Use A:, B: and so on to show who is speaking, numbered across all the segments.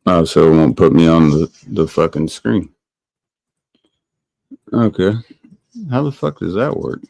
A: Oh, so it won't put me on the fucking screen. Okay. How the fuck does that work?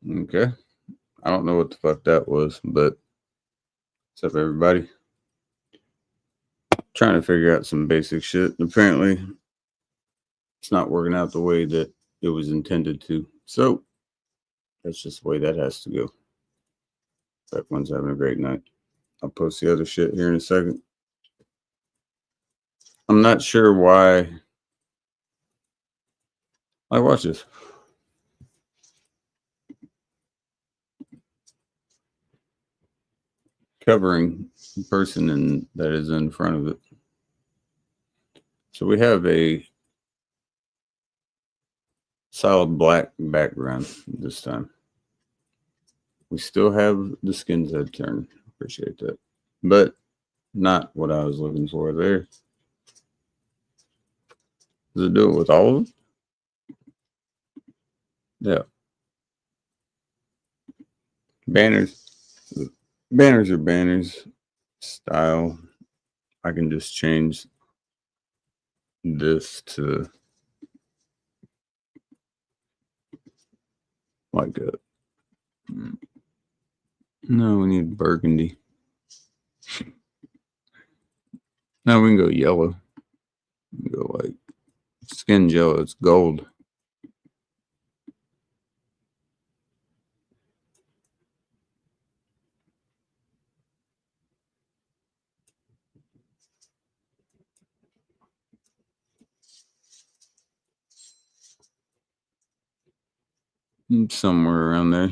A: Okay. I don't know what the fuck that was, but what's up, everybody? Trying to figure out some basic shit. Apparently, it's not working out the way that it was intended to. So, that's just the way that has to go. Everyone's having a great night. I'll post the other shit here in a second. I'm not sure why. Watch this. Covering the person that is in front of it. So we have a solid black background this time. We still have the skin's head turn. Appreciate that. But not what I was looking for there. Does it do it with all of them? Yeah. Banners. Banners are banners. Style. I can just change this to like a. No, we need burgundy. No, we can go yellow. We can go like skin yellow. It's gold. Somewhere around there.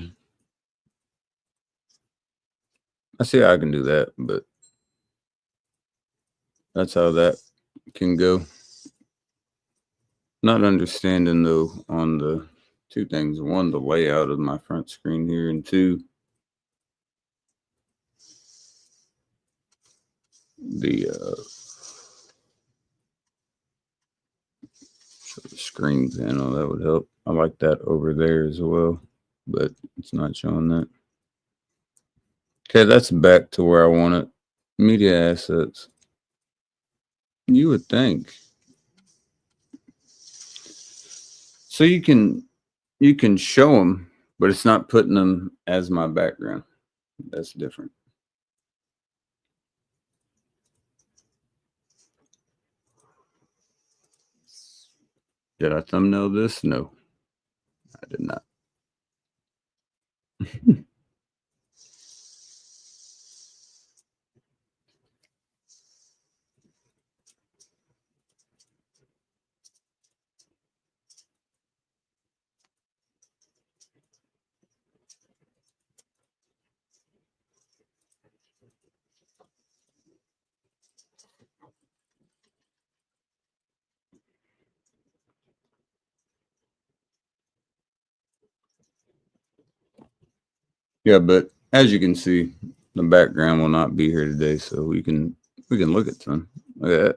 A: I see how I can do that, but that's how that can go. Not understanding though on the two things. One, the layout of my front screen here, and two, the screen panel. That would help. I like that over there as well, but it's not showing that. Okay, that's back to where I want it. Media assets. You would think. So you can show them, but it's not putting them as my background. That's different. Did I thumbnail this? No, I did not. Yeah, but as you can see, the background will not be here today, so we can look at some. Look at that.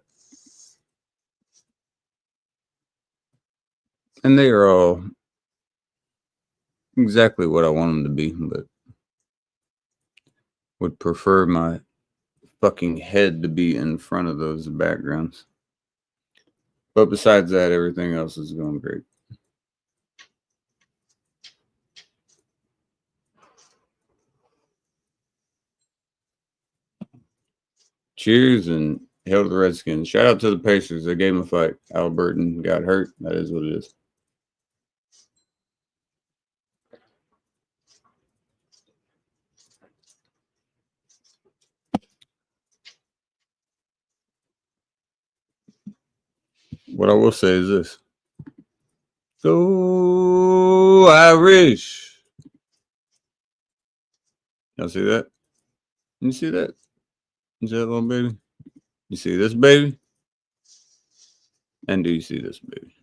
A: And they are all exactly what I want them to be, but would prefer my fucking head to be in front of those backgrounds. But besides that, everything else is going great. Cheers and hail to the Redskins. Shout out to the Pacers. They gave him a fight. Al Burton got hurt. That is what it is. What I will say is this. Go Irish. Y'all see that? You see that? You see that little baby? You see this baby? And do you see this baby?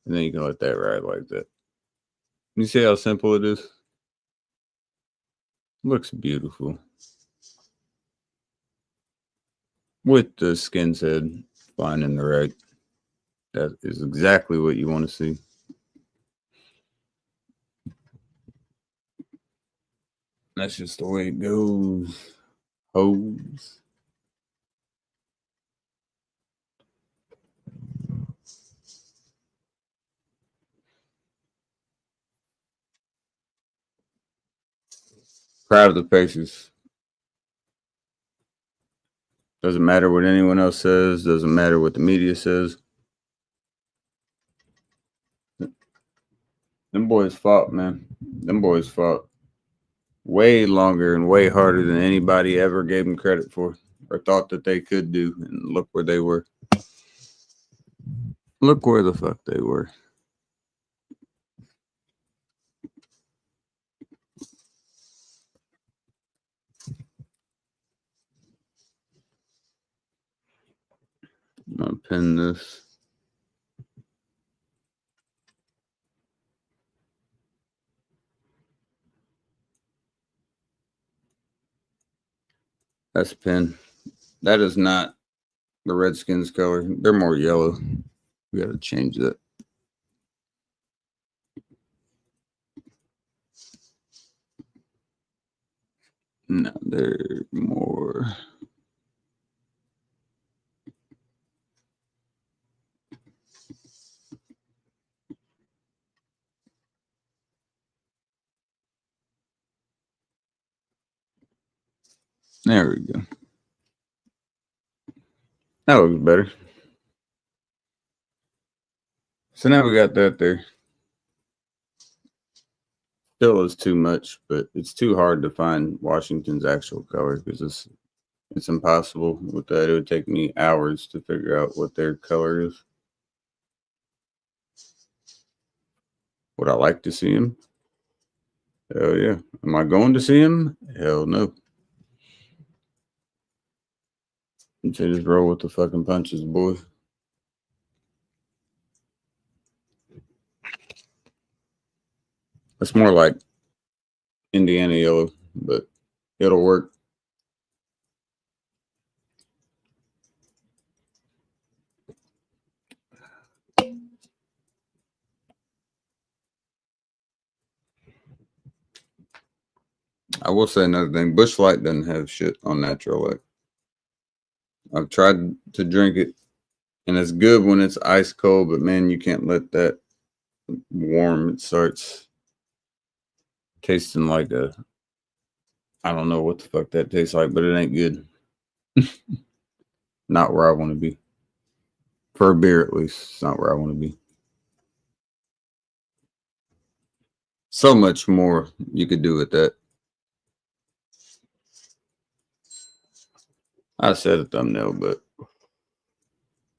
A: And then you can let that ride like that. You see how simple it is? Looks beautiful. With the skin's head finding the right. That is exactly what you want to see. That's just the way it goes. Hoes. Proud of the Pacers. Doesn't matter what anyone else says. Doesn't matter what the media says. Them boys fought, man. Them boys fought way longer and way harder than anybody ever gave them credit for or thought that they could do. And look where they were. Look where the fuck they were. I'm going to pin this. That's a pin. That is not the Redskins color. They're more yellow. We got to change that. No, they're more. There we go. That looks better. So now we got that there. Still is too much, but it's too hard to find Washington's actual color because it's impossible with that. It would take me hours to figure out what their color is. Would I like to see him? Hell yeah. Am I going to see him? Hell no. You just roll with the fucking punches, boy. It's more like Indiana yellow, but it'll work. I will say another thing. Busch Light doesn't have shit on natural light. I've tried to drink it, and it's good when it's ice cold, but man, you can't let that warm. It starts tasting like I don't know what the fuck that tastes like, but it ain't good. Not where I want to be. For a beer, at least. It's not where I want to be. So much more you could do with that. I said a thumbnail, but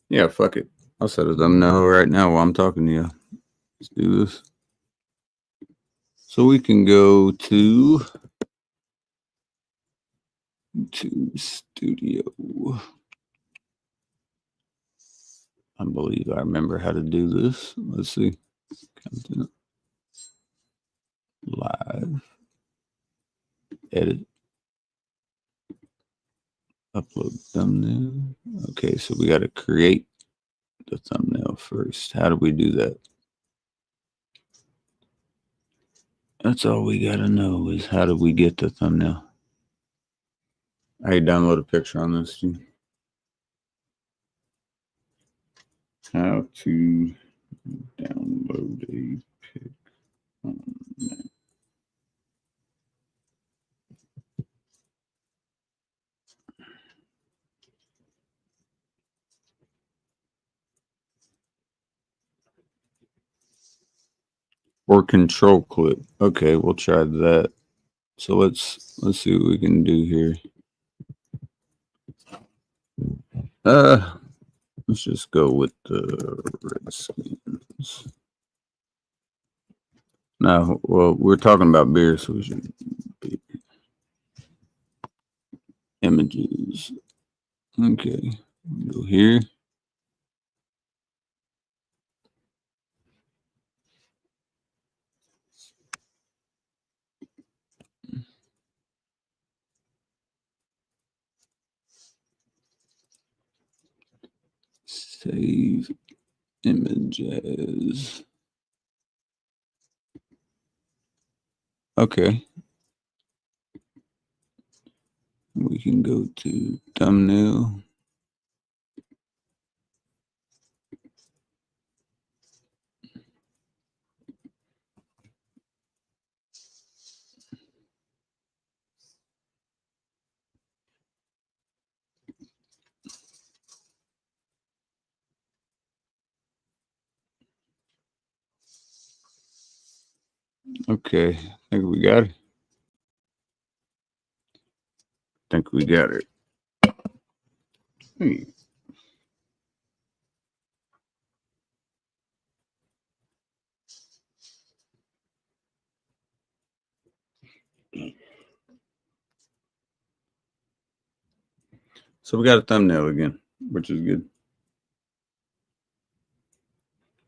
A: yeah, fuck it. I'll set a thumbnail right now while I'm talking to you. Let's do this. So we can go to studio. I believe I remember how to do this. Let's see. Content. Live. Edit. Upload thumbnail. Okay, so we got to create the thumbnail first. How do we do that? That's all we got to know is how do we get the thumbnail? How you download a picture on this, G? How to download a pic on Mac. Or control clip. Okay, we'll try that. So let's see what we can do here. Let's just go with the Redskins. No, well, we're talking about beer, so we should be images. Okay, go here. Save images. Okay. We can go to thumbnail. Okay, I think we got it. think we got it. So we got a thumbnail again, which is good.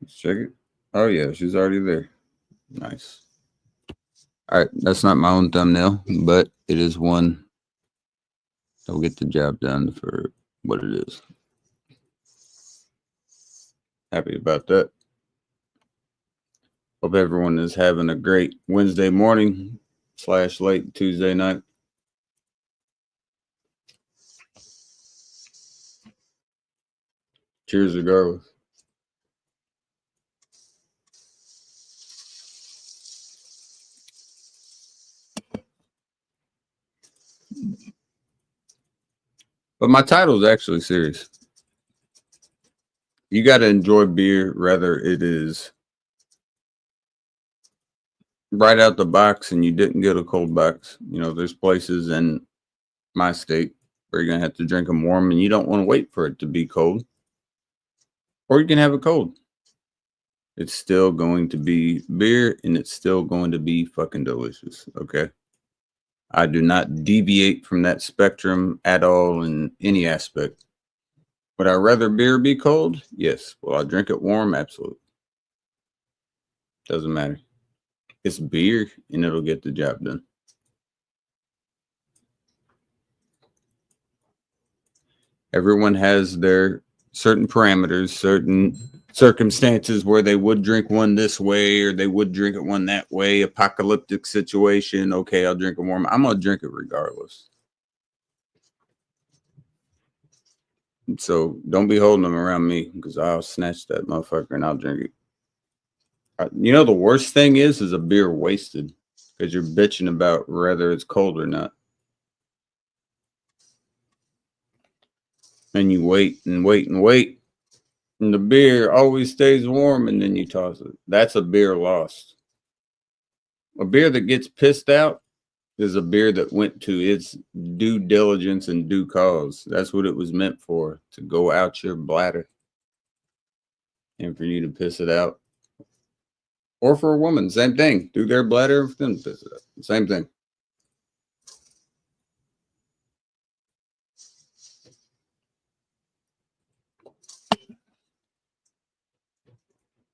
A: Let's check it. Oh yeah, she's already there. Nice. All right, that's not my own thumbnail, but it is one that will get the job done for what it is. Happy about that. Hope everyone is having a great Wednesday morning / late Tuesday night. Cheers regardless. But my title is actually serious. You got to enjoy beer, whether it is right out the box and you didn't get a cold box. You know, there's places in my state where you're going to have to drink them warm and you don't want to wait for it to be cold. Or you can have it cold. It's still going to be beer and it's still going to be fucking delicious. Okay. I do not deviate from that spectrum at all in any aspect. Would I rather beer be cold? Yes. Will I drink it warm? Absolutely. Doesn't matter. It's beer and it'll get the job done. Everyone has their certain parameters, certain circumstances where they would drink one this way or they would drink it one that way. Apocalyptic situation. Okay, I'll drink it warm. I'm going to drink it regardless. So don't be holding them around me because I'll snatch that motherfucker and I'll drink it. You know, the worst thing is a beer wasted because you're bitching about whether it's cold or not. And you wait and wait and wait. And the beer always stays warm and then you toss it. That's a beer lost. A beer that gets pissed out is a beer that went to its due diligence and due cause. That's what it was meant for, to go out your bladder and for you to piss it out. Or for a woman, same thing. Do their bladder for them to piss it out. Same thing.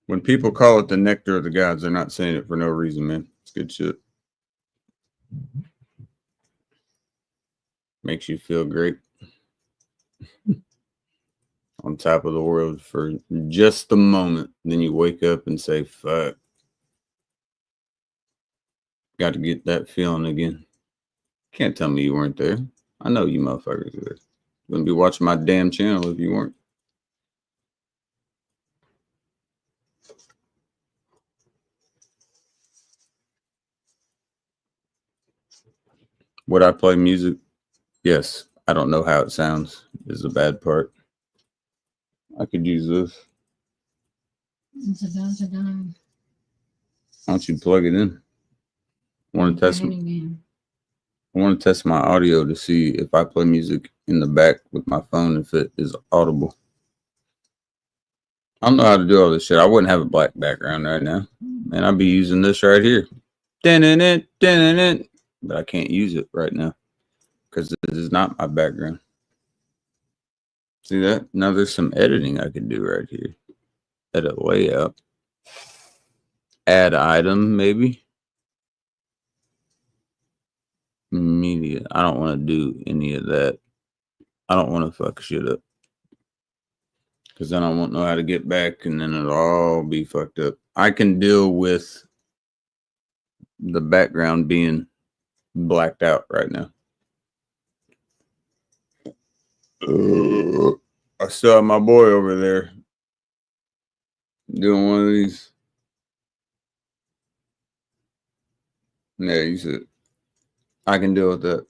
A: When people call it the nectar of the gods, they're not saying it for no reason, man. It's good shit. Makes you feel great. On top of the world for just a moment. Then you wake up and say, fuck. Got to get that feeling again. Can't tell me you weren't there. I know you motherfuckers are there. You wouldn't be watching my damn channel if you weren't. Would I play music? Yes. I don't know how it sounds is the bad part. I could use this.
B: It's about to die.
A: Why don't you plug it in? I want to test my audio to see if I play music in the back with my phone, if it is audible. I don't know how to do all this shit. I wouldn't have a black background right now. Man, I'd be using this right here. But I can't use it right now because this is not my background. See that? Now there's some editing I can do right here. Edit layout. Add item, maybe. Media. I don't want to do any of that. I don't want to fuck shit up. Because then I won't know how to get back and then it'll all be fucked up. I can deal with the background being blacked out right now. I still have my boy over there doing one of these. Yeah, you said I can deal with that.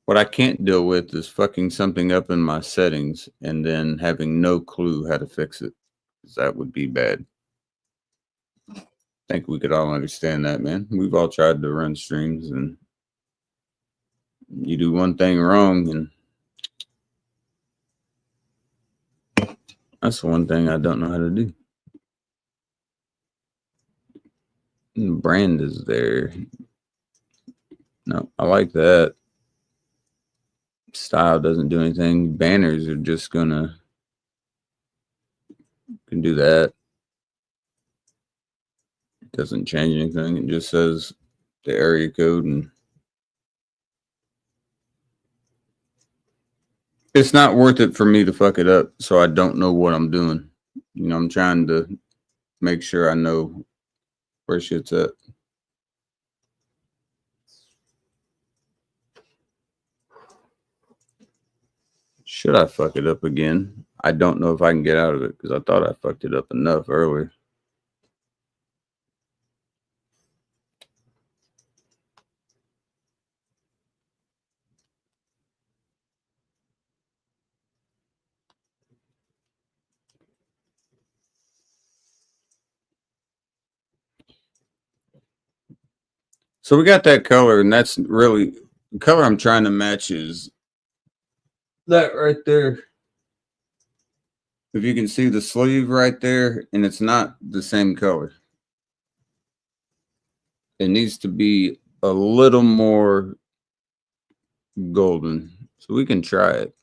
A: What I can't deal with is fucking something up in my settings and then having no clue how to fix it. That would be bad. I think we could all understand that, man. We've all tried to run streams and you do one thing wrong and that's the one thing I don't know how to do. The brand is there. No, I like that. Style doesn't do anything. Banners are just gonna can do that. It doesn't change anything. It just says the area code and it's not worth it for me to fuck it up, so I don't know what I'm doing. You know, I'm trying to make sure I know where shit's at. Should I fuck it up again? I don't know if I can get out of it because I thought I fucked it up enough earlier. So we got that color, and that's really the color I'm trying to match is that right there. If you can see the sleeve right there, and it's not the same color. It needs to be a little more golden. So we can try it.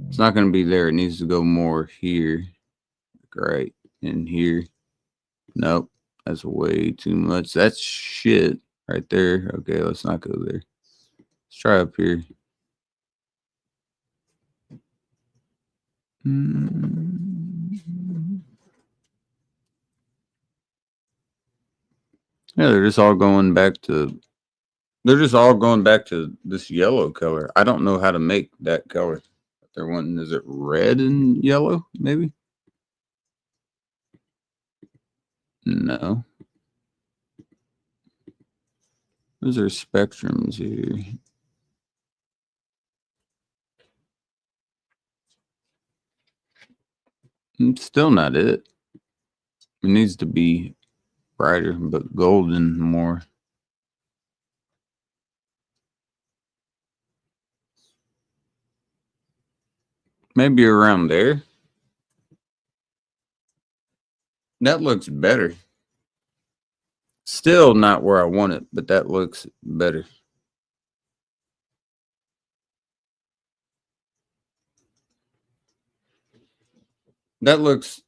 A: It's not going to be there. It needs to go more here. Right in here. Nope. That's way too much. That's shit right there. Okay, let's not go there. Let's try up here. Yeah, they're just all going back to this yellow color. I don't know how to make that color. They're wanting, is it red and yellow, maybe? No. Those are spectrums here. It's still not it. It needs to be brighter, but golden more. Maybe around there. That looks better. Still not where I want it, but that looks better. That looks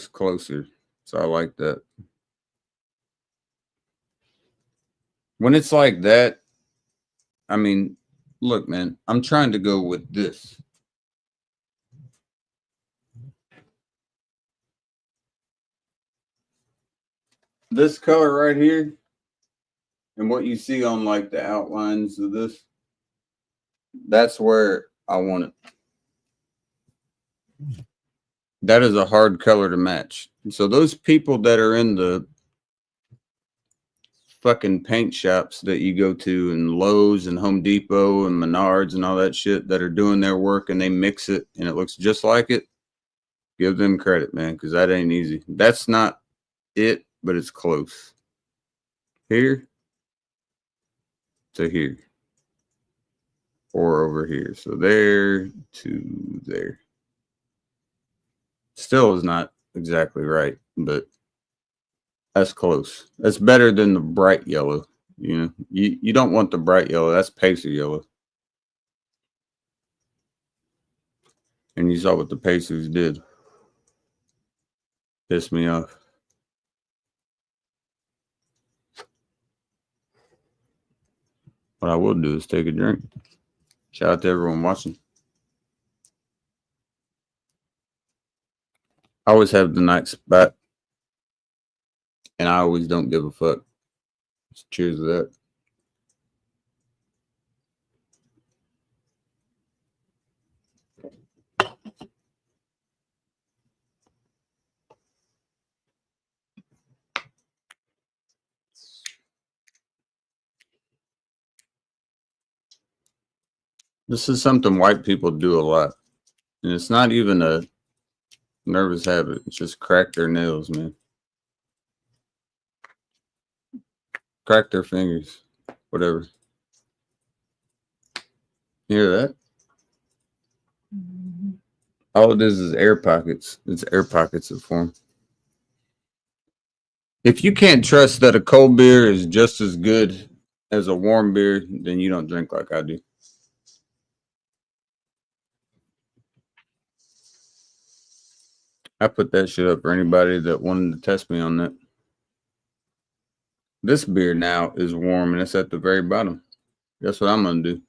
A: closer. So I like that. When it's like that, I mean, look, man, I'm trying to go with this. This color right here and what you see on like the outlines of this, that's where I want it. That is a hard color to match. So those people that are in the fucking paint shops that you go to and Lowe's and Home Depot and Menards and all that shit that are doing their work and they mix it and it looks just like it, give them credit, man, because that ain't easy. That's not it, but it's close. Here to here. 4 over here. So there to there. Still is not exactly right, but that's close. That's better than the bright yellow. You know, you don't want the bright yellow. That's pacer yellow. And you saw what the Pacers did. Pissed me off. What I will do is take a drink. Shout out to everyone watching. I always have the night spot. And I always don't give a fuck. So cheers to that. This is something white people do a lot. And it's not even a nervous habit. It's just crack their nails, man. Crack their fingers. Whatever. You hear that?
B: Mhm.
A: All it is air pockets. It's air pockets that form. If you can't trust that a cold beer is just as good as a warm beer, then you don't drink like I do. I put that shit up for anybody that wanted to test me on that. This beer now is warm and it's at the very bottom. That's what I'm going to do.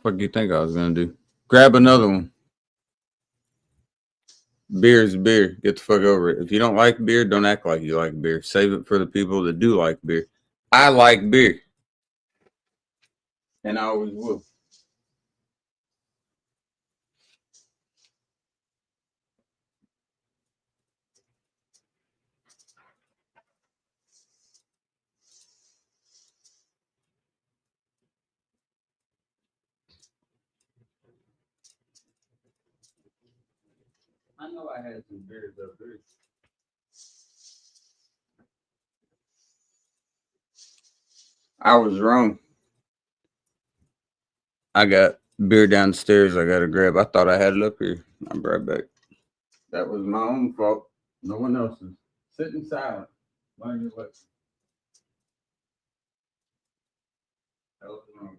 A: What do you think I was going to do? Grab another one. Beer is beer. Get the fuck over it. If you don't like beer, don't act like you like beer. Save it for the people that do like beer. I like beer. And I always will. I know I had some beers up there. I was wrong. I got beer downstairs I got to grab. I thought I had it up here. I'll be right back. That was my own fault. No one else's. Sitting silent. Learn your lesson. That was wrong.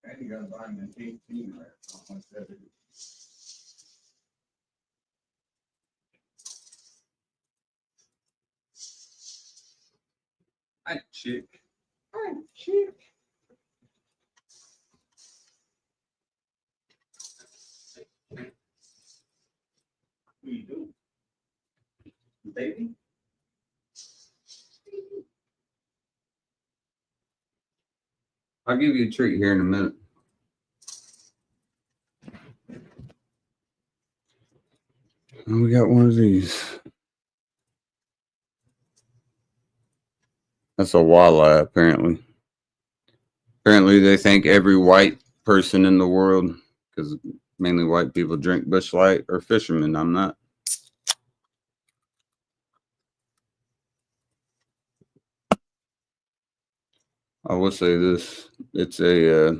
A: And you got to buy an 18 right? How much that is. Hi, chick. Hi, chick. What do you do? Baby? I'll give you a treat here in a minute. And we got one of these. That's a walleye, apparently. Apparently, they think every white person in the world, because mainly white people drink Busch Light, are fishermen. I'm not. I will say this: it's a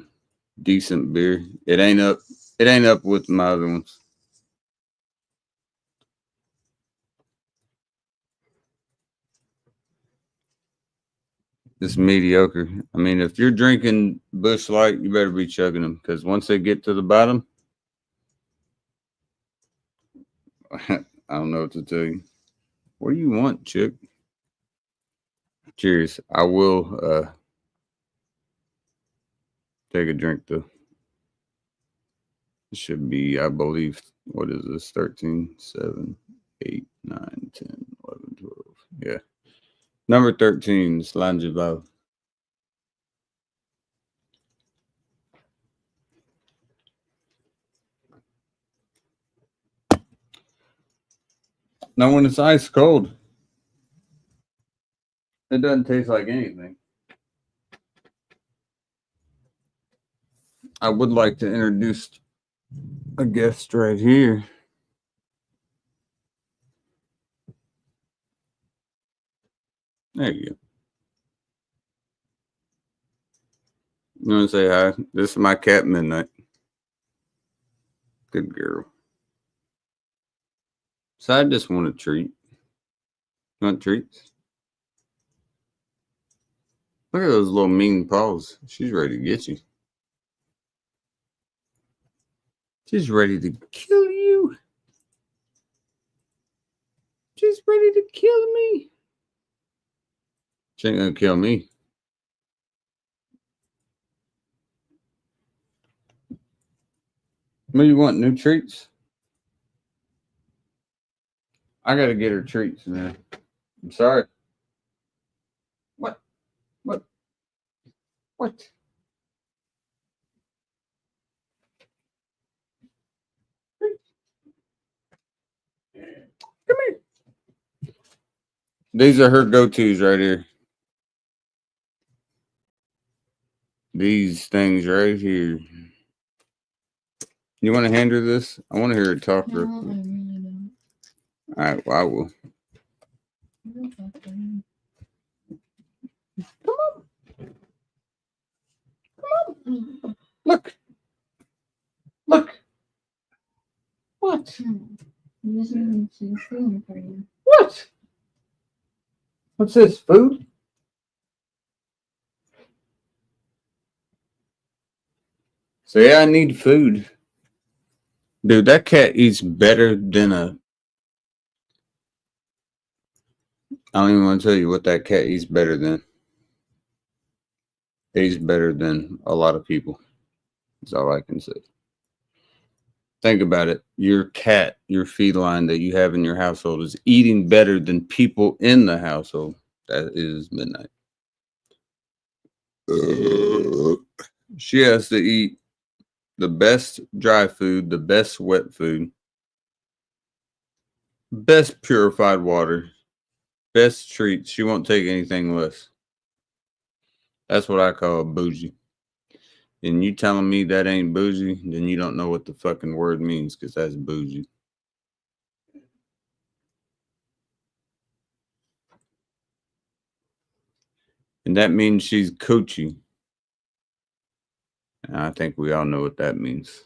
A: decent beer. It ain't up. It ain't up with my other ones. It's mediocre. I mean, if you're drinking Busch Light, you better be chugging them because once they get to the bottom, I don't know what to tell you. What do you want, chick? Cheers. I will take a drink though. It should be, I believe, what is this? 13, 7, 8, 9, 10, 11, 12. Yeah. Number 13, Slangeval. Now, when it's ice cold, it doesn't taste like anything. I would like to introduce a guest right here. There you go. You want to say hi? This is my cat, Midnight. Good girl. So I just want a treat. You want treats? Look at those little mean paws. She's ready to get you. She's ready to kill you. She's ready to kill me. She ain't gonna kill me. What do you want? New treats? I gotta get her treats, man. I'm sorry. What? What? What? Come here. These are her go-tos right here. These things right here. You want to hand her this? I want to hear her talk
B: No,
A: real
B: I
A: quick.
B: really don't.
A: All right, well, I will.
B: You don't talk to him.
A: Come on. Come on.
B: Mm.
A: Look. Look. What?
B: This isn't food for you.
A: What? What's this? Food? So yeah, I need food. Dude, that cat eats better than a... I don't even want to tell you what that cat eats better than. It eats better than a lot of people. That's all I can say. Think about it. Your cat, your feline that you have in your household is eating better than people in the household. That is Midnight. She has to eat the best dry food, the best wet food, best purified water, best treats. She won't take anything less. That's what I call bougie. And you telling me that ain't bougie, then you don't know what the fucking word means, because that's bougie. And that means she's coochie. And I think we all know what that means.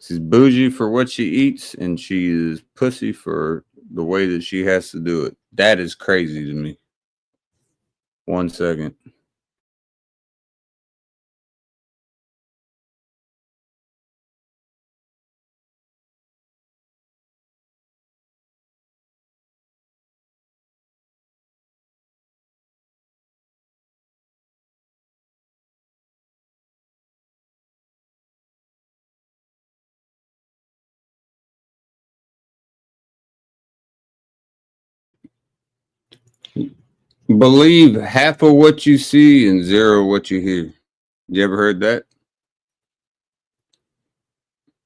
A: She's bougie for what she eats, and she is pussy for the way that she has to do it. That is crazy to me. 1 second. Believe half of what you see and zero what you hear. You ever heard that?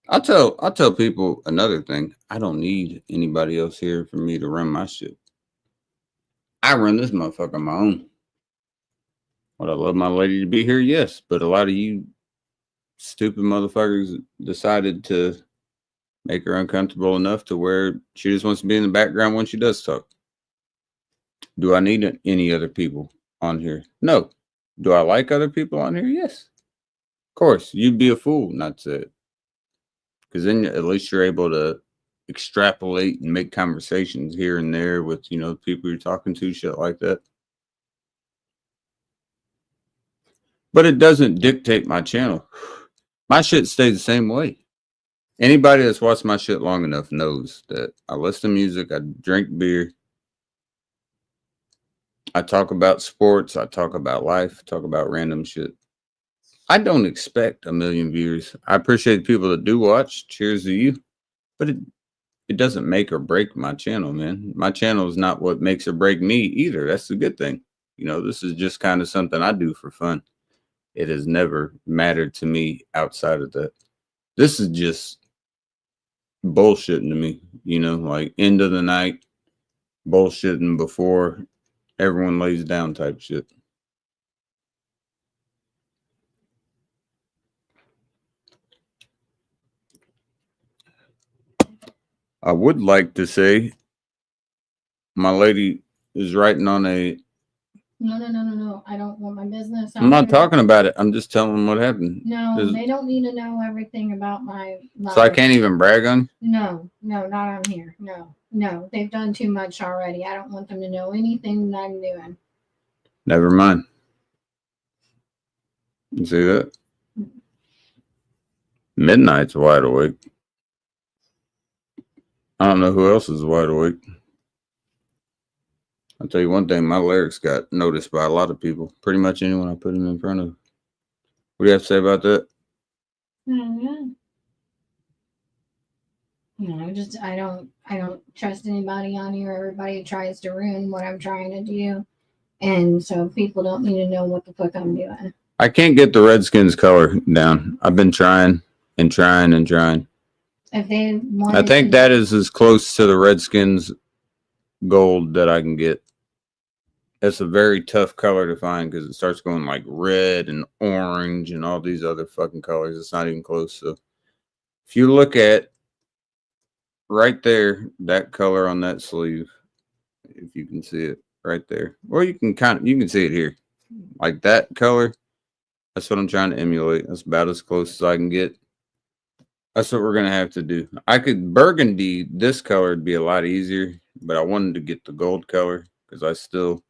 A: I'll tell people another thing. I don't need anybody else here for me to run my shit. I run this motherfucker on my own. Would I love my lady to be here? Yes, but a lot of you stupid motherfuckers decided to make her uncomfortable enough to where she just wants to be in the background when she does talk. Do I need any other people? on here? No. Do I like other people on here? Yes. Of course. You'd be a fool not to it. Because then at least you're able to extrapolate and make conversations here and there with, you know, people you're talking to, shit like that. But it doesn't dictate my channel. My shit stays the same way. Anybody that's watched my shit long enough knows that I listen to music, I drink beer, I talk about sports, I talk about life, I talk about random shit. I don't expect 1 million viewers. I appreciate the people that do watch. Cheers to you. But it doesn't make or break my channel, man. My channel is not what makes or break me either. That's the good thing. You know, this is just kind of something I do for fun. It has never mattered to me outside of that. This is just bullshitting to me, you know, like end of the night, bullshitting before everyone lays down type shit. I would like to say my lady is writing on a...
B: No. I don't want my business.
A: I'm not talking about it. I'm just telling them what happened.
B: No, they don't need to know everything about my life.
A: So I can't even brag on?
B: No, not on here. No. They've done too much already. I don't want them to know anything that I'm doing.
A: Never mind. You see that? Midnight's wide awake. I don't know who else is wide awake. I'll tell you one thing, my lyrics got noticed by a lot of people. Pretty much anyone I put them in front of. What do you have to say about that?
B: No, I don't trust anybody on here. Everybody tries to ruin what I'm trying to do. And so people don't need to know what the fuck I'm doing.
A: I can't get the Redskins color down. I've been trying and trying and trying.
B: If they want,
A: I think that is as close to the Redskins gold that I can get. It's a very tough color to find because it starts going like red and orange and all these other fucking colors. It's not even close. So if you look at right there, that color on that sleeve, if you can see it right there, or you can see it here, like that color. That's what I'm trying to emulate. That's about as close as I can get. That's what we're going to have to do. I could burgundy this color would be a lot easier, but I wanted to get the gold color because I still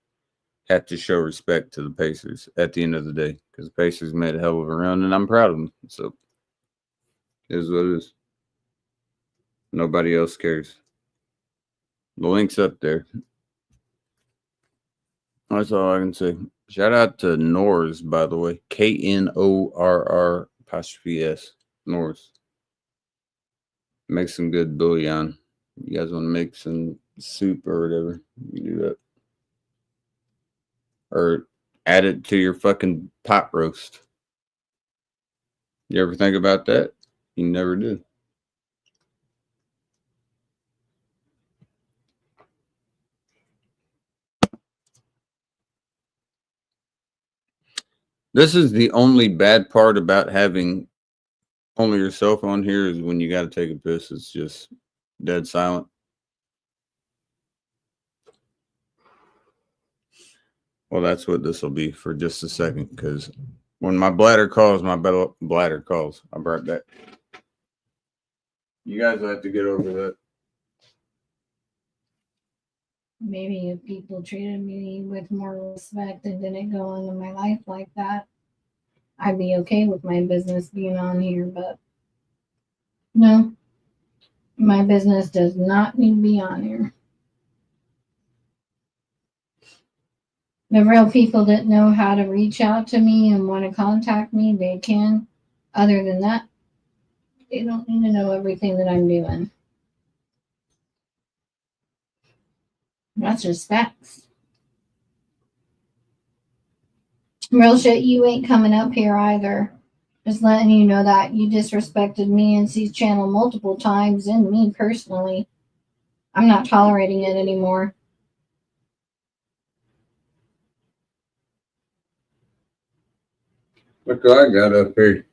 A: have to show respect to the Pacers at the end of the day because the Pacers made a hell of a run and I'm proud of them. So it is what it is. Nobody else cares. The link's up there. That's all I can say. Shout out to Norrs, by the way. KNORR''S. Norrs. Make some good bouillon. You guys want to make some soup or whatever, you do that. Or add it to your fucking pot roast. You ever think about that? You never do. This is the only bad part about having only yourself on here is when you got to take a piss. It's just dead silent. Well, that's what this will be for just a second because when my bladder calls, my bladder calls. I'll be right back. You guys will have to get over that.
B: Maybe if people treated me with more respect and didn't go into my life like that, I'd be okay with my business being on here. But no, my business does not need to be on here. The real people that know how to reach out to me and want to contact me, they can. Other than that, they don't need to know everything that I'm doing. That's just facts. Real shit, you ain't coming up here either. Just letting you know that you disrespected me and C's channel multiple times and me personally. I'm not tolerating it anymore.
A: Look what I got up here.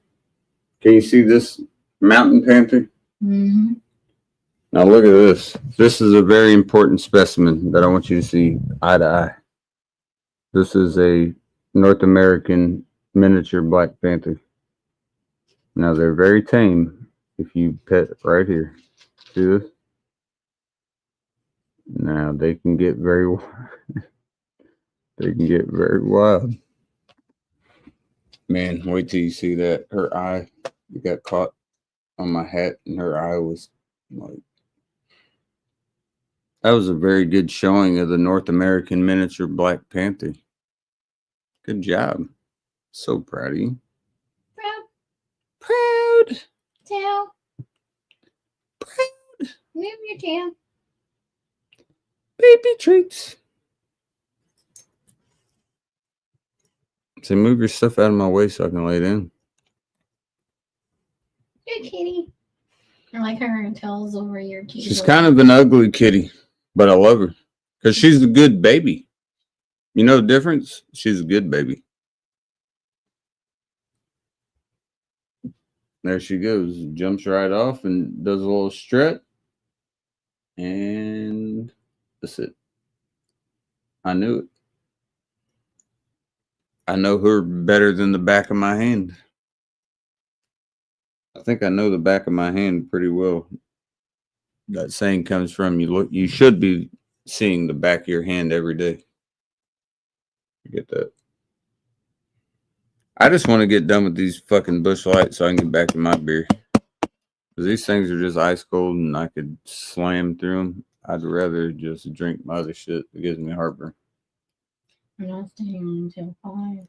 A: Can you see this mountain panther?
B: Mm-hmm.
A: Now look at this. This is a very important specimen that I want you to see eye to eye. This is a North American miniature Black Panther. Now they're very tame if you pet right here. See this? Now they can get very they can get very wild. Man, wait till you see that. Her eye got caught on my hat and her eye was like, that was a very good showing of the North American miniature Black Panther. Good job. So proud of you.
B: Proud.
A: Proud.
B: Tail.
A: Proud.
B: Move your tail.
A: Baby treats. So move your stuff out of my way so I can lay down.
B: Good kitty. I like her tails over your keyboard.
A: She's kind of an ugly kitty, but I love her because she's a good baby. You know the difference? She's a good baby. There she goes. Jumps right off and does a little strut. And that's it. I knew it. I know her better than the back of my hand. I think I know the back of my hand pretty well. That saying comes from you should be seeing the back of your hand every day. You get that? I just want to get done with these fucking Busch Lights so I can get back to my beer. Because these things are just ice cold and I could slam through them. I'd rather just drink my other shit that gives me heartburn.
B: I'm not staying until 5.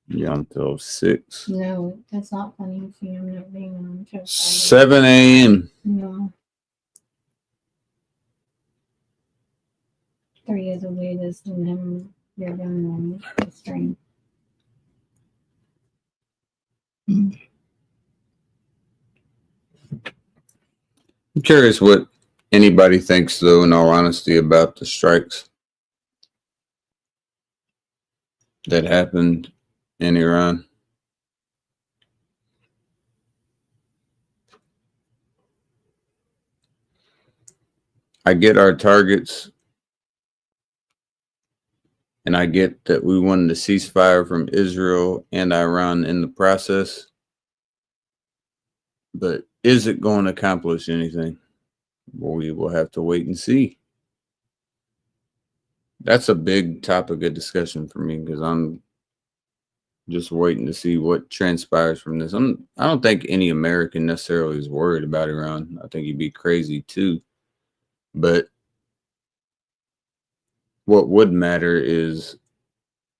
A: Yeah, until 6.
B: No, that's not funny. See, I'm not being on until 5.
A: 7 a.m.
B: No. 3 is the latest, and then you're done on the stream.
A: I'm curious what anybody thinks, though, in all honesty, about the strikes that happened in Iran. I get our targets, and I get that we wanted a ceasefire from Israel and Iran in the process. But is it going to accomplish anything? Well, we will have to wait and see. That's a big topic of discussion for me because I'm just waiting to see what transpires from this. I don't think any American necessarily is worried about Iran. I think he'd be crazy too. But what would matter is,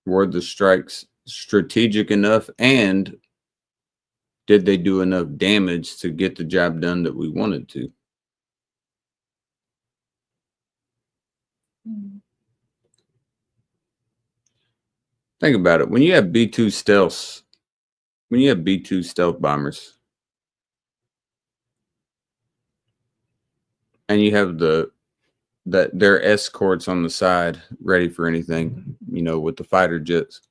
A: were the strikes strategic enough, and did they do enough damage to get the job done that we wanted to? Think about it. When you have B-2 stealths, when you have B-2 stealth bombers, and you have their escorts on the side ready for anything, with the fighter jets,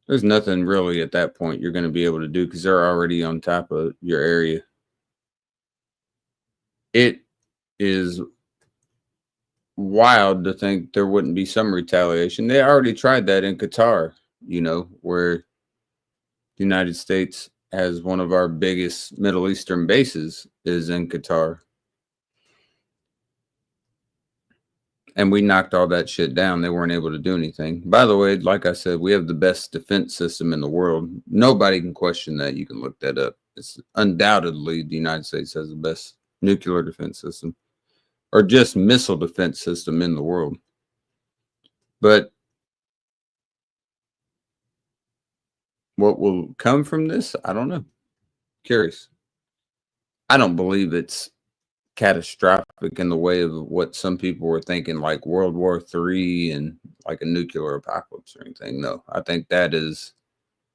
A: there's nothing really at that point you're going to be able to do because they're already on top of your area. It is wild to think there wouldn't be some retaliation. They already tried that in Qatar, where the United States has one of our biggest Middle Eastern bases is in Qatar. And we knocked all that shit down. They weren't able to do anything. By the way, like I said, we have the best defense system in the world. Nobody can question that. You can look that up. It's undoubtedly the United States has the best nuclear defense system, or just missile defense system in the world. But what will come from this? I don't know. Curious. I don't believe it's catastrophic in the way of what some people were thinking, like World War III and like a nuclear apocalypse or anything. No, I think that is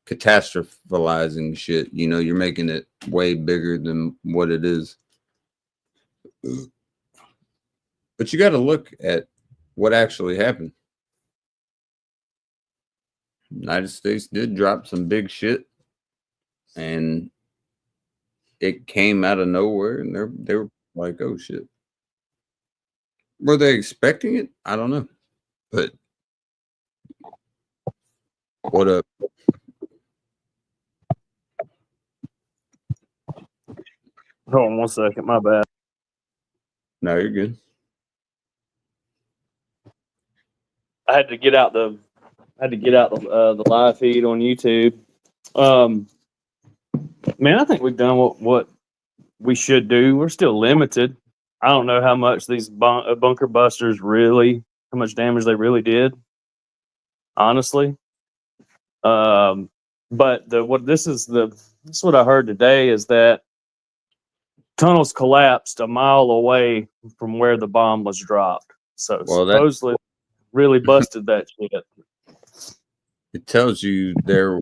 A: catastrophizing shit. You're making it way bigger than what it is. But you got to look at what actually happened. The United States did drop some big shit, and it came out of nowhere, and they were like, oh shit. Were they expecting it? I don't know. But What up?
C: Hold on 1 second. My bad.
A: No, you're good.
C: I had to get out the the live feed on YouTube. Man, I think we've done what we should do. We're still limited. I don't know how much these bunker busters how much damage they really did. Honestly, but this is what I heard today is that tunnels collapsed a mile away from where the bomb was dropped. So
A: Well,
C: supposedly, really busted that shit.
A: it tells you there.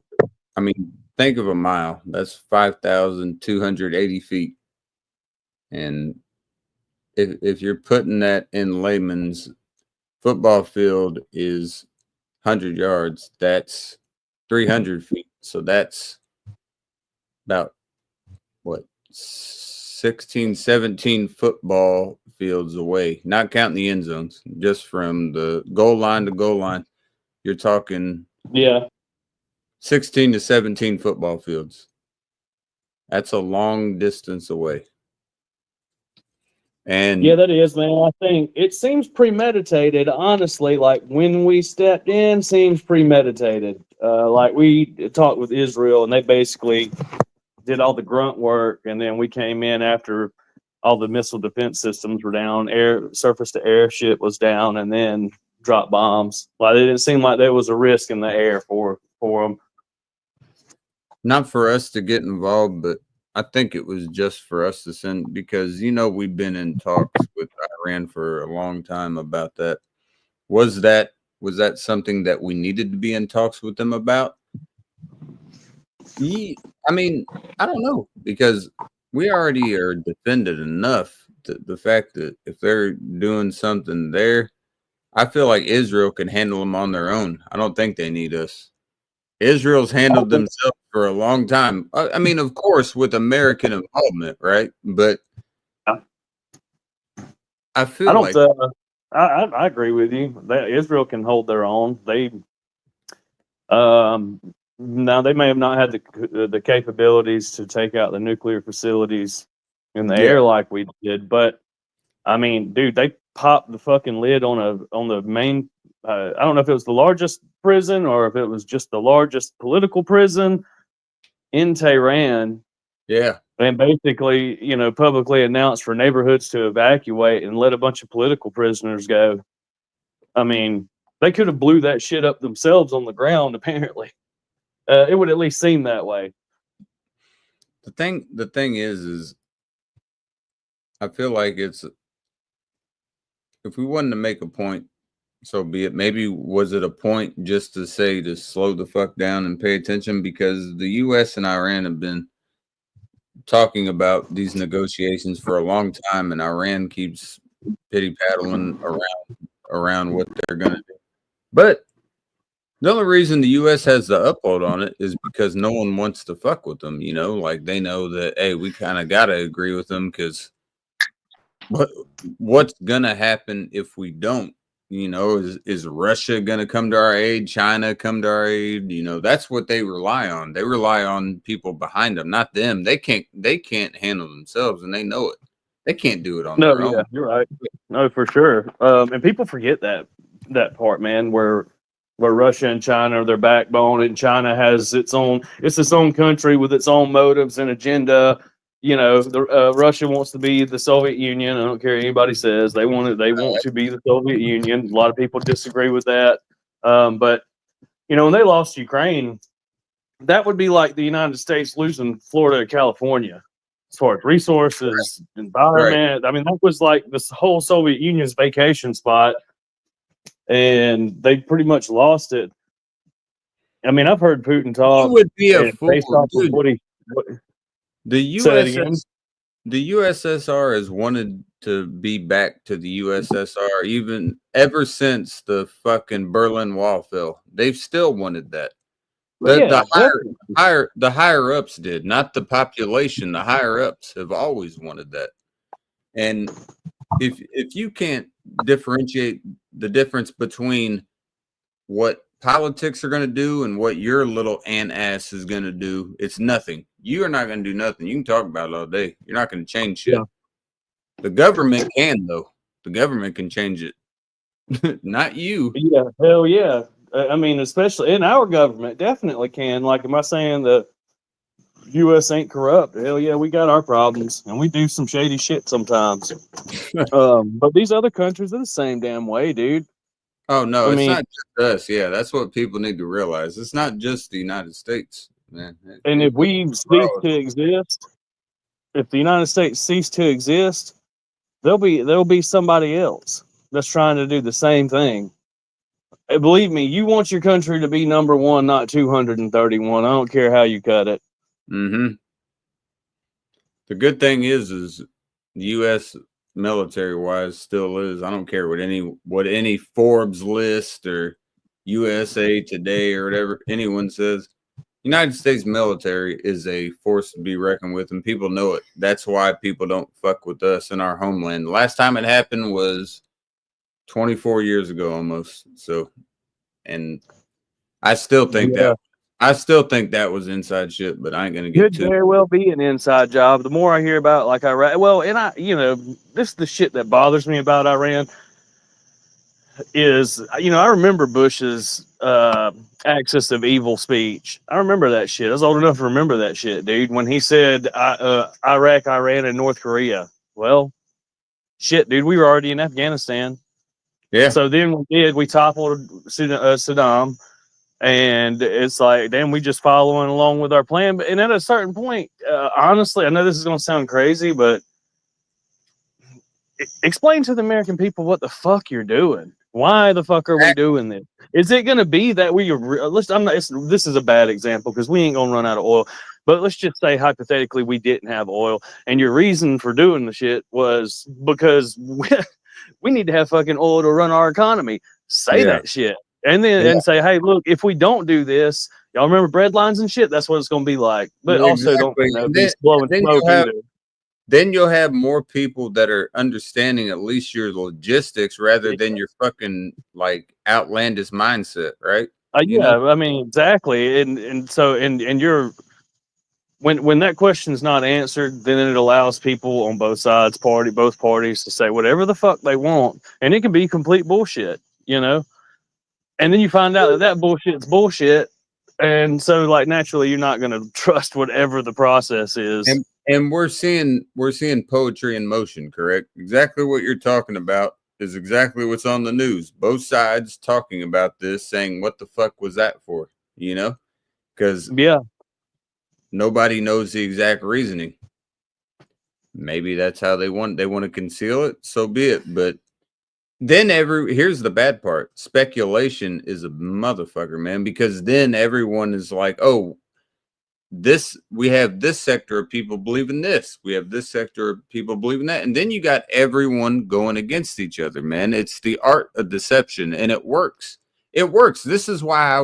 A: I mean, think of a mile. That's 5,280 feet. And if you're putting that in layman's, football field is 100 yards. That's 300 feet. So that's about what 16, 17 football fields away, not counting the end zones, just from the goal line to goal line. You're talking 16 to 17 football fields. That's a long distance away. And
C: yeah, that is, man. I think it seems premeditated, honestly. Like when we stepped in, seems premeditated. Like we talked with Israel, and they basically did all the grunt work, and then we came in after all the missile defense systems were down, surface to air shit was down, and then dropped bombs. Like it didn't seem like there was a risk in the air for them.
A: not for us to get involved, but I think it was just for us to send, because we've been in talks with Iran for a long time about that. Was that something that we needed to be in talks with them about? I mean, I don't know, because we already are defended enough. The fact that if they're doing something there, I feel like Israel can handle them on their own. I don't think they need us. Israel's handled themselves for a long time. I mean, of course, with American involvement, right? But I feel like
C: I agree with you. Israel can hold their own. Now they may have not had the capabilities to take out the nuclear facilities in the air like we did, but I mean, dude, they popped the fucking lid on the main. I don't know if it was the largest prison or if it was just the largest political prison in Tehran.
A: Yeah.
C: And basically, publicly announced for neighborhoods to evacuate and let a bunch of political prisoners go. I mean, they could have blew that shit up themselves on the ground, apparently. It would at least seem that way.
A: The thing is I feel like if we wanted to make a point, so be it. Maybe was it a point just to say to slow the fuck down and pay attention, because the U.S. and Iran have been talking about these negotiations for a long time, and Iran keeps pity paddling around what they're gonna do. But the only reason the U.S. has the upload on it is because no one wants to fuck with them. Like they know that, hey, we kind of gotta agree with them, because what's gonna happen if we don't? Is Russia gonna come to our aid? China come to our aid? That's what they rely on. They rely on people behind them, not them. They can't handle themselves, and they know it. They can't do it on their own.
C: You're right. No, for sure. And people forget that part, man, where Russia and China are their backbone, and China has its own country with its own motives and agenda. Russia wants to be the Soviet Union. I don't care what anybody says. They want to be the Soviet Union. A lot of people disagree with that. But when they lost Ukraine, that would be like the United States losing Florida and California as far as resources, environment. Right. I mean, that was like this whole Soviet Union's vacation spot, and they pretty much lost it. I mean, I've heard Putin talk.
A: You would be a fool, dude. The USSR has wanted to be back to the USSR even ever since the fucking Berlin Wall fell. They've still wanted that. The higher ups did, not the population. The higher ups have always wanted that. And if you can't differentiate the difference between what politics are going to do and what your little ant ass is going to do, it's nothing. You are not going to do nothing. You can talk about it all day. You're not going to change shit.
C: Yeah.
A: The government can, though. The government can change it. Not you.
C: Yeah, hell yeah. I mean, especially in our government, definitely can. Like, am I saying the U.S. ain't corrupt? Hell yeah, we got our problems, and we do some shady shit sometimes. But these other countries are the same damn way, dude.
A: Oh, no,
C: I
A: it's
C: mean,
A: not just us. Yeah, that's what people need to realize. It's not just the United States, man.
C: and if we cease to exist, if the United States cease to exist, there'll be somebody else that's trying to do the same thing. And believe me, you want your country to be number one, not 231. I don't care how you cut it.
A: Mm-hmm. The good thing is the U.S. military-wise still is. I don't care what any Forbes list or USA Today or whatever anyone says. United States military is a force to be reckoned with, and people know it. That's why people don't fuck with us in our homeland. The last time it happened was 24 years ago almost. So, and I still think that was inside shit, but I ain't gonna get
C: Could
A: too.
C: very well be an inside job. The more I hear about, like Iran, well, and this is the shit that bothers me about Iran is, I remember Bush's axis of evil speech. I remember that shit. I was old enough to remember that shit, dude. When he said Iraq, Iran, and North Korea. Well, shit, dude, we were already in Afghanistan.
A: Yeah.
C: So then we toppled Saddam. And it's like, damn, we just following along with our plan. And at a certain point, honestly, I know this is going to sound crazy, but explain to the American people what the fuck you're doing. Why the fuck are we doing this? Is it going to be that this is a bad example because we ain't going to run out of oil. But let's just say hypothetically we didn't have oil, and your reason for doing the shit was because we need to have fucking oil to run our economy. Say that shit. And then and say, hey, look, if we don't do this, y'all remember bread lines and shit? That's what it's going to be like. But also don't be blowing smoke either.
A: Then you'll have more people that are understanding at least your logistics rather than your fucking like outlandish mindset, right?
C: I mean, exactly. And so you're when that question's not answered, then it allows people on both sides, both parties to say whatever the fuck they want, and it can be complete bullshit, And then you find out that bullshit's bullshit, and so like naturally you're not going to trust whatever the process is.
A: And we're seeing poetry in motion, correct? Exactly what you're talking about is exactly what's on the news. Both sides talking about this, saying what the fuck was that for? Because nobody knows the exact reasoning. Maybe that's how they want to conceal it. So be it. But then here's the bad part. Speculation is a motherfucker, man, because then everyone is like, oh, we have this sector of people believing this. We have this sector of people believing that. And then you got everyone going against each other, man. It's the art of deception, and it works. It works. This is why I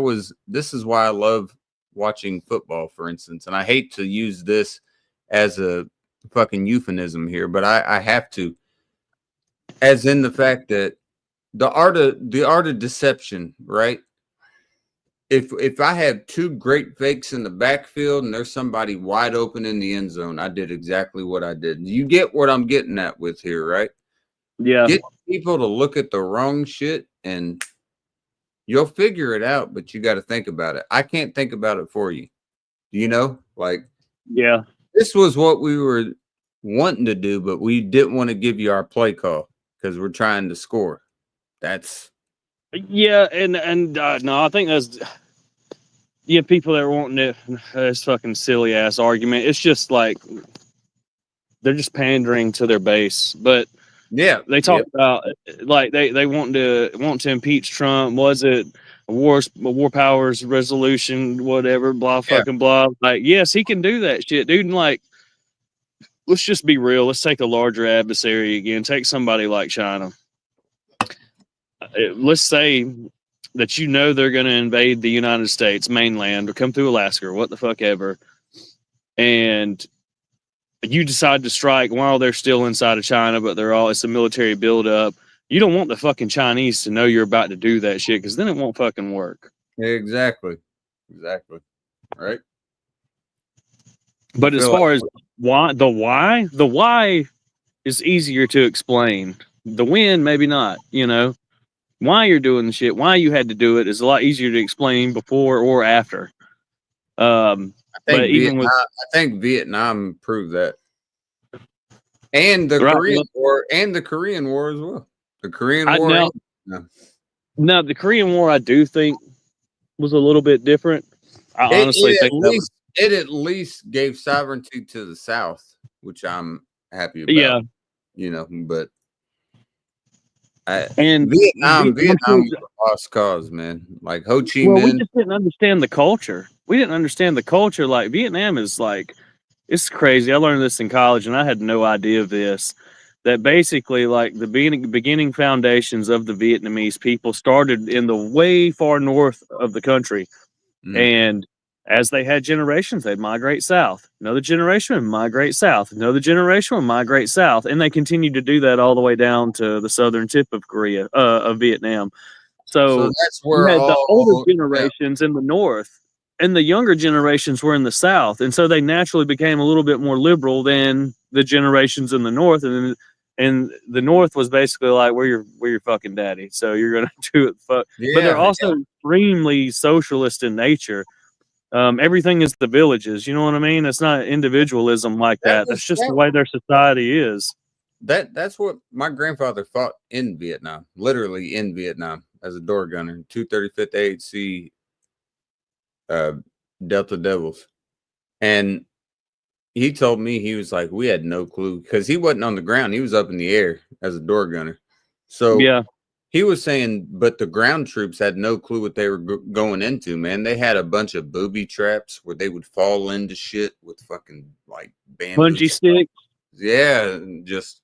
A: love watching football, for instance. And I hate to use this as a fucking euphemism here, but I have to. As in the fact that the art of deception, right? If I have two great fakes in the backfield and there's somebody wide open in the end zone, I did exactly what I did. You get what I'm getting at with here, right?
C: Yeah.
A: Get people to look at the wrong shit and you'll figure it out, but you got to think about it. I can't think about it for you. This was what we were wanting to do, but we didn't want to give you our play call because we're trying to score. That's
C: no, I think that's people that are wanting it. This fucking silly ass argument. It's just like they're just pandering to their base. But they talk about like they want to impeach Trump. Was it a war powers resolution? Whatever. Blah fucking blah. Like yes, he can do that shit, dude. And like, let's just be real. Let's take a larger adversary again. Take somebody like China. Let's say that they're going to invade the United States mainland or come through Alaska or what the fuck ever, and you decide to strike while they're still inside of China, but it's a military buildup. You don't want the fucking Chinese to know you're about to do that shit because then it won't fucking work.
A: Exactly. Right.
C: But
A: I
C: as
A: feel
C: far
A: like
C: as the why is easier to explain. The when, maybe not. Why you're doing the shit, why you had to do it is a lot easier to explain before or after. But even with
A: I think Vietnam proved that, and the
C: right,
A: Korean War, as well. The Korean
C: I
A: War.
C: now
A: No.
C: now the Korean War, I do think was a little bit different. I honestly think that was
A: It at least gave sovereignty to the South, which I'm happy about.
C: yeah.
A: But
C: And
A: Vietnam
C: I'm sure,
A: was a lost cause, man. Like Ho Chi
C: well, we
A: Minh.
C: just didn't understand the culture. We didn't understand the culture. Like Vietnam is like it's crazy. I learned this in college, and I had no idea of this. That basically, like the beginning foundations of the Vietnamese people started in the way far north of the country,
A: Mm.
C: and as they had generations, they'd migrate south. Another generation would migrate south. Another generation would migrate south, and they continued to do that all the way down to the southern tip of of Vietnam.
A: So
C: So
A: that's
C: you
A: where
C: had the older
A: all. Yeah.
C: generations in the north, and the younger generations were in the south, and so they naturally became a little bit more liberal than the generations in the north. And the north was basically like we're your fucking daddy, so you're gonna do it. But they're
A: Yeah.
C: also extremely socialist in nature. Everything is the villages. You know what I mean? It's not individualism like
A: That
C: that.
A: was
C: That's just the
A: that.
C: way their society is.
A: That's what my grandfather fought in Vietnam, literally in Vietnam as a door gunner, 235th AHC uh, Delta Devils. And he told me, he was like, we had no clue because he wasn't on the ground. He was up in the air as a door gunner. So
C: Yeah,
A: he was saying, but the ground troops had no clue what they were going into, man. They had a bunch of booby traps where they would fall into shit with fucking like bamboo.
C: bungee stick.
A: Yeah, and just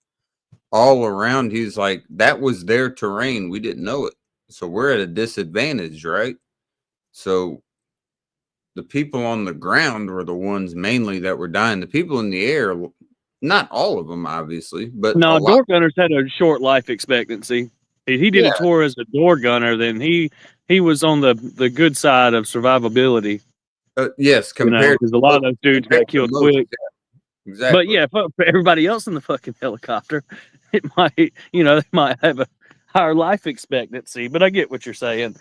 A: all around. He's like, that was their terrain. We didn't know it. So we're at a disadvantage, right? So the people on the ground were the ones mainly that were dying. The people in the air, not all of them, obviously, but a
C: No,
A: lot.
C: door gunners had a short life expectancy. He did
A: Yeah.
C: a tour as a door gunner, then he was on the good side of survivability.
A: Yes, compared
C: Because a lot of those dudes
A: compared
C: got
A: to
C: killed
A: most.
C: quick.
A: Yeah,
C: But
A: exactly.
C: yeah, for everybody else in the fucking helicopter, it might they might have a higher life expectancy. But I get what you're saying.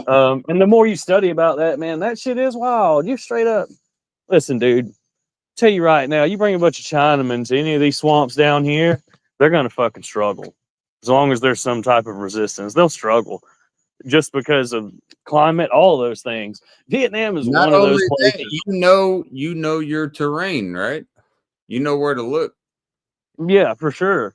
C: And the more you study about that, man, that shit is wild. You straight up listen, dude. Tell you right now, you bring a bunch of Chinamen to any of these swamps down here, they're gonna fucking struggle. As long as there's some type of resistance, they'll struggle just because of climate, all those things. Vietnam is
A: Not
C: one of those
A: only that,
C: places.
A: you know your terrain, right? You know where to look.
C: Yeah, for sure.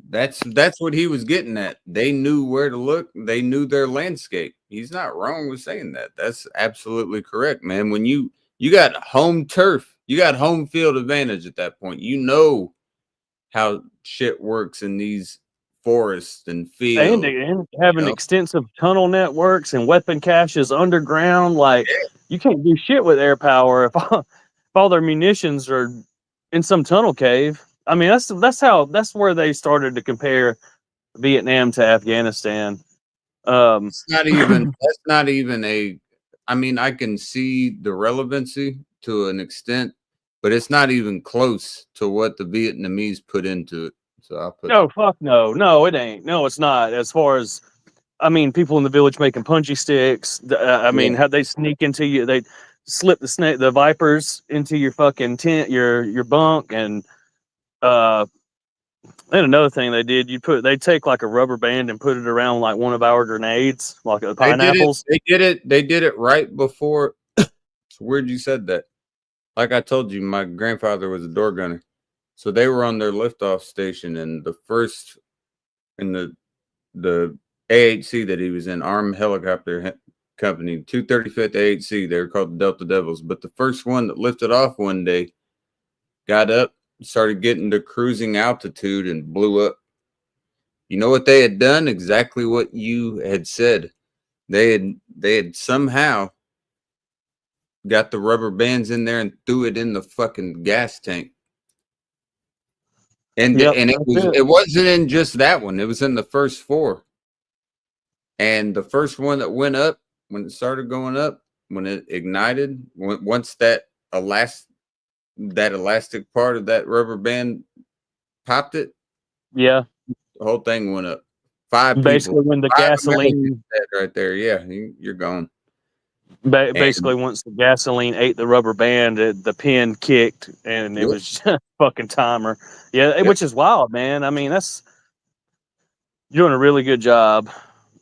A: That's what he was getting at. They knew where to look. They knew their landscape. He's not wrong with saying that. That's absolutely correct, man. When you got home turf, you got home field advantage at that point. You know how shit works in these forests and fields.
C: And having
A: You know,
C: extensive tunnel networks and weapon caches underground, like you can't do shit with air power if all their munitions are in some tunnel cave. I mean, that's where they started to compare Vietnam to Afghanistan. Um,
A: it's not even. That's not even a. I mean, I can see the relevancy to an extent, but it's not even close to what the Vietnamese put into it. So I'll put.
C: no, fuck no, no, it ain't. No, it's not. As far as I mean, people in the village making punchy sticks. I mean,
A: Yeah.
C: how they sneak into you? They slip the vipers into your fucking tent, your bunk, and uh, then another thing they did, they take like a rubber band and put it around like one of our grenades, like
A: They did it.
C: pineapples.
A: They did it. They did it right before. It's weird you said that. Like I told you, my grandfather was a door gunner, so they were on their liftoff station, and the first in the AHC that he was in, Armed Helicopter Company, 235th AHC. They were called the Delta Devils, but the first one that lifted off one day got up, started getting to cruising altitude, and blew up. You know what they had done? Exactly what you had said. They had somehow got the rubber bands in there and threw it in the fucking gas tank. And
C: Yep,
A: and
C: that's it.
A: it wasn't in just that one. It was in the first four. And the first one that went up when it started going up, when it ignited, once that elastic part of that rubber band popped it,
C: Yeah.
A: the whole thing went up. Five
C: Basically,
A: people,
C: when the
A: 5 Americans
C: gasoline,
A: dead right there. Yeah, you're gone.
C: basically once the gasoline ate the rubber band, the pin kicked, and it
A: Yep.
C: was just fucking timer. Yeah,
A: Yep.
C: which is wild, man. I mean, you're doing a really good job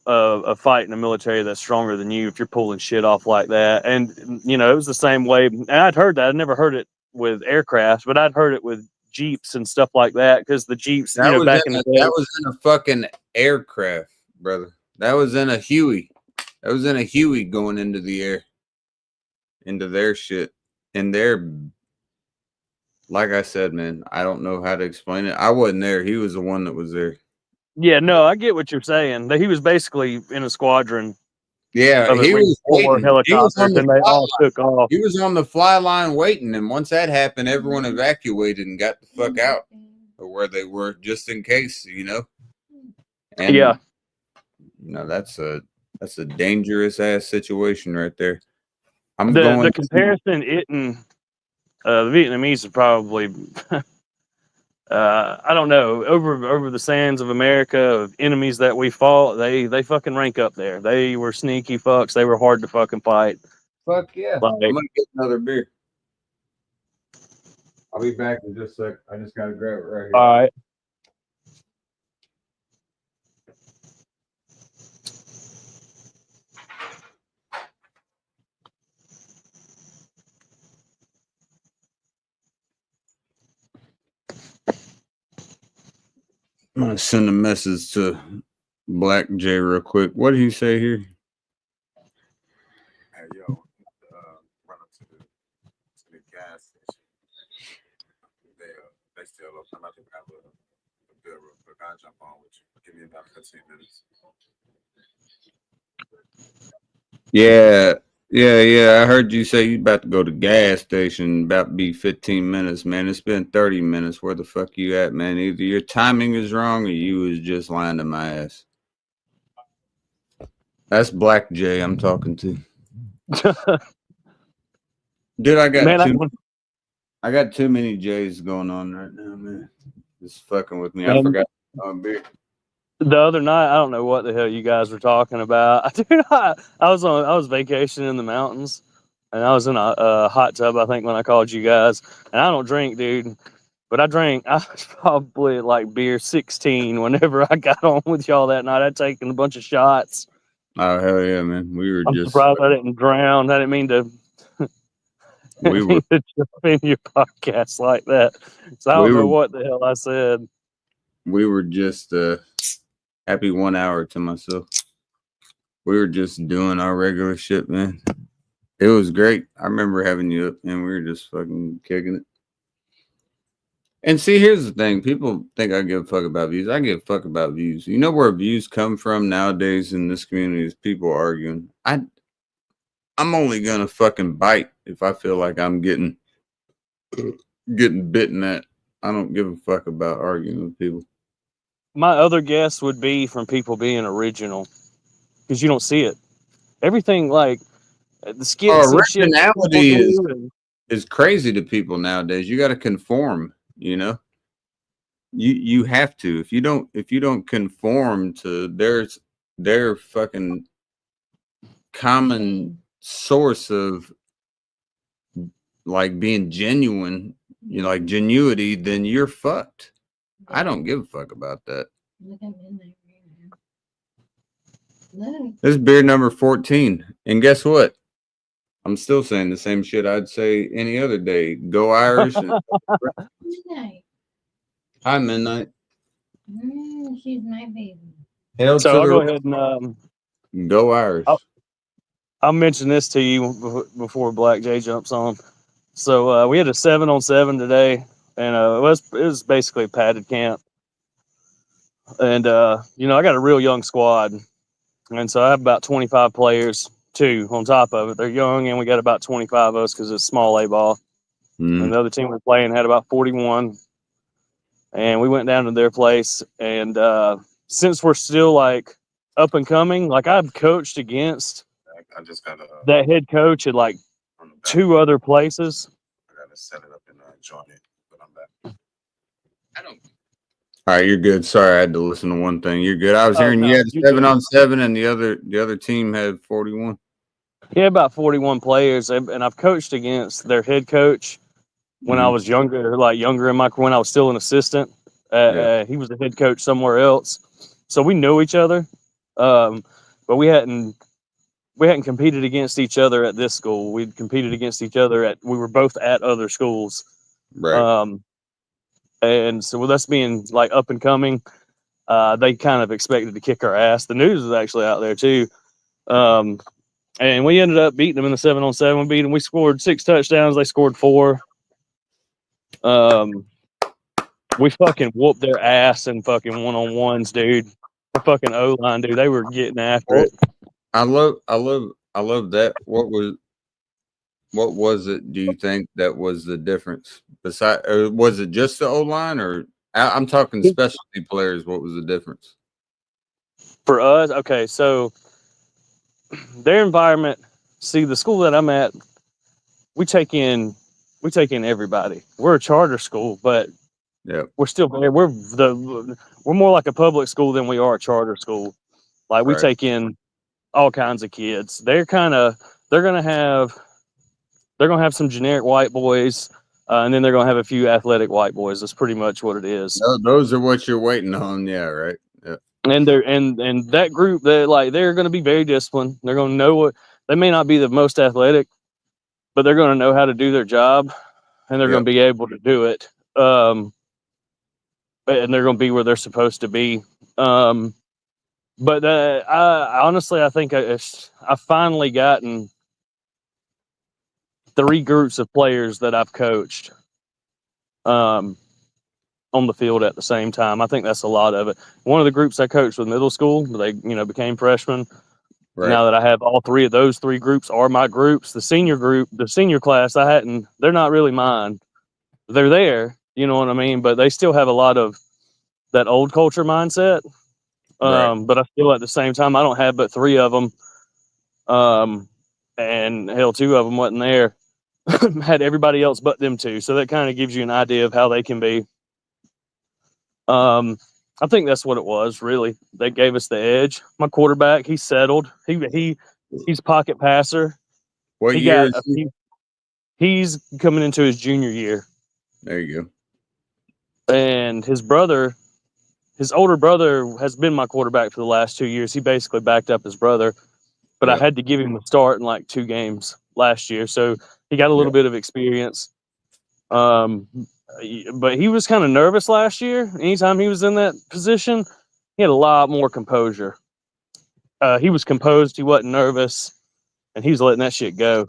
C: of fighting a military that's stronger than you if you're pulling shit off like that. And you know, it was the same way. And I'd heard that. I'd never heard it with aircraft, but I'd heard it with Jeeps and stuff like that, because the Jeeps, you know, back in the day,
A: that was in a fucking aircraft, brother. That was in a Huey. That was in a Huey going into the air, into their shit, and their. Like I said, man, I don't know how to explain it. I wasn't there. He was the one that was there.
C: yeah, no, I get what you're saying. He was basically in a squadron
A: Yeah,
C: of at
A: he
C: least
A: was
C: 4
A: waiting. He was
C: helicopters,
A: on the
C: and they
A: fly
C: all
A: line.
C: took off.
A: He was on the fly line waiting, and once that happened, everyone evacuated and got the fuck out of where they were, just in case, you know. And
C: Yeah.
A: you know, that's a dangerous ass situation right there.
C: The comparison, it and the Vietnamese is probably I don't know, over the sands of America, of enemies that we fought, they fucking rank up there. They were sneaky fucks. They were hard to fucking fight.
A: Fuck yeah.
C: Like,
A: I'm gonna get another beer. I'll be back in just a sec. I just gotta grab it right here.
C: all right.
A: I'm gonna send a message to Black J real quick. What did he say here?
D: Hey, yo, run up to the gas station. They still up. I'm about to grab a bill real quick. I'll jump on with you. Give me about 15 minutes.
A: Yeah. I heard you say you about to go to gas station. About to be 15 minutes, man. It's been 30 minutes. Where the fuck you at, man? Either your timing is wrong or you was just lying to my ass. That's Black J I'm talking to. Dude, I got too many J's going on right now, man. Just fucking with me. I forgot beer.
C: The other night, I don't know what the hell you guys were talking about. Dude, I was vacationing in the mountains, and I was in a hot tub, I think, when I called you guys. And I don't drink, dude, but I was probably like beer 16 whenever I got on with y'all that night. I'd taken a bunch of shots.
A: Oh hell yeah, man.
C: I'm surprised I didn't drown. I didn't mean to.
A: We were
C: to jump in your podcast like that. So I don't know what the hell I said.
A: We were just happy 1 hour to myself. We were just doing our regular shit, man. It was great. I remember having you up, and we were just fucking kicking it. And see, here's the thing. People think I give a fuck about views. I give a fuck about views. You know where views come from nowadays in this community is people arguing. I'm only gonna fucking bite if I feel like I'm getting bitten at. I don't give a fuck about arguing with people.
C: My other guess would be from people being original, because you don't see it. Everything like the skits and shit.
A: Originality is crazy to people nowadays. You got to conform. You know, you have to. If you don't conform to their fucking common source of like being genuine, you know, like genuity, then you're fucked. I don't give a fuck about that.
B: Look at midnight right now. Look.
A: This is beer number 14. And guess what? I'm still saying the same shit I'd say any other day. Go Irish.
B: Midnight.
A: Hi, Midnight.
B: She's my baby.
C: So I'll go ahead and
A: go Irish.
C: I'll mention this to you before Black J jumps on. So we had a 7-on-7 today, and it was basically a padded camp. And you know, I got a real young squad, and so I have about 25 players too. On top of it, they're young, and we got about 25 of us because it's small A ball. And the other team we're playing had about 41. And we went down to their place, and since we're still like up and coming, like I've coached against
D: I just gotta
C: that head coach at like
D: on the back.
C: 2 other places.
D: I gotta set it up and join it, but I'm back. I don't.
A: All right, you're good. Sorry, I had to listen to one thing. You're good. I was
C: Oh,
A: hearing you
C: no,
A: had
C: you're
A: 7-on-7, and the other team had 41.
C: Yeah, about 41 players, and I've coached against their head coach when I
A: Mhm.
C: was younger, like younger in my when I was still an assistant.
A: Yeah.
C: He was the head coach somewhere else, so we knew each other, but we hadn't competed against each other at this school. We'd competed against each other at we were both at other schools,
A: Right.
C: and so with us being like up and coming, they kind of expected to kick our ass. The news was actually out there too. And we ended up beating them in the 7-on-7. We beat them. We scored 6 touchdowns. They scored 4. We fucking whooped their ass in fucking 1-on-1s, dude. The fucking O-line, dude. They were getting after
A: Well,
C: it.
A: I love that. What was it? Do you think that was the difference? Was it just the O line, or I'm talking specialty players? What was the difference?
C: For us, okay, so their environment. See, the school that I'm at, we take in everybody. We're a charter school, but
A: Yeah.
C: we're still we're more like a public school than we are a charter school. Like we
A: Right.
C: take in all kinds of kids. They're gonna have some generic white boys, and then they're gonna have a few athletic white boys. That's pretty much what it is.
A: Those are what you're waiting on. Yeah. Right. Yeah.
C: And that group, they're gonna be very disciplined. They're gonna know what they may not be the most athletic, but they're gonna know how to do their job, and they're
A: Yep.
C: gonna be able to do it. And they're gonna be where they're supposed to be. But I honestly, I think I've finally gotten 3 groups of players that I've coached on the field at the same time. I think that's a lot of it. One of the groups I coached with middle school, they became freshmen.
A: Right.
C: Now that I have all 3 of those 3 groups are my groups. The senior class, they're not really mine. They're there, you know what I mean? But they still have a lot of that old culture mindset.
A: Right.
C: But I feel at the same time, I don't have but 3 of them. And hell, 2 of them wasn't there. Had everybody else but them 2. So that kind of gives you an idea of how they can be. I think that's what it was, really. They gave us the edge. My quarterback, he's settled. He's pocket passer.
A: What
C: He
A: year
C: got
A: is he?
C: he's coming into his junior year.
A: There you
C: And his older brother has been my quarterback for the last 2 years. He basically backed up his brother, but I
A: Yeah.
C: had to give him a start in like 2 games last year. So he got a little bit of experience. But he was kind of nervous last year. Anytime he was in that position, he had a lot more composure. He was composed. He wasn't nervous, and he was letting that shit go.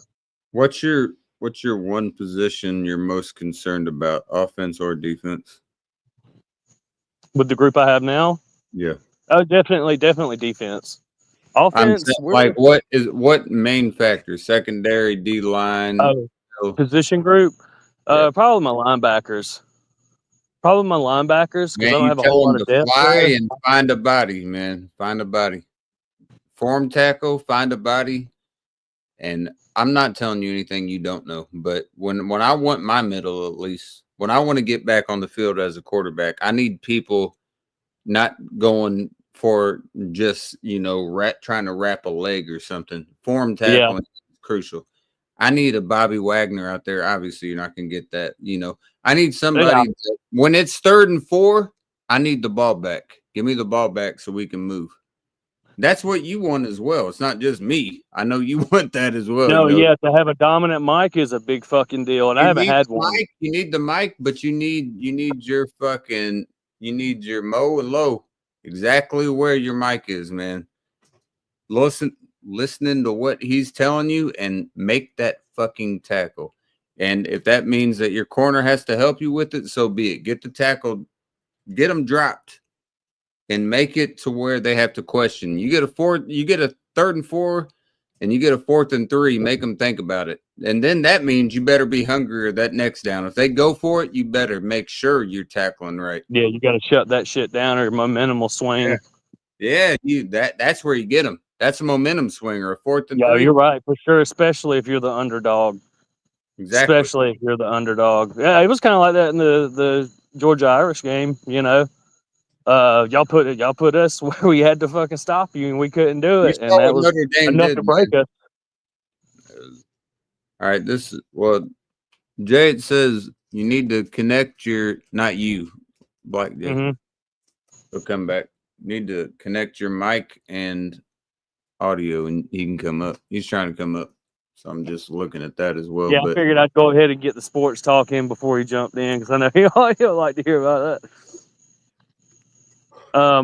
A: What's your one position you're most concerned about, offense or defense?
C: With the group I have now,
A: Yeah.
C: oh, definitely defense.
A: I'm
C: Offense,
A: saying, like, what main factor? Secondary, D line.
C: position group.
A: Yeah.
C: Probably my linebackers. Because
A: Man,
C: I don't
A: you
C: have a
A: tell
C: whole lot
A: them
C: of
A: to
C: depth
A: fly
C: there.
A: and find a body, man. Find a body. Form tackle, find a body. And I'm not telling you anything you don't know, but when I want my middle, at least when I want to get back on the field as a quarterback, I need people not going for just trying to wrap a leg or something. Form tackling is crucial. I need a Bobby Wagner out there. Obviously, you're not gonna get that. I need somebody that, when it's 3rd and 4, I need the ball back. Give me the ball back so we can move. That's what you want as well. It's not just me. I know you want that as well.
C: No, yeah, to have a dominant mic is a big fucking deal, and I haven't had one.
A: You need the mic, but you need your Mo and Low exactly where your mic is, man. Listening to what he's telling you and make that fucking tackle. And if that means that your corner has to help you with it, so be it. Get the tackle, get them dropped, and make it to where they have to question. You get a 3rd and 4, and you get a 4th and 3, make them think about it. And then that means you better be hungrier that next down. If they go for it, you better make sure you're tackling right.
C: Yeah, you got to shut that shit down or momentum will swing.
A: Yeah, that's where you get them. That's a momentum swinger. A 4th and
C: Yeah,
A: 3.
C: you're right for sure. Especially if you're the underdog.
A: Exactly.
C: Especially if you're the underdog. Yeah, it was kind of like that in the Georgia Irish game. You know, y'all put us where we had to fucking stop you, and we couldn't do
A: You
C: it,
A: saw
C: and that
A: what
C: was
A: Notre Dame
C: enough
A: did,
C: to break
A: man.
C: us.
A: All right, Jay, it says you need to connect not you, Black Jay.
C: Hmm.
A: He'll come back. Need to connect your mic and audio, and he can come up. He's trying to come up, so I'm just looking at that as well.
C: Yeah, I
A: But
C: figured I'd go ahead and get the sports talk in before he jumped in because I know he'll like to hear about that.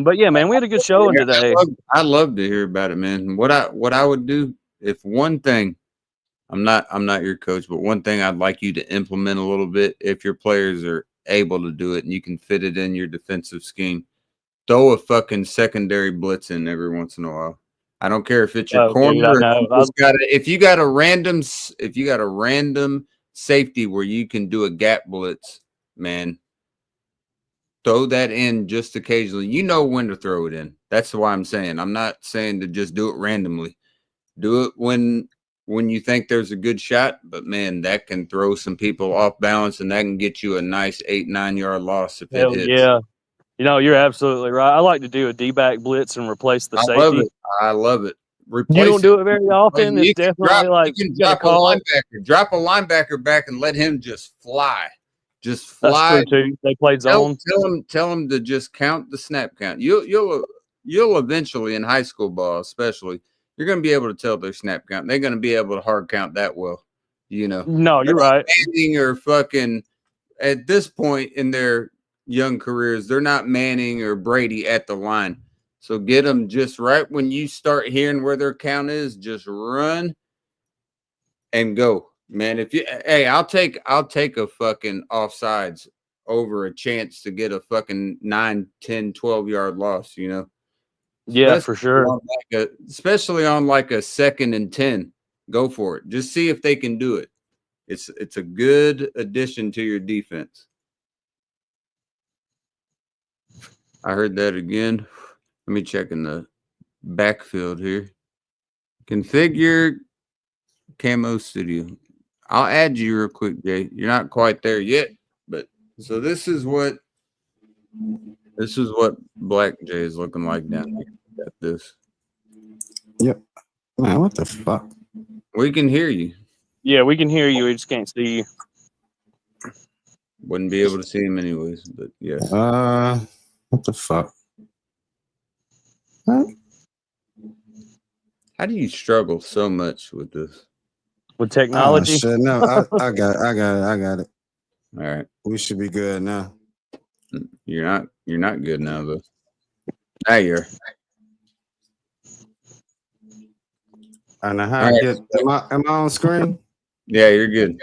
C: But yeah, man, we had a good showing today.
A: I love to hear about it, man. What I would do if one thing, I'm not your coach, but one thing I'd like you to implement a little bit if your players are able to do it and you can fit it in your defensive scheme. Throw a fucking secondary blitz in every once in a while. I don't care if it's your
C: Oh, dude, I
A: corner.
C: know.
A: If you got a random safety where you can do a gap blitz, man, throw that in just occasionally. You know when to throw it in. That's why I'm saying. I'm not saying to just do it randomly. Do it when you think there's a good shot, but man, that can throw some people off balance and that can get you a nice 8-9 yard loss if it
C: Hell
A: hits.
C: yeah. You know, you're absolutely right. I like to do a D-back blitz and replace the
A: I
C: safety.
A: love it. I love it.
C: You don't do it very often. It's definitely like
A: you
C: you
A: can
C: gotta
A: drop a
C: call it.
A: linebacker. Drop a linebacker back and let him just fly. Just
C: That's
A: fly.
C: true too. They played zone.
A: Tell him to just count the snap count. You'll eventually in high school ball, especially, you're gonna be able to tell their snap count. They're gonna be able to hard count that well. You know.
C: No, you're right.
A: Manning or fucking at this point in their young careers, they're not Manning or Brady at the line. So get them just right when you start hearing where their count is, just run and go. Man, I'll take a fucking offsides over a chance to get a fucking 9, 10, 12 yard loss, you know.
C: Yeah, for sure.
A: Especially on like a 2nd and 10. Go for it. Just see if they can do it. It's a good addition to your defense. I heard that again. Let me check in the backfield here. Configure Camo Studio. I'll add you real quick, Jay. You're not quite there yet, but so this is what Black Jay is looking like down here. Got this.
E: Yep. Man, what the fuck?
A: We can hear you.
C: Yeah, we can hear you. We just can't see you.
A: Wouldn't be able to see him anyways, but yes.
E: What the fuck? What?
A: How do you struggle so much with this?
C: With technology.
E: Oh, shit. No, I got it.
A: All right.
E: We should be good now.
A: You're not good now though. Now you're.
E: I know how I get. Am I on screen?
A: Yeah, you're good.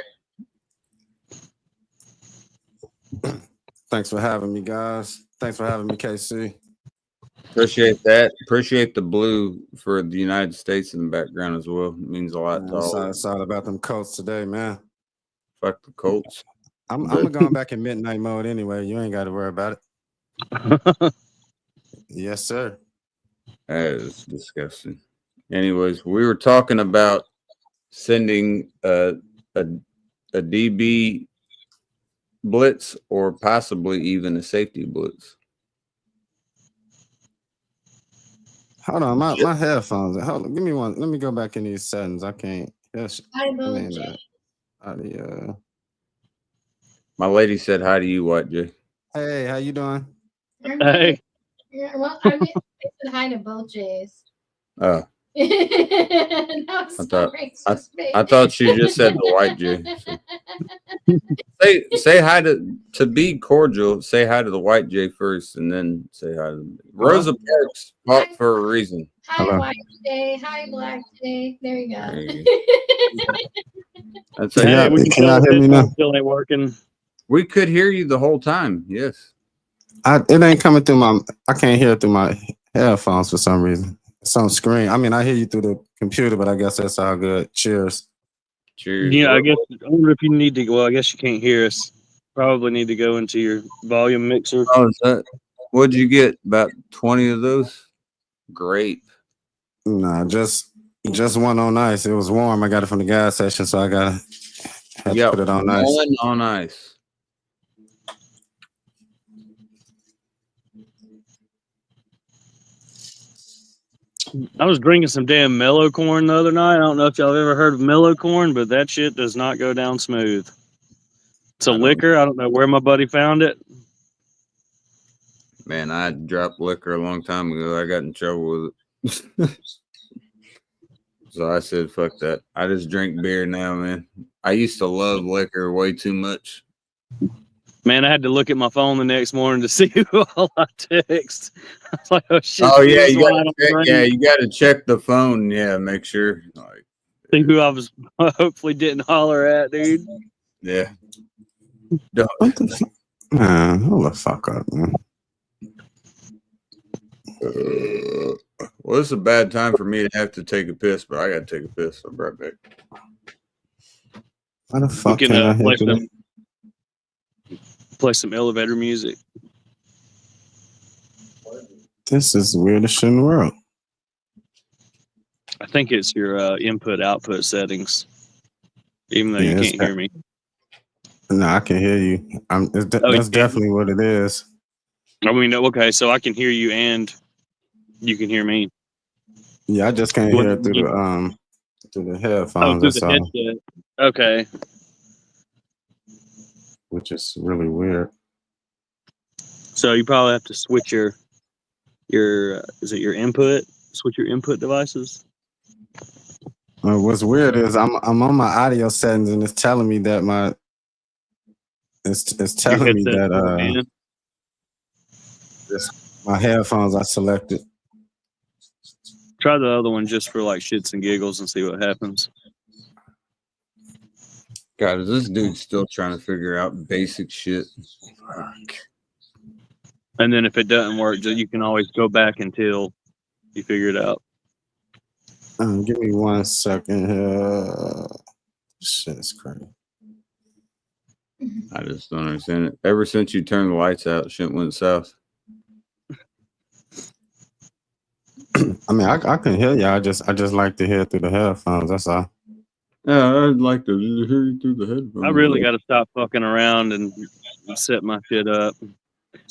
E: Thanks for having me, guys. Thanks for having me, KC.
A: Appreciate that. Appreciate the blue for the United States in the background as well. It means a lot to all.
E: It's all about them Colts today, man.
A: Fuck the Colts.
E: I'm going back in midnight mode anyway. You ain't got to worry about it. Yes, sir.
A: That is disgusting. Anyways, we were talking about sending a DB blitz or possibly even a safety blitz.
E: Hold on, my headphones. Hold on, give me one. Let me go back in these settings. I can't. Yes.
B: Hi, Bojack.
E: Audio.
A: My lady said hi to you, White Jay.
E: Hey, how you doing?
C: Hey.
B: Yeah, well, I said hi to both Jays.
A: Oh,
B: I
A: I thought she just said the White Jay. So. Say hi to be cordial. Say hi to the White Jay first, and then say hi to Rosa Parks. Fought for a reason.
B: Hi,
E: Hello.
B: White Jay. Hi, Black Jay. There you go.
A: There you That's
E: Can
A: it.
E: y'all-
C: we can
E: can
C: tell
E: y'all
C: the
E: hear me now?
C: headphones still ain't working.
A: We could hear you the whole time. Yes.
E: It ain't coming through my. I can't hear it through my headphones for some reason. It's on screen. I mean, I hear you through the computer, but I guess that's all good. Cheers.
A: Cheers.
C: Yeah, I wonder if you need to. Well, I guess you can't hear us. Probably need to go into your volume mixer.
A: Oh, is that? What'd you get? About 20 of those? Great.
E: Nah, just one on ice. It was warm. I got it from the gas station, so I had to
A: Yeah,
E: put it on ice.
A: one on ice.
C: I was drinking some damn mellow corn the other night. I don't know if y'all have ever heard of mellow corn, but that shit does not go down smooth. It's a
A: I don't-
C: liquor. I don't know where my buddy found it.
A: Man, I dropped liquor a long time ago. I got in trouble with it. So I said, fuck that. I just drink beer now, man. I used to love liquor way too much.
C: Man, I had to look at my phone the next morning to see who all I text. I was like, oh shit.
A: Oh yeah,
C: this is
A: you
C: why
A: gotta
C: I don't
A: check,
C: drink.
A: yeah, you gotta check the phone. Yeah, make sure. Like,
C: See who I was hopefully didn't holler at, dude.
A: yeah. Don't.
E: What the fuck? Man, hold the fuck up, man.
A: Well, it's a bad time for me to have to take a piss, but I gotta take a piss. I'll be right back.
E: Why the
C: We
E: fuck
C: can
E: can I hit today?
C: play some elevator music.
E: This is the weirdest shit in the world.
C: I think it's your input output settings, even though you
E: Yeah, it's
C: can't hear me.
E: No, I can hear you.
C: Oh, you
E: That's
C: can?
E: definitely what it is.
C: I mean, okay, so I can hear you and you can hear me.
E: Yeah, I just can't
C: What
E: hear
C: do
E: it
C: you
E: through the
C: Oh,
E: headphones.
C: through
E: That's
C: the
E: all,
C: headset. Okay.
E: which is really weird.
C: So you probably have to switch your is it your input? Switch your input devices.
E: What's weird is I'm on my audio settings and it's telling me that it's
C: Your
E: telling me
C: headset.
E: that my headphones are selected.
C: Try the other one just for like shits and giggles and see what happens.
A: God, is this dude still trying to figure out basic shit? Fuck.
C: And then if it doesn't work, you can always go back until you figure it out.
E: Give me 1 second here. Shit is crazy.
A: I just don't understand it. Ever since you turned the lights out, shit went south.
E: I mean, I can hear you. I just like to hear through the headphones. That's all.
A: Yeah, I'd like to hear you through the headphones.
C: I really got to stop fucking around and set my shit up.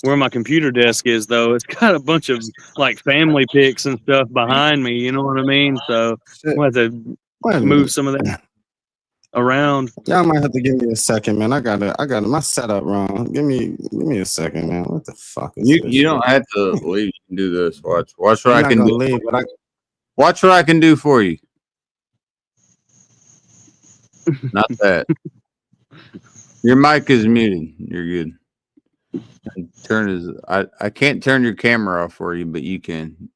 C: Where my computer desk is, though, it's got a bunch of like family pics and stuff behind me. You know what I mean? So
E: Shit.
C: we'll have to
E: Wait a
C: move
E: minute.
C: some of that around.
E: Y'all might have to give me a second, man. I got my setup wrong. Give me a second, man. What the fuck is this?
A: You don't have to leave. You can do this. Watch what
E: I'm
A: I
E: not
A: can
E: gonna
A: do.
E: leave, but
A: Watch what I can do for you. Not that. Your mic is muted. You're good. I can't turn your camera off for you, but you can.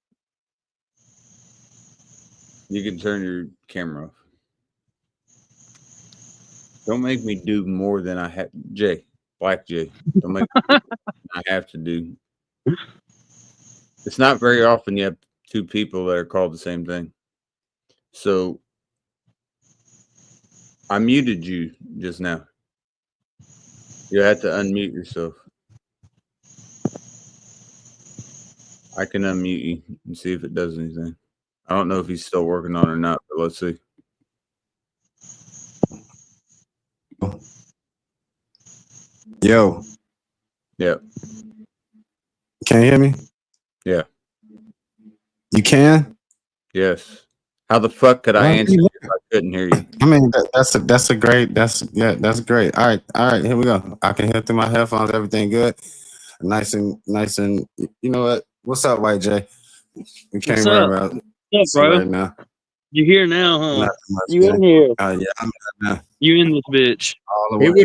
A: You can turn your camera off. Don't make me do more than I have. Black Jay. Don't make me do more than I have to do. It's not very often you have two people that are called the same thing. So I muted you just now. You have to unmute yourself. I can unmute you and see if it does anything. I don't know if he's still working on it or not, but let's see.
E: Yo,
A: Yeah.
E: can you hear me?
A: Yeah.
E: You can?
A: Yes. How the fuck could I
E: Well,
A: answer you if I couldn't hear you?
E: I mean, that's great. All right, here we go. I can hear through my headphones. Everything good. Nice and. You know what? What's up, White Jay? We can't
C: What's
E: worry
C: up?
E: about
C: What's up, bro?
E: right now.
C: You here now, huh?
E: Not too much,
C: You in
E: man.
C: here?
E: Yeah, I'm now.
C: You in this bitch?
E: All the
A: He
E: way.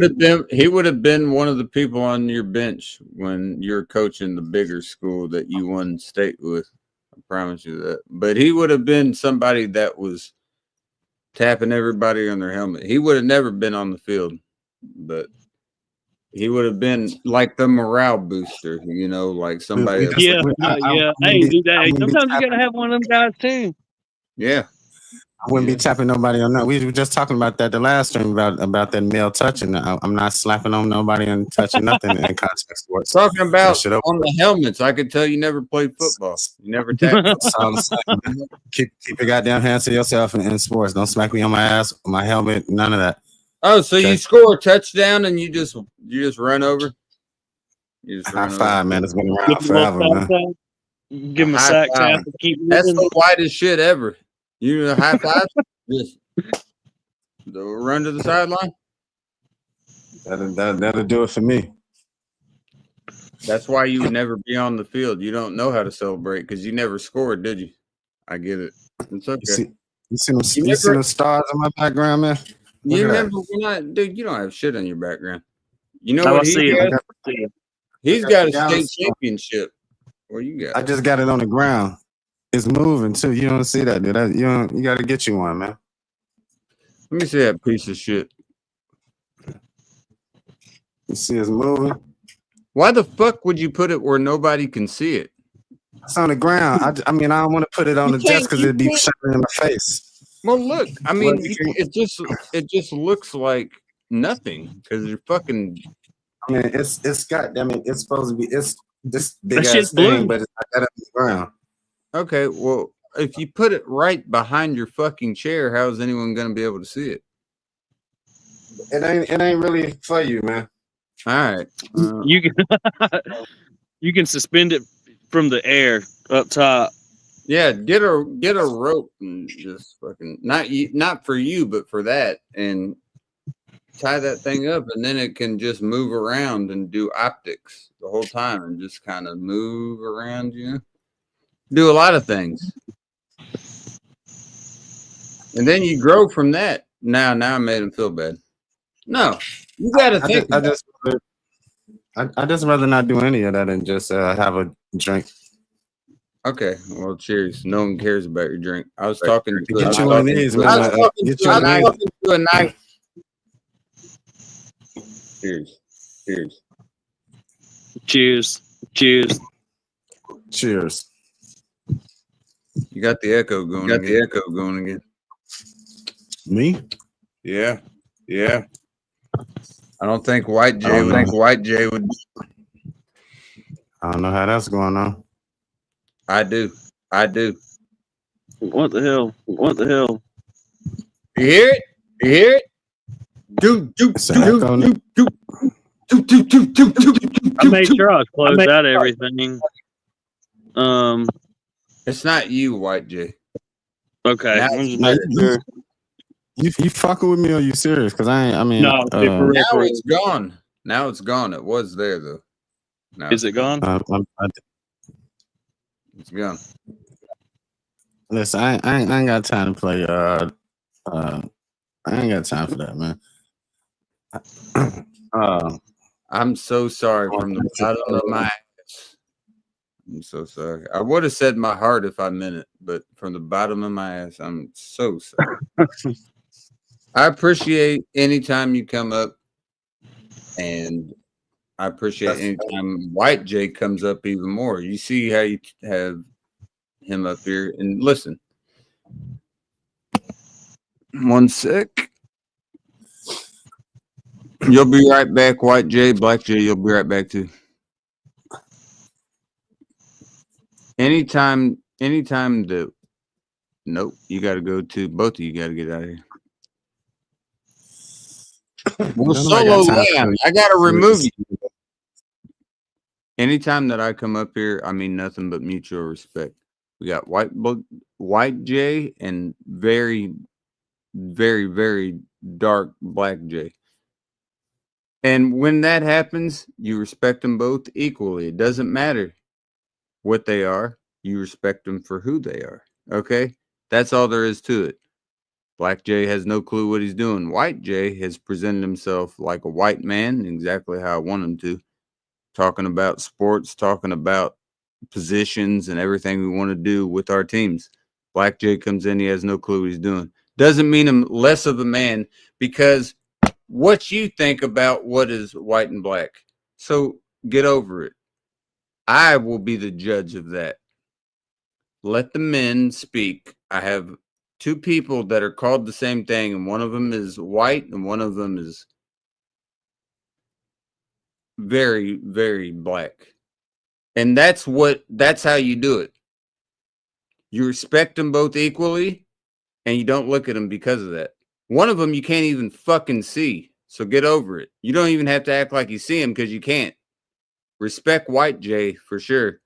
A: would have been one of the people on your bench when you're coaching the bigger school that you won state with. I promise you that. But he would have been somebody that was tapping everybody on their helmet. He would have never been on the field, but he would have been like the morale booster, you know, like somebody.
E: Because
C: Yeah,
E: I
C: yeah.
E: wouldn't
C: Hey,
E: be-
C: dude,
E: I
C: hey,
E: wouldn't be
C: sometimes you
E: tapping.
C: gotta have one of them guys too.
A: Yeah.
E: I wouldn't be tapping nobody on that. We were just talking about that the last stream about that male touching. I'm not slapping on nobody and touching nothing in contact sports.
A: Talking about
E: shit up.
A: on the helmets, I could tell you never played football. You never tapped.
E: It's all the same, man. Keep your goddamn hands to yourself in sports. Don't smack me on my ass, my helmet, none of that.
A: Oh, so
E: Okay.
A: you score a touchdown and you just run over? You just
E: High
A: run
E: five,
A: over.
E: man. It's been
C: Give
E: around
C: him a little
E: forever, man.
C: tap tap. Give him a
A: high
C: sack
A: five.
C: tap and keep
A: That's
C: moving.
A: the whitest shit ever. You know, high five, just run to the sideline.
E: That'll do it for me.
A: That's why you would never be on the field. You don't know how to celebrate because you never scored, did you? I get it. It's okay.
E: You see them,
A: You
E: see
A: never-
E: them stars in my background, man?
A: You
E: Look at
A: remember when dude, you don't have shit on your background. You know
C: Oh, I
A: what
C: see
A: he
C: it.
A: got?
C: See it.
A: He's
E: I got
A: got a
E: the
A: state
E: Dallas-
A: championship. What you got?
E: I just got it on the ground. It's moving too. You don't see that, dude. You got to get you one, man.
A: Let me see that piece of shit.
E: You see it's moving.
A: Why the fuck would you put it where nobody can see it?
E: It's on the ground. I mean, I don't want to put it on
A: You
E: the desk
A: can't-
E: because
A: you
E: it'd be
A: can't-
E: shining in my face.
A: Well, look. I
E: Well,
A: mean,
E: you can-
A: it just looks like nothing because you're fucking.
E: I mean, it's got. I mean, it's supposed to be. It's this big
C: That
E: ass
C: shit's
E: thing,
C: blue.
E: but it's got it on the ground.
A: Okay, well, if you put it right behind your fucking chair, how is anyone going to be able to see it?
E: It ain't really for you, man.
A: All right.
C: You can you can suspend it from the air up top.
A: Yeah, get a rope and just fucking not for you, but for that, and tie that thing up, and then it can just move around and do optics the whole time, and just kind of move around. You know, do a lot of things, and then you grow from that. Now I made him feel bad. No, you got to think.
E: I just rather not do any of that and just have a drink.
A: Okay, well, cheers. No one cares about your drink. I was talking to
E: Get you one of these, man. Get you one of these.
A: a nice. Cheers. Cheers.
C: Cheers. Cheers.
E: Cheers.
A: You got the echo going. The echo going again.
E: Me?
A: Yeah. Yeah. I don't think White Jay would.
E: I don't know how that's going on.
A: I do.
C: What the hell? What the hell?
A: You hear it? You hear it? Do.
E: It's an echo.
C: I made sure I was closed out of everything.
A: It's not you, White Jay.
C: Okay.
A: Now-
C: I'm just
E: Now,
C: making sure.
E: you fucking with me or you serious? Because I mean,
C: No, for real.
A: Now it's gone. Now it's gone. It was there though. Now
C: Is it gone?
A: it's gone.
E: Listen, I ain't got time to play. I ain't got time for that, man.
A: I'm so sorry from the bottom of my ass. I'm so sorry. I would have said my heart if I meant it, but from the bottom of my ass, I'm so sorry. I appreciate anytime you come up, and I appreciate anytime White Jay comes up even more. You see how you have him up here, and listen. One sec. You'll be right back, White Jay, Black Jay. You'll be right back too. Anytime that. Nope, you got to go to both of you. Got to get out of here. Well, solo land. I got to remove you. Anytime that I come up here, I mean nothing but mutual respect. We got White Jay and very, very, very dark Black Jay. And when that happens, you respect them both equally. It doesn't matter what they are. You respect them for who they are. Okay? That's all there is to it. Black Jay has no clue what he's doing. White Jay has presented himself like a white man, exactly how I want him to. Talking about sports, talking about positions and everything we want to do with our teams. Black Jay comes in, he has no clue what he's doing. Doesn't mean him less of a man, because what you think about what is white and black. So get over it. I will be the judge of that. Let the men speak. I have two people that are called the same thing, and one of them is white and one of them is very, very black. And that's how you do it. You respect them both equally, and you don't look at them because of that. One of them you can't even fucking see, so get over it. You don't even have to act like you see him because you can't. Respect white Jay for sure.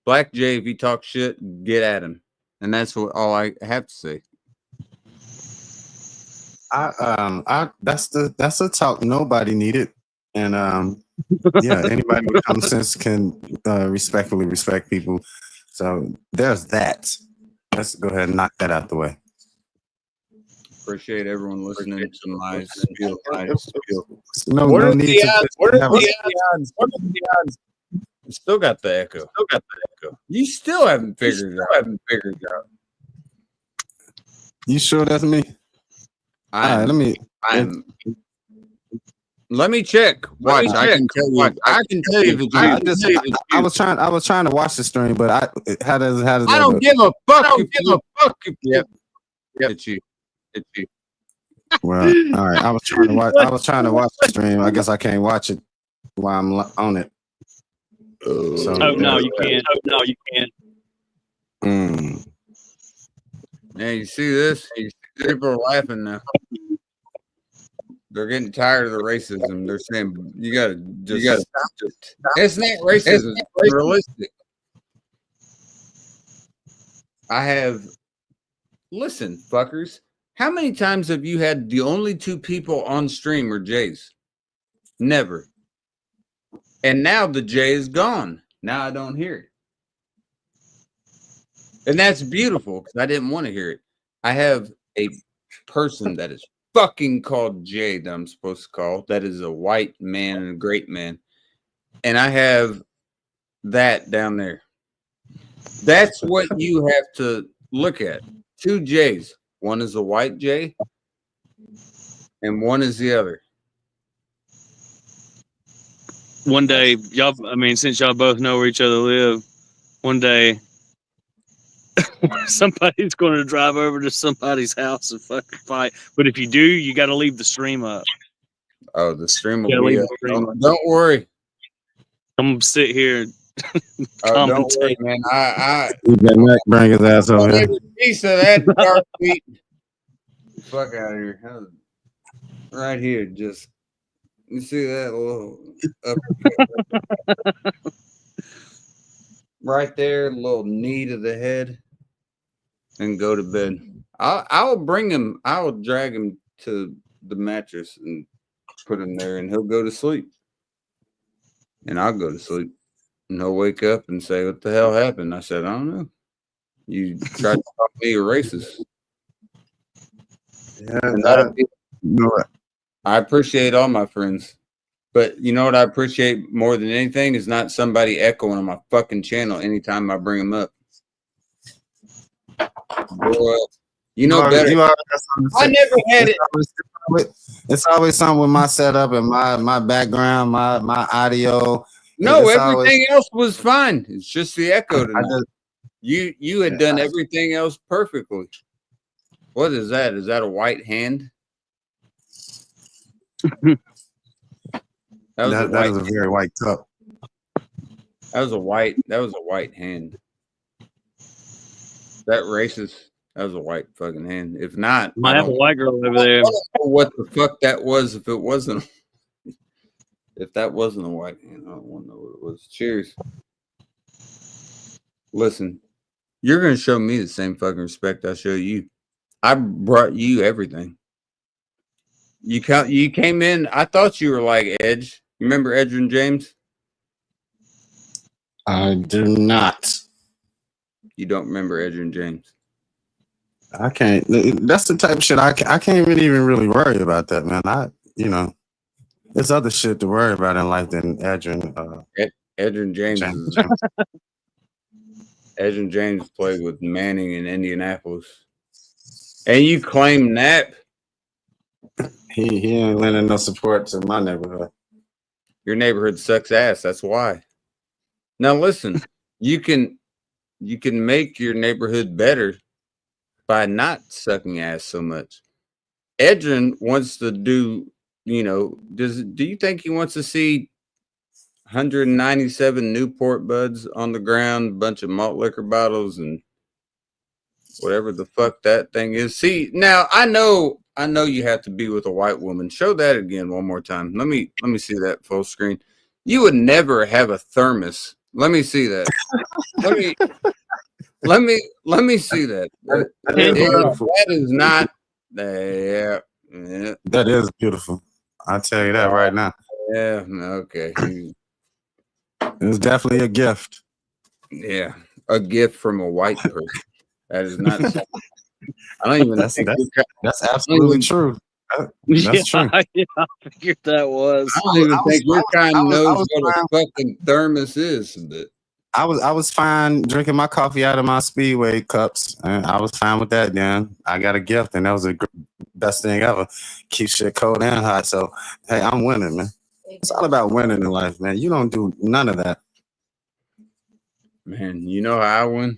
A: Black Jay, if he talks shit, get at him. And that's all I have to say.
E: That's the talk nobody needed, and yeah, anybody with common sense can respectfully respect people. So there's that. Let's go ahead and knock that out the way.
A: Appreciate everyone listening to my spiel.
E: No,
A: What
E: no
A: are
E: need
A: the
E: to
A: odds?
E: what are
A: the odds? Still got the echo. You still haven't figured it out.
E: You sure that's me? All right,
A: let me check. Watch. I can tell you. I can tell you if it's you.
E: I was trying to watch the stream, but how does
A: I
E: that
A: don't
E: look?
A: give a fuck. Yep. It's you.
E: Well, all right. I was trying to watch the stream. I guess I can't watch it while I'm on it. So,
C: No, you can't.
A: Yeah, you see this? People are laughing now. They're getting tired of the racism. They're saying you gotta stop it. It's not racism. It's realistic. Listen, fuckers. How many times have you had the only two people on stream are Jays? Never. And now the J is gone. Now I don't hear it. And that's beautiful because I didn't want to hear it. I have a person that is fucking called Jay that I'm supposed to call. That is a white man and a great man. And I have that down there. That's what you have to look at. Two J's. One is a white J and one is the other.
C: One day, since y'all both know where each other live, one day somebody's going to drive over to somebody's house and fucking fight. But if you do, you got to leave the stream up.
A: Oh, the stream will be up. Don't worry.
C: I'm going to sit here and
A: don't worry, man.
E: Bring his ass over here.
A: Piece of that dark meat. Fuck out of here. Right here, just you see that little right there, little knee to the head, and go to bed. I'll bring him. I'll drag him to the mattress and put him there, and he'll go to sleep. And I'll go to sleep, and he'll wake up and say, "What the hell happened?" I said, "I don't know. You tried to call me a racist."
E: Yeah,
A: you know what? I appreciate all my friends, but you know what I appreciate more than anything is not somebody echoing on my fucking channel anytime I bring them up. Boy, you know better. I never had it.
E: It's always something with my setup and my background, my audio.
A: No, everything else was fine. It's just the echo tonight. You had done everything else perfectly. What is that? Is that a white hand?
E: That is a very white cup.
A: That was a white hand. That racist. That was a white fucking hand. If not,
C: might have a white girl over there.
A: I don't know what the fuck that was. If it wasn't, if that wasn't a white hand, I don't want to know what it was. Cheers. Listen, you're gonna show me the same fucking respect I show you. I brought you everything. You came in. I thought you were like Edge. You remember Edrin James?
E: I do not.
A: You don't remember Edrin James?
E: I can't. That's the type of shit I can't even really worry about that, man. There's other shit to worry about in life than Edrin.
A: Edrin James. Edrin James played with Manning in Indianapolis, and you claim Knapp.
E: He ain't lending no support to my neighborhood.
A: Your neighborhood sucks ass. That's why. Now listen, you can make your neighborhood better by not sucking ass so much. Edrin wants to do, do you think he wants to see 197 Newport buds on the ground, bunch of malt liquor bottles, and whatever the fuck that thing is? See, now I know you have to be with a white woman. Show that again one more time. Let me see that full screen. You would never have a thermos. Let me see that. Let me see that.
E: That is beautiful.
A: That is not. Yeah.
E: That is beautiful. I'll tell you that right now.
A: Yeah. Okay.
E: It was definitely a gift.
A: Yeah, a gift from a white person. That is not. I don't even think
E: that's absolutely true. That's true.
C: Yeah, I figured that was.
A: I don't even think your kind knows what a fucking thermos is. But
E: I was fine drinking my coffee out of my Speedway cups, and I was fine with that. Then I got a gift, and that was the best thing ever. Keep shit cold and hot. So hey, I'm winning, man. It's all about winning in life, man. You don't do none of that.
A: Man, you know how I win?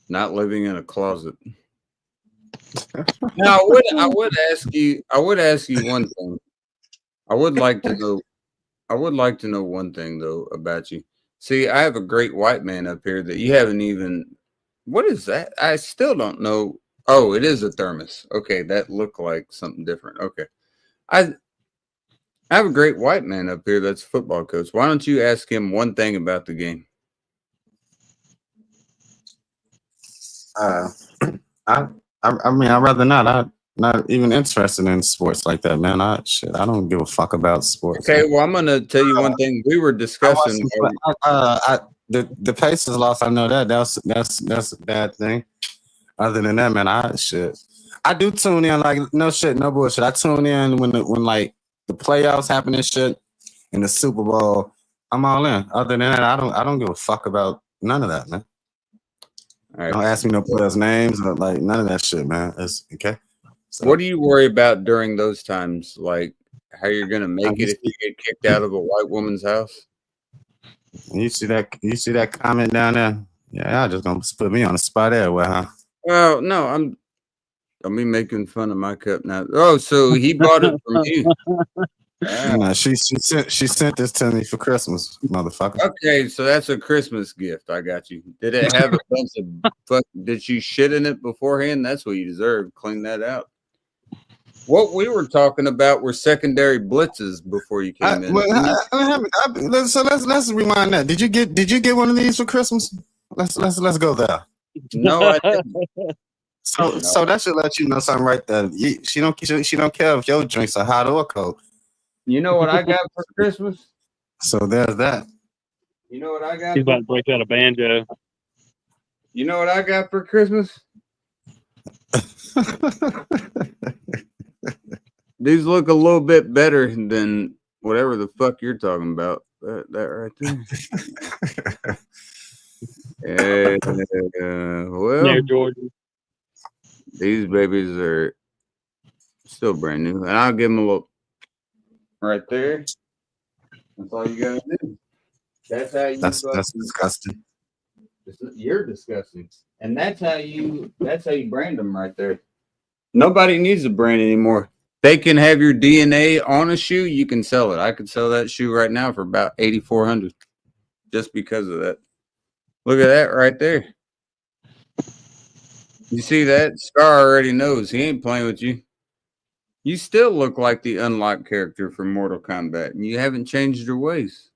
A: Not living in a closet. Now, I would ask you one thing. I would like to know one thing though about you. See, I have a great white man up here that you haven't even. What is that? I still don't know. Oh, it is a thermos. Okay, that looked like something different. Okay, I have a great white man up here that's a football coach. Why don't you ask him one thing about the game?
E: I mean, I'd rather not. I'm not even interested in sports like that, man. I don't give a fuck about sports.
A: Okay, well, I'm gonna tell you one thing. We were discussing.
E: The Pacers lost. I know that. That's a bad thing. Other than that, man, I do tune in. Like no shit, no bullshit. I tune in when like the playoffs happen and shit, and the Super Bowl. I'm all in. Other than that, I don't give a fuck about none of that, man.
A: All right.
E: Don't ask me no players' names or like none of that shit, man. That's okay. So,
A: what do you worry about during those times? Like how you're gonna make it if you get kicked out of a white woman's house?
E: You see that comment down there? Yeah, y'all just gonna put me on the spot there, huh?
A: Well, no, I'm be making fun of my cup now. Oh, so he bought it from you.
E: No, she sent this to me for Christmas, motherfucker.
A: Okay, so that's a Christmas gift. I got you. Did it have a bunch of fuck? Did you shit in it beforehand? That's what you deserve. Clean that out. What we were talking about were secondary blitzes before you came in.
E: So let's rewind that. Did you get one of these for Christmas? Let's go there.
A: No, I didn't.
E: So that should let you know something right there. She don't care if your drinks are hot or cold.
A: You know what I got for Christmas?
E: So there's that.
A: You know what I got?
C: He's about to break out a banjo.
A: You know what I got for Christmas? These look a little bit better than whatever the fuck you're talking about. That right there. Well,
C: There, Jordan.
A: these babies are still brand new, and I'll give them a look right there. That's all you gotta do. That's how you.
E: That's disgusting.
A: You're disgusting, and that's how you brand them right there. Nobody needs a brand anymore. They can have your DNA on a shoe. You can sell it. I could sell that shoe right now for about $8,400, just because of that. Look at that right there. You see that? Scar already knows he ain't playing with you. You still look like the unlocked character from Mortal Kombat, and you haven't changed your ways.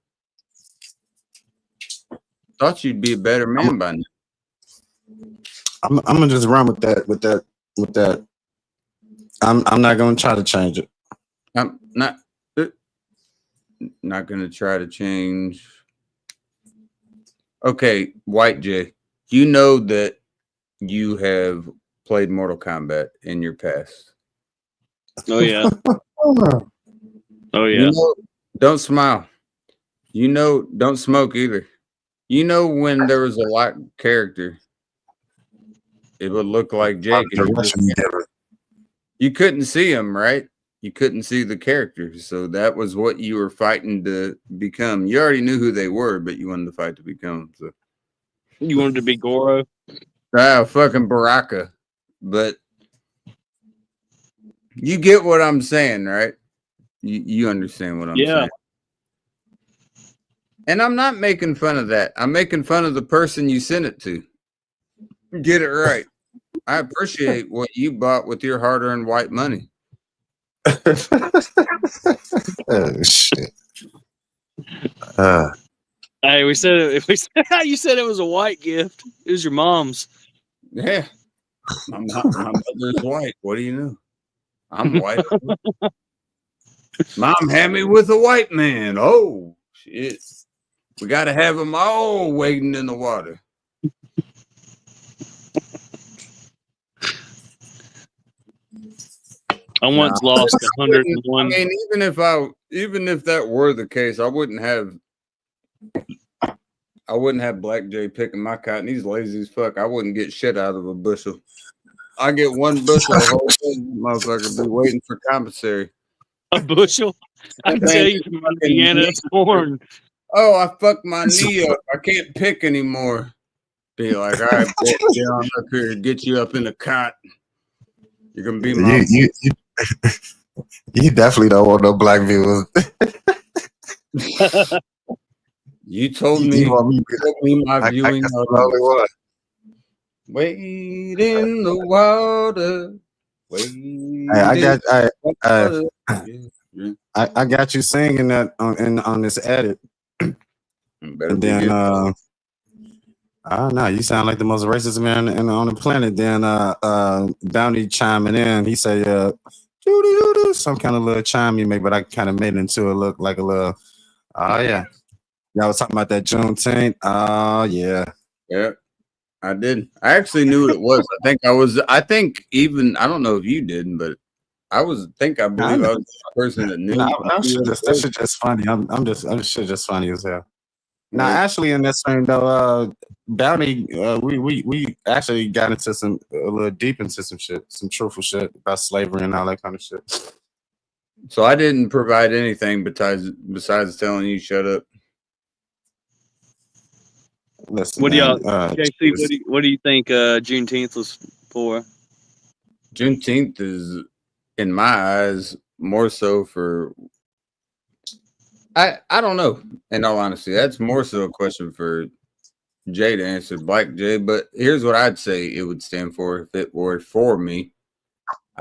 A: Thought you'd be a better man by now.
E: I'm gonna just run with that. I'm not gonna try to change it.
A: I'm not gonna try to change. Okay, White J, you know that you have played Mortal Kombat in your past.
C: Oh yeah. Oh yeah.
A: You know, don't smile. You know, don't smoke either. You know, when there was a locked character, it would look like Jake. You couldn't see him, right? You couldn't see the character. So that was what you were fighting to become. You already knew who they were, but you wanted to fight to become them. So
C: You wanted to be Goro?
A: Fucking Baraka. But you get what I'm saying, right? You understand what I'm saying. And I'm not making fun of that. I'm making fun of the person you sent it to. Get it right. I appreciate what you bought with your hard-earned white money.
E: Oh shit.
C: Hey, we said it. You said it was a white gift. It was your mom's.
A: Yeah. My mother's white. What do you know? I'm white. Mom had me with a white man. Oh, shit. We got to have them all wading in the water.
C: I once lost 101.
A: I mean, even if that were the case, I wouldn't have Black Jay picking my cotton. He's lazy as fuck. I wouldn't get shit out of a bushel. I get one bushel, the whole thing, motherfucker be waiting for commissary.
C: A bushel? I can tell you from Indiana, it's corn.
A: Oh, I fucked my knee up. I can't pick anymore. Be like, all right, get on up here, get you up in the cot. You're gonna be my.
E: You definitely don't want no black viewers.
A: You told me my viewing. Wade in the water.
E: I got you singing that on this edit. And then I don't know, you sound like the most racist man on the planet. Then Bounty chiming in, he said some kind of little chime you make, but I kind of made it into a look like a little yeah. Y'all was talking about that Juneteenth. Oh yeah.
A: Yeah. I did. I actually knew what it was. I think even I don't know if you did, but I believe I was the person that knew.
E: That shit just funny. I'm just funny as hell. Now, actually, in this thing though, Bounty, we actually got into a little deep into some shit, some truthful shit about slavery and all that kind of shit.
A: So I didn't provide anything besides telling you shut up.
E: Listen,
C: what do y'all,
E: JC,
C: what do you think Juneteenth was for?
A: Juneteenth is, in my eyes, more so for. I don't know. In all honesty, that's more so a question for Jay to answer, Black Jay. But here's what I'd say it would stand for if it were for me.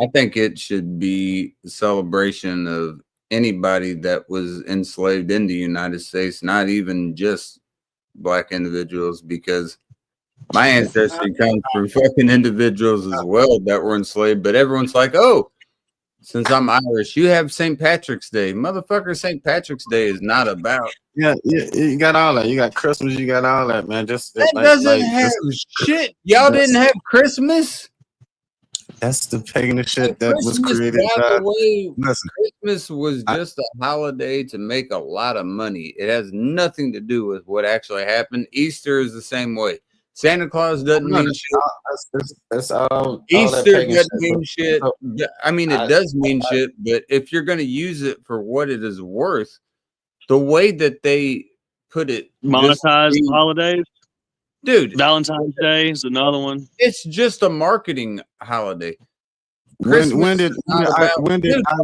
A: I think it should be a celebration of anybody that was enslaved in the United States, not even just Black individuals, because my ancestry comes through fucking individuals as well that were enslaved. But everyone's like, oh, since I'm Irish, you have St. Patrick's Day. Motherfucker, St. Patrick's Day is not about.
E: Yeah, you got all that. You got Christmas, you got all that, man.
A: That doesn't have shit. Y'all didn't have Christmas?
E: That's the pagan shit that was created.
A: Christmas was just a holiday to make a lot of money. It has nothing to do with what actually happened. Easter is the same way. Santa Claus doesn't mean shit.
E: That's all
A: Easter doesn't mean shit. I mean, it does mean shit, but if you're going to use it for what it is worth, the way that they put it,
C: monetize holidays,
A: dude.
C: Valentine's Day is another one.
A: It's just a marketing holiday.
E: When did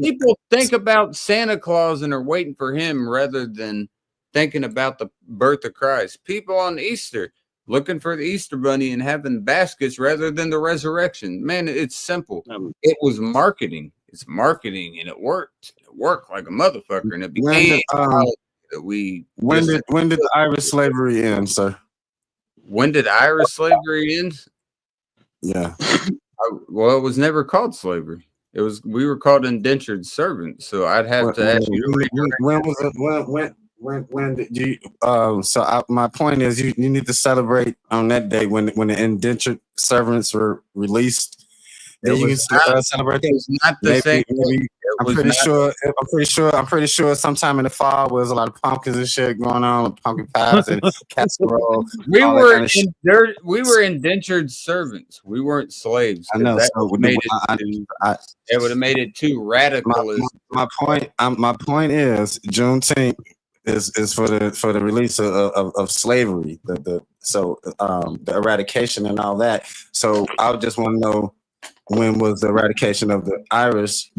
A: people think about Santa Claus and are waiting for him rather than thinking about the birth of Christ? People on Easter looking for the Easter bunny and having baskets rather than the resurrection. Man, it's simple. It was marketing. It's marketing, and it worked. It worked like a motherfucker, and it became
E: when did the Irish slavery end, sir?
A: When did Irish slavery end?
E: Yeah.
A: Well, it was never called slavery. We were called indentured servants. So I'd have to ask you.
E: When did you? My point is, you need to celebrate on that day when the indentured servants were released. Then you can celebrate.
A: It was not the same.
E: I'm pretty sure sometime in the fall was a lot of pumpkins and shit going on, pumpkin pies and casserole.
A: We were indentured servants. We weren't slaves.
E: I know.
A: It would have made it too radical.
E: My point is Juneteenth is for the release of slavery, the So the eradication and all that. So I just want to know, when was the eradication of the Irish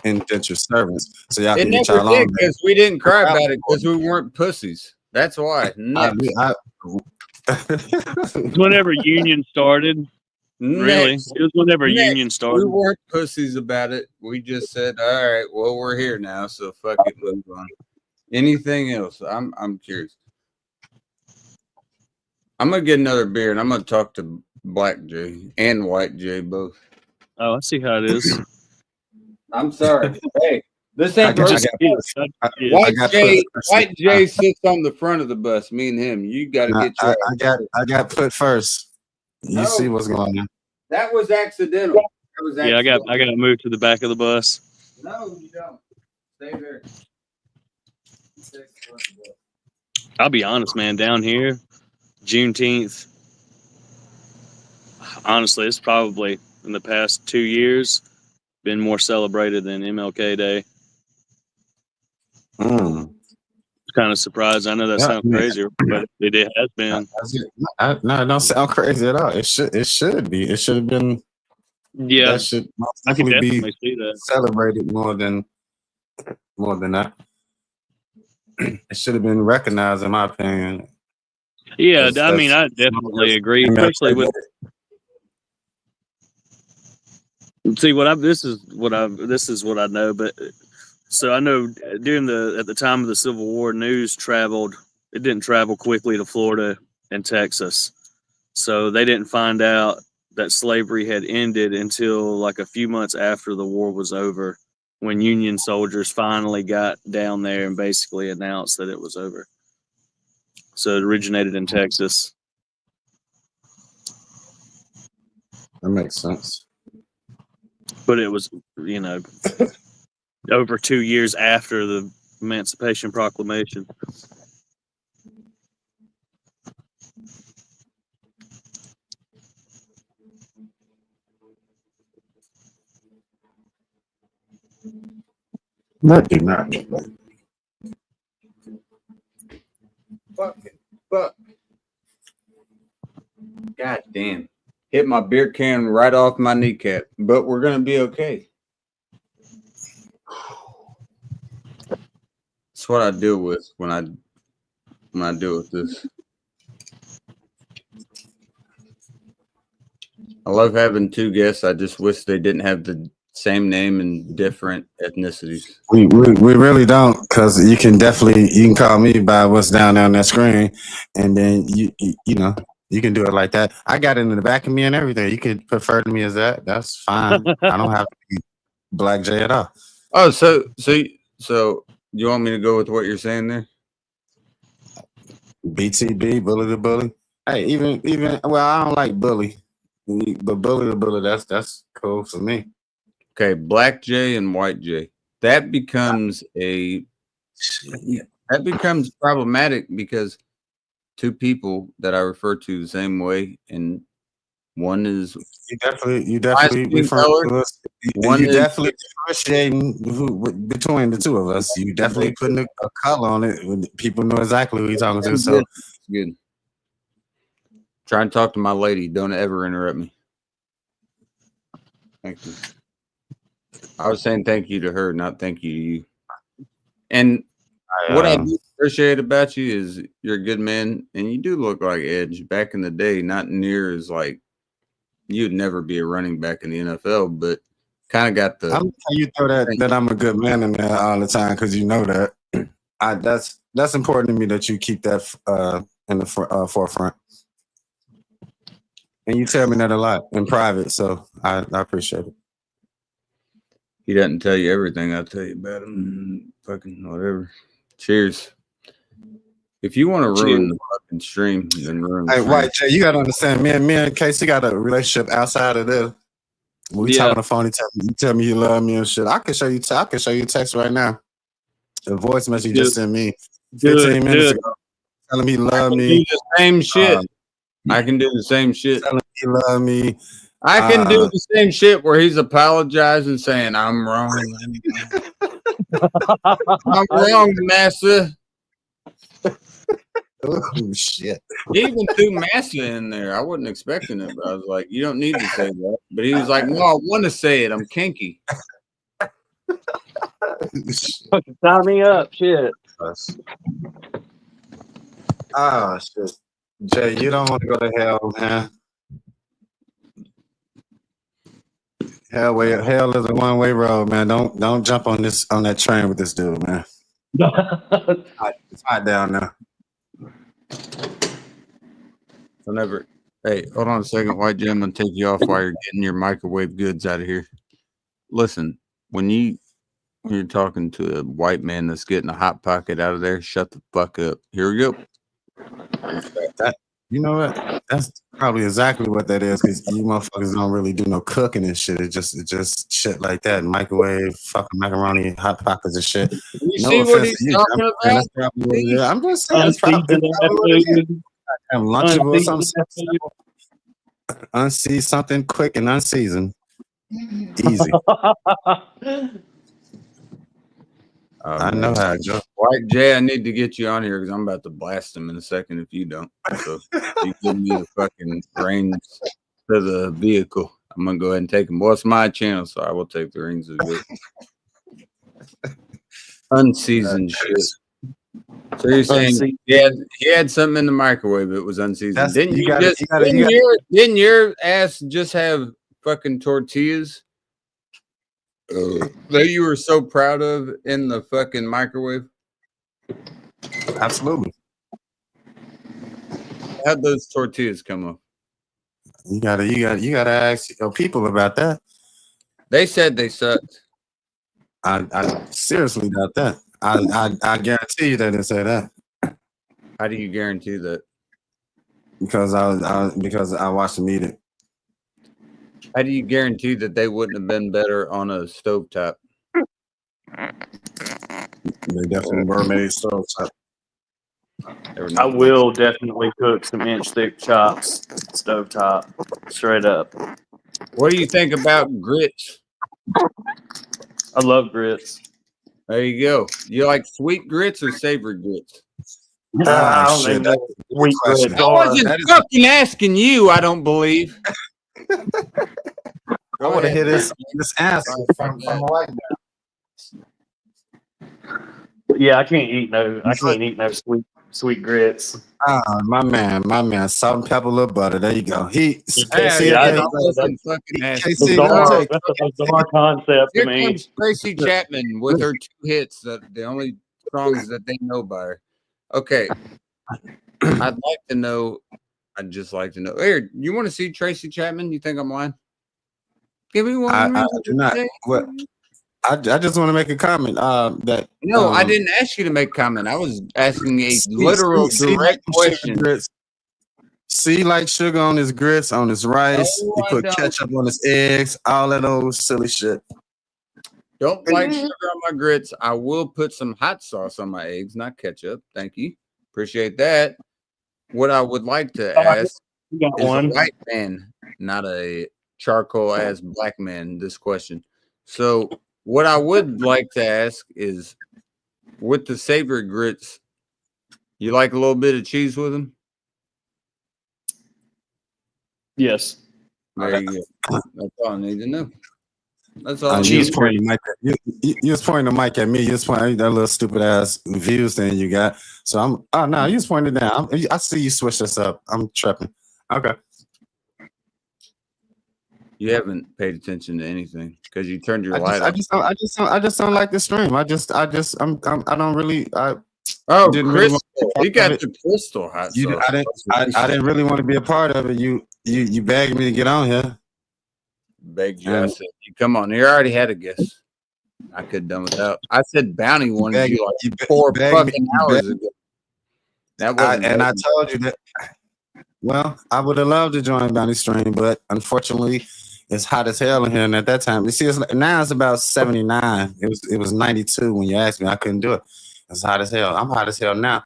E: indentured servants? So y'all
A: It
E: can get
A: never
E: y'all
A: did
E: on there.
A: because we didn't cry about it because we weren't pussies. That's why. Next.
C: It's whenever union started. Really,
A: Next.
C: it was whenever
A: Next.
C: union
A: We
C: started.
A: weren't pussies about it. We just said, all right, well, we're here now, so fuck it, move on. Anything else? I'm curious. I'm gonna get another beer and I'm gonna talk to Black Jay and White Jay both.
C: Oh, I see how it is.
A: I'm sorry. Hey, this
E: I
A: ain't
E: got-
A: Rosie.
E: I got
A: White Jay sits on the front of the bus. Me and him. You got to get your.
E: I got put first. You
A: No.
E: see what's going on.
A: That was accidental. That was
C: Yeah,
A: accidental.
C: I got to move to the back of the bus.
A: No, you don't. Stay there.
C: I'll be honest, man. Down here, Juneteenth. Honestly, it's probably in the past 2 years been more celebrated than MLK Day.
E: Mm.
C: Kind of surprised. I know that
E: Yeah,
C: sounds
E: man.
C: crazy, but it has been.
E: No, it don't sound crazy at all. It should be. It should have been.
C: Yeah,
E: That should most
C: I can
E: definitely
C: definitely
E: be
C: see that.
E: celebrated more than that. It should have been recognized, in my opinion.
C: Yeah,
E: That's-
C: I mean, I
E: that's-
C: definitely agree, especially with. See what I this is what I know, but so I know at the time of the Civil War, news traveled. It didn't travel quickly to Florida and Texas, so they didn't find out that slavery had ended until like a few months after the war was over, when Union soldiers finally got down there and basically announced that it was over. So it originated in Texas.
E: That makes sense.
C: But it was, over 2 years after the Emancipation Proclamation.
E: That did not.
A: Fuck. God damn. Hit my beer can right off my kneecap, but we're gonna be okay. That's what I deal with when I deal with this. I love having two guests. I just wish they didn't have the same name and different ethnicities.
E: We really don't, because you can call me by what's down on that screen, and then you can do it like that. I got it in the back of me and everything. You could prefer to me as that. That's fine. I don't have to be Black J at all.
A: Oh, so you want me to go with what you're saying there?
E: BTB, bully the bully. Hey, even well, I don't like bully, but bully the bully. That's cool for me.
A: Okay, Black J and White J. That becomes problematic because two people that I refer to the same way, and one is
E: You definitely refer to us.
A: One
E: You
A: is-
E: definitely differentiating between the two of us. You definitely putting a color on it. People know exactly who you're talking to. So
A: good. Try and talk to my lady. Don't ever interrupt me. Thank you. I was saying thank you to her, not thank you to you. And what I do appreciate about you is you're a good man, and you do look like Edge. Back in the day, not near as like you'd never be a running back in the NFL, but kind of got the.
E: you throw that I'm a good man in there all the time, because you know that. That's important to me, that you keep that in the forefront. And you tell me that a lot in private, so I appreciate it.
A: He doesn't tell you everything. I'll tell you about him. Fucking whatever. Cheers. If you want to ruin the fucking stream, then ruin the
E: Hey,
A: stream.
E: White Jay, you gotta understand, me and Casey got a relationship outside of this. When we talk on the phone, you tell me you love me and shit. I can show you text right now. The voice message you just sent me 15 minutes ago, telling me you love me.
A: Do the same shit. I can do the same shit.
E: Telling me you love me.
A: I can do the same shit where he's apologizing, saying I'm wrong. I'm wrong, Massa.
E: Oh shit!
A: He even threw massa in there. I wasn't expecting it, but I was like, "You don't need to say that." But he was like, "No, I want to say it. I'm kinky."
C: Tie me up, shit.
E: Oh shit, Jay, you don't want to go to hell, man. Hell is a one-way road, man. Don't jump on that train with this dude, man. It's hot down there.
A: Whenever, hey, hold on a second, White Jim. I'm gonna take you off while you're getting your microwave goods out of here. Listen, when you're talking to a white man that's getting a hot pocket out of there, shut the fuck up. Here we go.
E: You know what? That's probably exactly what that is, because you motherfuckers don't really do no cooking and shit. It's just shit like that. Microwave, fucking macaroni, hot pockets and shit.
A: You
E: No
A: see what
E: offense
A: he's
E: to you,
A: talking
E: man,
A: about?
E: that's probably what it is. I'm just saying, it's probably what it is. Have Lunchable or something. Unseasoned, something quick and unseasoned. Easy. I know how it goes.
A: White Jay, I need to get you on here because I'm about to blast him in a second if you don't. So you give me the fucking reins to the vehicle. I'm gonna go ahead and take him. Well, it's my channel, so I will take the reins of it. Unseasoned shit. So you're saying he had something in the microwave that was unseasoned. Didn't your ass just have fucking tortillas that you were so proud of in the fucking microwave?
E: Absolutely.
A: How'd those tortillas come up?
E: You gotta ask your people about that.
A: They said they sucked.
E: I seriously doubt that. I guarantee you they didn't say that.
A: How do you guarantee that?
E: Because I watched them eat it.
A: How do you guarantee that they wouldn't have been better on a stovetop?
E: They definitely were made stovetop.
C: I will definitely cook some inch thick chops, stovetop, straight up.
A: What do you think about grits?
C: I love grits.
A: There you go. You like sweet grits or savory grits?
C: I don't
E: shit,
C: even know what sweet
E: question.
C: grits
A: I
C: are.
A: wasn't fucking asking you, I don't believe.
E: I want to hear this answer from a white man.
C: Yeah, I can't eat no sweet grits.
E: My man, salt and pepper, a little butter. There you go.
A: I wasn't fucking asking.
C: Bizarre concept
A: Here
C: to me.
A: comes Tracy Chapman with her 2 hits, that the only songs that they know by her. Okay. I'd just like to know. Here, you want to see Tracy Chapman? You think I'm lying? Give me one.
E: I do not. What? I just want to make a comment. That
A: No, I didn't ask you to make a comment. I was asking a literal direct question.
E: See, like sugar on his grits, on his rice.
A: No,
E: he put ketchup on his eggs. All that old silly shit.
A: Don't like sugar on my grits. I will put some hot sauce on my eggs, not ketchup. Thank you. Appreciate that. What I would like to ask is a white man, not a charcoal ass black man, this question. So what I would like to ask is, with the savory grits, you like a little bit of cheese with them?
C: Yes.
A: There you go. That's all I need to know. That's all.
E: You was pointing the mic at me. You was pointing that little stupid ass views thing you got. So I'm. Oh no, you was pointing down. I see you switch this up. I'm tripping. Okay.
A: You haven't paid attention to anything because you turned your light off.
E: I just don't like the stream. I don't really.
A: Oh,
E: didn't
A: crystal!
E: Really
A: you got the crystal hot sauce.
E: I didn't really want to be a part of it. You begged me to get on here.
A: Begged you. I said, "You come on." You already had a guess. I could have done without. I said Bounty wanted you like 4 fucking hours ago. That wasn't.
E: I told you that. Well, I would have loved to join Bounty stream, but unfortunately, it's hot as hell in here. And at that time, you see, now it's about 79. It was 92 when you asked me. I couldn't do it. It's hot as hell. I'm hot as hell now,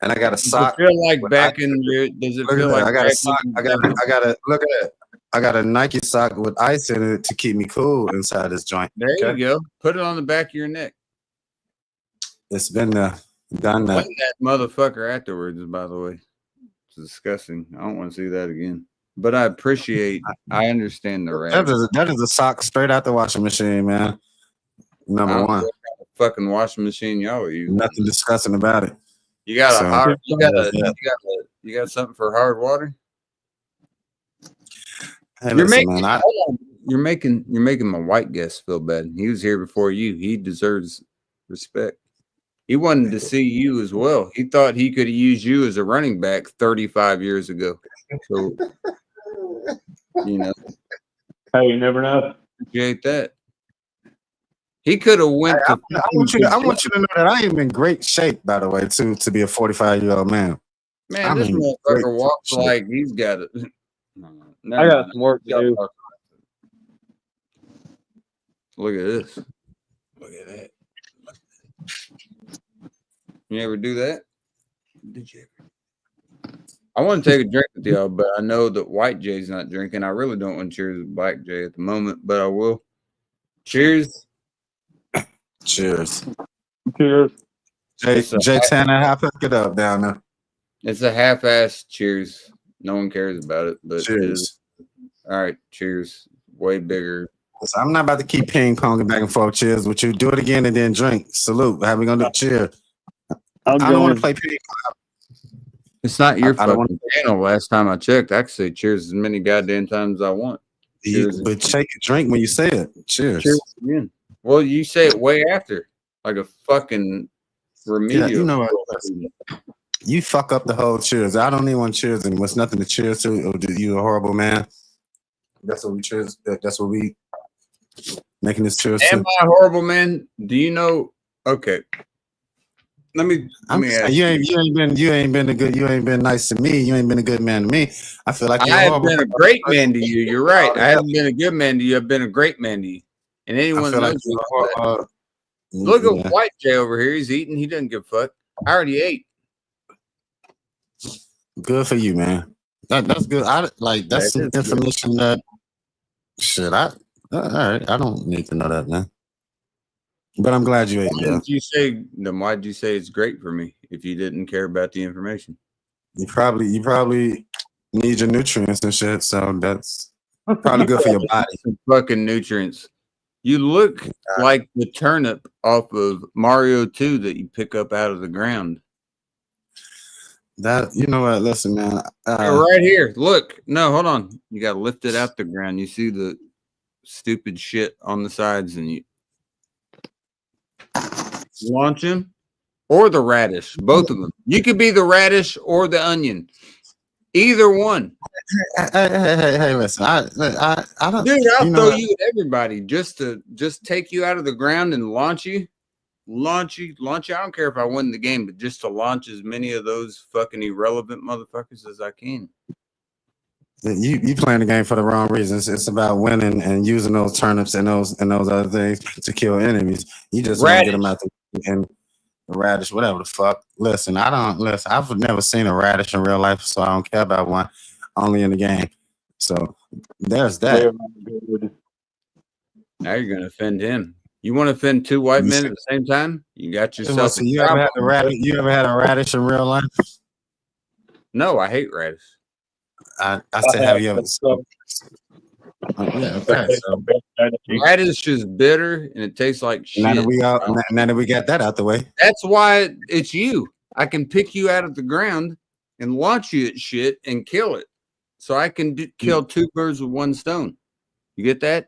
E: and I got a sock.
A: Does it feel like back in your? Does it feel like
E: I got a sock? I got a look at it. I got a Nike sock with ice in it to keep me cool inside this joint.
A: There you go. Put it on the back of your neck.
E: It's been there. Done that.
A: Clean that motherfucker afterwards, by the way. It's disgusting. I don't want to see that again. But I understand the rags.
E: That is a sock straight out the washing machine, man.
A: I
E: Number
A: don't know
E: one.
A: what kind of fucking washing machine y'all are using.
E: Nothing disgusting about it.
A: You got
E: So-
A: a hard.
E: Yeah.
A: You got something for hard water.
E: Hey,
A: You're
E: listen,
A: making.
E: man.
A: Hold on. You're making my white guest feel bad. He was here before you. He deserves respect. He wanted to see you as well. He thought he could use you as a running back 35 years ago. So,
C: Hey, you never know.
A: appreciate that. He could have went to.
E: I want you to know that I am in great shape, by the way, too, to be a 45-year-old man.
A: Man,
E: I'm
A: this
E: in
A: motherfucker
E: great
A: walks
E: shape.
A: like he's got it.
C: I got some work to do.
A: Look at this. Look at that. You ever do that? Did you ever? I want to take a drink with y'all, but I know that White Jay's not drinking. I really don't want to cheers with Black Jay at the moment, but I will. Cheers.
E: Cheers.
C: Cheers.
E: Jay Tanner, how pick it up down there?
A: It's a half-ass cheers. No one cares about it, but it
E: Cheers.
A: is. All right, cheers. Way bigger.
E: Listen, I'm not about to keep ping-ponging back and forth. Cheers with you. Do it again and then drink. Salute. How we going to do? Cheers. I don't want to play ping.
A: It's not your
E: I don't
A: fucking channel. Last time I checked, I could say cheers as many goddamn times as I want. Cheers.
E: But take a drink when you say it. Cheers.
A: Cheers again. Well, you say it way after, like a fucking remedial.
E: Yeah, you know what? You fuck up the whole cheers. I don't even want cheers anymore. It's nothing to cheers to. You a horrible man. That's what we cheers. That's what we making this cheers
A: Am
E: to.
A: I horrible, man? Do you know? Okay. Let me ask
E: you ain't been nice to me. You ain't been a good man to me. I feel like you're
A: I have
E: horrible.
A: been a great man to you. You're right. I haven't been a good man to you. I've been a great man to you. And anyone
E: I feel
A: knows
E: like
A: that. Look at White Jay over here. He's eating. He doesn't give a fuck. I already ate.
E: Good for you, man. That's good. That's some information that shit. All right. I don't need to know that, man. But I'm glad you ate.
A: Why did you say? Then why'd you say it's great for me if you didn't care about the information?
E: You probably need your nutrients and shit. So that's probably good for your body.
A: Some fucking nutrients. You look like the turnip off of Mario 2 that you pick up out of the ground.
E: That, you know what? Listen, man.
A: Right here. Look. No, hold on. You got to lift it out the ground. You see the stupid shit on the sides, and you launch him or the radish. Both of them. You could be the radish or the onion. Either one.
E: Hey, listen. I don't.
A: Dude, I'll
E: you know
A: throw
E: what?
A: you at everybody just take you out of the ground and launch you. Launch you. I don't care if I win the game, but just to launch as many of those fucking irrelevant motherfuckers as I can.
E: You playing the game for the wrong reasons. It's about winning and using those turnips and those other things to kill enemies. You just want to get them out and radish, whatever the fuck. Listen, I've never seen a radish in real life, so I don't care about one. Only in the game. So there's that.
A: Now you're gonna offend him. You want to offend two white men at the same time? You got yourself.
E: So you ever had a radish? You ever had a radish in real life?
A: No, I hate radish.
E: I said, have you ever? Yeah, okay. So
A: Radish is bitter and it tastes like shit.
E: now that we got that out the way.
A: That's why it's you. I can pick you out of the ground and launch you at shit and kill it. So I can kill two birds with one stone. You get that?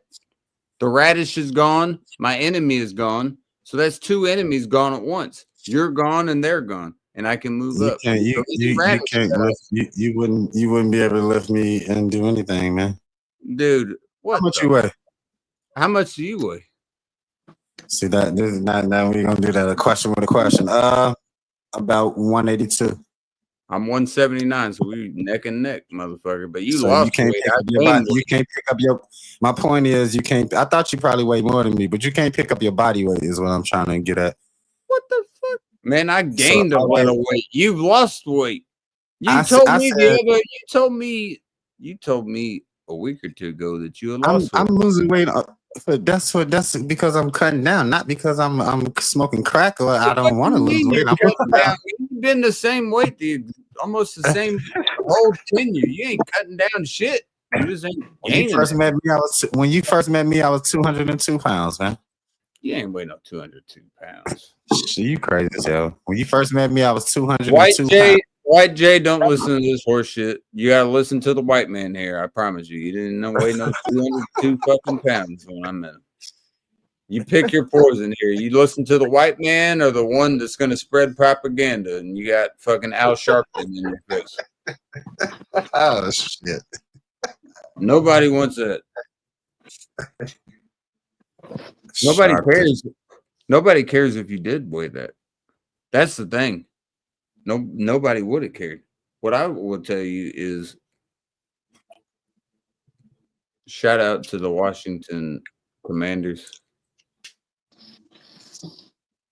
A: The radish is gone. My enemy is gone. So that's two enemies gone at once. You're gone and they're gone. And I can move up.
E: You wouldn't be able to lift me and do anything, man.
A: Dude, what?
E: How much you weigh?
A: How much do you weigh?
E: See that this is not now we're gonna do that. A question with a question. About 182.
A: I'm 179, so we neck and neck, motherfucker. But you
E: So
A: lost
E: you can't
A: weight.
E: pick up your body. You can't pick up your. My point is, you can't. I thought you probably weigh more than me, but you can't pick up your body weight. Is what I'm trying to get at.
A: What the fuck, man? I gained a lot of weight. You've lost weight. You told me a week or two ago that you had lost weight.
E: I'm losing weight. But that's because I'm cutting down, not because I'm smoking crack or I don't want to lose weight. I'm
A: Cutting
E: cutting down.
A: down. You've been the same weight, almost the same whole tenure. You ain't cutting down shit. You just ain't
E: When you
A: gaining.
E: first met me, I was 202 pounds, man.
A: You ain't weighing no 202 pounds.
E: Shit, you crazy as hell. When you first met me, I was 202
A: White
E: pounds.
A: Jay, don't listen to this horse shit. You gotta listen to the white man here. I promise you. You didn't know weigh no 202 fucking pounds when I met him. You pick your poison here. You listen to the white man or the one that's gonna spread propaganda, and you got fucking Al Sharpton in your face.
E: Oh shit!
A: Nobody wants that. Nobody
E: Sharp.
A: cares. Nobody cares if you did weigh that. That's the thing. Nobody would have cared. What I will tell you is shout out to the Washington Commanders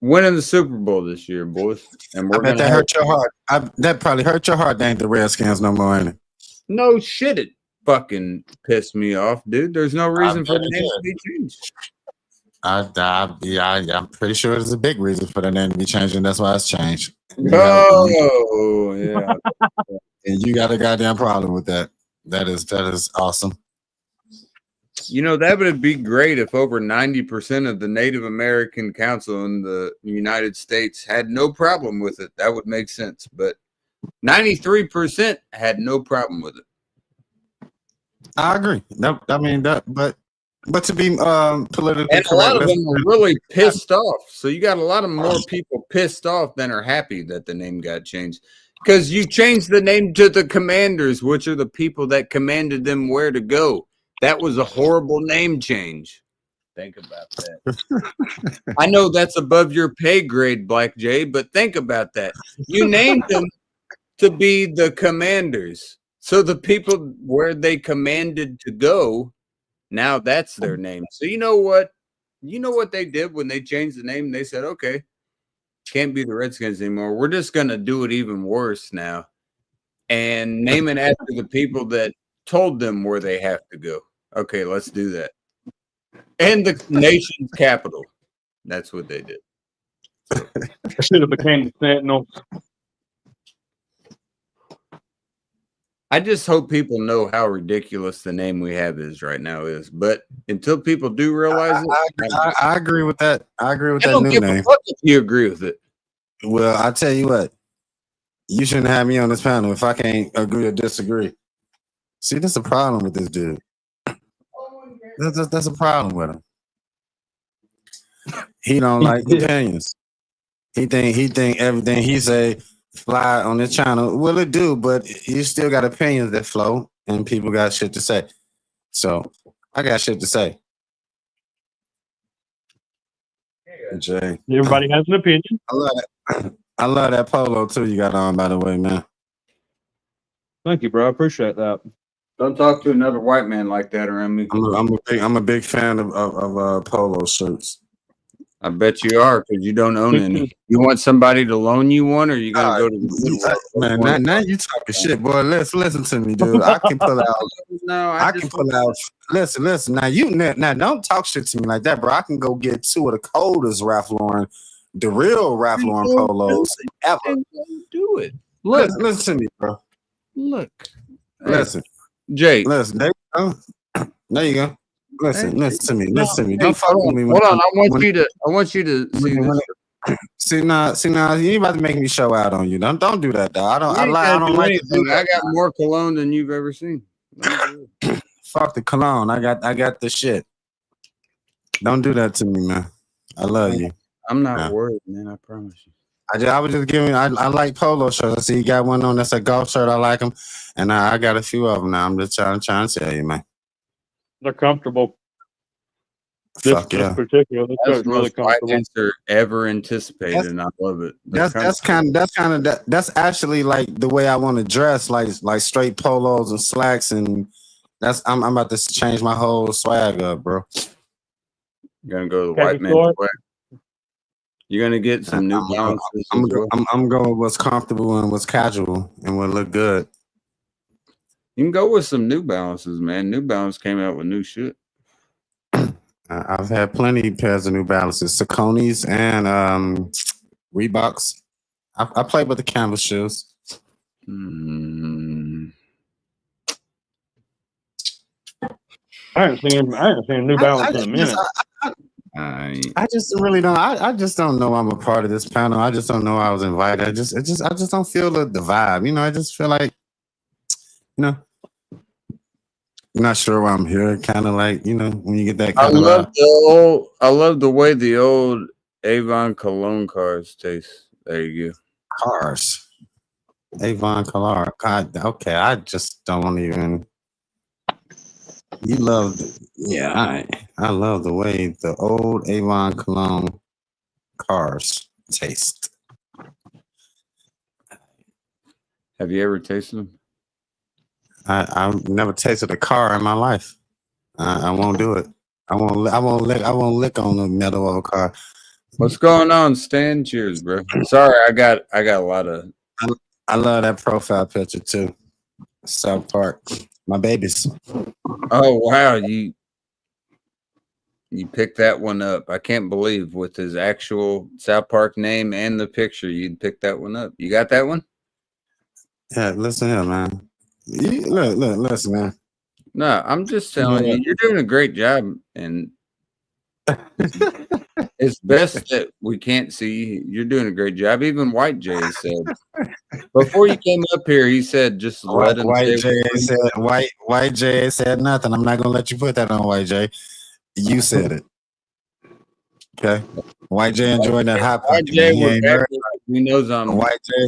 A: winning the Super Bowl this year, boys. And
E: I
A: we're
E: bet
A: gonna
E: that hurt your heart. That probably hurt your heart. They ain't the Redskins no more, ain't it?
A: no shit. It fucking pissed me off, dude. There's no reason for
E: bet
A: the
E: it
A: name
E: did.
A: to be changed.
E: I'm pretty sure there's a big reason for the name to be changing. That's why it's changed.
A: Oh yeah.
E: And you got a goddamn problem with that. That is awesome.
A: You know, that would be great if over 90% of the Native American Council in the United States had no problem with it. That would make sense. But 93% had no problem with it.
E: I agree. But to be politically
A: And a
E: correct,
A: lot of them are really pissed off. So you got a lot of more people pissed off than are happy that the name got changed. Because you changed the name to the Commanders, which are the people that commanded them where to go. That was a horrible name change. Think about that. I know that's above your pay grade, Black Jay, but think about that. You named them to be the Commanders. So the people where they commanded to go, now that's their name. So you know what? You know what they did when they changed the name? They said, okay, can't be the Redskins anymore. We're just going to do it even worse now and name it after the people that told them where they have to go. Okay, let's do that. And the nation's capital. That's what they did.
C: I should have became the Sentinel.
A: I just hope people know how ridiculous the name we have is right now is. But until people do realize it,
E: I agree with that. I agree with
A: I
E: that
A: don't
E: new
A: give a
E: name.
A: fuck if you agree with it.
E: Well, I tell you what, you shouldn't have me on this panel if I can't agree or disagree. See, that's a problem with this dude. That's a problem with him. He don't like opinions. He think everything he say fly on this channel. Well, it do, but you still got opinions that flow, and people got shit to say. So I got shit to say. Jay,
C: Everybody has an opinion.
E: I love that. I love that polo too. You got on, by the way, man.
C: Thank you, bro. I appreciate that.
A: Don't talk to another white man like that around me.
E: I'm a big fan of polo shirts.
A: I bet you are because you don't own any. You want somebody to loan you one, or you gonna go to the
E: man? Now you talking shit, boy. Listen to me, dude. I can pull out.
A: No,
E: I can pull out. Listen. Now don't talk shit to me like that, bro. I can go get two of the coldest Ralph Lauren, the real Ralph Lauren polos ever.
A: Do it. Look,
E: listen to me, bro.
A: Look,
E: listen,
A: Jay.
E: Listen, there you go. There you go. Listen to me. Listen to me. Don't fuck with me.
A: Hold on. I want you to see this.
E: See now, you ain't about to make me show out on you. Don't do that, though. I don't like to do that.
A: I got more cologne than you've ever seen.
E: Fuck the cologne. I got the shit. Don't do that to me, man. I love you.
A: I'm not worried, man. I promise you.
E: I was just giving. I like polo shirts. I see you got one on that's a golf shirt. I like them, and I got a few of them now. I'm just trying to tell you, man.
C: They're comfortable.
E: Fuck yeah.
C: Particular,
A: that's the most white answer ever anticipated, and I love it.
E: That's actually like the way I want to dress, like straight polos and slacks, and I'm about to change my whole swag up, bro.
A: You're gonna go to the white man's way. You're gonna get some New Balances.
E: I'm going with what's comfortable and what's casual and what look good.
A: You can go with some New Balances, man. New Balance came out with new shit.
E: I've had plenty pairs of New Balances, Sauconys and Reeboks. I play with the canvas shoes.
C: I haven't seen New Balance in a minute.
E: I just really don't. I just don't know I'm a part of this panel. I just don't know I was invited. I just don't feel the vibe. You know, I just feel like, you know, not sure why I'm here. Kind of like, you know, when you get that kind of vibe.
A: I love the way the old Avon cologne cars taste. There you go.
E: Cars. Avon Calar. God, okay. I just don't even. You love, yeah. I love the way the old Avon cologne cars taste.
A: Have you ever tasted them?
E: I've never tasted a car in my life. I won't do it. I won't lick on the metal of a car.
A: What's going on, Stan? Cheers, bro. Sorry, I got a lot of.
E: I love that profile picture too. South Park, my babies.
A: Oh wow, you picked that one up. I can't believe with his actual South Park name and the picture, you'd pick that one up. You got that one?
E: Yeah, listen here, man. Look, listen, man.
A: No, I'm just telling you, you're doing a great job, and it's best that we can't see. You're doing a great job. Even White Jay has said before you came up here, he said just let him
E: White
A: say
E: Jay said White Jay said nothing. I'm not gonna let you put that on White Jay. You said it. Okay. White Jay enjoying that hot pocket.
A: White Jay, he knows I'm
E: White Jay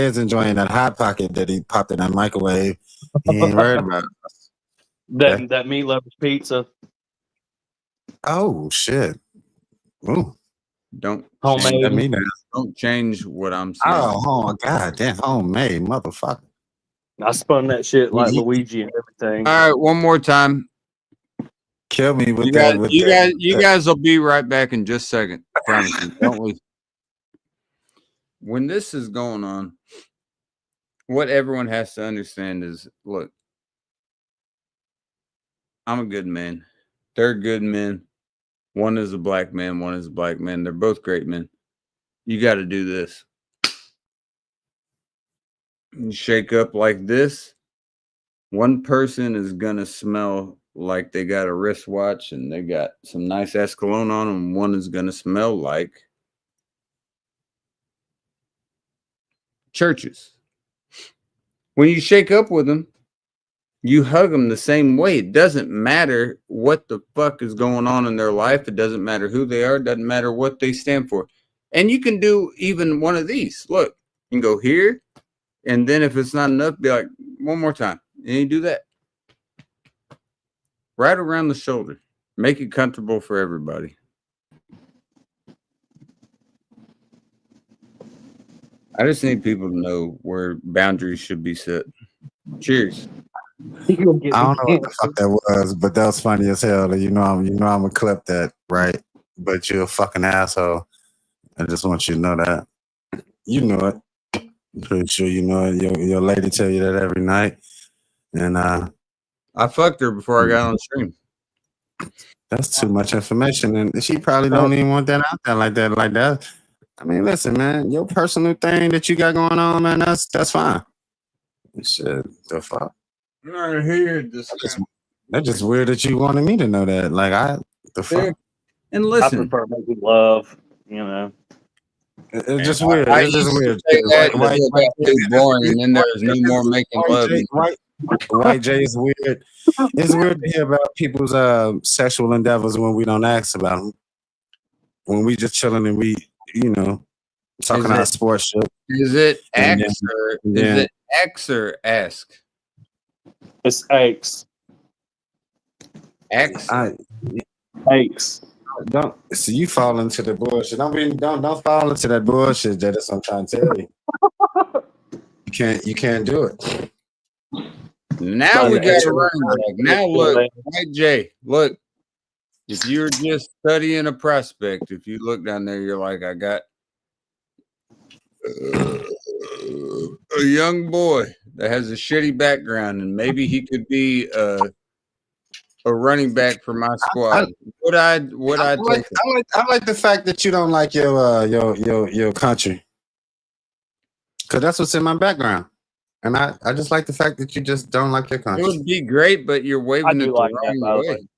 E: is enjoying that hot pocket that he popped in that microwave. He ain't worried about it.
C: That meat lovers pizza.
E: Oh shit. Ooh.
A: don't
C: Homemade.
A: don't change what I'm saying.
E: Oh god damn, homemade motherfucker.
C: I spun that shit like Luigi and everything.
A: All right, one more time.
E: Kill me with
A: You guys will be right back in just a second. I promise you. Don't leave. When this is going on, what everyone has to understand is, look, I'm a good man. They're good men. One is a black man. One is a black man. They're both great men. You got to do this. You shake up like this. One person is going to smell like they got a wristwatch and they got some nice ass cologne on them. One is going to smell like churches. When you shake up with them, you hug them the same way. It doesn't matter what the fuck is going on in their life. It doesn't matter who they are. It doesn't matter what they stand for. And you can do even one of these. Look, you can go here. And then if it's not enough, be like, one more time. And you do that. Right around the shoulder. Make it comfortable for everybody. I just need people to know where boundaries should be set. Cheers.
E: I don't know what the fuck that was, but that was funny as hell. You know I'm gonna clip that, right? But you're a fucking asshole. I just want you to know that. You know it. I'm pretty sure you know it. Your lady tell you that every night. And
A: I fucked her before I got on stream.
E: That's too much information, and she probably don't even want that out there like that. I mean, listen, man, your personal thing that you got going on, man, that's fine. Shit, the fuck.
A: I hear this.
E: That's just weird that you wanted me to know that. Like, the fuck.
A: And
C: I
A: listen,
C: prefer making love, you know.
E: It's just weird.
A: I
E: It's just
A: used to
E: weird.
A: say that, it's boring, and then there's no more making love.
E: White Jay is weird. It's weird to hear about people's sexual endeavors when we don't ask about them. When we just chilling and we, you know, talking our sports shit.
A: Is it X or is it X or ask?
C: It's X.
A: X.
C: X.
E: Don't see you fall into the bullshit. Don't fall into that bullshit. That's what I'm trying to tell you. You can't do it.
A: Now we got to run back. Now look, White Jay, look. If you're just studying a prospect, if you look down there, you're like, I got a young boy that has a shitty background, and maybe he could be a running back for my squad, would I take him?
E: I like the fact that you don't like your country, because that's what's in my background, and I just like the fact that you just don't like your
A: It
E: country.
A: would be great, but you're
C: I
A: waving it
C: do
A: the
C: like that,
A: wrong
C: by the
A: way.
C: way.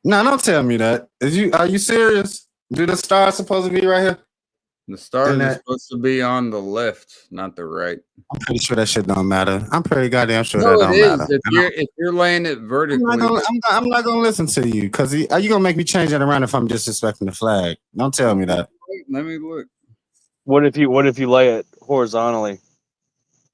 E: No, don't tell me that. Are you serious? Do the stars supposed to be right here?
A: The stars
E: And
A: are
E: that-
A: supposed to be on the left, not the right.
E: I'm pretty sure that shit don't matter. I'm pretty goddamn sure
A: No,
E: that
A: it
E: don't
A: is.
E: matter.
A: If you're laying it
E: I'm
A: vertically,
E: I'm not gonna listen to you, because are you gonna make me change that around if I'm disrespecting the flag? Don't tell me that.
A: let me look.
C: What if you lay it horizontally?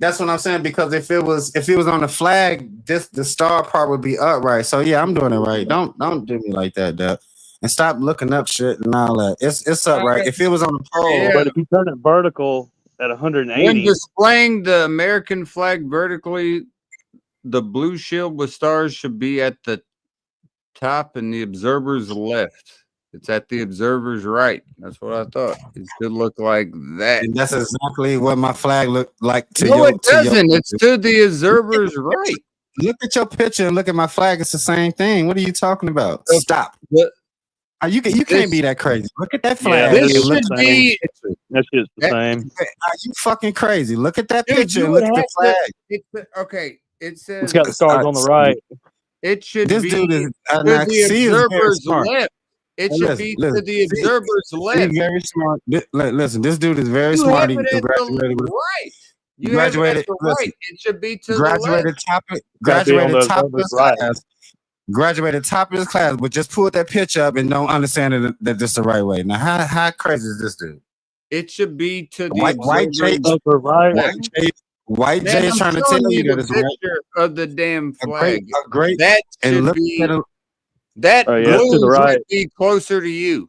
E: That's what I'm saying, because if it was on the flag, the star part would be upright. So yeah, I'm doing it right. Don't do me like that, Deb. And stop looking up shit and all that. It's upright. If it was on the pole,
A: Yeah.
C: But if you turn it vertical at
A: When
C: 180,
A: displaying the American flag vertically, the blue shield with stars should be at the top and the observer's left. It's at the observer's right. That's what I thought. It should look like that.
E: and that's exactly what my flag looked like to
A: No,
E: you.
A: it doesn't. It's to the observer's right.
E: Look at your picture and look at my flag. It's the same thing. What are you talking about? Stop.
A: But
E: You can't be that crazy. Look at that flag.
C: Yeah,
A: this
E: and look
A: should
E: at
A: be.
C: that shit's the
A: That-
C: same.
E: Are you fucking crazy? Look at that
A: Dude,
E: picture
A: you
E: and look
A: would
E: at the
A: have to-
E: flag.
A: Okay, it says
C: It's got the stars on the right.
A: it should
E: This
A: be
E: dude is
A: to
E: now,
A: the
E: see, is very
A: observer's
E: smart.
A: left. It
E: Now,
A: should
E: listen,
A: be
E: listen.
A: to the
E: See,
A: observer's left.
E: He's very smart. Listen, this dude is very
A: You
E: smart.
A: have
E: He
A: it at the
E: graduated with
A: right. You
E: graduated-
A: have it at the
E: listen,
A: right. It should be to the
E: graduated
A: left.
E: top
C: Gotta be on
E: graduated
C: the
E: top of his
C: observer's right.
E: class. Graduated top of his class, but just pulled that picture up and don't understand that this the right way. Now, how crazy is this dude?
A: It should be to the
E: White
A: observer's
E: Jay-
C: Upper right.
E: White
A: Man,
E: Jay is
A: I'm
E: trying to
A: showing
E: tell you that
A: the
E: it's right.
A: picture of the damn flag.
E: A great
A: That
E: and
A: should
E: look
A: be
E: at
A: that
C: Oh, yeah, it's to
A: blue
C: the right.
A: should be closer to you.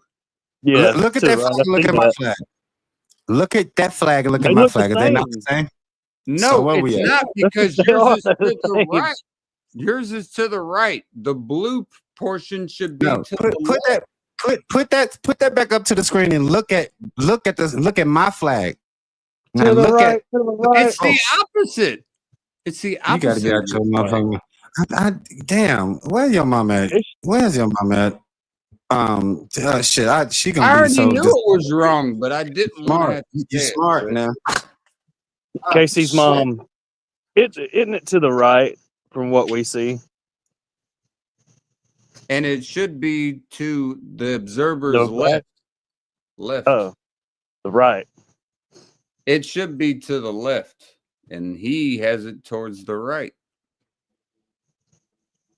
C: Yeah,
E: look at
C: to the
E: that
C: right.
E: flag.
C: I
E: Look
C: see
E: at my
C: that.
E: flag. Look at that flag and look
C: They
E: at my
C: look the
E: flag. Are they not the
C: same.
E: same?
A: No,
E: So where
A: it's
E: we at?
A: not because
C: They
A: yours
C: are
A: is to
C: the
A: the
C: same.
A: right. Yours is to the right. The blue portion should be
E: No,
A: to
E: put
A: the left.
E: that back up to the screen and look at my flag. Now
C: To the
E: look
C: right.
E: at
C: To the right.
A: It's the opposite. It's the
E: you got to
A: opposite.
E: get out your motherfucker. Damn, where's your mom at?
C: It's-
E: Where's your mom at? Shit, she
A: I
E: gonna be
A: already
E: so
A: knew it was wrong, but I didn't want to
E: smart.
A: have to
E: You
A: say it.
E: smart now.
C: Casey's
E: Shit.
C: mom. Isn't it to the right from what we see?
A: And it should be to the observer's
C: The
A: left. Left.
C: Oh, the right.
A: It should be to the left, and he has it towards the right.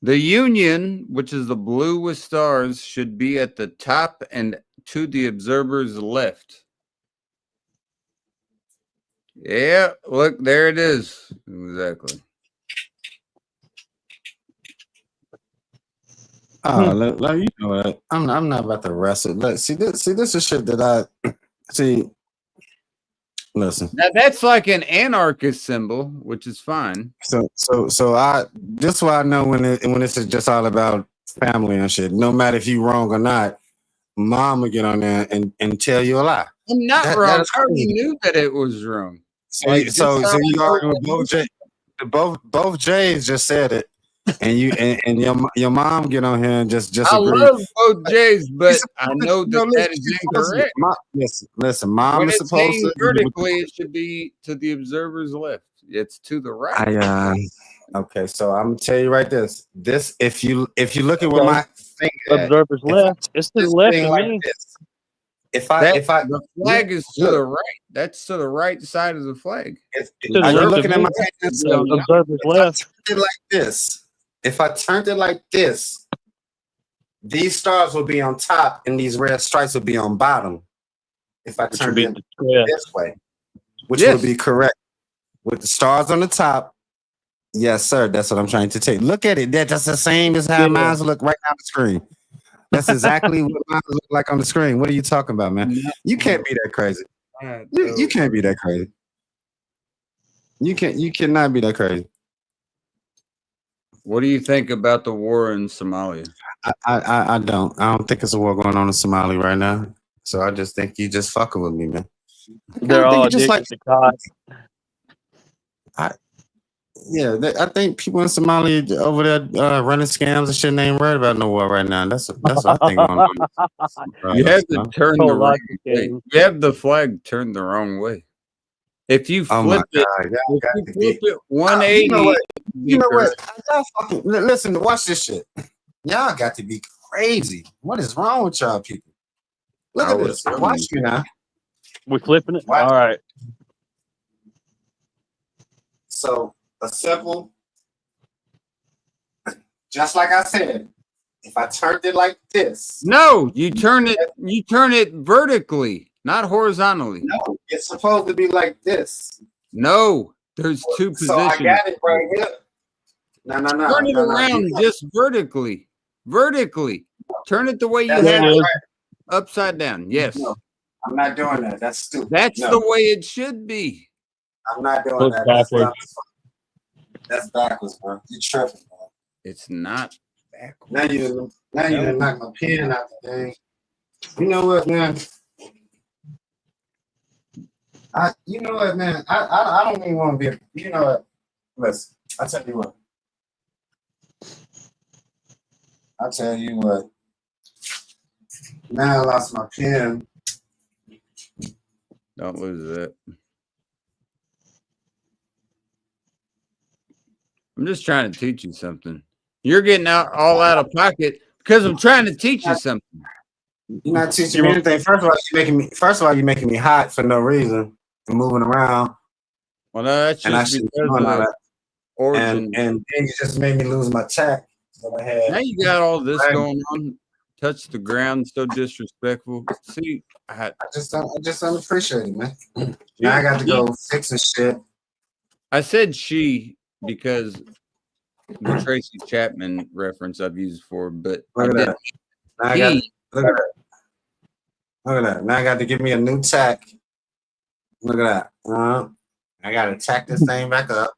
A: The Union, which is the blue with stars, should be at the top and to the observer's left. Yeah, look, there it is. Exactly.
E: Oh, you know what? I'm not about to wrestle. See this is shit that I see. Listen.
A: Now that's like an anarchist symbol, which is fine.
E: So this is why I know when this is just all about family and shit. No matter if you wrong or not, mom will get on there and tell you a lie.
A: I'm not
E: That
A: wrong.
E: is
A: I already
E: crazy.
A: knew that it was wrong.
E: So
A: Like,
E: so
A: just how
E: you
A: I
E: arguing with
A: know-
E: both J, both Jays just said it, and you and your mom get on here and just
A: I
E: agree.
A: love both Jays, but
E: She's
A: I
E: supposed
A: know
E: to-
A: that
E: no,
A: that
E: listen,
A: is
E: she's supposed to-
A: incorrect.
E: Listen, mom
A: When
E: is
A: it's
E: supposed
A: hanging
E: to
A: vertically, it should be to the observer's left. It's to the right.
E: Okay, so I'm gonna tell you right this if you look at where
C: Okay.
E: my finger at,
C: Observer's
E: if I
C: left. It's to the
E: this
C: left
E: thing
C: of
E: like
C: me.
E: this, if I
A: The flag is to
E: look.
A: the right. That's to the right side of the flag.
E: if,
C: To the
E: are you
C: left
E: looking
C: of
E: at
C: me.
E: my hands?
C: So observer's left.
E: It like this. If I turned it like this, these stars will be on top and these red stripes will be on bottom. If I
C: Which would
E: turned
C: be
E: it
C: yeah.
E: this way, which
A: Yes.
E: would be correct. With the stars on the top. Yes, sir. That's what I'm trying to take. Look at it. That's the same as how
C: Yeah.
E: mine look right on the screen. That's exactly what mine look like on the screen. What are you talking about, man? You can't be that crazy. You can't be that crazy. You cannot be that crazy.
A: What do you think about the war in Somalia?
E: I don't think it's a war going on in Somalia right now. So I just think you just fucking with me, man.
C: They're
E: I think
C: all
E: you just
C: addicted to cock.
E: I think people in Somalia over there running scams and shit ain't worried about no war right now. That's what I think going on.
A: You have to turn
C: Oh,
A: the wrong
C: lots of
A: way.
C: games.
A: You have the flag turned the wrong way. If you
E: Oh my
A: flip it,
E: god! Y'all
A: if
E: got
A: you
E: to
A: flip
E: be.
A: it 180,
E: You know what? You know what?
A: correct.
E: Y'all fucking listen. Watch this shit. Y'all got to be crazy. What is wrong with y'all people? Look
A: I
E: at
A: was
E: this. Watch me now.
C: We're flipping it.
E: Watch.
C: All right.
E: So a simple, just like I said, if I turned it like this,
A: No, you turn it vertically, not horizontally.
E: no, it's supposed to be like this.
A: No, there's two
E: So I
A: positions.
E: got it right here. No.
A: Turn it around just vertically. Vertically. Turn it the way you
E: That's
A: had
C: There it
A: it
C: is.
E: right.
A: upside down. Yes.
E: No, I'm not doing that. That's stupid.
A: That's
E: No,
A: the way it should be.
E: I'm not doing
C: Look
E: that. That's
C: backwards.
E: dumb as fuck. That's backwards, bro. You tripping, bro.
A: It's not backwards.
E: Now you done knock my pen out the thing. You know what, man? You know what, man? I don't even want to be. You know what? Listen, I tell you what. I tell you what. Now I lost my pen.
A: Don't lose that. I'm just trying to teach you something. You're getting all out of pocket because I'm trying to teach you something.
E: You're not teaching me anything. First of all, you're making me hot for no reason and moving around.
A: Well, no, that's
E: And I
A: just
E: should be
A: because
E: doing all
A: of
E: that.
A: origin.
E: And then you just made me lose my tack that I had.
A: Now you got all this
E: Right.
A: going on. Touch the ground, so disrespectful. See,
E: I just don't appreciate it, man. Now I got to go fix and shit.
A: I said she because the Tracy Chapman reference I've used for, but I
E: Look at
A: didn't.
E: that. Now I got look at that. Look at that. Now I got to give me a new tack. Look at that. I got to tack this thing back up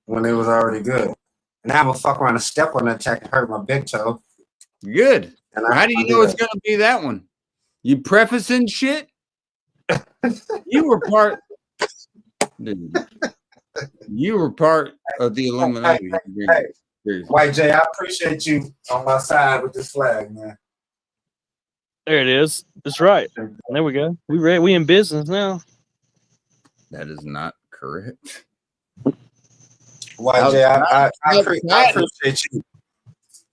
E: when it was already good. Now I'm gonna fuck around and step on that tack and hurt my big toe.
A: Good.
E: And
A: How do you know it's gonna be that one? You prefacing shit? You were part. Dude, you were part of the Illuminati.
E: Hey, White J, I appreciate you on my side with this flag, man.
C: There it is. That's right. There we go. We in business now.
A: That is not correct.
E: White J, I appreciate you.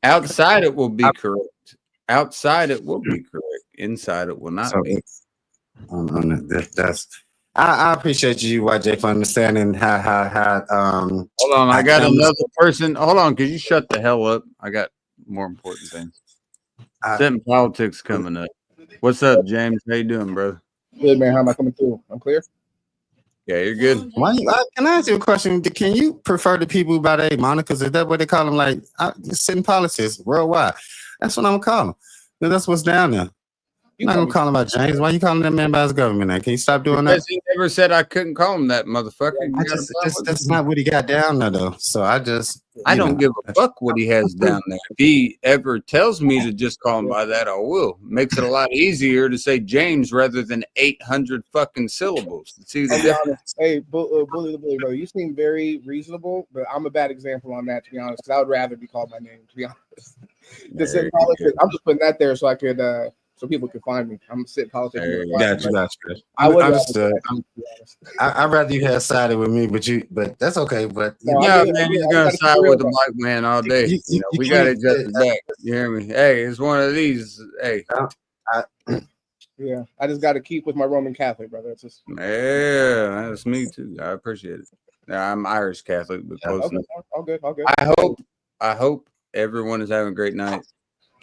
A: Outside it will be correct. Outside it will be correct. Inside it will not be.
E: I appreciate you, YJ, for understanding how
A: Hold on, I got another person. Hold on, could you shut the hell up? I got more important things. Setting politics coming up. What's up, James? How you doing, brother?
F: Good, man. How am I coming through? I'm clear.
A: Yeah, you're good.
E: Can I ask you a question? Can you prefer to people by their monikers? Is that what they call them? Like sitting politics worldwide. That's what I'm gonna call them. That's what's down there. I'm not gonna call him by James. Why you calling that man by his government name? Can you stop doing
A: Because
E: that?
A: he never said I couldn't call him that, motherfucker.
E: That's not what he got down there, though. So I
A: don't give a fuck what he has down there. If he ever tells me to just call him by that, I will. Makes it a lot easier to say James rather than 800 fucking syllables. See the difference?
F: Hey, bully the bully, brother. You seem very reasonable, but I'm a bad example on that, to be honest. Because I would rather be called my name, to be honest. I'm just putting that there so I could. So people can find me. I'm sitting politics.
E: Gotcha. I'd rather you had sided with me, but that's okay. But
A: yeah, man, he's gonna side with the black man all day. We got it just back. You hear me? Hey, it's one of these. Hey,
F: yeah, I just got to keep with my Roman Catholic, brother. It's just
A: yeah, that's me too. I appreciate it. Now, I'm Irish Catholic, but close enough.
F: All good.
A: I hope everyone is having a great night.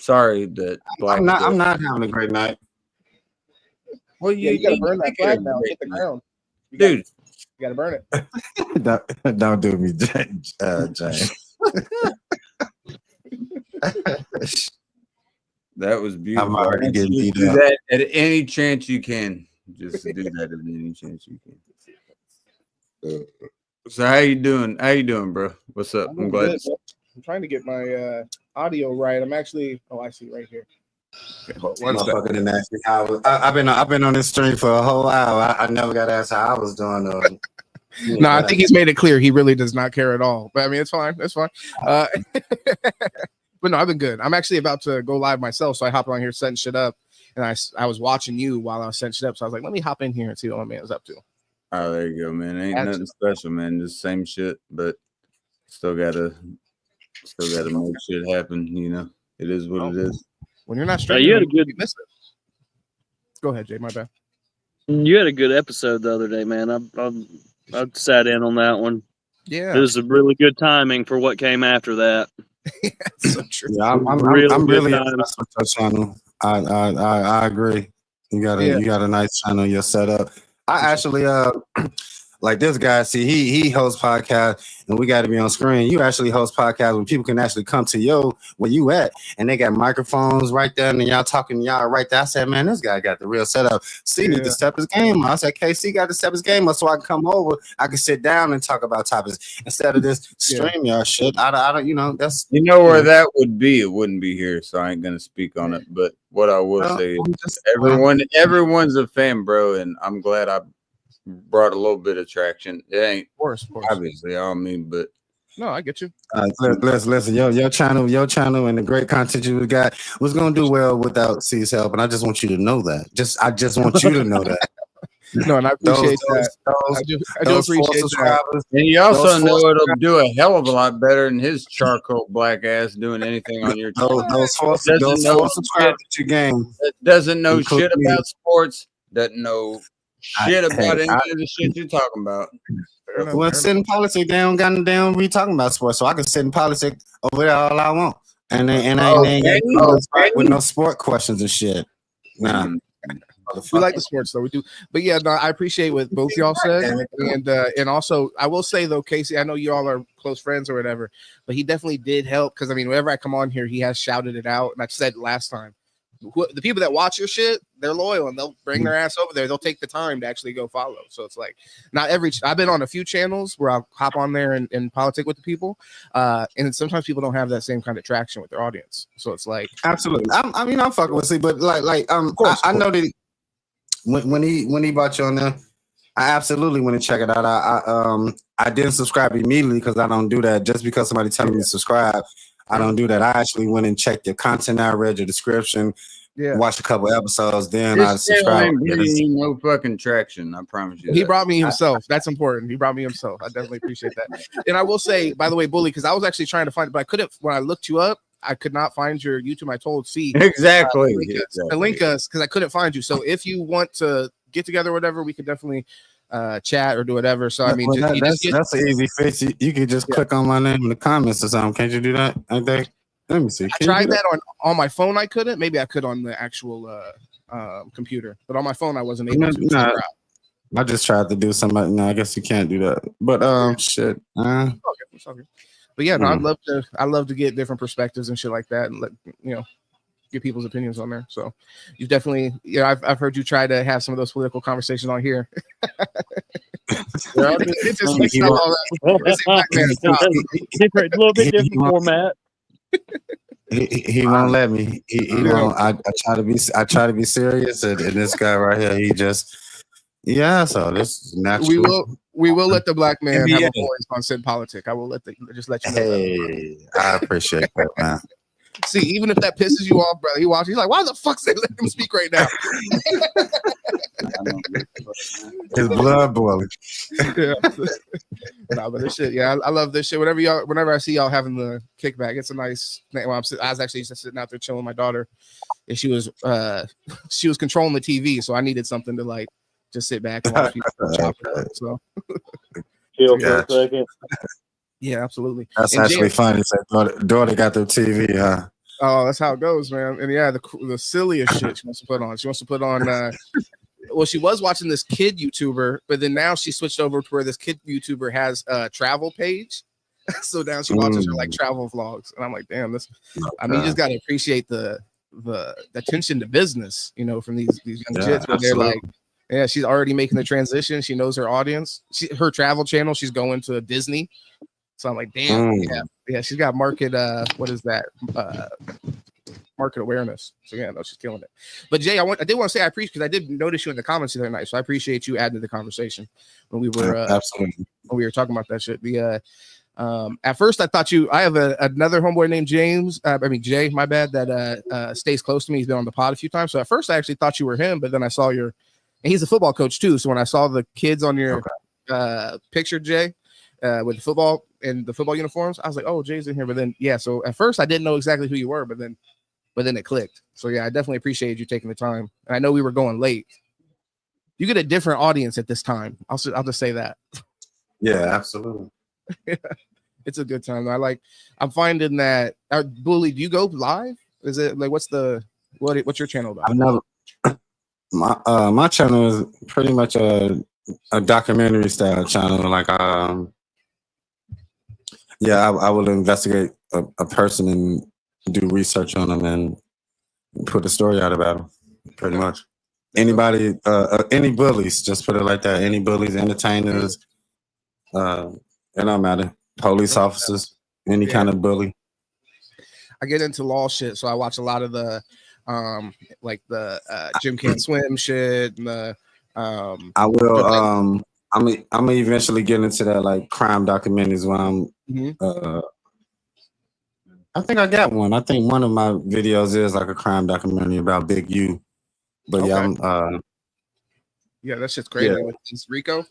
A: Sorry that
E: I'm not having a great night.
F: Well, you gotta burn that flag now. Hit the ground,
A: dude.
F: You gotta burn it.
E: Don't do me, James.
A: That was beautiful.
E: I'm already getting beat
A: do
E: up.
A: that at any chance you can. Just do that at any chance you can. So how you doing? How you doing, bro? What's up? I'm glad.
F: I'm trying to get my audio right. I'm actually. Oh, I see right here.
A: Okay, what's
E: motherfucker didn't ask me how I've been on this stream for a whole hour. I never got asked how I was doing.
F: No, I think he's made it clear he really does not care at all. But I mean, it's fine. It's fine. But no, I've been good. I'm actually about to go live myself, so I hopped on here setting shit up, and I was watching you while I was setting shit up. So I was like, let me hop in here and see what my man's up to.
A: Oh, there you go, man. Ain't
F: That's-
A: nothing special, man. Just same shit, but still gotta make shit happen. You know, it is what it is.
F: When you're not
C: you
F: streaming,
C: had a good-
F: you miss it. Go ahead, Jay. My bad.
C: You had a good episode the other day, man. I sat in on that one.
F: Yeah,
C: It was a really good timing for what came after that.
F: that's so true.
E: Yeah, I'm
C: Really
E: really
C: good time.
E: impressed with your channel. I agree. You got a nice channel. You're set up. I actually like this guy. See, he hosts podcasts, and we got to be on screen. You actually host podcasts when people can actually come to where you at, and they got microphones right there, and y'all talking y'all right there. I said, man, this guy got the real setup. C need to step his game up. I said, KC got to step his game up so I can come over. I can sit down and talk about topics instead of this stream y'all shit. I don't, that's
A: Where that would be. It wouldn't be here, so I ain't gonna speak on it. But what I will say is, everyone's a fan, bro, and I'm glad I brought a little bit of traction. It ain't
F: Of course.
A: obviously all me, but
F: No, I get you.
E: Listen, your channel, and the great content you got was gonna do well without C's help, and I just want you to know that. I just want you to know that.
F: No, and I appreciate that. I do appreciate that.
A: and you also
E: Those
A: know
E: four
A: it'll do a hell of a lot better than his charcoal black ass doing anything on your channel.
E: Those four subscribers that you gained.
A: That doesn't know
E: Include
A: shit
E: me.
A: about sports, doesn't know shit about
E: hey,
A: any of the shit you're talking about.
E: Well, sit in politics, they don't be talking about sports, so I can sit in politics over there all I want, and they ain't got with no sport questions and shit. Nah.
F: We like the sports though, we do. But yeah, no, I appreciate what both y'all said, and also I will say though, Casey, I know you all are close friends or whatever, but he definitely did help because I mean, whenever I come on here, he has shouted it out, and I said last time, the people that watch your shit, they're loyal and they'll bring their ass over there. They'll take the time to actually go follow. So it's like not every. I've been on a few channels where I'll hop on there and politic with the people, and sometimes people don't have that same kind of traction with their audience. So it's like
E: Absolutely. I'm fucking with C, but I know that when he brought you on there, I absolutely want to check it out. I didn't subscribe immediately because I don't do that. Just because somebody telling me to subscribe, I don't do that. I actually went and checked your content. I read your description, watched a couple episodes, then I subscribed.
A: No fucking traction. I promise you.
F: He brought me himself. That's important. He brought me himself. I definitely appreciate that. And I will say, by the way, Bully, because I was actually trying to find it, but I couldn't. When I looked you up, I could not find your YouTube. I told C
A: exactly.
F: Link us because I couldn't find you. So if you want to get together or whatever, we could definitely chat or do whatever. So I mean,
E: that's an easy fix. You could just click on my name in the comments or something. Can't you do that? I think. Let me see.
F: I tried that on my phone. I couldn't. Maybe I could on the actual computer, but on my phone I wasn't able to.
E: Nah, I just tried to do something. No, I guess you can't do that. But shit.
F: Okay. But yeah, no, I'd love to get different perspectives and shit like that, and let get people's opinions on there. So you've definitely, I've heard you try to have some of those political conversations on here. It's just mixed up all that.
C: Different, a little bit different format.
E: He won't let me. He won't. I try to be serious, and this guy right here, he just So this is natural.
F: We will let the black man have a voice on Sid Politic. I will just let you know.
E: Hey, I appreciate that, man.
F: See, even if that pisses you off, brother, he's like, why the fuck they let him speak right now?
E: His blood boiling.
F: Yeah. No, but this shit, I love this shit. Whenever I see y'all having the kickback, it's a nice thing. I was actually just sitting out there chilling with my daughter, and she was controlling the TV, so I needed something to like just sit back and watch people chop it up. So
C: chill for a second.
F: Yeah, absolutely.
E: That's actually funny. Daughter got their TV, huh?
F: Oh, that's how it goes, man. And yeah, the silliest shit she wants to put on. She wants to put on. Well, she was watching this kid YouTuber, but then now she switched over to where this kid YouTuber has a travel page. So now she watches her like travel vlogs, and I'm like, damn, this. I mean, you just got to appreciate the attention to business, from these young kids. Where they're like, yeah, she's already making the transition. She knows her audience. Her travel channel, she's going to Disney. So I'm like, damn, yeah, she's got market. What is that? market awareness. So yeah, no, she's killing it. But Jay, I did want to say I appreciate, because I did notice you in the comments the other night, so I appreciate you adding to the conversation when we were
E: Absolutely.
F: when we were talking about that shit. At first I thought I have another homeboy named James. Jay, my bad, that stays close to me. He's been on the pod a few times. So at first I actually thought you were him, but then I saw and he's a football coach too. So when I saw the kids on your picture, Jay, with the football and the football uniforms, I was like, oh, Jay's in here. But then so at first I didn't know exactly who you were, but then it clicked. So yeah, I definitely appreciate you taking the time. And I know we were going late. You get a different audience at this time. I'll just say that.
E: Yeah, absolutely.
F: It's a good time. I'm finding that Bully, do you go live? Is it like what's your channel about?
E: I've never my channel is pretty much a documentary style channel. Like I will investigate a person and do research on them and put a story out about them. Pretty much. Anybody, any bullies, just put it like that. Any bullies, entertainers, it don't matter. Police officers, any kind of bully.
F: I get into law shit, so I watch a lot of the Jim Can't Swim shit and the
E: I will I'm gonna eventually get into that like crime documentaries when I'm I think I got one. I think one of my videos is like a crime documentary about Big U. But
F: that shit's crazy.
E: Yeah.
F: With Rico.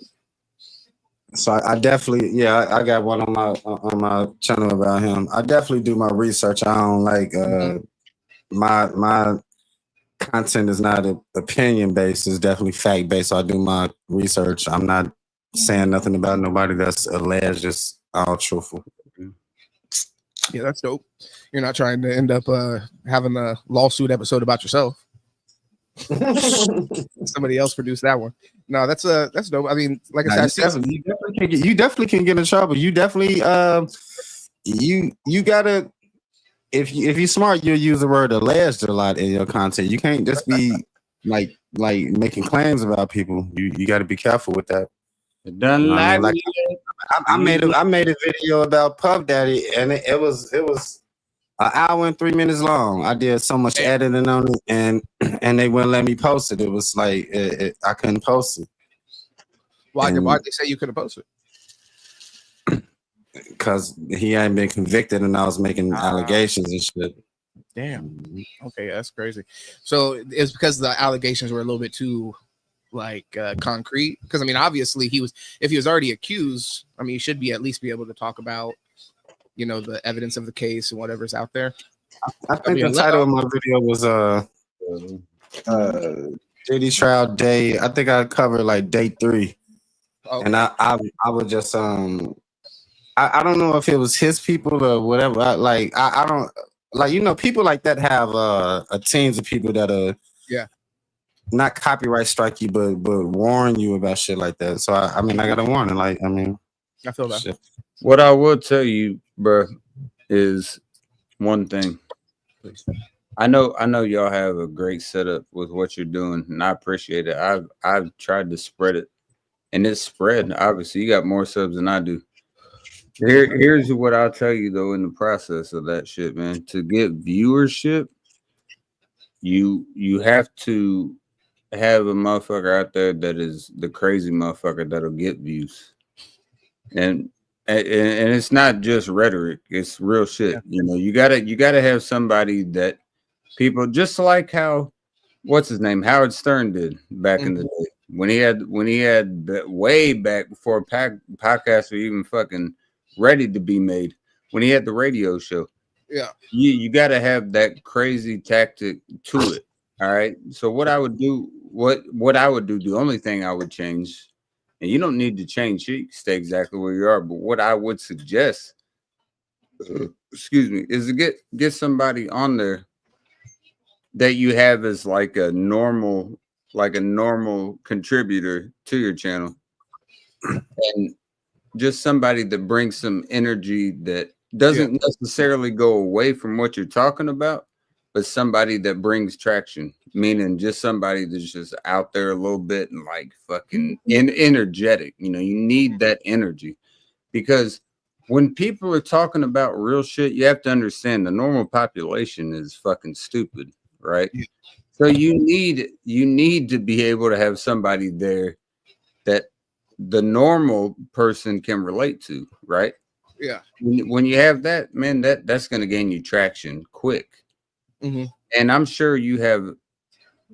E: So I definitely, I got one on my channel about him. I definitely do my research. I don't like my content is not opinion based. It's definitely fact based. So I do my research. I'm not saying nothing about nobody that's alleged. Just all truthful.
F: Yeah, that's dope. You're not trying to end up having a lawsuit episode about yourself. Somebody else produced that one. No, that's dope. I mean, like I said,
E: you definitely can get in trouble. You definitely you gotta, if you're smart, you'll use the word alleged a lot in your content. You can't just be like making claims about people. You got to be careful with that. I made a video about Puff Daddy, and it was an hour and 3 minutes long. I did so much editing on it, and they wouldn't let me post it. It was like I couldn't post it.
F: Why'd they say you couldn't post it?
E: Because he hadn't been convicted, and I was making allegations and shit.
F: Damn. Okay, that's crazy. So it's because the allegations were a little bit too concrete. Because I mean, obviously if he was already accused, I mean, he should at least be able to talk about the evidence of the case and whatever's out there.
E: I think the title of my video was JD trial day. I think I covered like day 3. Okay. And I would just I don't know if it was his people or whatever. I don't like people like that have a teams of people that are not copyright strike you but warn you about shit like that. So I mean I got a warning. I
F: feel that.
A: Shit. What I will tell you, bro, is one thing. Please. I know y'all have a great setup with what you're doing, and I appreciate it. I've tried to spread it, and it's spread. Obviously, you got more subs than I do. Here's what I'll tell you though, in the process of that shit, man. To get viewership, you have to have a motherfucker out there that is the crazy motherfucker that'll get views. And it's not just rhetoric, it's real shit. You gotta have somebody that people, just like how what's his name, Howard Stern did back in the day when he had way back before podcasts were even fucking ready to be made, when he had the radio show. You gotta have that crazy tactic to it. All right. So what I would do, the only thing I would change, and you don't need to change, you stay exactly where you are, but what I would suggest, is to get somebody on there that you have as like a normal contributor to your channel, and just somebody that brings some energy that doesn't necessarily go away from what you're talking about, but somebody that brings traction, meaning just somebody that's just out there a little bit and like fucking energetic. You need that energy, because when people are talking about real shit, you have to understand the normal population is fucking stupid, right?
F: Yeah.
A: So you need to be able to have somebody there that the normal person can relate to, right?
F: Yeah.
A: When you have that, man, that's going to gain you traction quick.
F: Mm-hmm.
A: And I'm sure you have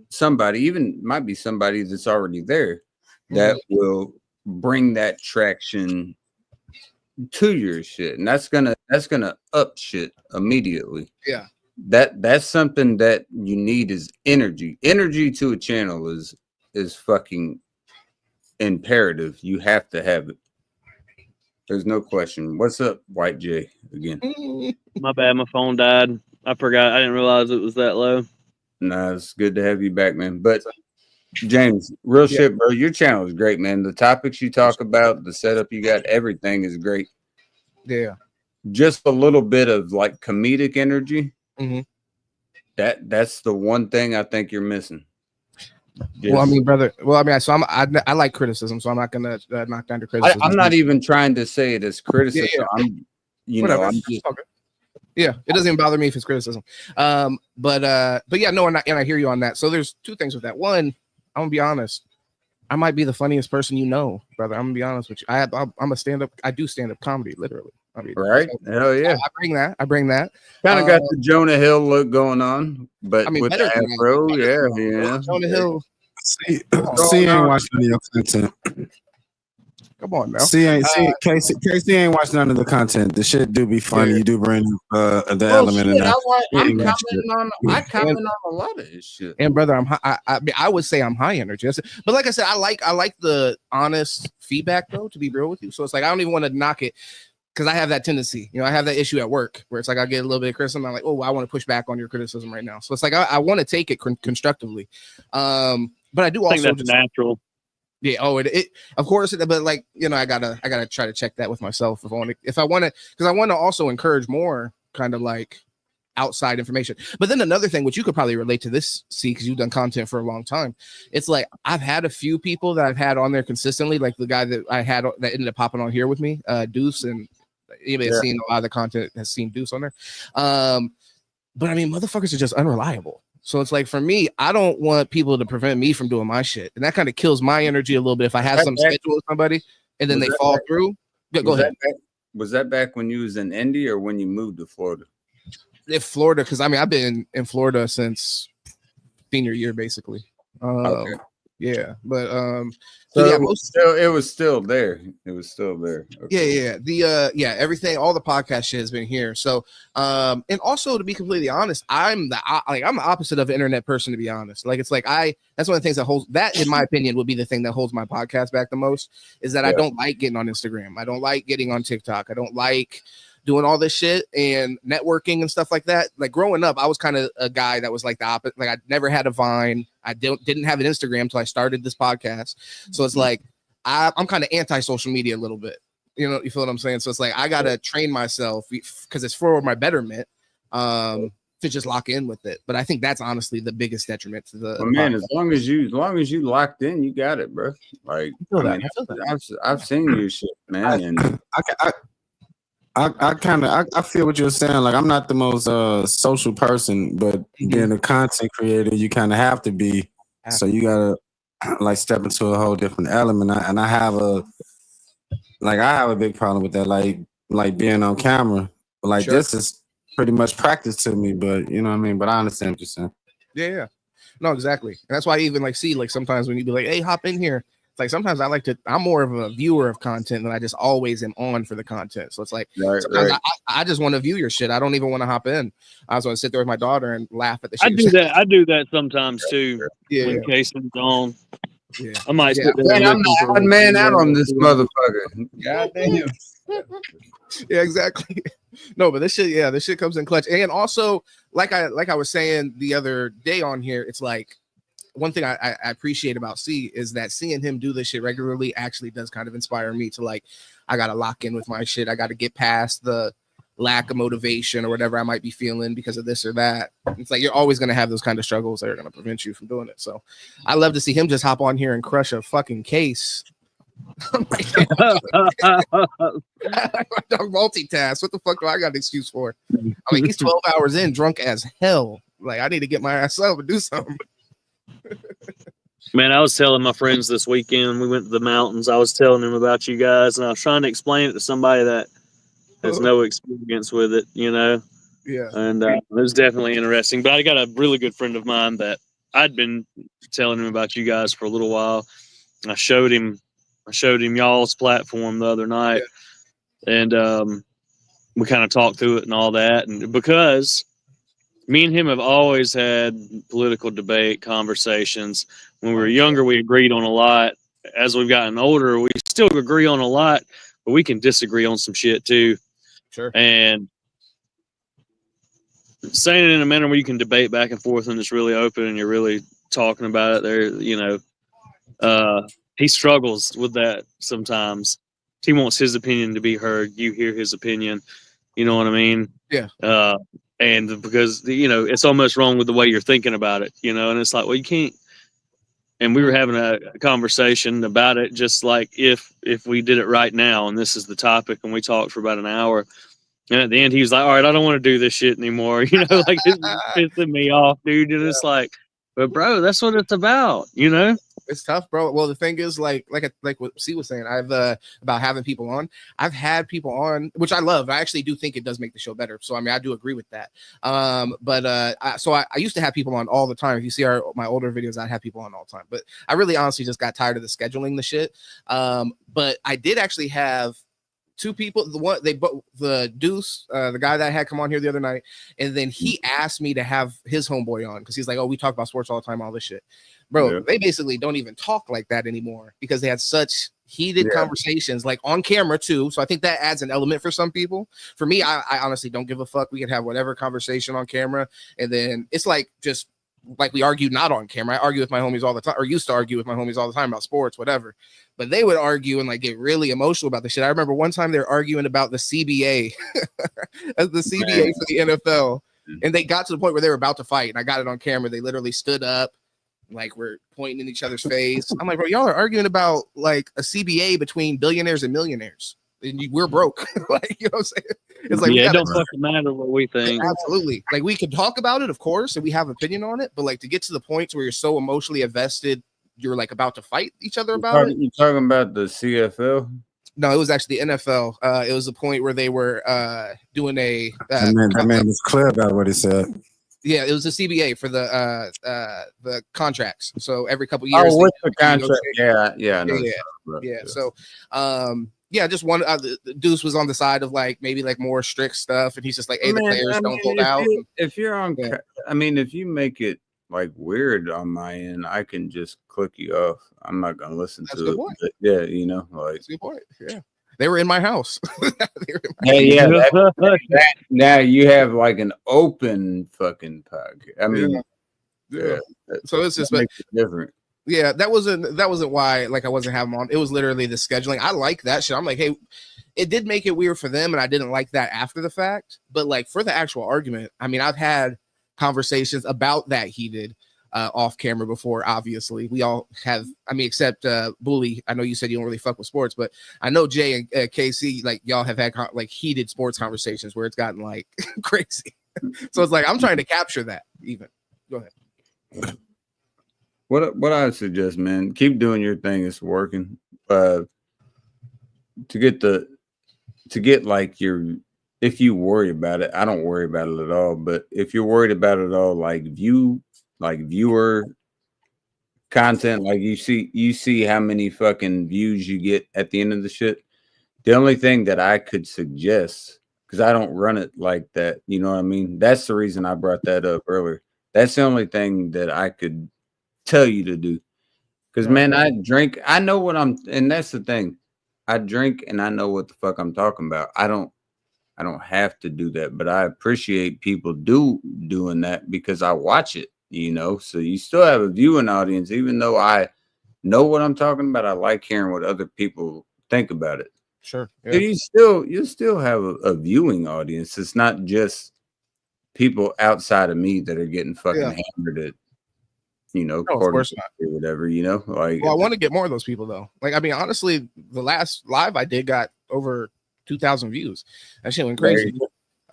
A: somebody, even might be somebody that's already there, that will bring that traction to your shit, and that's gonna up shit immediately.
F: Yeah.
A: That's something that you need is energy. Energy to a channel is fucking imperative. You have to have it. There's no question. What's up, White J again?
C: My bad, my phone died. I forgot. I didn't realize it was that low.
A: Nah, it's good to have you back, man. But James, real
F: Yeah.
A: shit, bro. Your channel is great, man. The topics you talk about, the setup you got, everything is great.
F: Yeah.
A: Just a little bit of like comedic energy.
F: Mm-hmm.
A: That's the one thing I think you're missing.
F: Well, I
A: Just-
F: mean, brother. Well, I mean, so I like criticism, so I'm not gonna knock down the criticism.
A: I'm not even trying to say it as criticism.
F: Yeah.
A: I'm,
F: Whatever.
A: I'm just,
F: Okay. Yeah, it doesn't even bother me if it's criticism. But yeah, no, and I hear you on that. So there's two things with that. One, I'm gonna be honest. I might be the funniest person you know, brother. I'm gonna be honest with you. I'm a stand-up. I do stand-up comedy, literally. I mean,
A: right? Hell yeah.
F: I bring that.
A: Kind of got the Jonah Hill look going on, but
F: I mean,
A: with
F: better
A: the
F: than that.
A: afro,
F: Better
A: yeah,
F: than
A: yeah.
F: Jonah Hill.
E: C ain't watching none of your content.
F: Come on now.
E: Casey ain't watching none of the content. The shit do be funny.
F: Yeah.
E: You do bring the
A: Oh,
E: element in
A: shit,
E: that.
A: I'm
E: Yeah,
A: commenting on a lot of his shit.
F: And brother, I would say I'm high energy. But like I said, I like the honest feedback though, to be real with you. So it's like I don't even want to knock it because I have that tendency. I have that issue at work where it's like I get a little bit of criticism. I'm like, oh, I want to push back on your criticism right now. So it's like I want to take it constructively. But I do
C: I think
F: also
C: that's natural.
F: Yeah. Oh, it of course, but like I gotta try to check that with myself if I want to, because I want to also encourage more kind of like outside information. But then another thing, which you could probably relate to this, see, because you've done content for a long time. It's like I've had a few people that I've had on there consistently, like the guy that I had that ended up popping on here with me, Deuce, and anybody has seen a lot of the content has seen Deuce on there. But I mean, motherfuckers are just unreliable. So it's like for me, I don't want people to prevent me from doing my shit, and that kind of kills my energy a little bit if I have some schedule with somebody and then they fall through. Go ahead.
A: Was that back when you was in Indy or when you moved to Florida?
F: If Florida, because I mean I've been in Florida since senior year, basically.
A: Okay.
F: Yeah, but
A: So
F: yeah,
A: it was still there. It was still there. Okay.
F: Yeah. Everything, all the podcast shit has been here. So, and also to be completely honest, I'm the opposite of an internet person, to be honest. Like, it's like that's one of the things that holds that, in my opinion, would be the thing that holds my podcast back the most, is that I don't like getting on Instagram. I don't like getting on TikTok. I don't like doing all this shit and networking and stuff like that. Like growing up, I was kind of a guy that was like the opposite. Like I never had a Vine. I didn't have an Instagram until I started this podcast. So it's like I'm kind of anti-social media a little bit. You feel what I'm saying? So it's like I gotta train myself because it's for my betterment to just lock in with it. But I think that's honestly the biggest detriment to the.
A: Well, man, as long as you locked in, you got it, bro. Like I've seen your shit, man, and
E: I feel what you're saying. Like I'm not the most social person, but being a content creator, you kind of have to be. So you gotta like step into a whole different element. I have a big problem with that. Like being on camera. Like this is pretty much practice to me, but you know what I mean. But I understand what you're saying.
F: Yeah. No, exactly. And that's why I even see sometimes when you be like, hey, hop in here. It's like sometimes I'm more of a viewer of content than I just always am on for the content. So it's like sometimes I just want to view your shit. I don't even want to hop in. I just want to sit there with my daughter and laugh at the shit.
C: I do that sometimes too.
F: Yeah.
C: When Casey's on.
F: Yeah.
C: I might sit there.
A: man, I'm the odd man out on this motherfucker. God damn.
F: Yeah, exactly. No, but this shit comes in clutch. And also, like I was saying the other day on here, it's like one thing I appreciate about C is that seeing him do this shit regularly actually does kind of inspire me to I gotta lock in with my shit. I gotta get past the lack of motivation or whatever I might be feeling because of this or that. It's like you're always gonna have those kind of struggles that are gonna prevent you from doing it. So I love to see him just hop on here and crush a fucking case I'm like, I don't multitask. What the fuck do I got an excuse for? I'm like, he's 12 hours in, drunk as hell. Like, I need to get my ass up and do something.
C: Man, I was telling my friends this weekend, we went to the mountains. I was telling them about you guys, and I was trying to explain it to somebody that has no experience with it, you know.
F: Yeah.
C: And it was definitely interesting. But I got a really good friend of mine that I'd been telling him about you guys for a little while. I showed him y'all's platform the other night, and we kind of talked through it and all that. And because me and him have always had political debate conversations. When we were younger, we agreed on a lot. As we've gotten older, we still agree on a lot, but we can disagree on some shit too.
F: Sure.
C: And saying it in a manner where you can debate back and forth and it's really open and you're really talking about it there, you know, he struggles with that sometimes. He wants his opinion to be heard. You hear his opinion. You know what I mean?
F: Yeah.
C: And because, you know, it's almost wrong with the way you're thinking about it, you know, and it's like, well, you can't. And we were having a conversation about it, just like if we did it right now, and this is the topic, and we talked for about an hour. And at the end, he was like, all right, I don't want to do this shit anymore. You know, like it's pissing me off, dude. And it's like, but bro, that's what it's about, you know?
F: It's tough, bro. Well, the thing is, like what C was saying, I've about having people on. I've had people on, which I love. I actually do think it does make the show better. So I mean, I do agree with that. I used to have people on all the time. If you see my older videos, I'd have people on all the time. But I really honestly just got tired of the scheduling the shit. But I did actually have two people, the Deuce, the guy that I had come on here the other night, and then he asked me to have his homeboy on because he's like, oh, we talk about sports all the time, all this shit. Bro, they basically don't even talk like that anymore because they had such heated conversations, like on camera too. So I think that adds an element for some people. For me, I honestly don't give a fuck. We can have whatever conversation on camera, and then it's like just like we argue not on camera. I argue with my homies all the time, or used to argue with my homies all the time about sports, whatever. But they would argue and like get really emotional about the shit. I remember one time they were arguing about the CBA, as the CBA for the NFL, and they got to the point where they were about to fight, and I got it on camera. They literally stood up, like we're pointing in each other's face. I'm like, bro, y'all are arguing about like a CBA between billionaires and millionaires. And we're broke. Like, you know what I'm saying? It's like,
C: yeah, it don't fucking matter what we think.
F: Absolutely. Like, we can talk about it, of course, and we have opinion on it, but like to get to the point where you're so emotionally invested, you're like about to fight each other about it.
A: You talking about the CFL?
F: No, it was actually the NFL. It was the point where they were doing a
E: that man was clear about what he said.
F: Yeah, it was a CBA for the contracts. So every couple years.
A: Oh, what's the contract? Yeah.
F: So, just one. The Deuce was on the side of like maybe like more strict stuff, and he's just like, "Hey, the players don't hold out."
A: If you're on, I mean, if you make it like weird on my end, I can just click you off. I'm not gonna listen to it. But yeah, you know, like
F: that's a good point. Yeah. They were in my house.
A: Now you have like an open fucking podcast. I mean,
F: So it's just
A: different.
F: Yeah, that wasn't why like I wasn't having them on. It was literally the scheduling. I like that shit. I'm like, hey, it did make it weird for them, and I didn't like that after the fact. But like for the actual argument, I mean, I've had conversations about that heated off camera before. Obviously, we all have. I mean, except Bully. I know you said you don't really fuck with sports, but I know Jay and KC, like y'all have had like heated sports conversations where it's gotten like crazy. So it's like I'm trying to capture that. Even go ahead.
A: What I suggest, man, keep doing your thing. It's working. To get like your, if you worry about it, I don't worry about it at all. But if you're worried about it at all, like viewer content, like you see how many fucking views you get at the end of the shit. The only thing that I could suggest, because I don't run it like that, you know what I mean? That's the reason I brought that up earlier. That's the only thing that I could tell you to do. Because man, I drink, I know what and that's the thing. I drink and I know what the fuck I'm talking about. I don't have to do that, but I appreciate people doing that because I watch it, you know. So you still have a viewing audience, even though I know what I'm talking about. I like hearing what other people think about it.
F: Sure.
A: Yeah. So you still have a viewing audience. It's not just people outside of me that are getting fucking hammered at No,
F: of course not.
A: or whatever. Like.
F: Well, I want to get more of those people though. Like, I mean, honestly, the last live I did got over 2,000 views. That shit went crazy.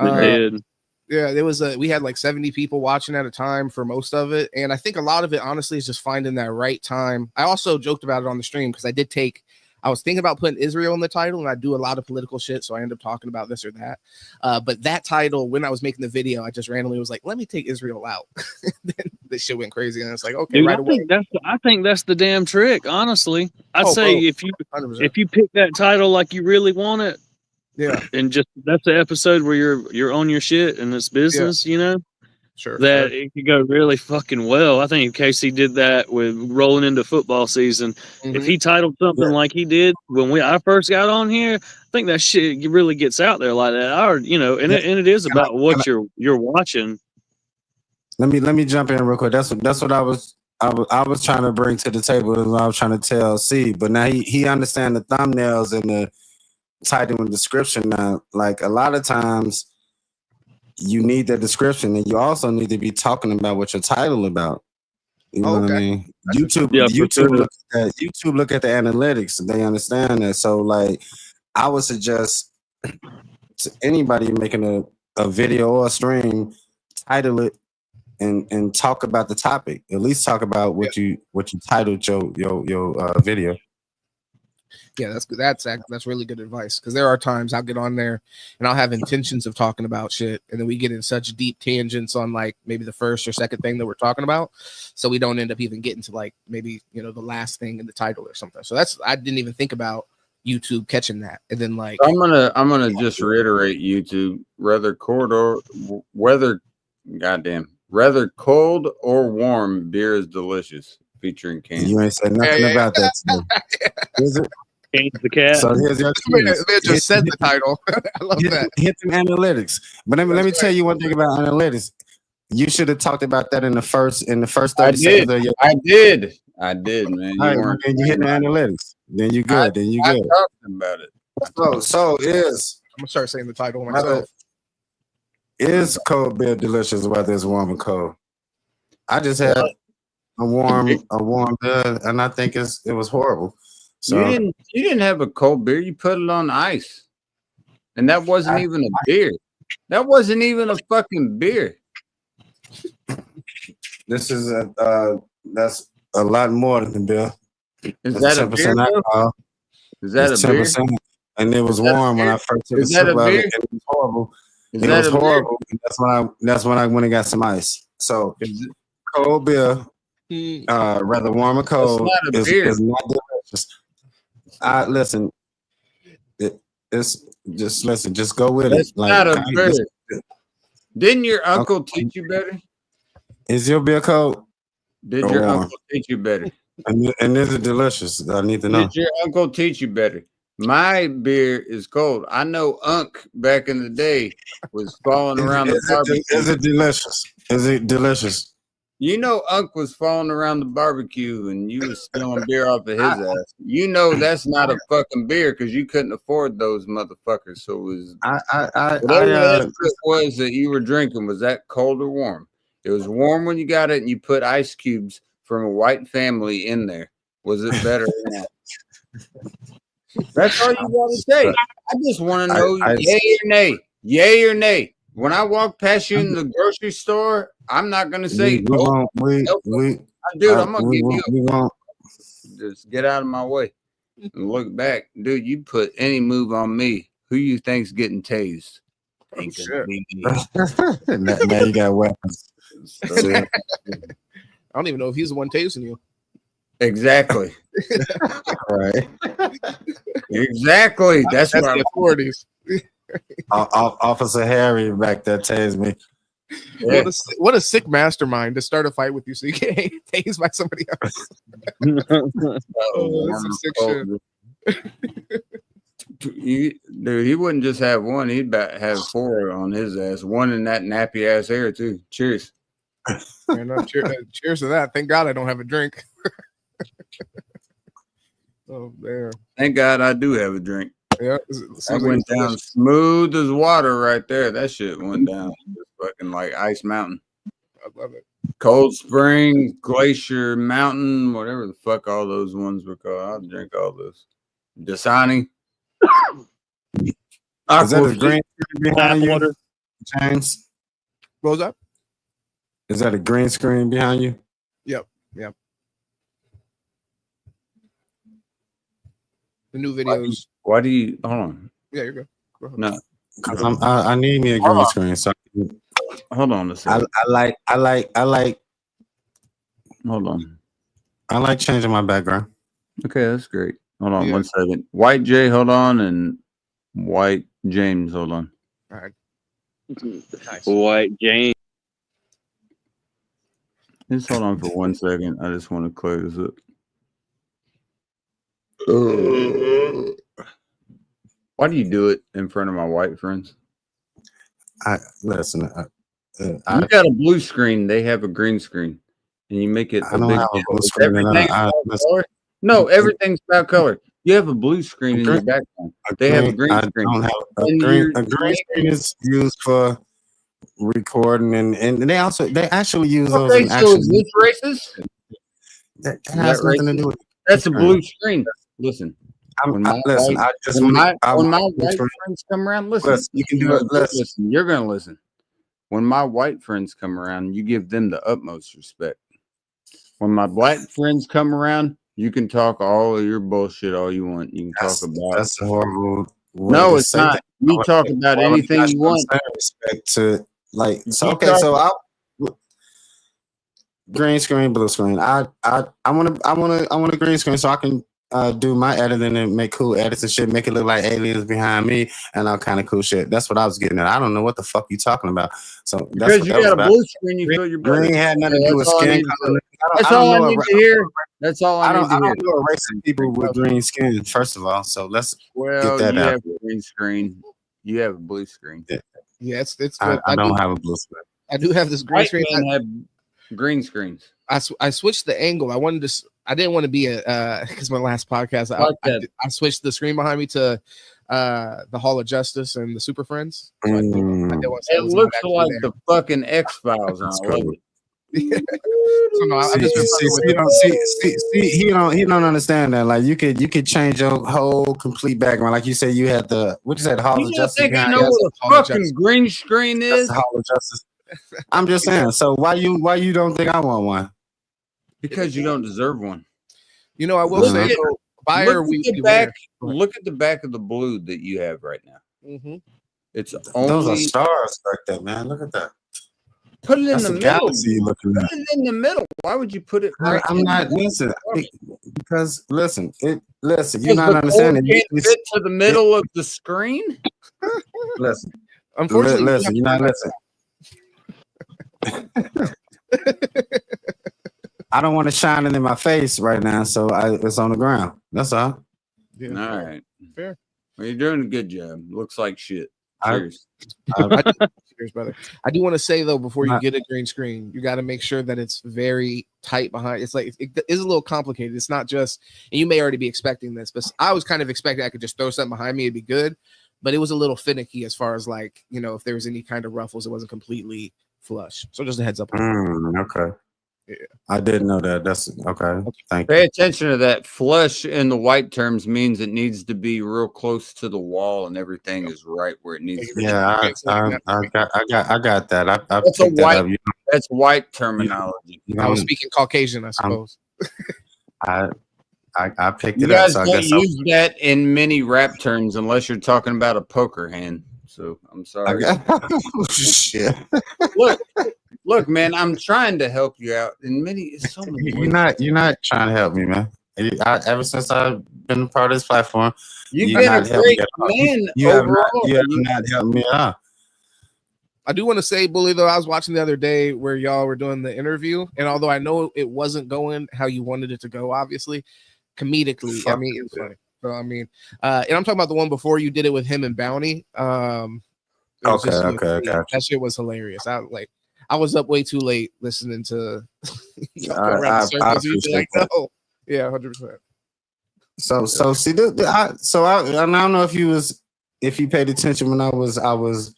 C: It did.
F: Yeah, there was we had like 70 people watching at a time for most of it, and I think a lot of it honestly is just finding that right time. I also joked about it on the stream because I was thinking about putting Israel in the title, and I do a lot of political shit, so I end up talking about this or that. But that title, when I was making the video, I just randomly was like, "Let me take Israel out." Then this shit went crazy, and it's like, okay,
C: Dude,
F: right away.
C: I think that's the damn trick. Honestly, I'd say
F: bro,
C: if you
F: 100%.
C: pick that title like you really want it,
F: Yeah,
C: and just that's the episode where you're on your shit and it's business,
F: sure.
C: that it could go really fucking well. I think if Casey did that with rolling into football season, if he titled something like he did when I first got on here, I think that shit really gets out there like that. And it is about what you're watching.
E: Let me jump in real quick. That's what I was trying to bring to the table, and I was trying to tell C. But now he understand the thumbnails and the title and description. Now, like a lot of times, you need the description, and you also need to be talking about what your title about. You know what I mean? YouTube look at the analytics, and they understand that. So, like, I would suggest to anybody making a video or a stream, title it and talk about the topic. At least talk about what you titled your video.
F: Yeah, that's really good advice, because there are times I'll get on there and I'll have intentions of talking about shit, and then we get in such deep tangents on like maybe the first or second thing that we're talking about, so we don't end up even getting to like maybe the last thing in the title or something. So I didn't even think about YouTube catching that, and then like
A: I'm gonna just reiterate YouTube, rather cold or warm, beer is delicious. Featuring Can.
E: You ain't said nothing about that. Is it?
C: Change the cat.
E: So here's your
F: they just said the title. I love that.
E: Hit them analytics. But let me tell you one thing about analytics. You should have talked about that in the first 30 seconds of your.
A: I did, man.
E: You weren't. You hit the analytics. Then you good. Then you good.
A: Talking about it.
E: So is
F: I'm gonna start saying the title myself.
E: Is cold beer delicious, whether it's warm or cold? I just had a warm beer, and I think it was horrible. So
A: you didn't have a cold beer. You put it on ice, and that wasn't even a beer. That wasn't even a fucking beer.
E: This is that's a lot more than a beer.
A: Is that a beer?
E: Alcohol.
A: Is that a beer?
E: And it was warm when I first took a sip of it. It was horrible. It was horrible. That's when I went and got some ice. So cold beer, rather warm or cold, is not delicious. Listen, just go with
A: That's
E: it. Like,
A: not a beer. Didn't your uncle teach you better?
E: Is your beer cold?
A: Did your uncle teach you better?
E: And is it delicious? I need to know.
A: Did your uncle teach you better? My beer is cold. I know Unc back in the day was falling around the barbecue.
E: Is it delicious? Is it delicious?
A: Unc was falling around the barbecue and you was spilling beer off of his ass. That's not a fucking beer because you couldn't afford those motherfuckers. So it was whatever that shit was that you were drinking. Was that cold or warm? It was warm when you got it, and you put ice cubes from a white family in there. Was it better than that? That's all you gotta say. I just want to know yay or nay. Yay or nay. When I walk past you in the grocery store, I'm not gonna say
E: dude, I'm
A: gonna give you just get out of my way and look back. Dude, you put any move on me, who you think's getting tased? Ain't gonna be me.
E: Now you got weapons.
F: I don't even know if he's the one tasting you.
A: Exactly.
E: Right.
A: Exactly. That's what
F: the authorities.
E: Officer Harry back there tased me.
F: Yeah. What a sick mastermind to start a fight with you so you get tased by somebody else. That's some sick shit.
A: Dude, he wouldn't just have one, he'd have 4 on his ass. One in that nappy ass hair too. Cheers.
F: Cheers to that. Thank God I don't have a drink. Oh man.
A: Thank God I do have a drink.
F: Yeah,
A: that went down smooth as water right there. That shit went down just fucking like Ice Mountain.
F: I love it.
A: Cold Spring, Glacier Mountain, whatever the fuck all those ones were called. I'll drink all those. Dasani.
E: Is that a
A: Aqua
E: green screen behind you,
C: Water.
E: James?
F: What was that?
E: Is that a green screen behind you?
F: The new videos.
A: Why do you hold on?
F: Yeah, you're good. Go ahead.
A: No,
E: Because I need me a green screen. So
A: hold on a
E: I
A: second. Hold on.
E: I like changing my background.
A: Okay, that's great. Hold on
F: Yeah.
A: 1 second. White J, hold on, and White James, hold on.
F: All right. Nice.
C: White Jane.
A: Just hold on for 1 second. I just want to clear this up. Why do you do it in front of my white friends?
E: Listen.
A: You got a blue screen. They have a green screen, and you make it.
E: I don't have a
A: deal.
E: blue
A: Is
E: screen.
A: everything about color? No, everything's about color. You have a blue screen in your background. They have a green
E: I
A: screen.
E: don't have a
A: And
E: green.
A: you're
E: A green screen is used for recording, and they actually use those
A: Okay,
E: in
A: so
E: action.
A: is this racist?
E: That
A: Is
E: has
A: that
E: nothing to
A: racist?
E: do with.
A: That's a
E: screen.
A: blue screen. Listen, when my
E: Listen,
A: white,
E: I just
A: when
E: want
A: my
E: to.
A: white friends come around, listen.
E: Listen, you can do it. Listen.
A: You're gonna listen. When my white friends come around, you give them the utmost respect. When my black friends come around, you can talk all of your bullshit all you want. You can talk about.
E: That's a horrible. way
A: No,
E: to
A: it's
E: say
A: not.
E: that.
A: You talk about
E: Why would
A: anything
E: not
A: you
E: show
A: want.
E: some respect to like. So
A: You
E: okay,
A: talk-
E: so I'll green screen, blue screen. I want a green screen so I can do my editing and make cool edits and shit, make it look like aliens behind me and all kind of cool shit. That's what I was getting at. I don't know what the fuck you talking about. So that's
A: Because
E: what
A: you
E: that was
A: got a
E: about.
A: blue screen, you feel your
E: Green
A: better.
E: had nothing to do with
A: That's all I
E: skin
A: need to
E: color.
A: That's all I need to hear. That's all I need to
E: I
A: hear.
E: don't know a race of people with green skin, first of all. So let's
A: Well,
E: get that
A: you
E: out.
A: have a green screen. You have a blue screen.
F: Yeah, it's.
E: I
F: I
E: don't have a blue screen.
F: I do have this green
A: White
F: screen.
A: men have green screens.
F: I switched the angle. I wanted to. I didn't want to be a because my last podcast I switched the screen behind me to the Hall of Justice and the Super Friends. So I did want to say
A: It
F: was not
A: looks
F: actually
A: like
F: there.
A: the fucking X Files. I
E: That's
A: love
E: cool.
A: it.
F: So no, I've just been fucking with
E: he don't understand that. Like you could change your whole complete background. Like you said, you had the what you said, the Hall
A: You
E: of
A: don't
E: Justice
A: think I
E: behind
A: know
E: you.
A: what a
F: Hall of
A: fucking
F: Justice.
A: green screen
E: That's
A: is?
E: the Hall of Justice. I'm just saying. So why you don't think I want one?
A: Because you don't deserve one.
F: You know, I will
E: Look
F: say
A: at-
F: though, buyer
A: Look
F: we
A: at the
F: beware.
A: back. Look at the back of the blue that you have right now.
F: Mm-hmm.
A: It's
E: Those are
A: only
E: stars like that, man. Look at that.
A: put it in
E: That's
A: the
E: a
A: middle.
E: galaxy you're looking
A: Put
E: at.
A: it in the middle. Why would you put it right?
E: I'm
A: in
E: not
A: the middle?
E: because listen, you're
A: Because
E: not
A: the
E: understanding.
A: cord can't fit to the middle of the screen.
E: Listen,
F: Unfortunately,
E: listen, you're not listening. I don't want to shine it in my face right now, so it's on the ground. That's all.
F: Yeah,
A: All right.
F: fair.
A: Well, you're doing a good job. Looks like shit.
E: I-
A: Serious.
F: Cheers, brother. I do want to say though, before you
E: Not-
F: get a green screen, you got to make sure that it's very tight behind. It's like it is a little complicated. It's not just, and you may already be expecting this, but I was kind of expecting I could just throw something behind me, it'd be good. But it was a little finicky as far as like, you know, if there was any kind of ruffles, it wasn't completely flush. So just a heads up.
E: Okay.
F: Yeah.
E: I didn't know that. That's okay. Thank
A: Pay
E: you.
A: attention to that. Flush in the white terms means it needs to be real close to the wall and everything is right where it needs to be.
E: Yeah, I got that. I
A: That's a
E: picked that
A: white.
E: up.
A: That's white terminology.
E: You
F: I was
E: know,
F: speaking Caucasian, I suppose.
E: I picked
A: You
E: it up.
A: guys
E: So I
A: don't
E: guess
A: use that in many rap terms unless you're talking about a poker hand. So I'm sorry.
E: Shit.
A: Look, man, I'm trying to help you out in many so many ways.
E: You're not trying to help me, man. Ever since I've been a part of this platform,
A: You've
E: you're
A: been a
E: not helping
A: great
E: me at all.
A: man
E: You have
A: overall.
E: not helped me out.
F: I do want to say, Bully, though, I was watching the other day where y'all were doing the interview, and although I know it wasn't going how you wanted it to go, obviously, comedically, I mean, it was funny. So I mean, and I'm talking about the one before you did it with him and Bounty. It was just you and
E: Okay,
F: me.
E: gotcha.
F: That shit was hilarious. I was up way too late listening to y'all go
E: I
F: around the circles. You'd be
E: appreciate
F: like,
E: that.
F: no, yeah, 100%.
E: So see, I don't know if you paid attention when I was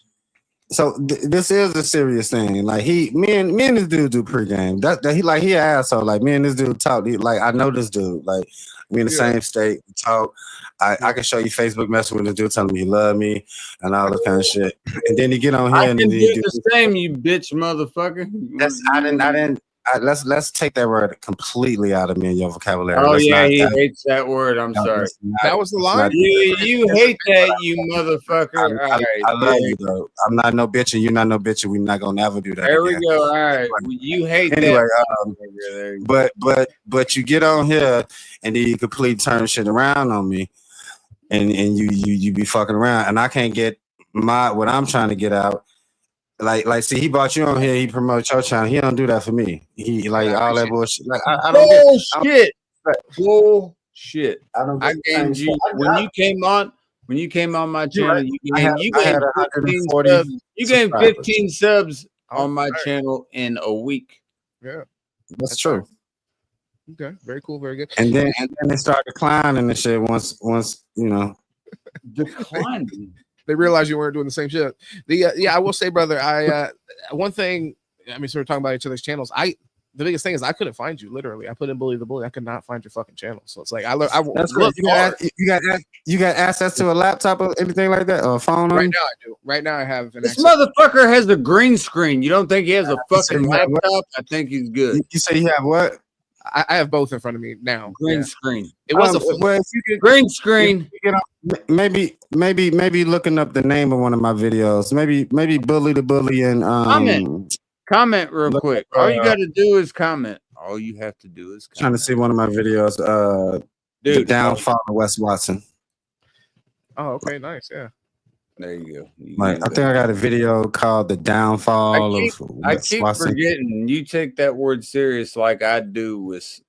E: this is a serious thing. Like me and this dude do pregame. That he an asshole. Like me and this dude talk. Like I know this dude. Like we in the same state. We talk. I can show you Facebook message with this dude telling me he love me and all this kind of shit. And then he get on here
A: I
E: and
A: can
E: then
A: do
E: he do.
A: the same, you bitch motherfucker.
E: Let's take that word completely out of me and your vocabulary.
A: Oh
E: Let's
A: yeah,
E: not,
A: he hates that word. I'm sorry.
E: let's not-
F: That was the
E: let's
F: line?
E: not-
A: You hate that, you motherfucker. All right,
E: I love you though. I'm not no bitch and you're not no bitch and we're not gonna never do that.
A: There we
E: again.
A: go. All right, you hate
E: Anyway,
A: that.
E: but you get on here and then you completely turn shit around on me, and you be fucking around, and I can't get what I'm trying to get out. Like, see, he brought you on here. He promotes your channel. He don't do that for me. He like all that bullshit. Like I don't get.
A: Bullshit.
E: I don't.
A: I gained you when you came on. When you came on my channel, you
E: I
A: gained
E: had
A: 15
E: 140
A: subs. You gained
E: subscribers.
A: 15 subs on my
F: Alright.
A: channel in a week.
F: Yeah.
E: That's true.
F: Okay. Very cool. Very good.
E: And then they start declining and shit once you know.
A: Declining.
F: They realized you weren't doing the same shit. I will say, brother, one thing, I mean, sort of talking about each other's channels. The biggest thing is I couldn't find you. Literally, I put in Bully the Bully. I could not find your fucking channel. So it's like
E: That's
F: look
E: good. You got access to a laptop or anything like that or a phone?
F: right now. I do. Right now, I have an
A: This
F: access.
A: motherfucker has a green screen. You don't think he has a fucking
E: you have what?
A: laptop? I think he's good.
E: You say you have what?
F: I have both in front of me now.
A: Green
F: Yeah.
A: screen.
F: It was
E: well, if you could,
A: Green screen.
E: maybe looking up the name of one of my videos. Maybe Bully the Bully and
A: Comment real
E: Look
A: quick.
E: up,
A: All you got to do is comment. All you have to do is comment.
E: trying to see one of my videos. The
A: Dude,
E: downfall of Wes Watson.
F: Oh, okay, nice. Yeah.
A: there you go. You
E: Like
A: use
E: I
A: that.
E: think I got a video called "The Downfall of
A: I
E: Wes
A: keep
E: Watson."
A: forgetting you take that word serious like I do with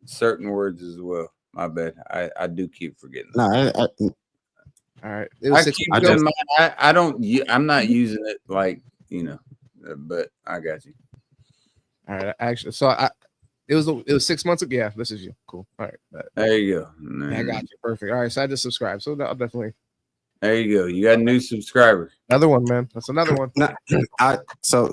A: certain words as well. My bad. I do keep forgetting.
E: No,
F: All right. It was
A: I
F: 6
A: keep
F: weeks
A: it
F: ago.
A: in mind. I don't. I'm not using it like but I got you.
F: All right. Actually, so it was 6 months ago. Yeah, this is you. Cool. All right.
A: There you go.
F: I got you. Perfect. All right. So I just subscribed. So I'll definitely
A: There you go. You got a new subscriber.
F: another one, man. That's another one.
E: no, so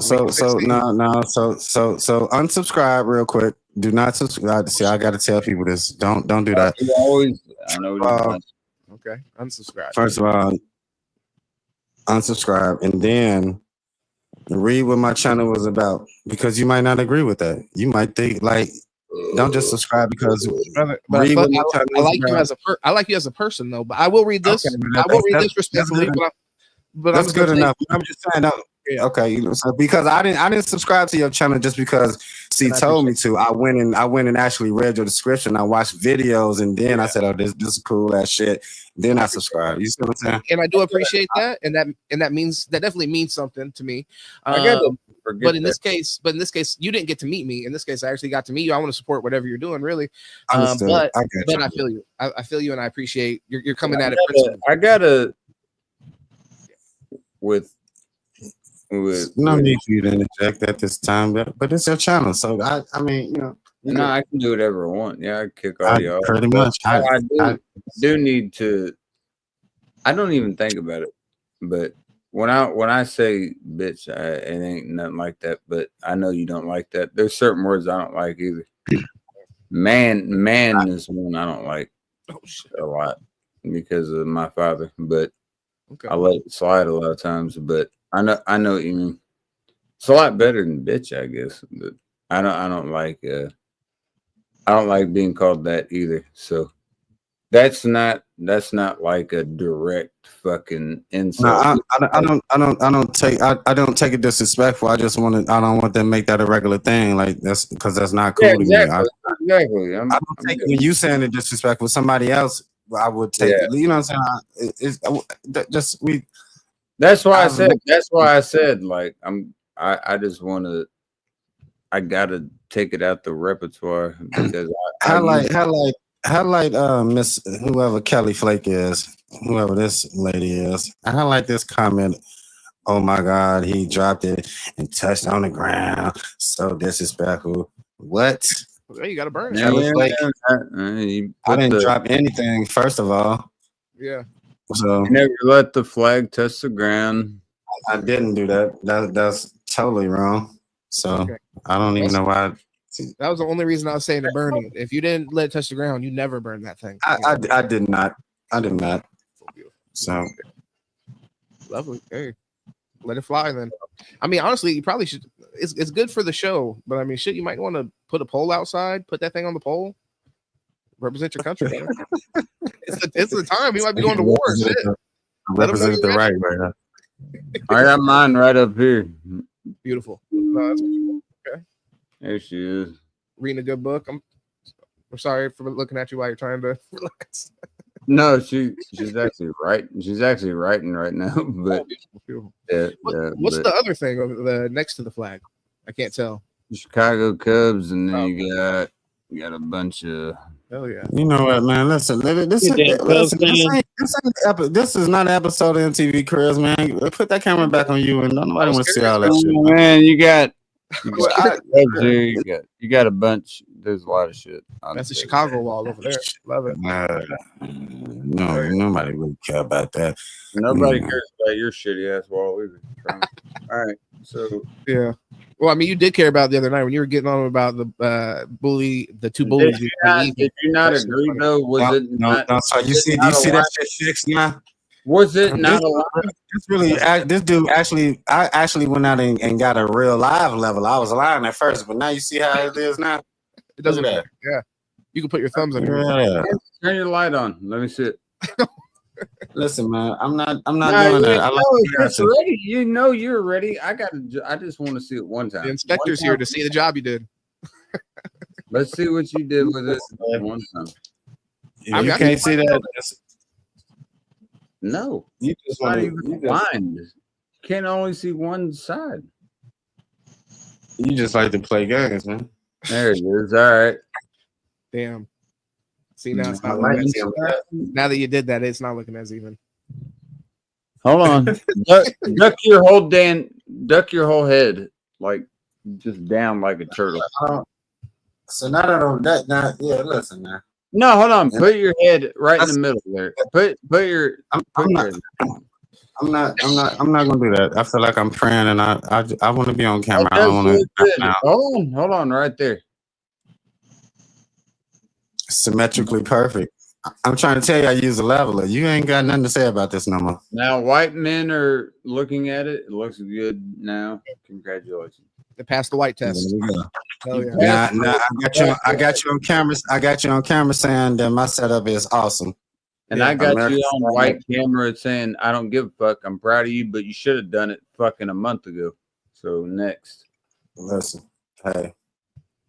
E: unsubscribe real quick. Do not subscribe. See, I got to tell people this. Don't do that.
A: You always. I know what you're doing.
F: Okay. Unsubscribe.
E: First of all, unsubscribe and then read what my channel was about because you might not agree with that. You might think like, don't just subscribe because
F: Brother, but
E: read what my
F: I
E: channel
F: like
E: was
F: you
E: about.
F: as I like you as a person though. But I will read this.
E: Okay,
F: I will read
E: that's-
F: this respectfully.
E: that's
F: But
E: That's
F: I'm
E: good
F: gonna
E: enough. I'm just saying,
F: Yeah.
E: okay. So because I didn't subscribe to your channel just because she
F: And I
E: told me to. I went and actually read your description. I watched videos and then I said, oh, this is cool ass shit. Then I subscribed. You see what I'm saying?
F: and I do appreciate that, and that means that definitely means something to me.
A: I got to
F: Um,
A: forget
F: but in
A: that.
F: this case, you didn't get to meet me. In this case, I actually got to meet you. I want to support whatever you're doing, really.
E: Understood.
F: But
E: I got you.
F: I feel you. I feel you, and I appreciate you're coming at it.
A: I gotta with
E: No need for you to interject at this time, but it's your channel. So I mean, you know.
A: No, I can do whatever I want. Yeah, I kick all y'all.
E: Pretty
A: But
E: much.
A: I do need to. I don't even think about it, but when I say bitch, it ain't nothing like that. But I know you don't like that. There's certain words I don't like either. Man is one I don't like a lot because of my father. But
F: Okay.
A: I let it slide a lot of times. But I know what you mean. It's a lot better than bitch, I guess. But I don't like being called that either. So that's not like a direct fucking insult.
E: No, I don't take it disrespectful. I don't want them to make that a regular thing. Like that's because that's not cool
A: Yeah,
E: to
A: exactly.
E: me.
A: Exactly.
E: I don't take it when you saying it disrespectful. Somebody else, I would take it. You know what I'm saying?
A: That's why I said like I just want to. I gotta take it out the repertoire because highlight
E: Miss whoever Kelly Flake is, whoever this lady is. I highlight this comment. Oh my God, he dropped it and touched on the ground. So disrespectful. What?
F: Hey, you got to burn it.
E: Yeah. Kelly Flake.
A: you
E: I didn't drop anything, first of all.
F: Yeah.
E: So
A: never let the flag touch the ground.
E: I didn't do that. That's totally wrong. So
F: Okay.
E: I don't even know why.
F: That was the only reason I was saying to burn it. If you didn't let it touch the ground, you never burn that thing.
E: I did not. I did not. So
F: Lovely. Hey, let it fly then. I mean, honestly, you probably should. It's good for the show, but I mean, shit, you might want to put a pole outside, put that thing on the pole, represent your country. Man. it's the time. You might be going to war. Shit.
E: Represent the right way. Huh?
A: I got mine right up here.
F: Beautiful. No, that's okay.
A: There she is.
F: Reading a good book. I'm sorry for looking at you while you're trying to relax.
A: No, she's actually right. She's actually writing right now. But
F: Beautiful.
A: what's
F: the other thing over the next to the flag? I can't tell.
A: Chicago Cubs, and then you got a bunch of.
F: Hell yeah.
E: You know what, man? Listen, this is not an episode of MTV Cribs, man. Put that camera back on you, and nobody want to see all that shit.
A: Man, you got you got a bunch. There's a lot of shit.
F: That's the Chicago wall over there. Love it.
E: No, nobody really care about that.
A: Nobody cares about your shitty ass wall either. All right, so
F: yeah. Well, I mean, you did care about the other night when you were getting on about the the two bullies.
A: Did you not agree though? Was it not?
E: No, so you see that shit fixed now?
A: Was it not a lie?
E: This dude actually, I actually went out and got a real live level. I was lying at first, but now you see how it is now.
F: It doesn't matter. Yeah, you can put your thumbs on it.
E: Yeah.
A: Turn your light on. Let me see it.
E: Listen, man, I'm not doing that. I like
A: it's ready. You know you're ready. I just want to see it one time.
F: The inspector's here to see the job you did.
A: Let's see what you did with it one time.
E: You can't see that.
A: No,
E: You just
A: not
E: want
A: even blind. You can't only see one side.
E: You just like to play games, man.
A: There it is. All right.
F: Damn. See, now it's not
E: like
F: looking now that you did that, it's not looking as even.
A: Hold on. duck your whole head like just down like a turtle.
E: So now that I'm yeah, listen, man.
A: No, hold on. Put your head right in the middle there. Put your.
E: I'm not gonna do that. I feel like I'm praying, and I want to be on camera. I don't want to.
A: Hold on, right there.
E: Symmetrically perfect. I'm trying to tell you, I use a leveler. You ain't got nothing to say about this no more.
A: Now, white men are looking at it. It looks good now. Congratulations.
F: They passed the white test.
E: Hell yeah. Now, I got you on camera. I got you on camera saying that my setup is awesome.
A: And I got you on white camera saying, I don't give a fuck. I'm proud of you, but you should have done it fucking a month ago. So next.
E: Listen, hey.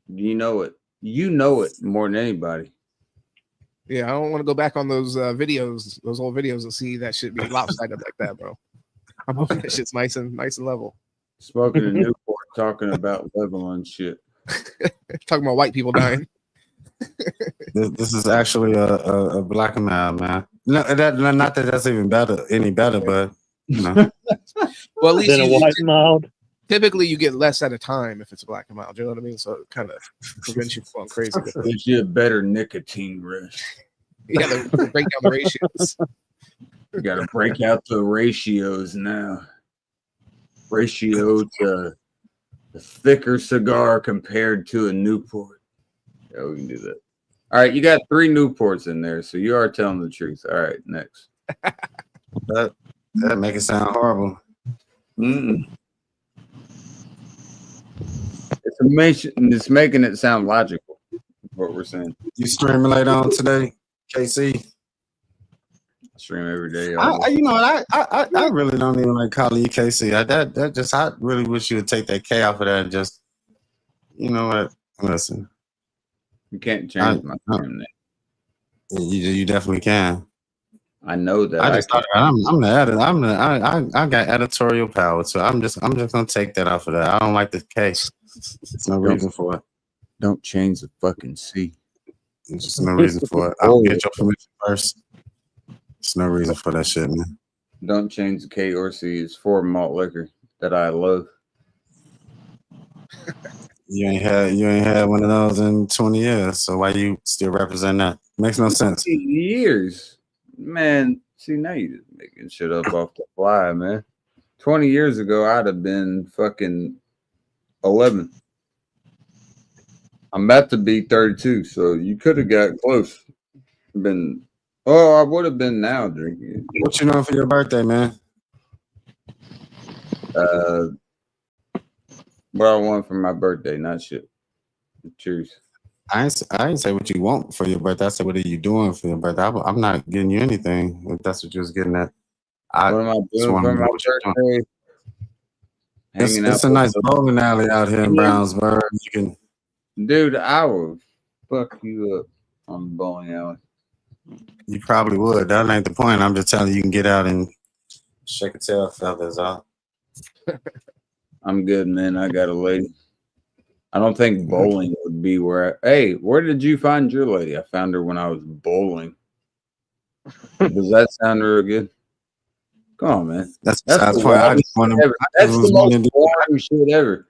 A: You know it. You know it more than anybody.
F: Yeah, I don't want to go back on those videos, those old videos, and see that shit be lopsided like that, bro. I'm hoping that shit's nice and level.
A: Spoken in Newport, talking about level and shit.
F: Talking about white people dying.
E: This is actually a black man, man. No, not that that's even any better, but you know.
F: Well, at least
C: Then a white and mild.
F: Typically, you get less at a time if it's a black and mild. You know what I mean? So it kind of prevents you from going crazy.
A: Gives you a better nicotine rush.
F: You got to break down the ratios.
A: You got to break out the ratios now. Ratio to a thicker cigar compared to a Newport. Yeah, we can do that. All right, you got 3 Newports in there, so you are telling the truth. All right, next.
E: That make it sound horrible.
A: It's making it sound logical. What we're saying.
E: You streaming later on today, KC?
A: I stream every day.
E: I really don't even like calling you KC. I really wish you would take that K off of that and just, you know what? Listen,
A: You can't change my name.
E: You definitely can.
A: I know that.
E: I just thought I'm the editor. I got editorial power, so I'm just gonna take that off of that. I don't like the K. There's no reason for it.
A: Don't change the fucking C.
E: There's just no reason for it. I'll get your permission first. There's no reason for that shit, man.
A: Don't change the K or C. It's for malt liquor that I love.
E: You ain't had one of those in 20 years, so why you still represent that? Makes no sense.
A: Years, man. See, now you just making shit up off the fly, man. 20 years ago, I'd have been fucking 11. I'm about to be 32, so you could have got close. Been, oh, I would have been now drinking it.
E: What you doing for your birthday, man?
A: What I want for my birthday, not shit. Cheers.
E: I ain't say what you want for your birthday. I said, what are you doing for your birthday? I'm not getting you anything. If that's what you was getting at.
A: What am I
E: just
A: doing
E: wanna
A: for
E: know
A: my
E: what you're
A: birthday? Hanging out.
E: It's a nice bowling alley out here in Brownsburg. You can,
A: Dude, I will fuck you up on the bowling alley.
E: you probably would. That ain't the point. I'm just telling you, you can get out and shake a tail feathers off.
A: I'm good, man. I got a lady. I don't think bowling would be where hey, where did you find your lady? I found her when I was bowling. Does that sound real good? Come on, man.
E: That's
A: That's
E: the
A: the
E: point. I
A: wildest
E: just want
A: shit ever. That's the most boring shit ever.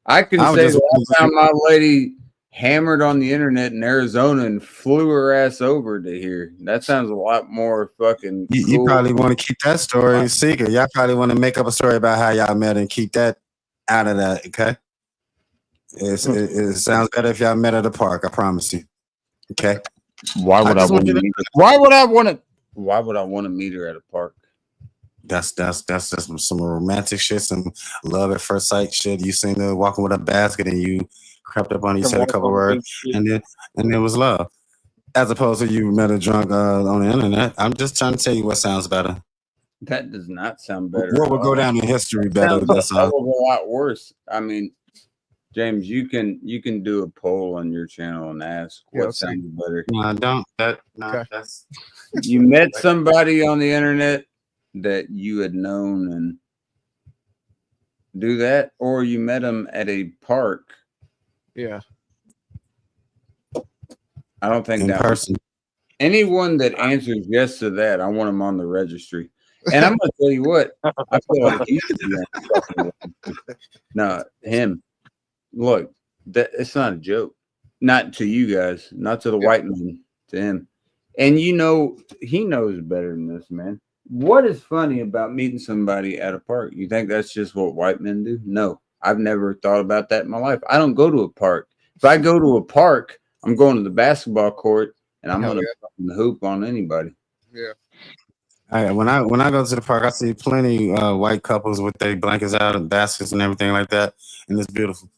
A: I can
E: I was
A: say
E: just
A: that I
E: wondering-
A: found my lady hammered on the internet in Arizona and flew her ass over to here. That sounds a lot more fucking
E: You
A: cool.
E: probably want to keep that story secret. Y'all probably want to make up a story about how y'all met and keep that out of that. Okay. It sounds better if y'all met at a park. I promise you. Okay.
A: Why would I
E: just
A: want
E: want
A: to
E: you to-
A: meet her? Why would I want to meet her at a park?
E: That's some romantic shit, some love at first sight shit. You seen her walking with a basket and you crept up on her, you said a couple words, and then it was love. As opposed to you met a drunk on the internet. I'm just trying to tell you what sounds better.
A: That does not sound better.
E: What
A: at
E: will go
A: all.
E: down in history better?
A: Sounds a
E: That's
A: hell
E: all.
A: of a lot worse. I mean, James, you can do a poll on your channel and ask
F: Yeah,
A: what
F: let's see.
A: sounds better.
E: No, don't.
F: Okay.
E: That's
A: You met somebody on the internet that you had known and do that, or you met them at a park.
F: Yeah.
A: I don't think
E: in
A: that
E: person.
A: anyone that answers yes to that, I want them on the registry. And I'm gonna tell you what, I feel like he should be on the fucking registry. No, him. Look, that it's not a joke. Not to you guys, not to the white man, to him. And you know, he knows better than this, man. What is funny about meeting somebody at a park? You think that's just what white men do? No, I've never thought about that in my life. I don't go to a park. If I go to a park, I'm going to the basketball court and I'm
F: Hell
A: gonna fucking hoop on anybody.
F: Yeah.
E: All right, when I go to the park, I see plenty white couples with their blankets out and baskets and everything like that, and it's beautiful.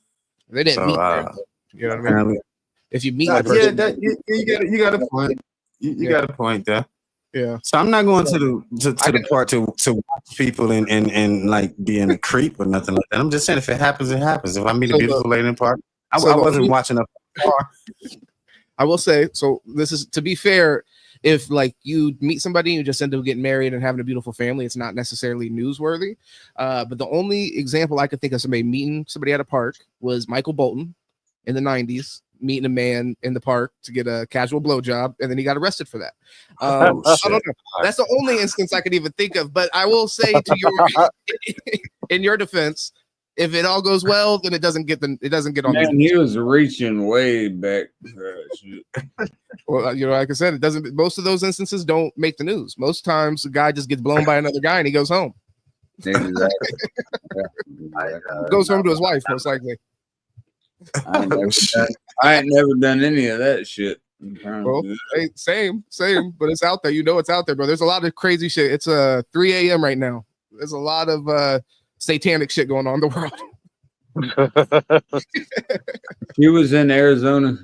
F: They didn't
E: So,
F: meet there. You know what I mean?
E: Apparently,
F: If you meet
E: yeah,
F: the person,
E: you got a point. You got a point there.
F: yeah.
E: So I'm not going to the park to watch people and like being a creep or nothing like that. I'm just saying if it happens, it happens. If I meet a
F: So
E: beautiful lady in the park, I
F: so the
E: wasn't
F: only-
E: watching a car.
F: I will say, so this is to be fair, if like you meet somebody and you just end up getting married and having a beautiful family, it's not necessarily newsworthy. But the only example I could think of somebody meeting somebody at a park was Michael Bolton in the 90s, meeting a man in the park to get a casual blowjob, and then he got arrested for that. I don't know. That's the only instance I could even think of. But I will say to your in your defense, if it all goes well, then it doesn't get on
A: Man,
F: the
A: he was reaching way back.
F: well, you know, like I said, it doesn't. Most of those instances don't make the news. Most times, the guy just gets blown by another guy and he goes home.
A: Exactly.
F: Goes home to his wife, most likely.
A: I ain't never done any of that shit.
F: Well, hey, same, but it's out there. You know, it's out there, bro. There's a lot of crazy shit. It's 3 a.m. right now. There's a lot of satanic shit going on in the world.
A: She was in Arizona.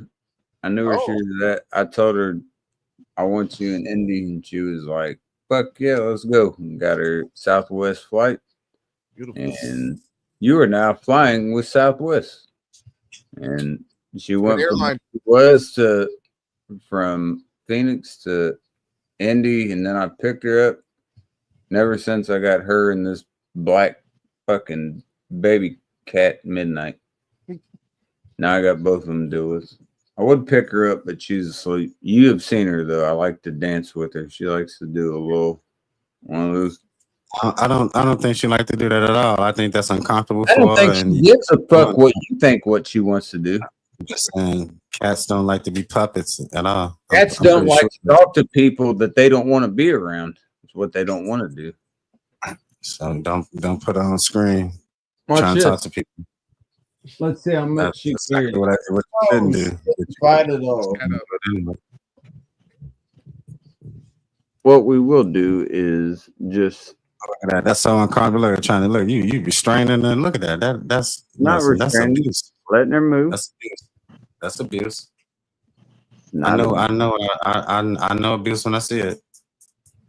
A: I knew where she
F: Oh.
A: was at. I told her I want you in Indy, and she was like, "Fuck yeah, let's go!" And got her Southwest flight,
F: Beautiful.
A: and you are now flying with Southwest. And she went
F: airline.
A: from Phoenix to Indy, and then I picked her up. And ever since I got her and this black fucking baby cat midnight. Now I got both of them to deal with. I would pick her up, but she's asleep. You have seen her though. I like to dance with her. She likes to do a little one of those.
E: I don't think she like to do that at all. I think that's uncomfortable
A: I
E: for
A: don't think
E: her.
A: she
E: And
A: gives a fuck what you think what she wants to do.
E: just saying, cats don't like to be puppets at all.
A: Cats
E: I'm
A: don't
E: pretty
A: like
E: sure.
A: to talk to people that they don't want to be around. It's what they don't want to do.
E: So don't put it on screen.
A: Watch
E: Trying to
A: this.
E: talk to people.
A: Let's see how much
E: That's
A: she
E: exactly
A: carries.
E: what you shouldn't do.
A: Fight it all.
F: Kind of-
E: But anyway,
A: What we will do is just
E: look at that. That's so uncomfortable. Look, trying to look. You restraining and look at that. That's
A: not
E: listen, that's
A: restraining,
E: abuse.
A: letting her move.
E: That's abuse. That's abuse.
A: Not
E: I know.
A: abuse.
E: I know abuse when I see it.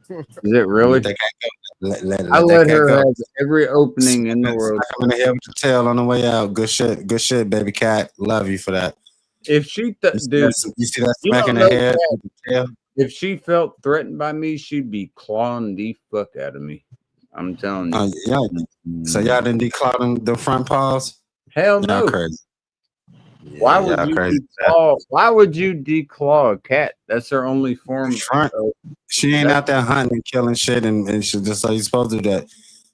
A: Is it really?
E: Let that cat go.
A: I
E: Let
A: let
E: that cat
A: her
E: go.
A: have every opening in the world.
E: I'm gonna hear with your tail on the way out. Good shit, baby cat. Love you for that.
A: If she,
E: You see
A: dude,
E: you see that
A: you
E: smack in
A: don't
E: the
A: know
E: head
A: that.
E: with the tail?
A: If she felt threatened by me, she'd be clawing the fuck out of me. I'm telling you.
E: Yeah. So y'all didn't declaw them the front paws?
A: Hell
E: Y'all
A: no.
E: crazy.
A: Why
E: Yeah,
A: would
E: y'all
A: you
E: crazy.
A: declaw? Why would you declaw a cat? That's her only form.
E: Front.
A: Of,
E: She ain't
A: That-
E: out there hunting and killing shit, and she just so you supposed to do that.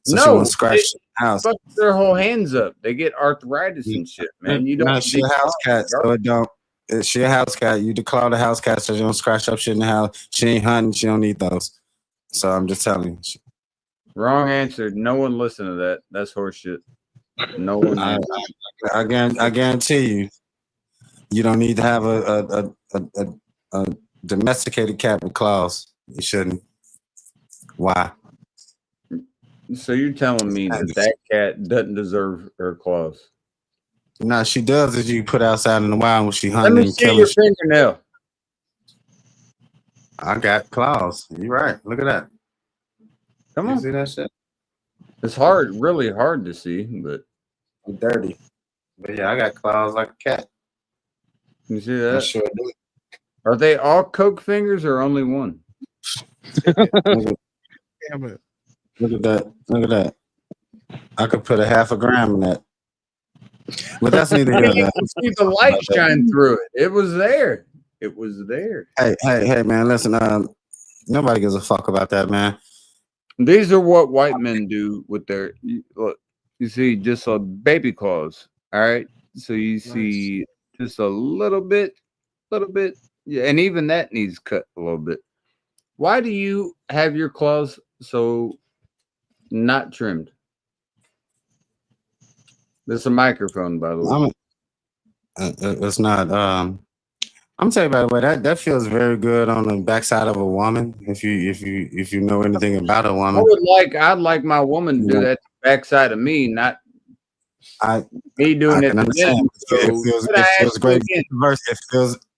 E: So she
A: No,
E: won't scratch
A: it-
E: the house.
A: fuck their whole hands up. They get arthritis and shit, man. You don't.
E: No, she a house
A: declaw
E: cat,
A: her.
E: so it don't. She a house cat. You declare the house cat so you don't scratch up shit in the house. She ain't hunting. She don't need those. So I'm just telling you.
A: Wrong answer. No one listened to that. That's horseshit. No one.
E: I guarantee you, you don't need to have a domesticated cat with claws. You shouldn't. Why?
A: So you're telling me that cat doesn't deserve her claws?
E: No, she does as you put outside in the wild when she
A: Let
E: hunting
A: me
E: and
A: see
E: killing.
A: your fingernail.
E: I got claws. You're right. Look at that.
A: Come
E: You
A: on.
E: see that shit?
A: It's hard, really hard to see, but
E: I'm dirty. But yeah, I got claws like a cat.
A: you see
E: I
A: that?
E: sure do.
A: Are they all Coke fingers or only one?
E: Look at,
F: Damn it.
E: look at that. Look at that. I could put a half a gram in that. But that's neither here
A: You
E: nor there.
A: can see the light shine through it. It was there. It was there.
E: Hey, man, listen, nobody gives a fuck about that, man.
A: These are what white men do with their look. You see, just a baby claws. All right. So you see just a little bit, yeah, and even that needs cut a little bit. Why do you have your claws so not trimmed? This is a microphone, by the way.
E: It's not. I'm telling you, by the way, that feels very good on the backside of a woman. If you know anything about a woman,
A: I'd like my woman to do that to the backside of me, not
E: I
A: me doing
E: I
A: it
E: can
A: to
E: understand.
A: them. So,
E: It feels great.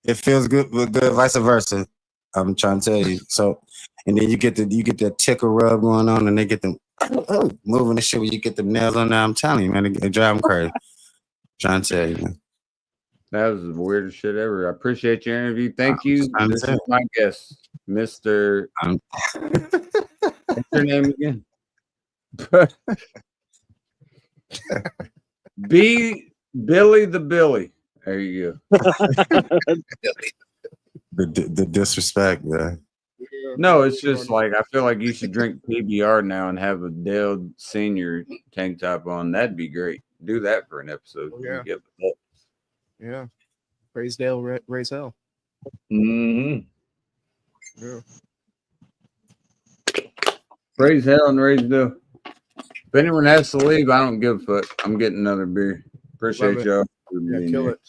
E: It feels good vice versa. I'm trying to tell you. So, and then you get that tickle rub going on, and they get them moving the shit when you get the nails on there. I'm telling you, man, it drive them crazy. Trying to tell you, man.
A: that was the weirdest shit ever. I appreciate your interview. Thank you.
E: I'm
A: This
E: saying.
A: is my guest, Mr. What's your name again? Billy the Billy. There you go.
E: The disrespect, man.
A: No, it's just like I feel like you should drink PBR now and have a Dale Senior tank top on. That'd be great. Do that for an episode.
F: Oh, yeah.
A: Get that.
F: Yeah. Praise Dale, raise hell.
A: Mm-hmm.
F: Yeah.
A: Praise hell and raise Dale. If anyone has to leave, I don't give a fuck. I'm getting another beer. Appreciate
F: Love it.
A: y'all.
F: Yeah, kill it.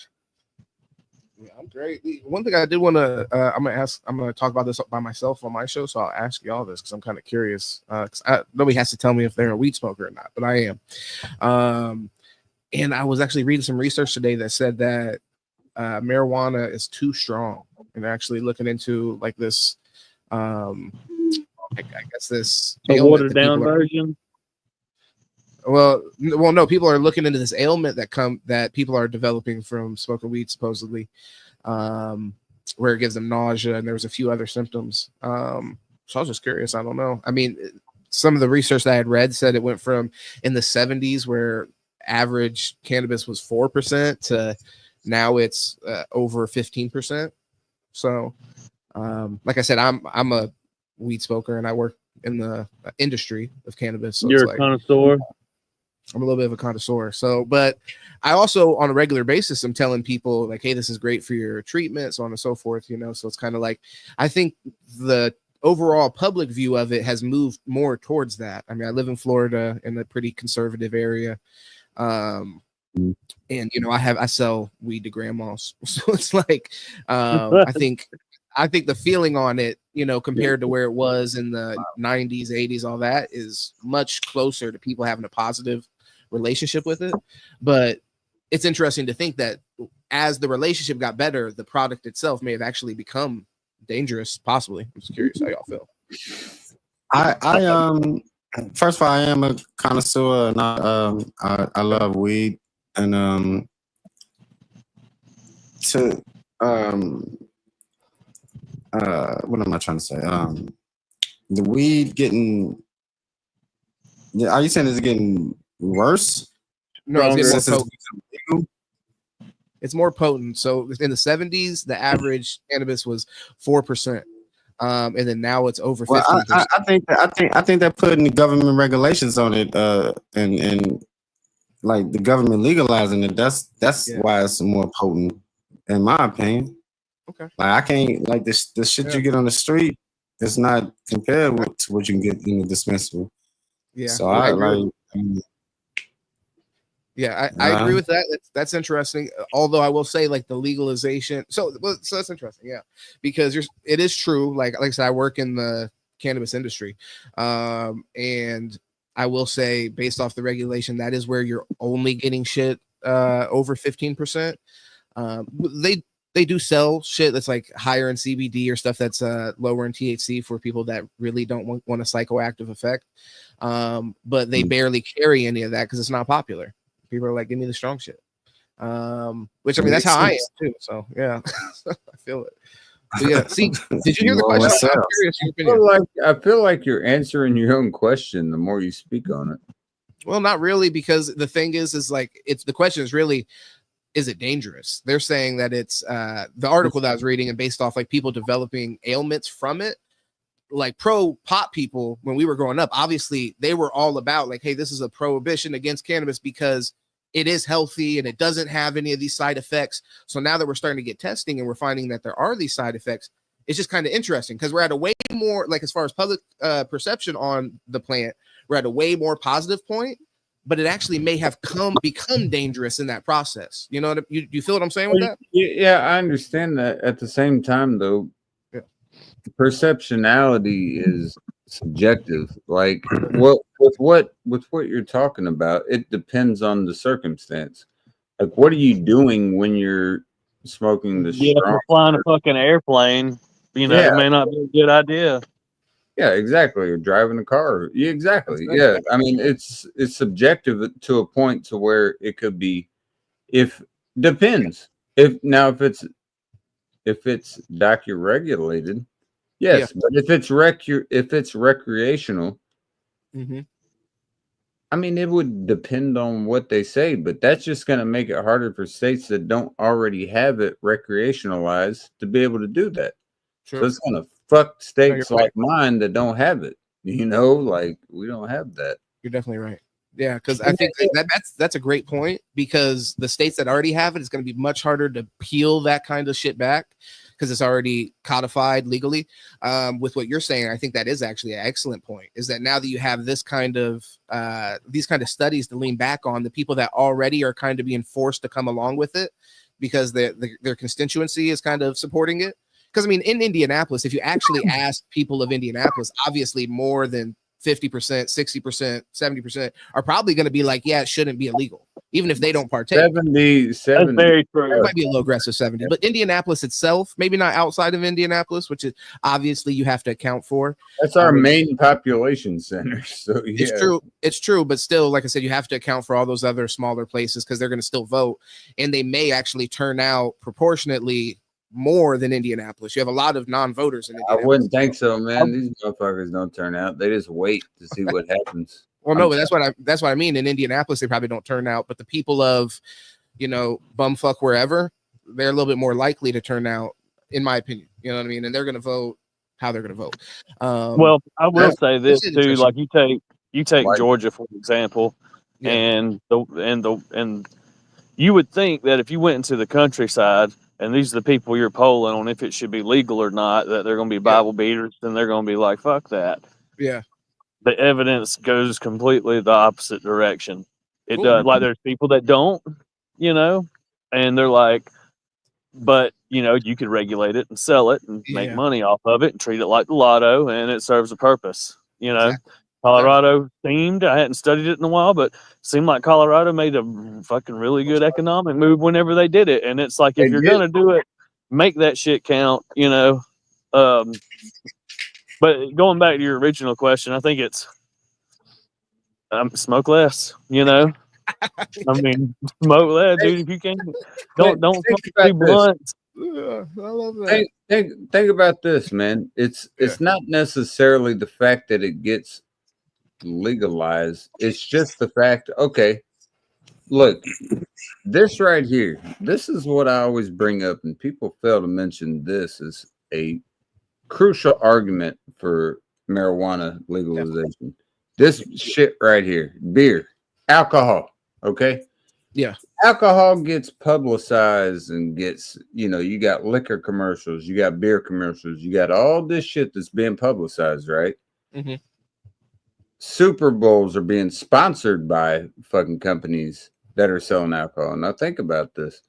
F: Yeah, I'm great. One thing I did want to, I'm gonna talk about this by myself on my show, so I'll ask y'all this because I'm kind of curious. Because nobody has to tell me if they're a weed smoker or not, but I am. And I was actually reading some research today that said that marijuana is too strong, and actually looking into like this, I guess this
C: A
F: ailment
C: watered
F: that
C: down
F: people are-
C: version.
F: Well, no. People are looking into this ailment that people are developing from smoking weed, supposedly, where it gives them nausea, and there was a few other symptoms. So I was just curious. I don't know. I mean, some of the research that I had read said it went from in the 70s, where average cannabis was 4%, to now it's over 15%. So, like I said, I'm a weed smoker, and I work in the industry of cannabis. So
C: You're
F: it's
C: a
F: like,
C: connoisseur.
F: I'm a little bit of a connoisseur. So, but I also on a regular basis am telling people like, hey, this is great for your treatment, so on and so forth, you know. So it's kind of like, I think the overall public view of it has moved more towards that. I mean, I live in Florida in a pretty conservative area. And I sell weed to grandmas. So it's like I think the feeling on it, compared to where it was in the 90s, 80s, all that is much closer to people having a positive relationship with it. But it's interesting to think that as the relationship got better, the product itself may have actually become dangerous, possibly. I'm just curious how y'all feel.
E: I first of all, I am a connoisseur, and I love weed, and what am I trying to say? The weed getting, are you saying it's getting worse?
F: No, it's getting more
E: Since
F: potent.
E: legal?
F: It's more potent. So in the 70s, the average cannabis was 4%. And then now it's over 15%.
E: Well, I think they're putting the government regulations on it, and like the government legalizing it. That's why it's more potent, in my opinion.
F: Okay.
E: Like I can't, like the shit you get on the street. It's not compared to what you can get in the dispensary.
F: Yeah.
E: So I
F: agree.
E: like.
F: Yeah, I agree with that. That's interesting. Although I will say, like the legalization. So that's interesting. Yeah, because it is true. Like I said, I work in the cannabis industry, and I will say, based off the regulation, that is where you're only getting shit over 15%. They do sell shit that's like higher in CBD or stuff that's lower in THC for people that really don't want a psychoactive effect. But they barely carry any of that because it's not popular. People are like, give me the strong shit. Which I mean, that's how I am too. So yeah, I feel it. But yeah, see, did you hear the question? I'm curious your opinion.
A: I feel like you're answering your own question the more you speak on it.
F: Well, not really, because the thing is like the question is really, is it dangerous? They're saying that it's the article that I was reading, and based off like people developing ailments from it. Like pro pot people, when we were growing up, obviously they were all about like, hey, this is a prohibition against cannabis because it is healthy and it doesn't have any of these side effects. So now that we're starting to get testing and we're finding that there are these side effects, it's just kind of interesting because we're at a way more, like as far as public perception on the plant, we're at a way more positive point, but it actually may have become dangerous in that process. You know, you feel what I'm saying with that?
A: Yeah, I understand that. At the same time, though, perceptionality is subjective. Like with what you're talking about, it depends on the circumstance. Like, what are you doing when you're smoking the
C: If you're flying a fucking airplane, it may not be a good idea.
A: Yeah, exactly. Or driving a car. Yeah, exactly. Yeah. I mean, it's subjective to a point to where it could be, depends. If it's doctor regulated, yes, but if it's recreational, I mean, it would depend on what they say, but that's just going to make it harder for states that don't already have it recreationalized to be able to do that. Sure. So it's going to fuck states like mine that don't have it. Like we don't have that.
F: You're definitely right. Yeah, because I think that's a great point, because the states that already have it, it's going to be much harder to peel that kind of shit back because it's already codified legally. With what you're saying, I think that is actually an excellent point, is that now that you have this kind of these kind of studies to lean back on, the people that already are kind of being forced to come along with it because their constituency is kind of supporting it. Because I mean, in Indianapolis, if you actually ask people of Indianapolis, obviously more than 50%, 60%, 70% are probably going to be like, yeah, it shouldn't be illegal, even if they don't partake.
A: 70.
C: That's very true.
F: It might be a low aggressive 70, but Indianapolis itself, maybe not outside of Indianapolis, which is obviously you have to account for.
A: That's our main population center. So yeah.
F: It's true, but still, like I said, you have to account for all those other smaller places because they're going to still vote, and they may actually turn out proportionately more than Indianapolis. You have a lot of non-voters in Indianapolis.
A: I wouldn't think so, man. These motherfuckers don't turn out. They just wait to see what happens.
F: Well, no, but that's what I mean. In Indianapolis, they probably don't turn out, but the people of, bumfuck wherever, they're a little bit more likely to turn out, in my opinion. You know what I mean? And they're going to vote how they're going to vote.
C: Well, I will say this too. Like you take Georgia for example, and you would think that if you went into the countryside and these are the people you're polling on if it should be legal or not, that they're going to be Bible beaters, then they're going to be like, fuck that.
F: Yeah.
C: The evidence goes completely the opposite direction. It
F: Cool.
C: does. Like, there's people that don't, and they're like, but you could regulate it and sell it and make
F: Yeah.
C: money off of it and treat it like the lotto, and it serves a purpose.
F: Exactly.
C: Colorado seemed, I hadn't studied it in a while, but seemed like Colorado made a fucking really good economic move whenever they did it. And it's like, if
A: They
C: you're
A: did.
C: gonna do it, make that shit count. But going back to your original question, I think it's smoke less. I mean, smoke less, dude. If you can, don't
A: Think
C: smoke
A: about
C: too
A: this.
C: blunt.
F: Yeah, I love that.
A: Think about this, man. It's not necessarily the fact that it gets legalized. It's just the fact, okay, look, this right here, this is what I always bring up, and people fail to mention this is a crucial argument for marijuana legalization. This shit right here, beer, alcohol, okay?
F: Yeah.
A: Alcohol gets publicized and gets, you got liquor commercials, you got beer commercials, you got all this shit that's being publicized, right?
F: Mm-hmm.
A: Super Bowls are being sponsored by fucking companies that are selling alcohol. Now think about this.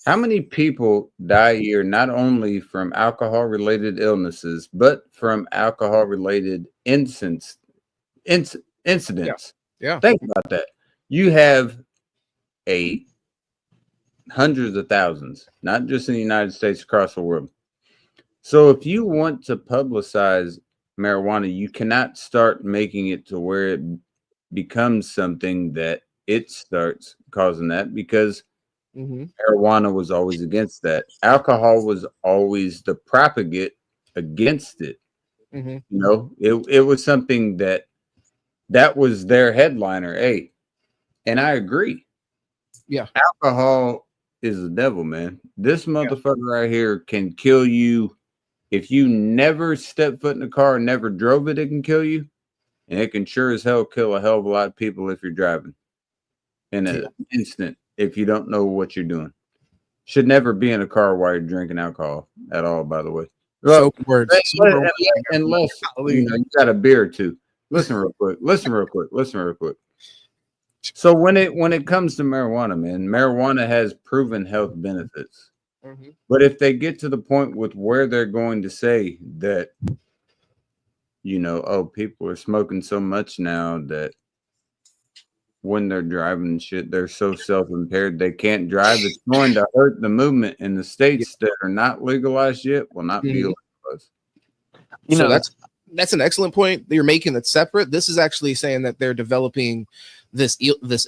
A: How many people die a year not only from alcohol-related illnesses, but from alcohol-related incidents?
F: Yeah.
A: Think about that. You have hundreds of thousands, not just in the United States, across the world. So if you want to publicize marijuana, you cannot start making it to where it becomes something that it starts causing that, because
F: Mm-hmm.
A: marijuana was always against that. Alcohol was always the propagate against it.
F: Mm-hmm.
A: It was something that was their headliner. Hey, and I agree.
F: Yeah.
A: Alcohol is the devil, man. This motherfucker right here can kill you. If you never step foot in a car and never drove it, it can kill you. And it can sure as hell kill a hell of a lot of people if you're driving in an instant, if you don't know what you're doing. Should never be in a car while you're drinking alcohol at all, by the way.
F: So words.
A: Unless you got a beer or two. Listen real quick. So when it comes to marijuana, man, marijuana has proven health benefits.
F: Mm-hmm.
A: But if they get to the point with where they're going to say that, people are smoking so much now that when they're driving shit, they're so self-impaired they can't drive, it's going to hurt the movement in the states that are not legalized yet, will not be legalized.
F: So that's an excellent point that you're making. That's separate. This is actually saying that they're developing this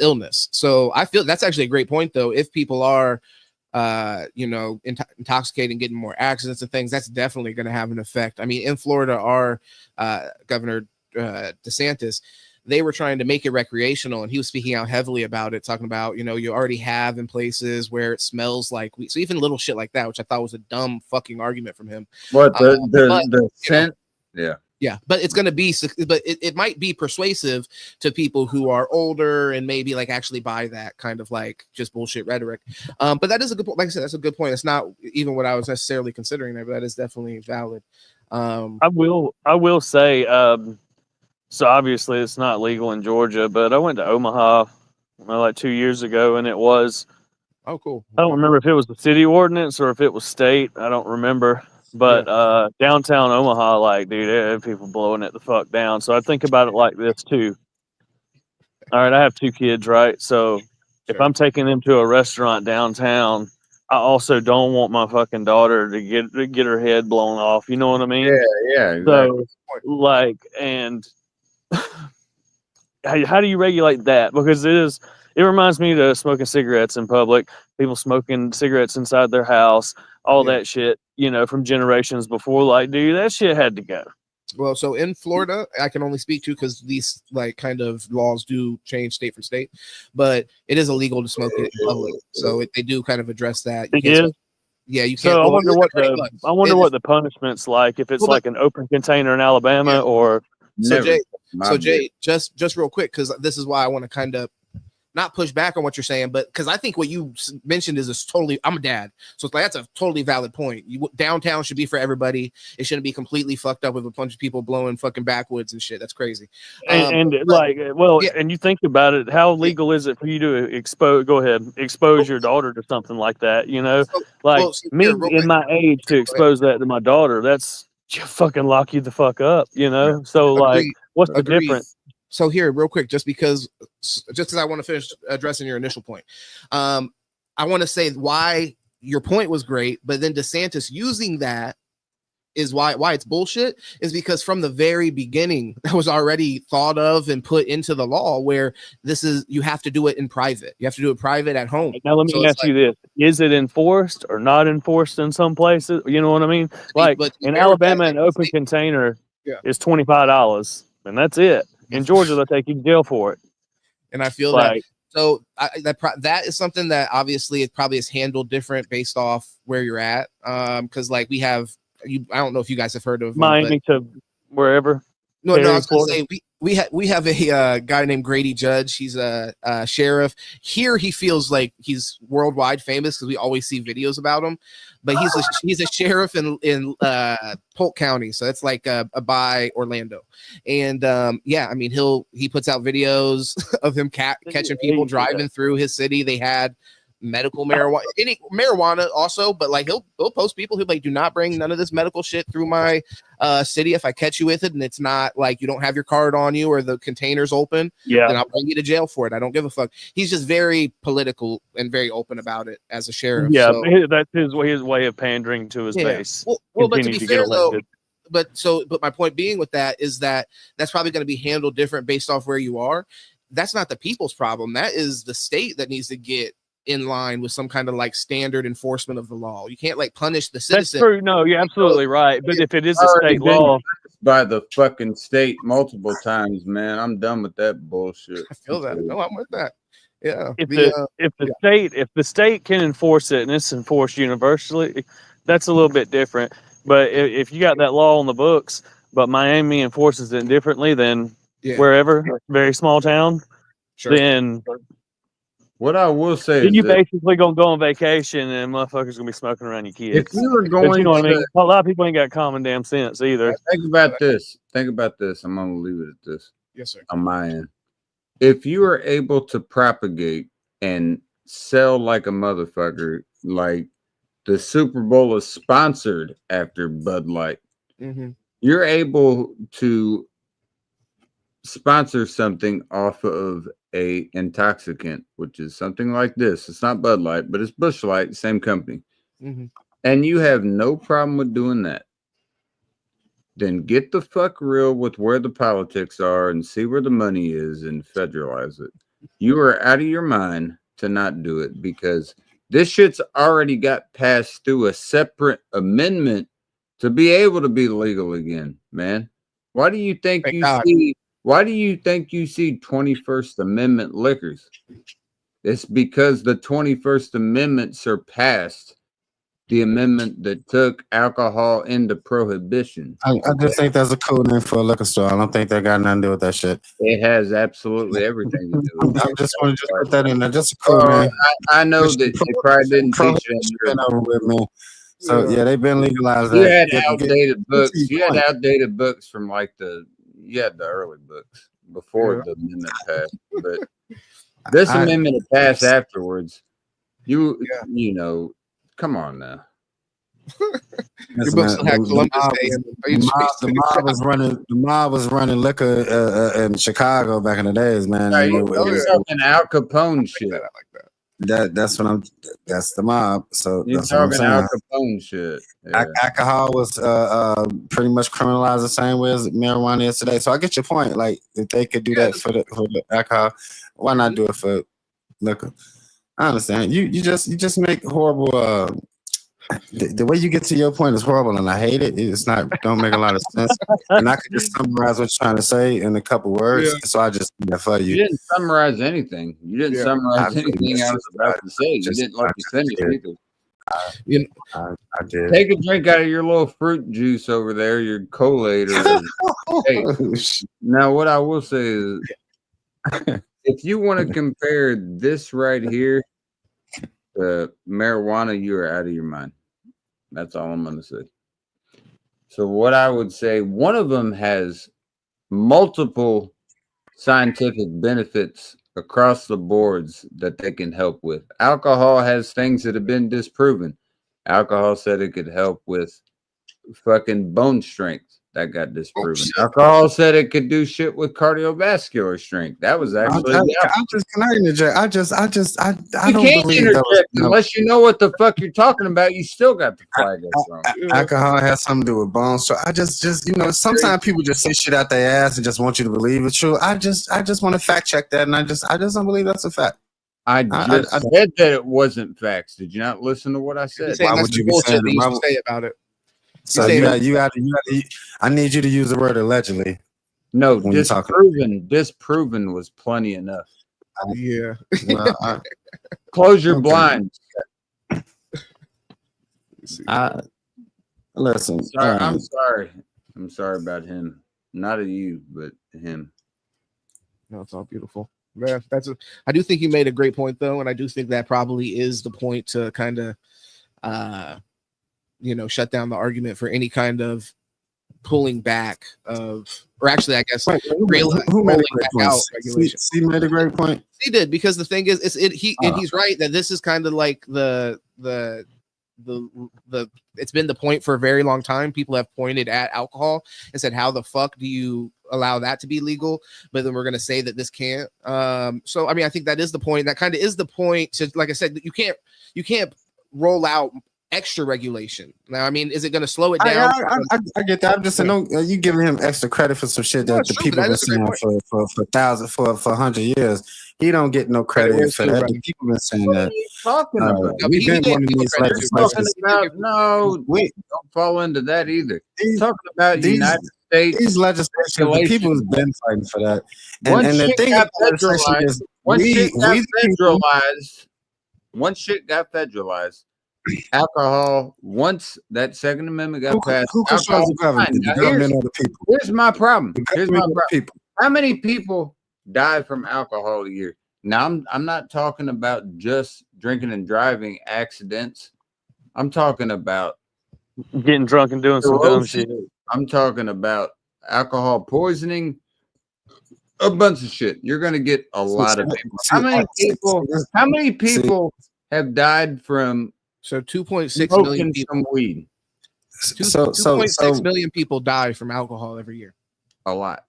F: illness. So I feel that's actually a great point, though. If people are, intoxicated and getting more accidents and things, that's definitely going to have an effect. I mean, in Florida, our Governor DeSantis, they were trying to make it recreational, and he was speaking out heavily about it, talking about, you already have in places where it smells like weed. So even little shit like that, which I thought was a dumb fucking argument from him.
A: What the scent?
F: Yeah, but it's going to be, but it might be persuasive to people who are older and maybe like actually buy that kind of like just bullshit rhetoric. But that is a good point. Like I said, that's a good point. It's not even what I was necessarily considering there, but that is definitely valid.
C: I will say, so obviously it's not legal in Georgia, but I went to Omaha like 2 years ago, and it was.
F: Oh, cool.
C: I don't remember if it was the city ordinance or if it was state. I don't remember. But downtown Omaha, like, dude, people blowing it the fuck down. So I think about it like this too. All right, I have 2 kids, right? So if I'm taking them to a restaurant downtown, I also don't want my fucking daughter to get her head blown off. You know what I mean?
A: Yeah, exactly.
C: So, like, and how do you regulate that? Because it reminds me of smoking cigarettes in public, people smoking cigarettes inside their house, all that shit, from generations before. Like, dude, that shit had to go.
F: Well, so in Florida, I can only speak to because these like kind of laws do change state for state, but it is illegal to smoke it in public. So they do kind of address that.
C: It is.
F: Yeah, you can't.
C: So I wonder what the punishment's like, if it's like an open container in Alabama or.
F: So Jay, just real quick, because this is why I want to kind of not push back on what you're saying, but because I think what you mentioned is totally. I'm a dad, so it's like that's a totally valid point. Downtown should be for everybody. It shouldn't be completely fucked up with a bunch of people blowing fucking backwoods and shit. That's crazy.
C: And and you think about it, how legal is it for you to expose your daughter to something like that? You know, in my age to expose that to my daughter, that's fucking lock you the fuck up. You know, so like, what's the difference?
F: So here, real quick, just because I want to finish addressing your initial point, I want to say why your point was great, but then DeSantis using that is why it's bullshit, is because from the very beginning that was already thought of and put into the law where you have to do it in private. You have to do it private at home.
C: Now let me ask you this: is it enforced or not enforced in some places? You know what I mean? Like in Alabama, an open container is $25, and that's it. In Georgia, they'll take you to jail for it. And
F: I feel like so that is something that obviously it probably is handled different based off where you're at. Because like we have I don't know if you guys have heard of
C: Miami to wherever.
F: No, I was gonna say we have a guy named Grady Judge. He's a sheriff. Here he feels like he's worldwide famous because we always see videos about him. But he's a sheriff in Polk County, so that's like by Orlando. And I mean he puts out videos of him catching people driving through his city. They had medical marijuana also, but like he'll post people who like do not bring none of this medical shit through my city. If I catch you with it and it's not like you don't have your card on you or the container's open, then I'll bring you to jail for it. I don't give a fuck. He's just very political and very open about it as a sheriff.
C: Yeah, so that's his way of pandering to his base.
F: Well, but to be fair though, but my point being with that is that that's probably going to be handled different based off where you are. That's not the people's problem. That is the state that needs to get in line with some kind of like standard enforcement of the law. You can't like punish the citizen.
C: That's true. No, you're absolutely right. But if it is a state law
A: by the fucking state multiple times, man, I'm done with that bullshit.
F: I feel that. No, I'm with that. Yeah.
C: If the state can enforce it and it's enforced universally, that's a little bit different. But if you got that law on the books, but Miami enforces it differently than wherever, very small town, then
A: what I will say
C: is you basically gonna go on vacation and motherfuckers gonna be smoking around your kids.
A: If you were going,
C: you know what I mean? A lot of people ain't got common damn sense either.
A: Think about this. I'm gonna leave it at this.
F: Yes, sir.
A: On my end, if you are able to propagate and sell like a motherfucker, like the Super Bowl is sponsored after Bud Light, you're able to sponsor something off of a intoxicant, which is something like this. It's not Bud Light, but it's Busch Light, same company. And you have no problem with doing that. Then get the fuck real with where the politics are and see where the money is and federalize it. You are out of your mind to not do it because this shit's already got passed through a separate amendment to be able to be legal again, man. Why do you think Why do you think you see 21st Amendment liquors? It's because the 21st Amendment surpassed the amendment that took alcohol into prohibition.
E: I just think that's a cool name for a liquor store. I don't think that got nothing to do with that shit.
A: It has absolutely everything to do with it.
E: I just want to put that in there. Just a cool name.
A: I know that they probably didn't teach you
E: over with me. So yeah, they've been legalized.
A: You had outdated books. You had outdated books from like the early books before the amendment passed, but this amendment passed afterwards. You know, come on now.
E: The mob was running liquor in Chicago back in the days, man.
A: You're talking Al Capone shit.
E: That's the mob. So
A: you're talking Al Capone shit. Yeah.
E: Alcohol was pretty much criminalized the same way as marijuana is today. So I get your point. Like if they could do that for the alcohol, why not do it for liquor? I understand. You just make horrible. The way you get to your point is horrible, and I hate it. It's not don't make a lot of sense. And I could just summarize what you're trying to say in a couple words. So I just for you.
A: You didn't summarize anything. You didn't summarize anything I was about to say. You didn't like to send it either.
E: I did.
A: Take a drink out of your little fruit juice over there, your Kool-Aid. Hey, now what I will say is if you want to compare this right here to marijuana, you are out of your mind. That's all I'm going to say. So what I would say, one of them has multiple scientific benefits across the boards that they can help with. Alcohol has things that have been disproven. Alcohol said it could help with fucking bone strength. That got disproven. Alcohol said it could do shit with cardiovascular strength. That was actually
E: Can I interject? I
A: you
E: don't
A: can't
E: believe
A: interject
E: those.
A: unless you know what the fuck you're talking about. You still got the flag us wrong.
E: Alcohol has something to do with bones. So I just sometimes people just say shit out their ass and just want you to believe it's true. I just want to fact check that, and I just don't believe that's a fact.
A: I just said that it wasn't facts. Did you not listen to what I said?
F: Why would you be saying that? You should say about it?
E: So you got. I need you to use the word allegedly.
A: No, disproven was plenty enough.
F: Yeah.
E: Well,
A: Close your blinds.
E: Listen.
A: Sorry, I'm sorry. I'm sorry about him. Not of you, but him.
F: No, it's all beautiful. Yeah, I do think you made a great point though, and I do think that probably is the point to kind of shut down the argument for any kind of pulling back of, or actually, I guess,
E: who made a great point?
F: regulation.
E: He made a great point.
F: He did, because the thing is, and he's right that this is kind of like the it's been the point for a very long time. People have pointed at alcohol and said, how the fuck do you allow that to be legal? But then we're going to say that this can't. So, I mean, I think that is the point. That kind of is the point to, like I said, you can't roll out extra regulation. Now, I mean, is it going to slow it down?
E: I get that. I'm just saying, you giving him extra credit for some shit that the people been saying for 100 years. He don't get no credit for that. The people been saying
A: What
E: that.
A: are you talking about?
E: We've been one of these legislatures.
A: No, don't fall into that either. Talking about the United States.
E: These legislations, the people have been fighting for that.
A: And the thing about legislation is, once shit got federalized, alcohol, once that Second Amendment got passed,
E: who controls the government? The government or the people?
A: Here's my problem. How many people die from alcohol a year? Now, I'm not talking about just drinking and driving accidents. I'm talking about
C: getting drunk and doing some dumb shit.
A: I'm talking about alcohol poisoning, a bunch of shit. You're going to get a lot of people. How many people have died from
F: 2.6 million people
A: from weed?
F: 2.6 million people die from alcohol every year.
A: A lot.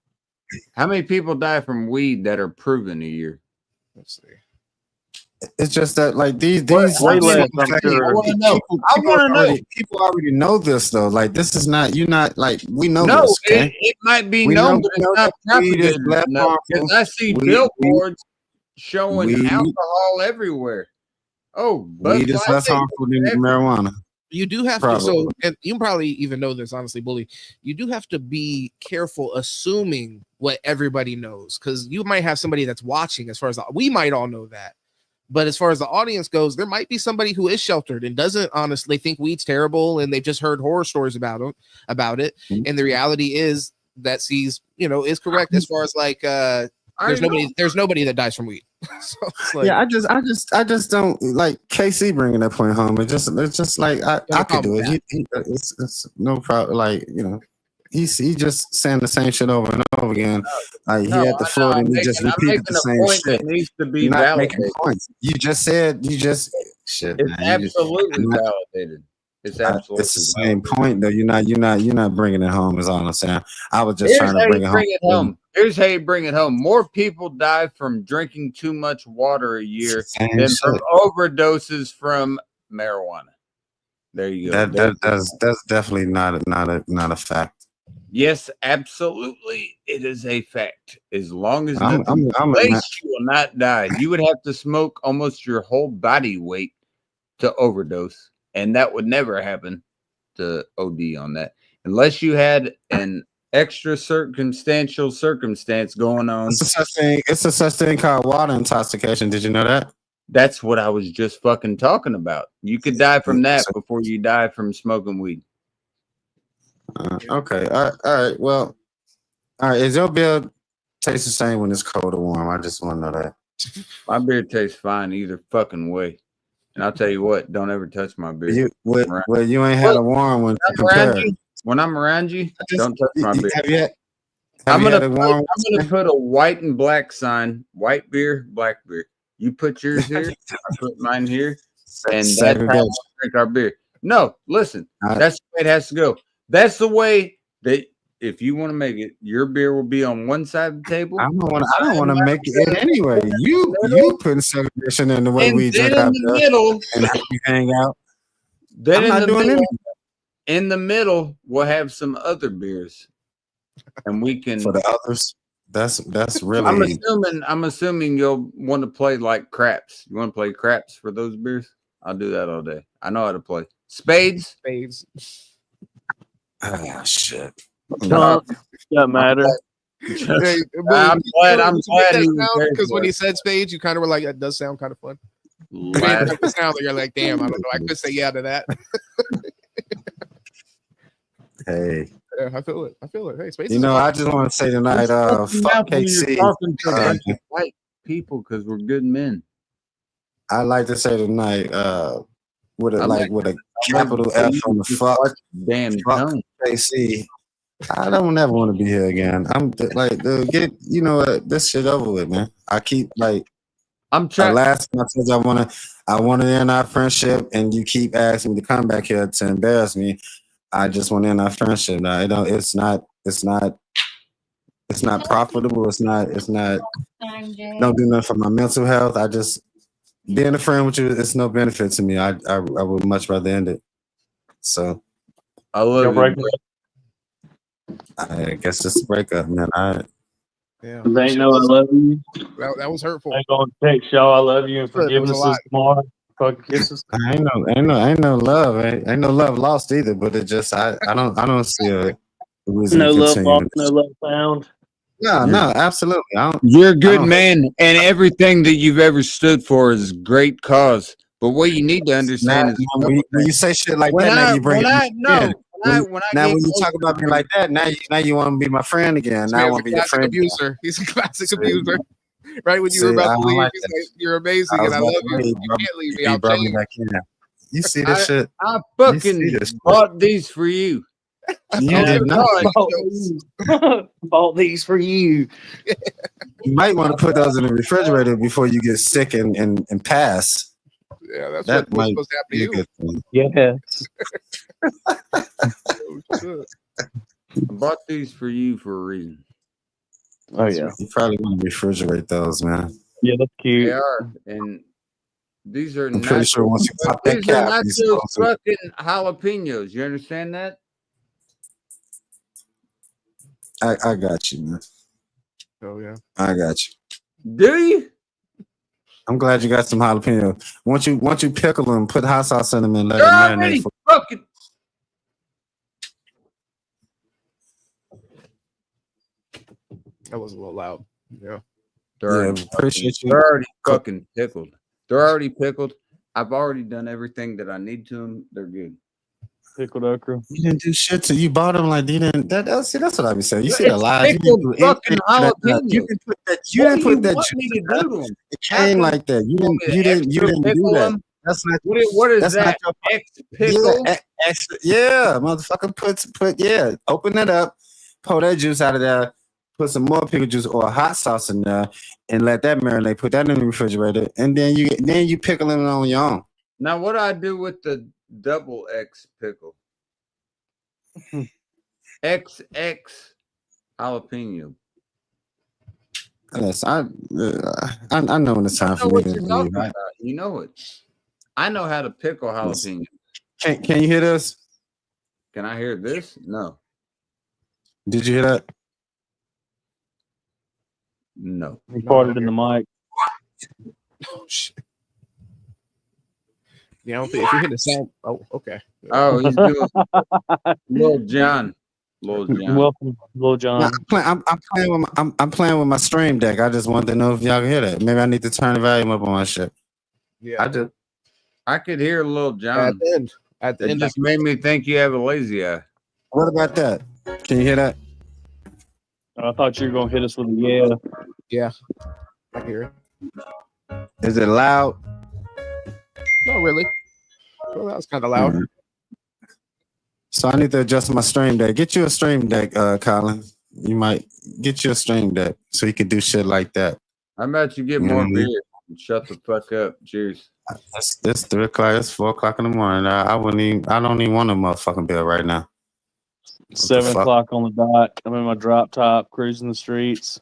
A: How many people die from weed that are proven a year?
F: Let's see.
E: It's just that, like, these
C: way less, I'm sure.
A: I want to know.
E: People already know this, though. Like, this is not, you're not, like, we know
A: no,
E: this. Okay?
A: It might be known, but it's not propagated enough. Because I see billboards showing alcohol everywhere. Oh,
E: weed is less harmful than marijuana.
F: You do have to, so, and you probably even know this, honestly, Bully. You do have to be careful assuming what everybody knows, because you might have somebody that's watching. As far as we might all know that, but as far as the audience goes, there might be somebody who is sheltered and doesn't honestly think weed's terrible, and they've just heard horror stories about it. Mm-hmm. And the reality is that is correct as far as like there's nobody that dies from weed. So like,
E: yeah, I just don't like KC bringing that point home. It's just like I could do it. It's no problem. Like, he's just saying the same shit over and over again. Like, he had the floor and he just repeated the same shit.
A: That needs to be
E: You're not
A: validated.
E: making points. You just shit.
A: It's absolutely validated. It's absolutely.
E: It's the same point though. You're not bringing it home. Is all I'm saying. I was just trying to bring it home.
A: Here's how you bring it home. More people die from drinking too much water a year than from overdoses from marijuana. There you go.
E: That's definitely not a fact.
A: Yes, absolutely, it is a fact. As long as you will not die, you would have to smoke almost your whole body weight to overdose, and that would never happen to OD on that unless you had an extra circumstance going on.
E: It's a such thing called water intoxication. Did you know that?
A: That's what I was just fucking talking about. You could die from that before you die from smoking weed.
E: Okay. All right. Well, all right. Is your bill tastes the same when it's cold or warm. I just want to know that.
A: My beer tastes fine either fucking way. And I'll tell you what, don't ever touch my beer.
E: Well, you ain't had a warm one to compare.
A: When I'm around you, don't touch my beer.
E: Have you had
A: I'm
E: you
A: gonna
E: had a warm one?
A: put a white and black sign. White beer, black beer. You put yours here, I put mine here, and that's how we drink our beer. No, listen, that's the way it has to go. That's the way that if you want to make it, your beer will be on one side of the table.
E: I don't want to make it anyway. You putting segregation in the way
A: and
E: we drink our beer and how we hang out.
A: Then
E: I'm not doing anything.
A: In the middle, we'll have some other beers, and we can
E: For the others. That's really.
A: I'm assuming you'll want to play like craps. You want to play craps for those beers? I'll do that all day. I know how to play spades.
E: Ah, shit.
C: Doesn't matter.
F: Hey,
A: I'm glad
F: because when he said spades, you kind of were like, that does sound kind of fun. I mean, it sound like you're like, damn, I don't know. I could say yeah to that.
E: Hey.
F: Yeah, I feel it. Hey, spades.
E: I just want to say tonight, fuck KC.
A: White people, because we're good men.
E: I like to say tonight, with a capital F on the fuck.
A: Damn
E: fuck KC. I don't ever want to be here again. I'm like, get this shit over with, man. I keep like,
A: I'm trying.
E: Last time I told you I want to end our friendship, and you keep asking me to come back here to embarrass me. I just want to end our friendship. Now it's not profitable. It's not. Don't do nothing for my mental health. I just being a friend with you. It's no benefit to me. I would much rather end it. So
A: I love you.
E: I guess it's a breakup, man.
F: Yeah.
C: They ain't know I love you.
F: That was hurtful.
C: I ain't gonna text y'all I love you and forgiveness is tomorrow. Fuck kisses.
E: Ain't no love. Ain't no love lost either. But it just I don't see a reason
C: No
E: to
C: love
E: continue.
C: lost, no love found.
E: No, absolutely.
A: You're a good man, and everything that you've ever stood for is a great cause. But what you need to understand is
E: when you say shit like that, now you bring it. Now when you talk about me like that, now you want to be my friend again. Now I want to be your friend.
F: Abuser. He's a classic abuser. Right when you were about to leave, he's like, "You're amazing, and I love you. You can't leave me. I'll change."
E: You see this shit?
A: I fucking bought these for you.
E: You did not.
C: Bought these for you.
E: You might want to put those in the refrigerator before you get sick and pass.
F: Yeah, that's what's supposed to happen to you.
C: Yeah.
A: I bought these for you for a reason.
C: Oh yeah.
E: You probably want to refrigerate those, man.
C: Yeah, that's cute.
A: They are, and these are.
E: I'm pretty sure once you pop that cap,
A: these are not those fucking jalapenos. You understand that?
E: I got you, man.
F: Oh yeah,
E: I got you.
A: Do you?
E: I'm glad you got some jalapeno. Once you pickle them, put hot sauce in them, and let
A: They're
E: them
A: already
E: marinate.
A: fucking.
F: that was a little loud. Yeah.
E: Appreciate you.
A: They're already fucking pickled. They're already pickled. I've already done everything that I need to them. They're good.
C: Pickled okra.
E: You didn't do shit to you bought them like you didn't. That's what I be saying. You see the lies.
A: Pickled fucking jalapeno.
E: You didn't put that. You didn't put that.
A: Me to do to them?
E: It came like that. You didn't do that. That's not.
A: What is
E: that's
A: that?
E: Not
A: X pickle.
E: Yeah, motherfucker. Put open it up. Pull that juice out of there. Put some more pickle juice or hot sauce in there, and let that marinate. Put that in the refrigerator, and then you pickle it on your own.
A: Now, what do I do with the double X pickle? XX jalapeno.
E: Yes, I know when it's time for me to leave. Right?
A: You know it. I know how to pickle jalapeno.
E: Can you hear this?
A: Can I hear this? No.
E: Did you hear that?
A: No.
C: He farted in the mic.
F: Oh shit. Yeah, I don't think if you hear the sound. Oh, okay.
A: Oh, he's doing Lil John.
C: Welcome, Lil John.
E: No, I'm playing with my stream deck. I just wanted to know if y'all can hear that. Maybe I need to turn the volume up on my shit.
F: Yeah,
E: I do.
A: I could hear Lil John.
F: At the
A: It
F: end,
A: just made me think you have a lazy eye.
E: What about that? Can you hear that?
C: I thought you were gonna hit us with a yeah.
F: I hear it.
E: Is it loud?
F: Not really. Well, that was kind of loud.
E: So I need to adjust my stream deck. Get you a stream deck, Colin. You might get you a stream deck so you can do shit like that.
A: How about you get more beer and shut the fuck up? Cheers.
E: It's 3 o'clock. It's 4 o'clock in the morning. I wouldn't even. I don't even want a motherfucking bill right now.
C: 7
E: fuck?
C: o'clock on the dot. I'm in my drop top, cruising the streets.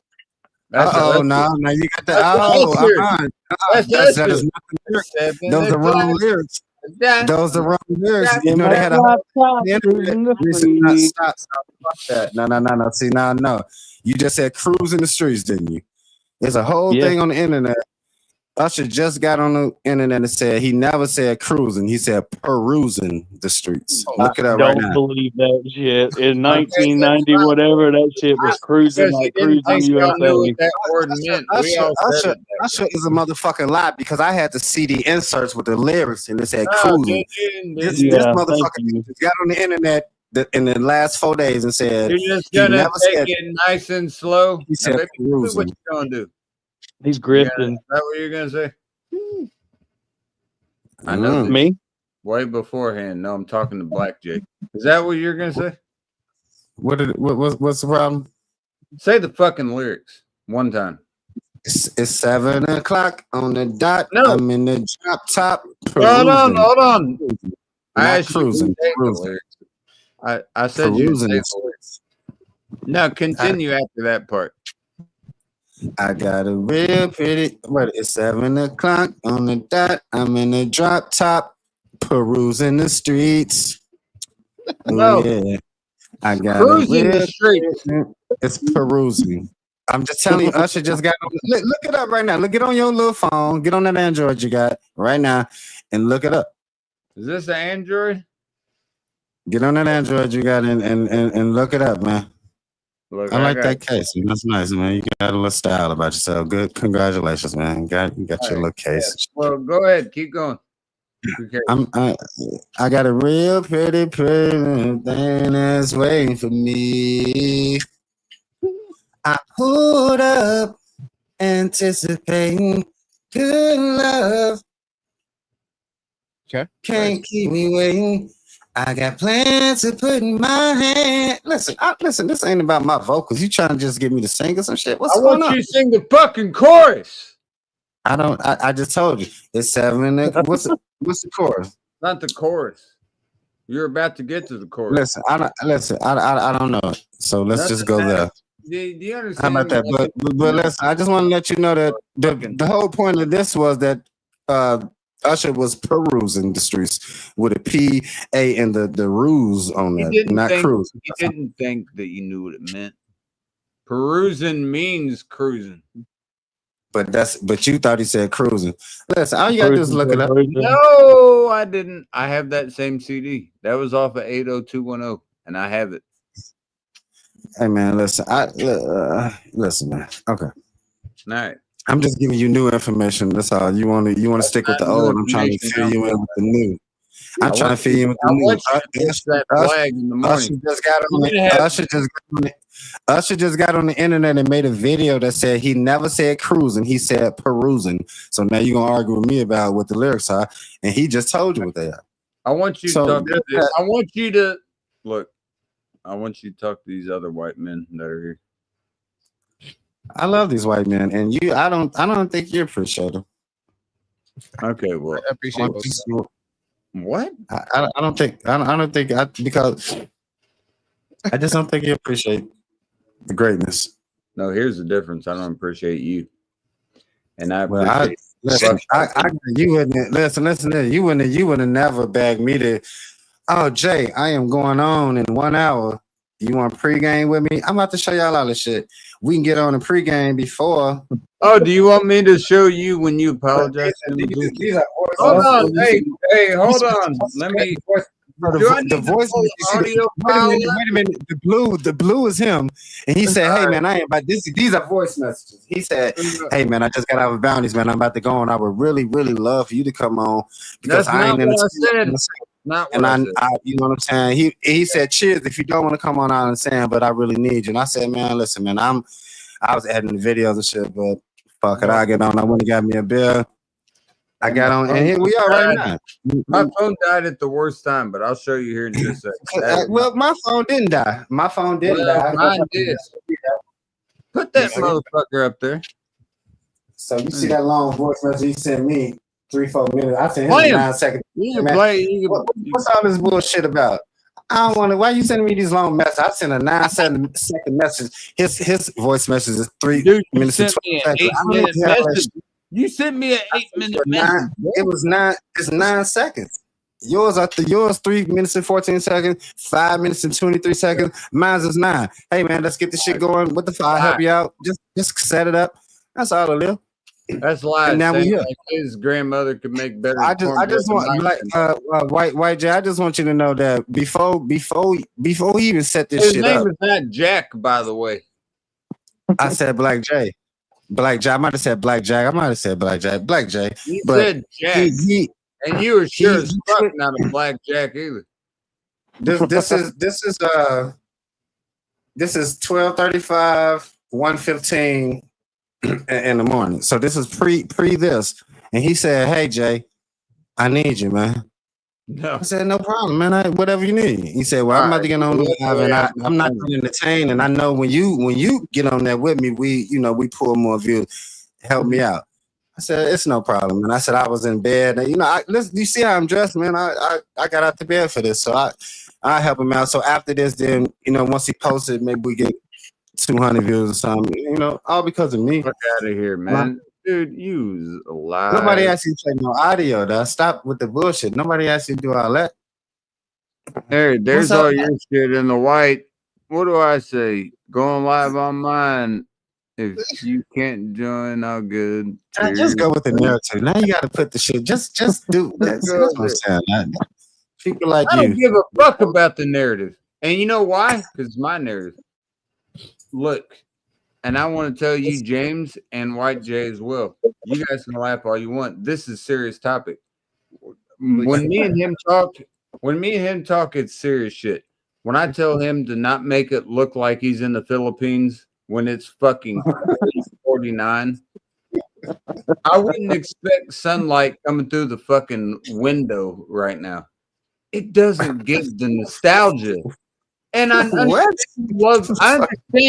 E: Oh no, you got that. Oh, that is not the lyrics. Those are wrong lyrics. Those are wrong lyrics. You know they had a
C: Drop top,
E: internet.
C: cruising the
E: Stop,
C: streets.
E: fuck that. No. See, no. You just said cruise in the streets, didn't you? There's a whole
C: Yeah.
E: thing on the internet. Usher just got on the internet and said he never said cruising. He said perusing the streets. Look it up right
C: Don't
E: now.
C: believe that shit. In 1990, whatever, that shit was cruising
A: Because he
C: like
A: didn't
C: cruising
A: think y'all knew
C: USA.
A: what that word meant. We all said it.
E: Usher is a motherfucking lie because I had the CD inserts with the lyrics and it said
A: No,
E: cruising.
A: dude,
E: This
C: Yeah,
E: motherfucker
C: thank you.
E: just got on the internet in the last 4 days and said
A: You're just
E: He
A: gonna
E: never
A: take
E: said-
A: it nice and slow.
E: he said
A: Now, baby, do what
E: perusing.
A: you're gonna do.
C: He's
A: Is
C: grifting.
A: that what you're gonna say? I know
E: Mm.
A: this
C: Me?
A: way beforehand. No, I'm talking to Black Jake. Is that what you're gonna say?
E: What's the problem?
A: Say the fucking lyrics one time.
E: It's 7 o'clock on the dot.
A: No.
E: I'm in the drop top.
A: Hold on.
E: Not
A: I asked
E: cruising.
A: you to say the
E: Perusing.
A: lyrics. I said you to say
E: Perusing.
A: the lyrics. Now continue after that part.
E: I got a real pretty. What? It's 7 o'clock on the dot. I'm in the drop top, perusing the streets.
A: No.
E: Yeah. I got
A: Cruising
E: a
A: the
E: real.
A: streets.
E: It's perusing. I'm just telling you, Usher just got. Look it up right now. Look it on your little phone. Get on that Android you got right now, and look it up.
A: Is this an Android?
E: Get on that Android you got and look it up, man.
A: Look,
E: I like
A: got-
E: that case. Man. That's nice, man. You got a little style about yourself. Good. Congratulations, man. You got your little case.
A: Well, go ahead. Keep going. Okay.
E: I got a real pretty thing that's waiting for me. I pulled up anticipating good love.
F: Okay.
E: Can't keep me waiting. I got plans to put in my hand. Listen, this ain't about my vocals. You trying to just get me to sing or some shit? What's
A: I
E: going
A: want
E: on?
A: you to sing the fucking chorus,
E: I just told you. It's 7. What's the chorus?
A: not the chorus. You're about to get to the chorus.
E: Listen, I don't know. So let's just go there.
A: Do you understand?
E: How about that? But listen, I just want to let you know that the whole point of this was that Usher was perusing the streets with a P, A, and the ruse on
A: He
E: that,
A: didn't
E: not
A: think-
E: cruise.
A: He didn't think that you knew what it meant. Perusing means cruising.
E: But you thought he said cruising. Listen, all you gotta do is look it up.
A: No, I didn't. I have that same CD. That was off of 80210, and I have it.
E: Hey man, listen, listen, man. Okay,
A: All right.
E: I'm just giving you new information. That's all. You want to stick with the
A: not new
E: old. I'm trying to
A: information.
E: fill you in with the new. I'm
A: I
E: trying to
A: want
E: fill you in with
A: I
E: the new.
A: want you to push that flag in the
E: Usher
A: morning.
E: just got on
A: You're gonna have-
E: Usher just got on the internet and made a video that said he never said cruising, he said perusing. So now you're gonna argue with me about what the lyrics are, and he just told you what they are.
A: I want you to
E: So
A: talk to
E: that's
A: this. I want you to look. I want you to talk to these other white men that are here.
E: I love these white men, and you. I don't think you appreciate them.
A: Okay, well,
F: I appreciate both.
A: what?
E: I don't think because I just don't think you appreciate the greatness.
A: No, here's the difference. I don't appreciate you, and I
E: Well,
A: appreciate.
E: Listen, you wouldn't listen. You wouldn't have never begged me to. Oh, Jay, I am going on in 1 hour. You want pregame with me? I'm about to show y'all all this shit. We can get on a pregame before.
A: Oh, do you want me to show you when you apologize? to me? Hold on, hey, hold on. Let me. Do I need
E: The
A: to
E: voice.
A: pull the audio
E: Wait
A: file
E: a minute. The blue is him, and he said, "Hey man, I ain't about this. These are voice messages." He said, "Hey man, I just got out of bounties, man. I'm about to go on. I would really, really love for you to come on because
A: That's
E: I
A: not
E: ain't in
A: what I
E: the
A: said. Not what
E: And
A: I
E: I,
A: said.
E: you know what I'm saying? He said, cheers if you don't want to come on out and saying, but I really need you. And I said, man, listen, man, I was editing videos and shit, but fuck it, I get on. I went and got me a beer. I got on, and here we are right now.
A: My phone died at the worst time, but I'll show you here in just a second.
E: Well, my phone didn't die. My phone didn't die.
A: Mine did. Put that motherfucker up there.
E: So you see that long voice message he sent me 3-4 minutes. I sent him
A: Play 'em.
E: 9 seconds.
A: You can
E: Man,
A: play. You can,
E: what's all this bullshit about? I don't want to. Why you sending me these long messages? I sent a 9-second message. His voice message is 3
A: dude, you
E: minutes and
A: sent me
E: 20
A: an
E: seconds. I don't know
A: 8-minute
E: if you have that
A: message.
E: shit.
A: You sent me an 8-minute message.
E: It was 9. It's 9 seconds. Yours 3 minutes and 14 seconds. 5 minutes and 23 seconds. Mine's is 9. Hey man, let's get this shit going. What the fuck? I'll help you out. Just set it up. That's all it is.
A: That's lies.
E: And now we
A: Saying
E: here.
A: like his grandmother could make better.
E: I just want White Jay. I just want you to know that before we even set this
A: His
E: shit
A: name
E: up,
A: is not Jack, by the way.
E: I said Black Jay. Black Jay. I might have said Black Jack. I might have said Black Jay. Black Jay.
A: You
E: But
A: said Jack,
E: he
A: and you were sure
E: he-
A: as fuck not a black Jack either.
E: this is 12:35, 1:15 in the morning. So this is pre this. And he said, "Hey Jay, I need you, man."
A: No,
E: I said, "No problem, man. Whatever you need." He said, "Well, I'm about to get on the live, and I'm not going to entertain. And I know when you get on there with me, we pull more views. Help me out." I said, "It's no problem." And I said, "I was in bed, and you see how I'm dressed, man. I got out the bed for this, so I help him out. So after this, then once he posted, maybe we get 200 views or something. All because of me.
A: fuck out of here, man. Dude, you was alive.
E: Nobody asked you to play no audio, though. Stop with the bullshit. Nobody asked you to do all that."
A: There's
E: What's up?
A: all your shit in the white. What do I say? Going live on mine. If you can't join, all good.
E: Just go with the narrative. Now you got to put the shit. Just do. That's what I'm saying. People like
A: I don't
E: you.
A: give a fuck about the narrative. And you know why? Because it's my narrative. Look, and I want to tell you, James and White Jay as well. You guys can laugh all you want. This is a serious topic. When me and him talk, it's serious shit. When I tell him to not make it look like he's in the Philippines when it's fucking 49, I wouldn't expect sunlight coming through the fucking window right now. It doesn't give the nostalgia. And I understand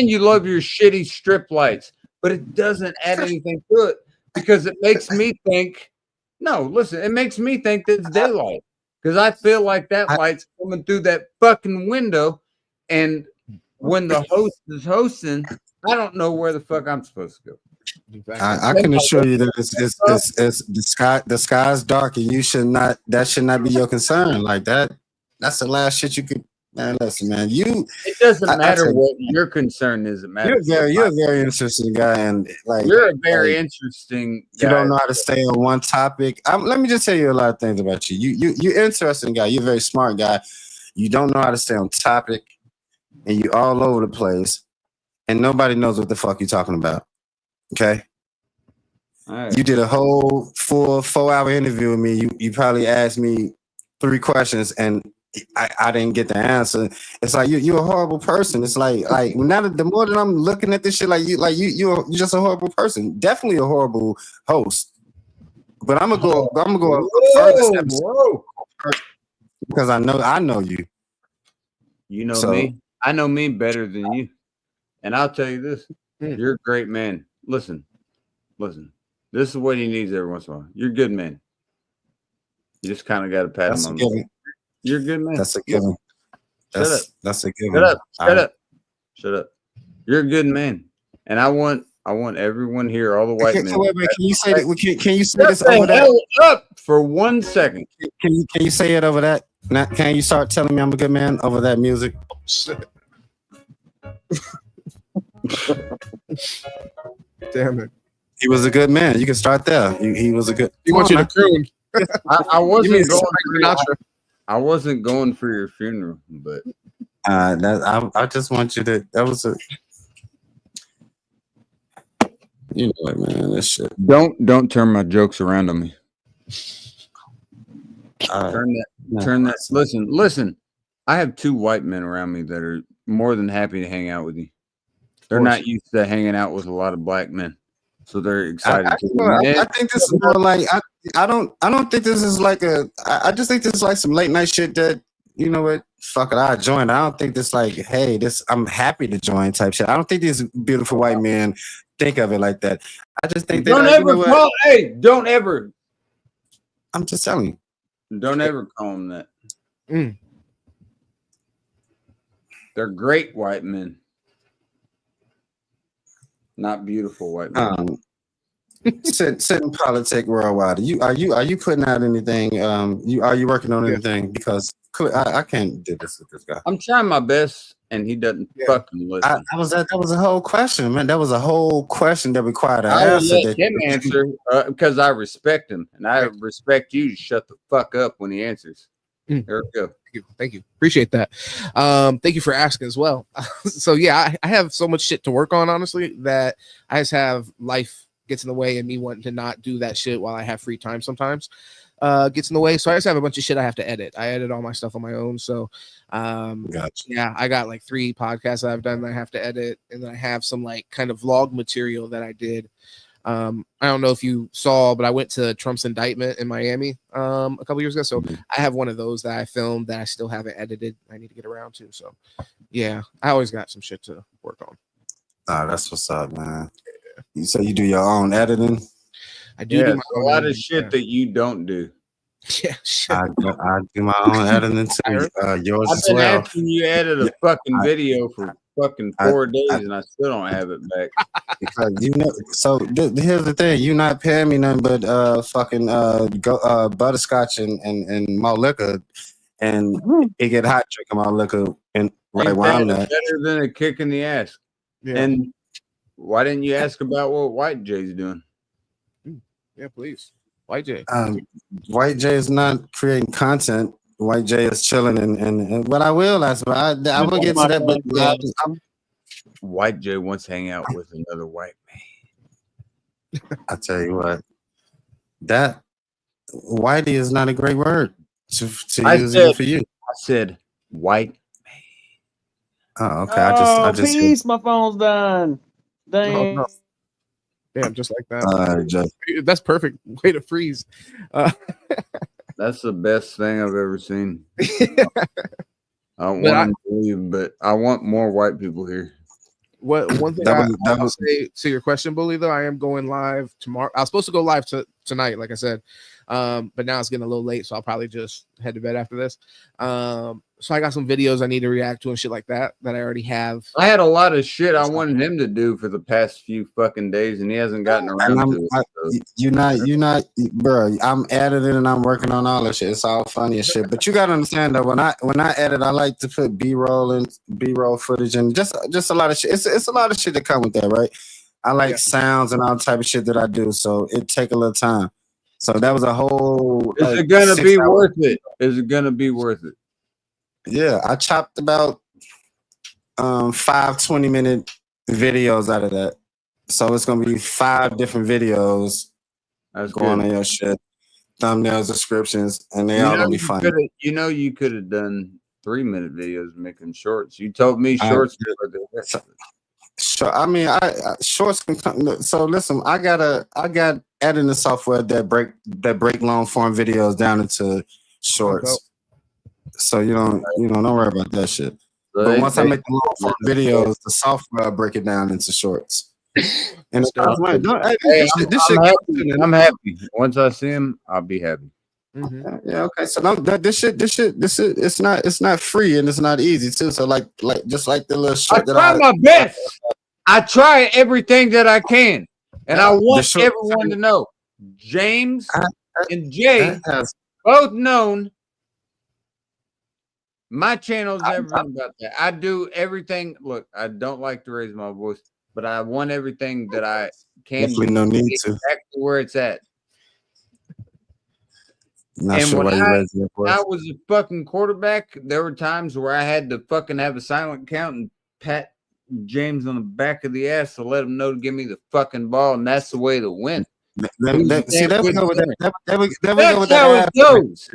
A: you love your shitty strip lights, but it doesn't add anything to it because it makes me think. No, listen, it makes me think that it's daylight because I feel like that light's coming through that fucking window. And when the host is hosting, I don't know where the fuck I'm supposed to go.
E: I can assure you that it's the sky's dark and that should not be your concern. Like that. That's the last shit you could. Man, listen, man.
A: It doesn't matter what your concern is. It matters.
E: You're a very interesting guy, and
A: you're a very interesting guy.
E: You don't know how to stay on one topic. Let me just tell you a lot of things about you. You're interesting guy. You're a very smart guy. You don't know how to stay on topic, and you all over the place, and nobody knows what the fuck you're talking about. Okay. Right. You did a whole full 4-hour interview with me. You probably asked me 3 questions, and I didn't get the answer. It's like you're a horrible person. It's like now the more that I'm looking at this shit, you're just a horrible person. Definitely a horrible host. But I'm gonna go further steps because I know you.
A: You know me. I know me better than you. And I'll tell you this: you're a great man. Listen. This is what he needs every once in a while. You're a good man. You just kind of got to pat him on the back. You're a good man.
E: That's a given. That's a given.
A: Shut up. You're a good man. And I want everyone here, all the white men.
E: Wait, can you say that? Can you say
A: Shut
E: this over
A: the hell up for 1 second.
E: Can you say it over that? Now, can you start telling me I'm a good man over that music?
F: Damn it.
E: He was a good man. You can start there. He was a good.
F: He wants you to croon.
A: I wasn't going for your funeral, but
E: I just want you to. That was a. You know what, man? That shit.
A: Don't turn my jokes around on me. Turn that. Listen. I have 2 white men around me that are more than happy to hang out with you. They're
G: course.
A: not used to hanging out with a lot of black men, so they're excited.
E: I think this is more like I don't think this is like I just think this is like some late night shit that, you know what, fuck it, I joined. I don't think this like, hey, this I'm happy to join type shit. I don't think these beautiful white men think of it like that. I just think they
A: Don't
E: like,
A: ever call. Hey, don't ever.
E: I'm just telling you.
A: Don't ever call them that.
G: Mm.
A: They're great white men, not beautiful white men.
E: Sit in politics worldwide. Are you putting out anything? Are you working on anything? Because I can't do this with this guy.
A: I'm trying my best, and he doesn't fucking listen.
E: That was a whole question, man. That was a whole question that required an
A: I will
E: answer.
A: let him answer because I respect him, and I respect you to shut the fuck up when he answers. There we go.
G: Thank you. Appreciate that. Thank you for asking as well. So yeah, I have so much shit to work on, honestly, that I just have life gets in the way, and me wanting to not do that shit while I have free time sometimes gets in the way. So I just have a bunch of shit I have to edit. I edit all my stuff on my own. So
E: Gotcha.
G: yeah, I got like 3 podcasts that I've done that I have to edit, and then I have some like kind of vlog material that I did. I don't know if you saw, but I went to Trump's indictment in Miami a couple years ago. So I have one of those that I filmed that I still haven't edited. I need to get around to. So yeah, I always got some shit to work on.
E: That's what's up, man. You say you do your own editing?
G: I do do my
A: a
G: own
A: lot
G: editing,
A: of shit that you don't do.
G: Yeah, shit.
E: I do my own editing too. Yours
A: I've
E: as
A: been
E: well.
A: asking you to edit a fucking video for fucking 4 days, and I still don't have it back.
E: Because so here's the thing: you not paying me nothing but fucking butterscotch and malt liquor, and it get hot drinking malt liquor and right where I'm at.
A: Better than a kick in the ass.
G: Yeah.
A: And why didn't you ask about what White Jay's doing?
G: Yeah, please. White Jay.
E: White Jay is not creating content. White Jay is chilling, and what I will ask, but I will get to that. But
A: White Jay wants to hang out with another white man.
E: I tell you what, that whitey is not a great word to use even for you.
A: I said white man.
E: Oh, okay. I just
C: peace. My phone's done. Dang.
G: No. Damn, just like that.
E: just
G: That's perfect way to freeze.
A: That's the best thing I've ever seen. I don't want to leave, but I want more white people here.
G: One thing I'll say to your question, Bully, though, I am going live tomorrow. I was supposed to go live tonight, like I said, but now it's getting a little late, so I'll probably just head to bed after this. So I got some videos I need to react to and shit like that I already have.
A: I had a lot of shit I wanted him to do for the past few fucking days, and he hasn't gotten around to it.
E: You're not, bro. I'm editing and I'm working on all this shit. It's all funny and shit. But you gotta understand that when I edit, I like to put B-roll footage and just a lot of shit. It's a lot of shit that come with that, right? I like sounds and all type of shit that I do, so it take a little time. So that was a whole.
A: Is it gonna be worth it? Is it gonna be worth it?
E: Yeah, I chopped about 5 20-minute videos out of that. So it's gonna be 5 different videos going on your shit, thumbnails, descriptions, and they all gonna be funny.
A: You could have done 3-minute videos making shorts. You told me shorts.
E: So I mean, shorts can come. So listen, I got editing software that break long form videos down into shorts. So you don't worry about that shit. But once I make the long form videos, the software will break it down into shorts. And
A: I'm happy. Once I see him, I'll be happy.
G: Mm-hmm.
E: Yeah, okay. So this shit, it's not free and it's not easy too. So like just like the little shit
A: I try my best. I try everything that I can, and I want everyone to know. James and Jay, both known. My channel's never been about that. I do everything. Look, I don't like to raise my voice, but I want everything that I can.
E: Definitely no need to.
A: Exactly where it's at.
E: Not sure why you raised your voice.
A: I was a fucking quarterback. There were times where I had to fucking have a silent count and pat James on the back of the ass to let him know to give me the fucking ball, and that's the way to win.
E: That's how it goes.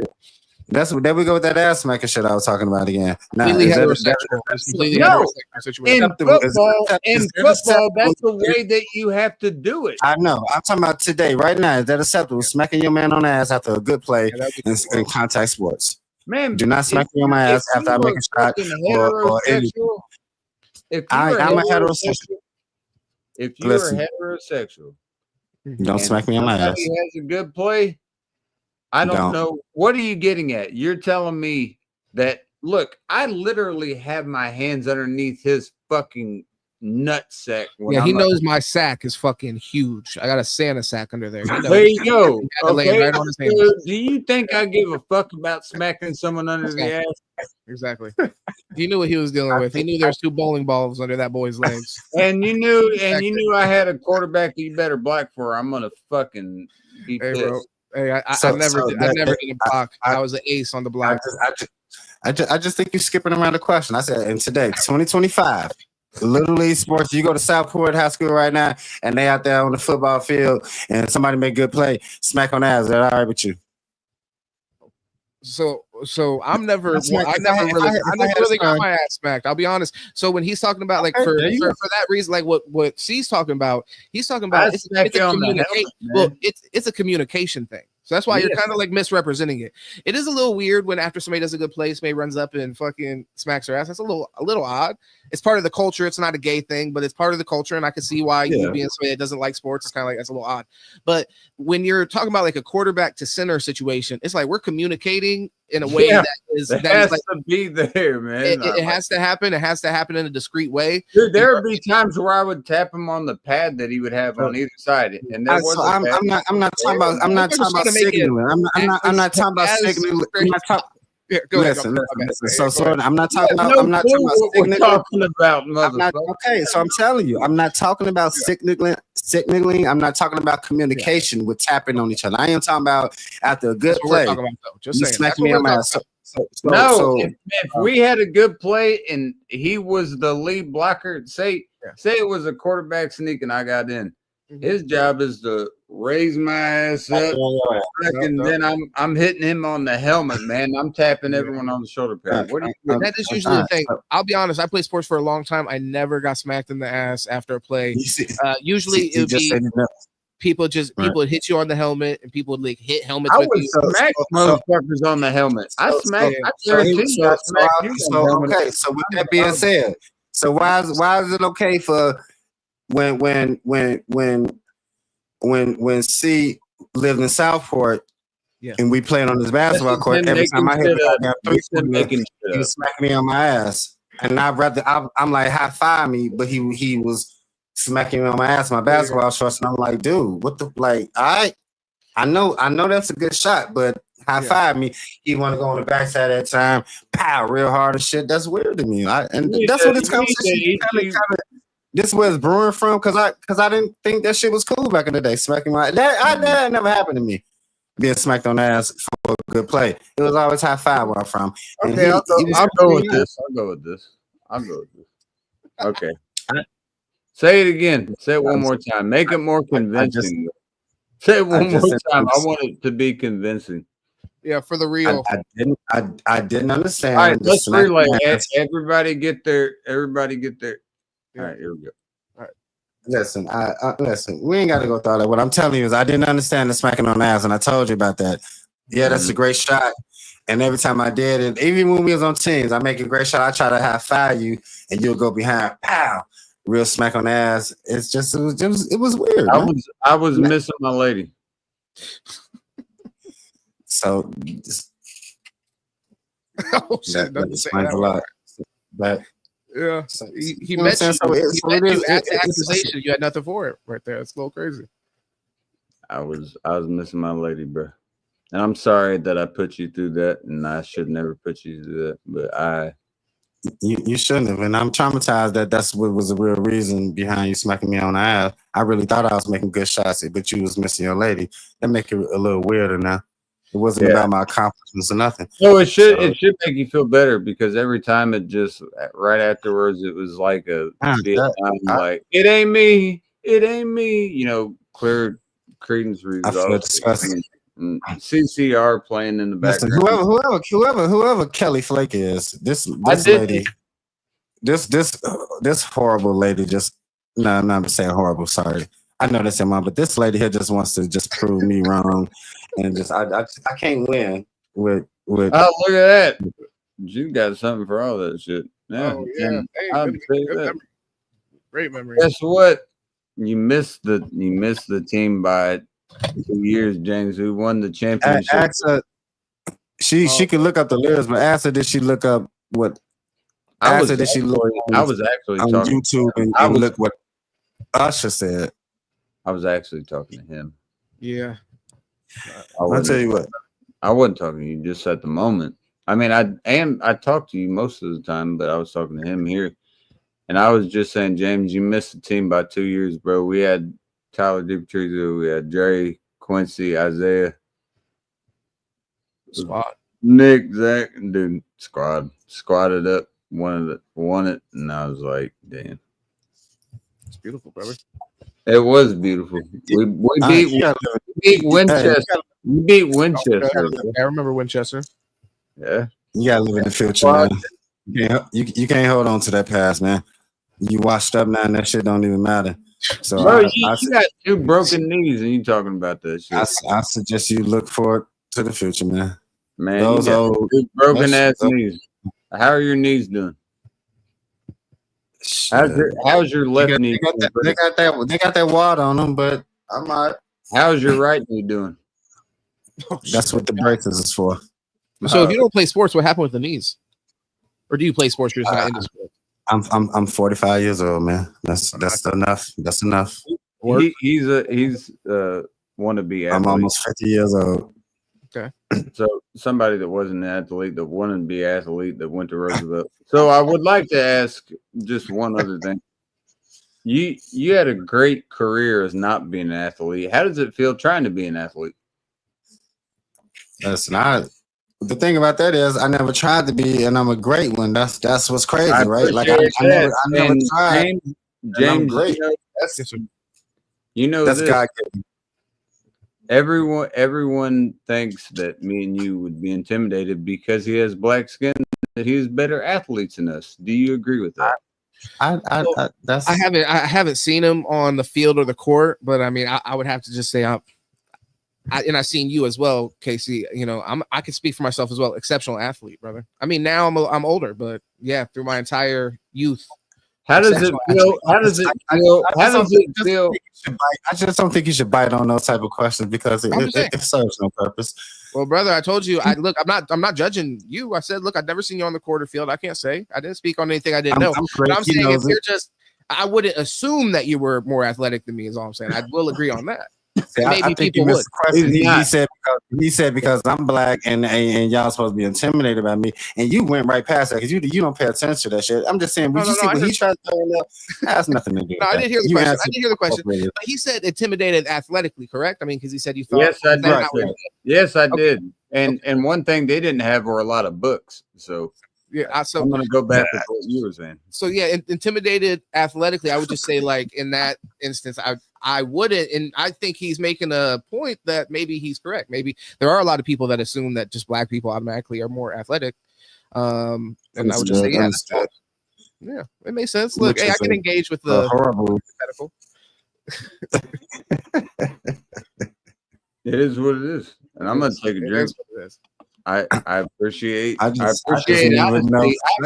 E: There we go with that ass smacking shit I was talking about again. Now,
G: Completely
E: is that,
G: heterosexual. It's completely
A: No.
G: heterosexual situation.
A: In
E: acceptable? Is
A: football,
E: that
A: in
E: acceptable?
A: football, that's the way that you have to do it.
E: I know. I'm talking about today, right now. Is that acceptable? Smacking your man on the ass after a good play
G: Yeah, that'd be
E: in contact sports.
A: Man,
E: Do not smack me on my ass after I make a shot or anything.
A: if you are
E: I'm a
A: heterosexual, if you
E: Listen.
A: are heterosexual,
E: Don't
A: and
E: smack me on my ass.
A: somebody has a good play, I don't
E: Don't.
A: know. What are you getting at? You're telling me that, look, I literally have my hands underneath his fucking nutsack.
G: Yeah, he knows my sack is fucking huge. I got a Santa sack under there. He knows.
A: There you go.
G: Had to lay it
A: Okay.
G: right on his hand.
A: So do you think I give a fuck about smacking someone under the ass?
G: Exactly. He knew what he was dealing with. He knew there was 2 bowling balls under that boy's legs.
A: And you knew I had a quarterback that you better block for. I'm gonna fucking be
G: Hey,
A: pissed.
G: bro. Hey, I
E: So-
G: never
E: so
G: did a block.
E: I-
G: I was an ace on the block.
E: I just think you're skipping around the question. I said, and today, 2025, Little League sports, you go to Southport High School right now, and they out there on the football field, and somebody make good play, smack on the ass. Is that all right with you?
G: So I'm never
E: That's like-
G: I
E: if I
G: never
E: had-
G: really
E: if I had-
G: I
E: if I
G: never
E: had a
G: really got
E: son-
G: my ass smacked. I'll be honest. So when he's talking about like
E: Okay,
G: for
E: there you go.
G: that reason, like what C's talking about, he's talking about
A: I
G: it's
A: smacked
G: a
A: you on the
G: communication.
A: helmet,
G: Well,
A: man.
G: it's a communication thing. So that's why you're
A: Yes.
G: kind of like misrepresenting it. It is a little weird when after somebody does a good play, somebody runs up and fucking smacks their ass. That's a little odd. It's part of the culture. It's not a gay thing, but it's part of the culture, and I can see why
E: Yeah.
G: you being somebody that doesn't like sports, it's kind of like that's a little odd. But when you're talking about like a quarterback to center situation, it's like we're communicating in a way
A: Yeah.
G: that is
A: It
G: that
A: has
G: is like
A: to be there, man.
G: it has to happen. It has to happen in a discreet way.
A: Dude, there would be times where I would tap him on the pad that he would have on either side, and there was.
E: So I'm not talking about signaling. I'm not talking about signaling. I'm not talking.
G: Yeah, go ahead.
E: Listen.
G: My bad.
E: So I'm not talking about.
A: No
E: I'm not
A: clue
E: talking about
A: what we're
E: signaling.
A: talking about,
E: I'm not,
A: motherfucker.
E: okay, so I'm telling you, I'm not talking about signaling. I'm not talking about communication with tapping on each other. I am talking about after a good
G: That's what we're
E: play.
G: talking about, though. Just
E: You
G: saying.
E: smack
G: That's
E: me
G: what
E: on
G: we're
E: my
G: talking
E: ass.
G: about.
A: No, if we had a good play and he was the lead blocker, say it was a quarterback sneak and I got in. His job is to raise my ass up, and then I'm hitting him on the helmet, man. I'm tapping everyone on the shoulder pad. What do you
G: That is usually the thing. I'll be honest. I played sports for a long time. I never got smacked in the ass after a play. Usually it would be people would hit you on the helmet, and people would like hit helmets
A: I
G: with
A: would
G: you.
A: smack motherfuckers on the helmet. I guarantee you, I smack you on the helmet.
E: Okay, so with that being said, so why is it okay for when C lived in Southport and we played on this basketball court, every time I hit he was smacking me on my ass, and I'm like high five me, but he was smacking me on my ass, my basketball shorts, and I'm like, dude, what the like? I know that's a good shot, but high five me. He want to go on the backside that time, pow, real hard and shit. That's weird to me. That's what this conversation kind of. This is where it's brewing from, because I didn't think that shit was cool back in the day. Smacking my that never happened to me. Being smacked on the ass for a good play. It was always high five where I'm from.
A: Okay, I'll go with this. Okay. Say it again. Say it one more time. Make it more convincing. Say it one more time. I want it to be convincing.
G: Yeah, for the real.
E: I didn't understand.
A: All right, let's relay. Everybody get there. All right, here we go.
E: All right. Listen, listen. We ain't got to go through all that. What I'm telling you is, I didn't understand the smacking on the ass, and I told you about that. Yeah, that's a great shot. And every time I did it, even when we was on teams, I make a great shot. I try to high five you, and you'll go behind, pow, real smack on the ass. It's just it was weird.
A: I was missing my lady.
E: So that explains a lot. But
G: yeah, he
E: you know
G: met you.
E: so
G: He met you
E: it
G: at the
E: is-
G: accusation. You had nothing for it right there. It's a little crazy.
A: I was missing my lady, bro. And I'm sorry that I put you through that, and I should never put you through that. But
E: you shouldn't have, and I'm traumatized that's what was the real reason behind you smacking me on the ass. I really thought I was making good shots, but you was missing your lady. That make it a little weirder now. It wasn't about my accomplishments or nothing.
A: No, it should make you feel better, because every time it just right afterwards it was like a like it ain't me, you know, clear credence
E: I feel
A: results.
E: disgusting.
A: CCR playing in the
E: Listen,
A: background.
E: whoever Kelly Flake is, this
A: did-
E: lady, this horrible lady just no, I'm not saying horrible. Sorry, I know that's your mom, but this lady here just wants to just prove me wrong, and just I can't win with.
A: Oh, look at that! You got something for all that shit. Yeah,
F: Oh yeah.
A: and
F: Hey,
A: I'll
F: good,
A: tell you
F: good
A: that.
F: memory. Great memory.
A: Guess what? You missed the team by 2 years, James. Who won the championship?
E: Ask her, she could look up the lyrics, but ask her did she look up what?
A: I
E: Ask her did she look
A: actually
E: on
A: talking.
E: YouTube and look what Usher said.
A: I was actually talking to him.
G: Yeah.
E: I'll tell you what.
A: I wasn't talking to you just at the moment. I mean, I talk to you most of the time, but I was talking to him here, and I was just saying, James, you missed the team by 2 years, bro. We had Tyler DiPatrizio, we had Jerry, Quincy, Isaiah,
G: Squad.
A: Nick, Zach, dude, squatted up, won it, and I was like, damn,
G: It's beautiful, brother.
A: it was beautiful. We beat Winchester. We beat Winchester.
G: I remember Winchester.
A: Yeah.
E: You gotta live in the future, man. You can't hold on to that past, man. You washed up now, and that shit don't even matter. So
A: Bro, you got 2 broken knees, and you talking about that shit.
E: I suggest you look forward to the future, man.
A: Man,
E: Those
A: you got
E: old
A: 2 broken ass
E: those-
A: knees. How are your knees doing?
E: Shit.
A: How's your left knee?
E: They got that water on them, but I'm not.
A: How's your right knee doing?
E: That's what the braces is for.
G: So if you don't play sports, what happened with the knees? Or do you play sports? You're just not into sports.
E: I'm 45 years old, man. That's enough. That's enough.
A: He's wannabe athlete.
E: I'm almost 50 years old.
A: So somebody that wasn't an athlete that wanted to be an athlete that went to Roosevelt. So I would like to ask just one other thing. You had a great career as not being an athlete. How does it feel trying to be an athlete?
E: Listen, the thing about that is I never tried to be, and I'm a great one. That's what's crazy, right? Like I never tried.
A: James,
E: great.
A: You know
E: That's
A: this.
E: God.
A: Everyone thinks that me and you would be intimidated because he has black skin, that he's better athletes than us. Do you agree with that?
G: I haven't seen him on the field or the court, but I mean, I would have to just say and I've seen you as well, Casey. You know, I can speak for myself as well. Exceptional athlete, brother. I mean, now I'm older, but yeah, through my entire youth.
A: How does it feel? How does it feel? How does it feel?
E: I just don't think you should bite on those type of questions because it serves no purpose.
G: Well, brother, I told you. I'm not judging you. I said, look, I've never seen you on the court or field. I can't say. I didn't speak on anything I didn't know. But I'm saying if you're just, I wouldn't assume that you were more athletic than me. Is all I'm saying. I will agree on that.
E: I think people would. He said because I'm black and y'all supposed to be intimidated by me, and you went right past that because you don't pay attention to that shit. I'm just saying, he tried to throw it up? That has nothing to do with
G: No, I didn't hear the question. I didn't hear the question.
E: But
G: But he said intimidated athletically, correct? I mean, because he said you thought.
A: Yes, I did.
G: Right.
A: Yes, I did. And one thing they didn't have were a lot of books. So
G: yeah, so
A: I'm going to go back to what you were saying.
G: So yeah, intimidated athletically, I would just say like in that instance, I wouldn't, and I think he's making a point that maybe he's correct. Maybe there are a lot of people that assume that just black people automatically are more athletic. And I would just say, yeah, it makes sense. Look, hey, I can engage with the
E: horrible
G: hypothetical.
A: It is what it is, and I'm going to take a drink. I appreciate honesty. I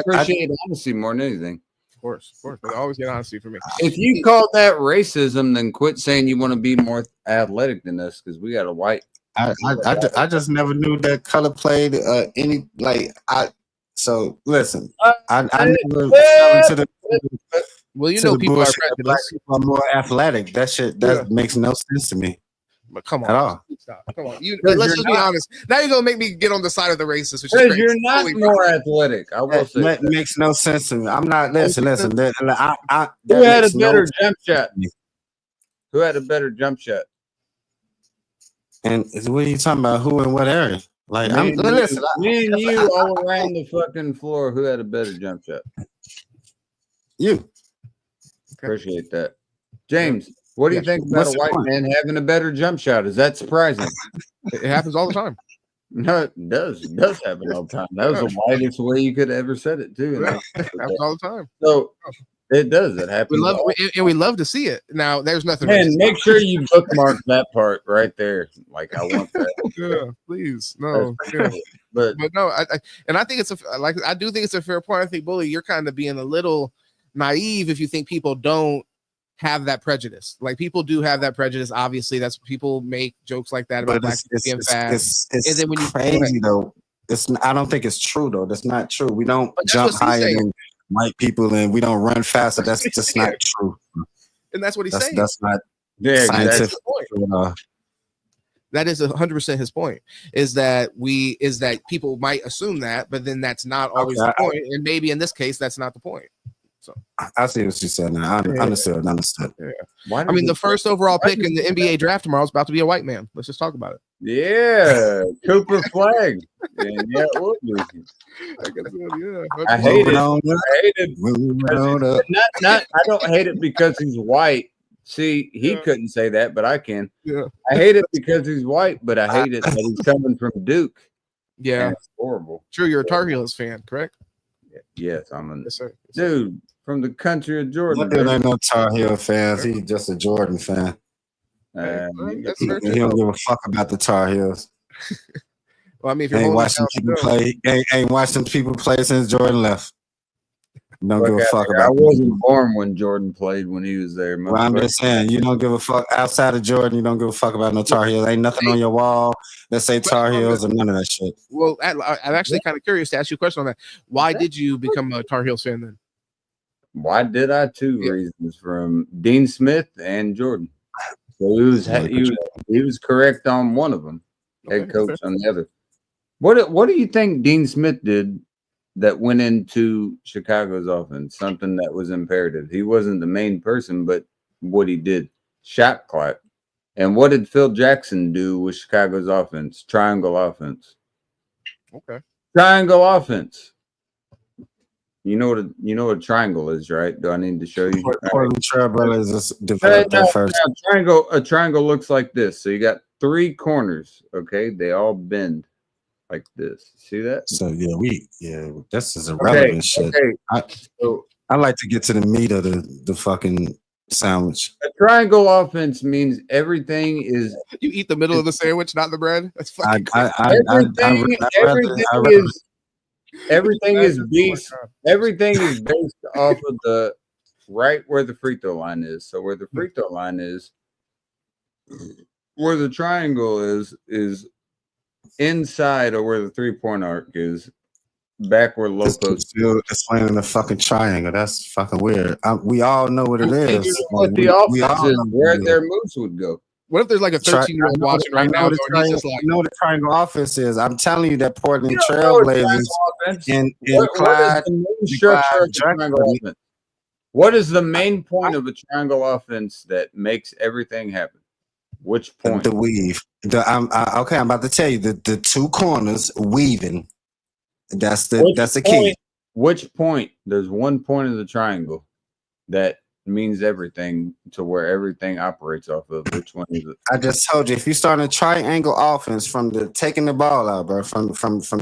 A: appreciate honesty more than anything.
G: Of course, but I always get honesty from me.
A: If you call that racism, then quit saying you want to be more athletic than us because we got a white.
E: I just never knew that color played any like I. So listen, I never fell into the.
G: Well, you know, people are
E: prejudice. People are more athletic. That shit makes no sense to me.
G: But come on,
E: at all.
G: Stop. Come on. Let's just be honest. Now you're gonna make me get on the side of the racist.
A: Because you're not more athletic. I will say
E: that makes no sense to me. I'm not. Listen. Who
A: had a better jump shot? Who had a better jump shot?
E: And what are you talking about? Who and what area? Like,
A: me and you all around the fucking floor. Who had a better jump shot?
E: You.
A: Appreciate that, James. What do you
G: Yeah.
A: think about
E: What's
A: a
E: the
A: white
E: point?
A: man having a better jump shot? Is that surprising?
G: It happens all the time.
A: No, it does. It does happen all the time. That was the whitest way you could have ever said it, too. And
G: Yeah. It happens all the time.
A: so it does. It
G: We
A: happens.
G: love
A: all-
G: and we love to see it. Now, there's nothing.
A: Man,
G: racist
A: make sure you bookmark that part right there. Like I want that.
G: Yeah, please. No. Yeah.
A: But
G: But no, I think it's I do think it's a fair point. I think, Bully, you're kind of being a little naive if you think people don't have that prejudice. Like people do have that prejudice. Obviously, that's people make jokes like that about
E: But
G: black people being fat.
E: it's
G: And then when you-
E: crazy though. I don't think it's true though. That's not true. We don't
G: But that's
E: jump
G: what he's
E: higher
G: saying.
E: than white people, and we don't run faster. That's just not true.
G: And that's what he's saying.
E: That's not
A: yeah, exactly.
E: scientific.
G: That's the point. That is 100% his point. Is that people might assume that, but then that's not always
E: Okay,
G: the point. And maybe in this case, that's not the point.
E: I see what you said now. I
G: Yeah.
E: understood.
A: Why
G: I mean, the
A: does it-
G: first overall
A: why
G: pick in the NBA draft tomorrow is about to be a white man. Let's just talk about it.
A: Yeah, Cooper Flag. Yeah, it would be. I hate it. I hate it. Not. I don't hate it because he's white. See, he
G: Yeah.
A: couldn't say that, but I can.
G: Yeah.
A: I hate it because he's white, but I hate it that he's coming from Duke.
G: Yeah.
A: And it's horrible.
G: True. You're a Tar Heels fan, correct?
A: Yes, I'm a
G: Yes, sir.
A: dude from the country of Jordan.
E: There ain't no Tar Heel fans. He's just a Jordan fan.
G: That's
E: He
G: very
E: don't
G: true.
E: give a fuck about the Tar Heels.
G: Well, I mean, if you're
E: Ain't
G: holding
E: watching
G: it
E: people
G: down,
E: play. Ain't watching people play since Jordan left. Don't give a fuck
A: I
E: about.
A: wasn't born when Jordan played when he was there.
E: Well, I'm just saying, you don't give a fuck outside of Jordan. You don't give a fuck about no Tar Heels. Ain't nothing on your wall that say Tar Heels or none of that shit.
G: well, I'm actually kind of curious to ask you a question on that. Why did you become a Tar Heels fan then?
A: Why did I? Two
G: Yeah.
A: reasons from Dean Smith and Jordan. So he was correct on one of them. Head
G: Okay,
A: coach on the other. What do you think Dean Smith did that went into Chicago's offense? Something that was imperative. He wasn't the main person, but what he did, shot clock. And what did Phil Jackson do with Chicago's offense? Triangle offense.
G: Okay.
A: Triangle offense. You know what a triangle is, right? Do I need to show you?
E: Portland Trailblazers just
A: Right,
E: developed
A: now,
E: that first.
A: a triangle looks like this. So you got three corners, okay? They all bend like this. See that?
E: So this is irrelevant shit.
A: Okay. So
E: I like to get to the meat of the fucking sandwich.
A: a triangle offense means everything is
G: You eat the middle of the sandwich, not the bread. That's
E: I
G: fucking.
A: everything is
G: Oh my
A: based
G: God.
A: everything is based off of the right where the free throw line is. So where the free throw line is, where the triangle is inside of where the 3-point arc is, back where low post.
E: Still explaining the fucking triangle. That's fucking weird. We all know what it
A: And
E: is.
A: you know what
E: Like,
A: the
E: we
A: offense
E: all
A: is,
E: know
A: where
E: what it
A: their moves would go.
G: What if there's like a
E: Tri-
G: 13-year-old
E: I know
G: watching
E: the-
G: right
E: I
G: now,
E: know
G: and
E: the
G: he's just like,
E: I know what the triangle offense is. I'm telling you that Portland
A: You don't know what
E: Trailblazers
A: triangle offense.
E: in
A: What is
E: Clyde.
A: the main structure of the
E: Jackson-
A: triangle offense? What is the main point of a triangle offense that makes everything happen? Which point?
E: The weave. I'm about to tell you the two corners weaving. That's the key.
A: Point, which point? There's one point of the triangle that means everything to where everything operates off of. Which one is it?
E: I just told you if you start a triangle offense from the taking the ball out, bro, from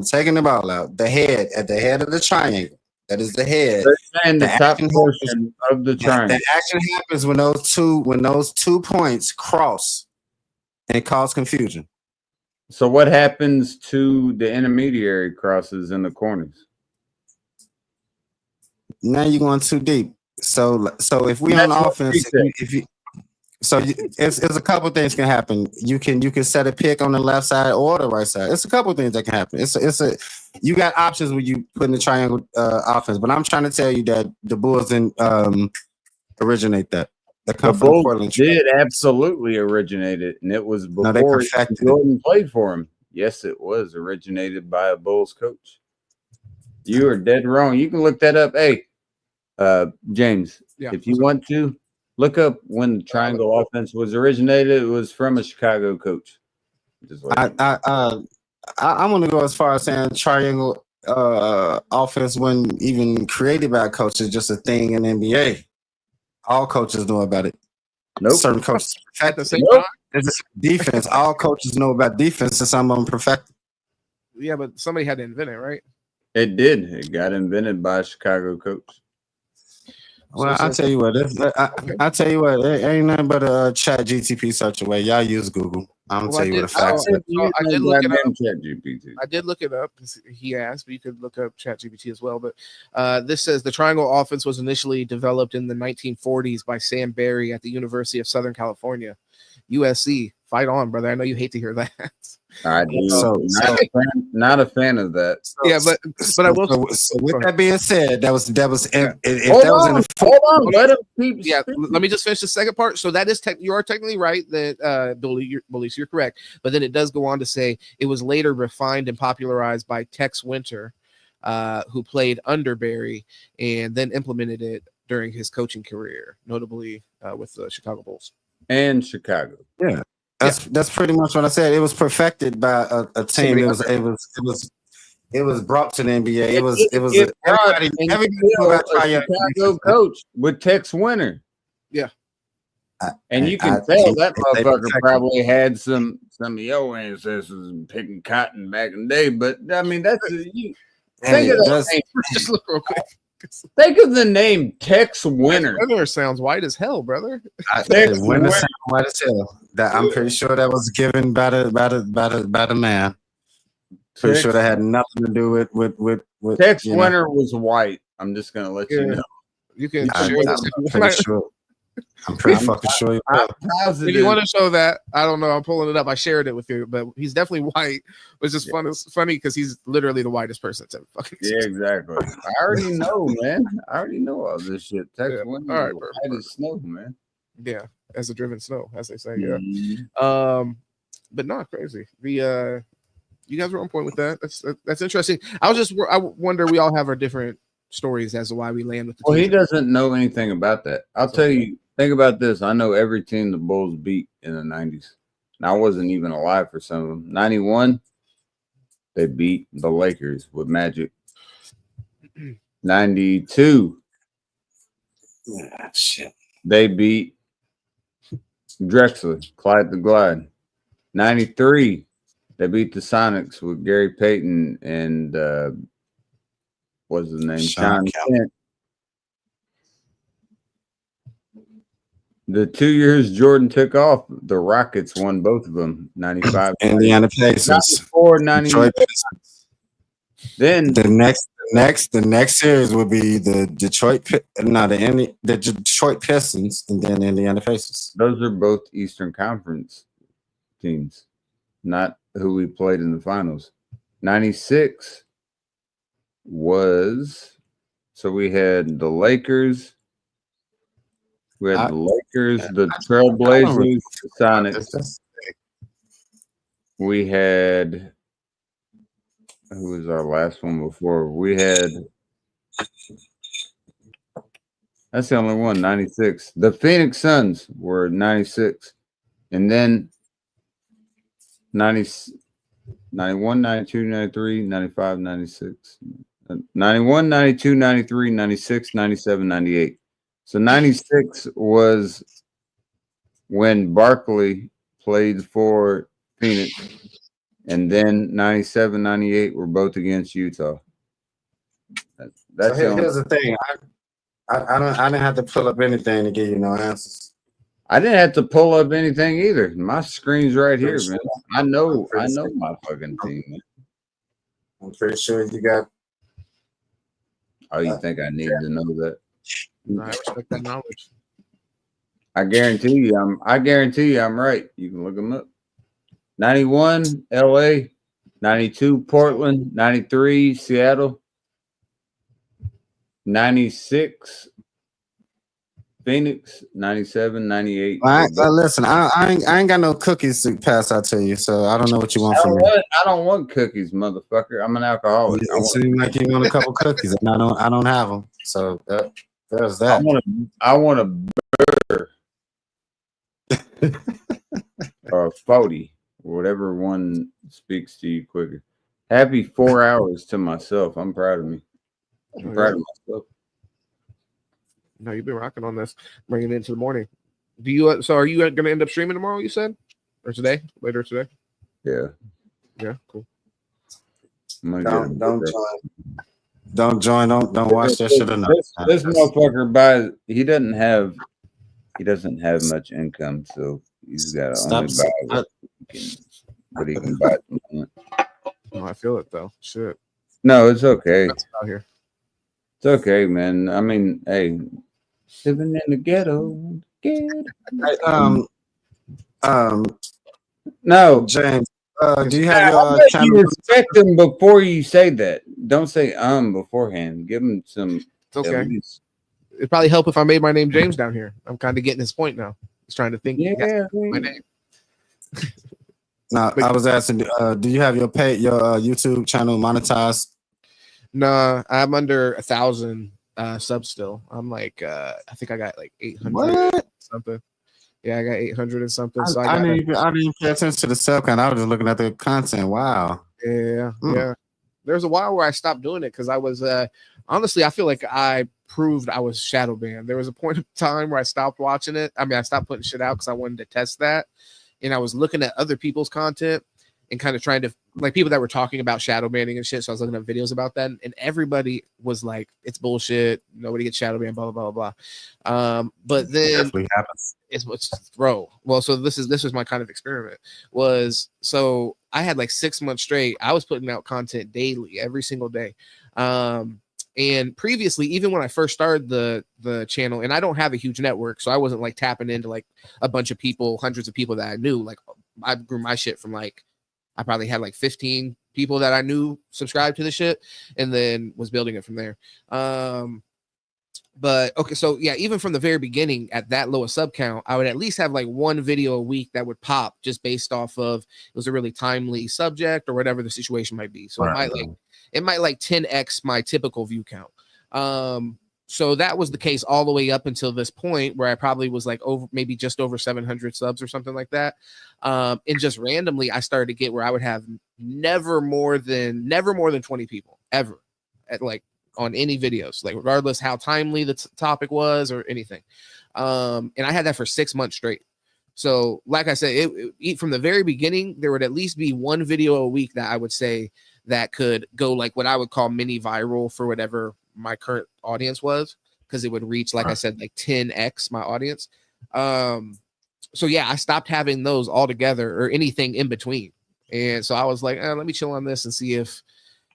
E: taking the ball out, the head at the head of the triangle. That is the head.
A: They're saying the
E: The
A: top
E: action
A: portion of the triangle.
E: The action happens when those two points cross and cause confusion.
A: So what happens to the intermediary crosses in the corners?
E: Now you're going too deep. So if we
A: That's
E: on
A: what
E: offense, it's a couple things can happen. You can set a pick on the left side or the right side. It's a couple things that can happen. You got options when you put in the triangle offense. But I'm trying to tell you that the Bulls didn't originate that. That
A: The
E: come from
A: Bulls
E: Portland.
A: did absolutely originate it, and it was
E: No, they
A: before
E: perfected it.
A: Jordan played for him. Yes, it was originated by a Bulls coach. You are dead wrong. You can look that up. Hey, James,
G: Yeah.
A: if you want to, look up when the triangle offense was originated. It was from a Chicago coach. Just like
E: I want to go as far as saying triangle offense wasn't even created by a coach. It's just a thing in the NBA. All coaches know about it.
A: Nope.
E: Certain coaches
G: At the
E: perfect.
G: same
A: Nope.
G: time,
E: It's just defense. All coaches know about defense, and some of them perfect.
G: yeah, but somebody had to invent it, right?
A: It did. It got invented by a Chicago coach.
E: Well,
G: So-
E: I'll tell you what. I'll tell you what. It ain't nothing but a chat GTP search away. Y'all use Google. I'm gonna
G: Well,
E: tell you what the facts
G: I
E: are.
G: did look it up.
A: ChatGPT.
G: I did look it up. He asked, but you could look up ChatGPT as well. But this says the triangle offense was initially developed in the 1940s by Sam Barry at the University of Southern California, USC. Fight on, brother. I know you hate to hear that.
A: I do.
E: So-
A: Not a fan of that.
G: Yeah, but I will.
E: So with that being said, that was if
A: Hold
E: that was in
A: on.
E: the
A: Hold on. Let him keep
G: Yeah,
A: speaking.
G: let me just finish the second part. So that is you are technically right that Billy, you're correct. But then it does go on to say it was later refined and popularized by Tex Winter, who played under Barry and then implemented it during his coaching career, notably with the Chicago Bulls.
A: And Chicago.
E: That's pretty much what I said. It was perfected by a team. It was brought to the NBA. It was everybody knew about
A: Chicago coach with Tex Winter.
G: Yeah.
A: And you can tell that motherfucker probably had some of your ancestors picking cotton back in the day. But I mean, think of the name.
G: Just look real quick.
A: Think of the name Tex Winter.
G: Winter sounds white as hell, brother.
A: Tex
E: Winter
A: Winter.
E: sound white as hell. That I'm pretty sure that was given by the man. Pretty sure that had nothing to do with
A: Tex
E: you know.
A: Winter was white. I'm just gonna let you know.
G: You can
E: I'm
G: share this.
E: pretty sure. I'm pretty fucking sure you
A: I'm
E: will.
A: positive.
G: If you want to show that, I don't know. I'm pulling it up. I shared it with you, but he's definitely white. It's just funny because he's literally the whitest person that's ever fucking.
A: Yeah, exactly. I already know, man. I already know all this shit. Tex
G: Yeah.
A: Winter
G: All right,
A: was
G: perfect,
A: white as snow, man.
G: Yeah, as a driven snow, as they say. Yeah.
A: Mhm.
G: But not crazy. The you guys were on point with that. That's interesting. I wonder. We all have our different stories as to why we land with the.
A: Well, he
G: teams.
A: doesn't know anything about that. I'll tell you. Think about this. I know every team the Bulls beat in the 90s. And I wasn't even alive for some of them. 91, they beat the Lakers with Magic. 92,
E: Shit.
A: they beat Drexler, Clyde the Glide. 93, they beat the Sonics with Gary Payton and what's his name?
E: Sean
A: Sean Kent. The 2 years Jordan took off, the Rockets won both of them. 95,
E: Indiana Pacers.
A: 94, 90.
E: Detroit Pistons.
A: Then
E: The next series would be the Detroit Pistons and then Indiana Pacers.
A: those are both Eastern Conference teams, not who we played in the finals. 96 was so we had the Lakers. We had the Lakers, the Trailblazers, the Sonics. We had who was our last one before? We had that's the only one, 96. The Phoenix Suns were 96. And then 90, 91, 92, 93, 95, 96. 91, 92, 93, 96, 97, 98. So 96 was when Barkley played for Phoenix. And then 97, 98 were both against Utah. That's
E: Here's the thing. I didn't have to pull up anything to give you no answers.
A: I didn't have to pull up anything either. My screen's right here, man. I know my fucking team, man.
E: I'm pretty sure you got.
A: Oh, you think I need to know that?
G: I respect that knowledge.
A: I guarantee you I'm right. You can look them up. 91, LA, 92, Portland, 93, Seattle, 96, Phoenix, 97, 98.
E: Listen, I ain't got no cookies to pass out to you, so I don't know what you want from me.
A: I don't want cookies, motherfucker. I'm an alcoholic.
E: It seems like you want a couple cookies, and I don't have them. So there's that.
A: I want a burger or 40, whatever one speaks to you quicker. Happy 4 hours to myself. I'm proud of me. I'm proud of myself.
G: No, you've been rocking on this, bringing it into the morning. Do you? So are you gonna end up streaming tomorrow? You said, or today? Later today?
A: Yeah.
G: Yeah, cool.
A: I'm gonna
E: Don't
A: get a
E: don't join. Don't watch that shit enough.
A: This motherfucker buys. He doesn't have much income, so he's got to
E: Stop.
A: only buy what he can buy.
G: Oh, I feel it though. Shit,
A: No, it's okay.
G: that's out here.
A: It's okay, man. I mean, hey, living in the ghetto. No,
E: James, do you
A: I
E: have your
A: bet
E: channel?
A: you respect him before you say that. Don't say beforehand. Give him some.
G: It's okay.
A: At least.
G: It'd probably help if I made my name James down here. I'm kind of getting his point now. He's trying to think.
A: Yeah,
G: My name.
E: No, I was asking. Do you have your YouTube channel monetized?
G: Nah, I'm under 1,000 subs still. I'm like, I think I got like 800
E: What?
G: something. Yeah, I got 800 and something. So
E: I didn't even pay attention to the sub count. I was just looking at the content. Wow.
G: Yeah,
E: Mm.
G: yeah. There's a while where I stopped doing it because I was honestly, I feel like I proved I was shadow banned. There was a point of time where I stopped watching it. I mean, I stopped putting shit out because I wanted to test that. And I was looking at other people's content and kind of trying to, like, people that were talking about shadow banning and shit. So I was looking at videos about that, and everybody was like, "It's bullshit. Nobody gets shadow banned." Blah blah blah blah. But then
E: Definitely happens.
G: it's bro. Well, so this was my kind of experiment. So I had like 6 months straight. I was putting out content daily, every single day. And previously, even when I first started the channel, and I don't have a huge network, so I wasn't like tapping into like a bunch of people, hundreds of people that I knew. Like, I grew my shit from like, I probably had like 15 people that I knew subscribed to the shit, and then was building it from there. But okay, so yeah, even from the very beginning at that low a sub count, I would at least have like one video a week that would pop just based off of it was a really timely subject or whatever the situation might be. So it might like 10x my typical view count. So that was the case all the way up until this point where I probably was like maybe just over 700 subs or something like that. And just randomly I started to get where I would have never more than 20 people ever at like on any videos, like regardless how timely the topic was or anything. And I had that for 6 months straight. So like I said, it from the very beginning, there would at least be one video a week that I would say that could go like what I would call mini viral for whatever my current audience was, because it would reach, like I said, like 10x my audience. So yeah, I stopped having those altogether or anything in between. And so I was like, let me chill on this and see if,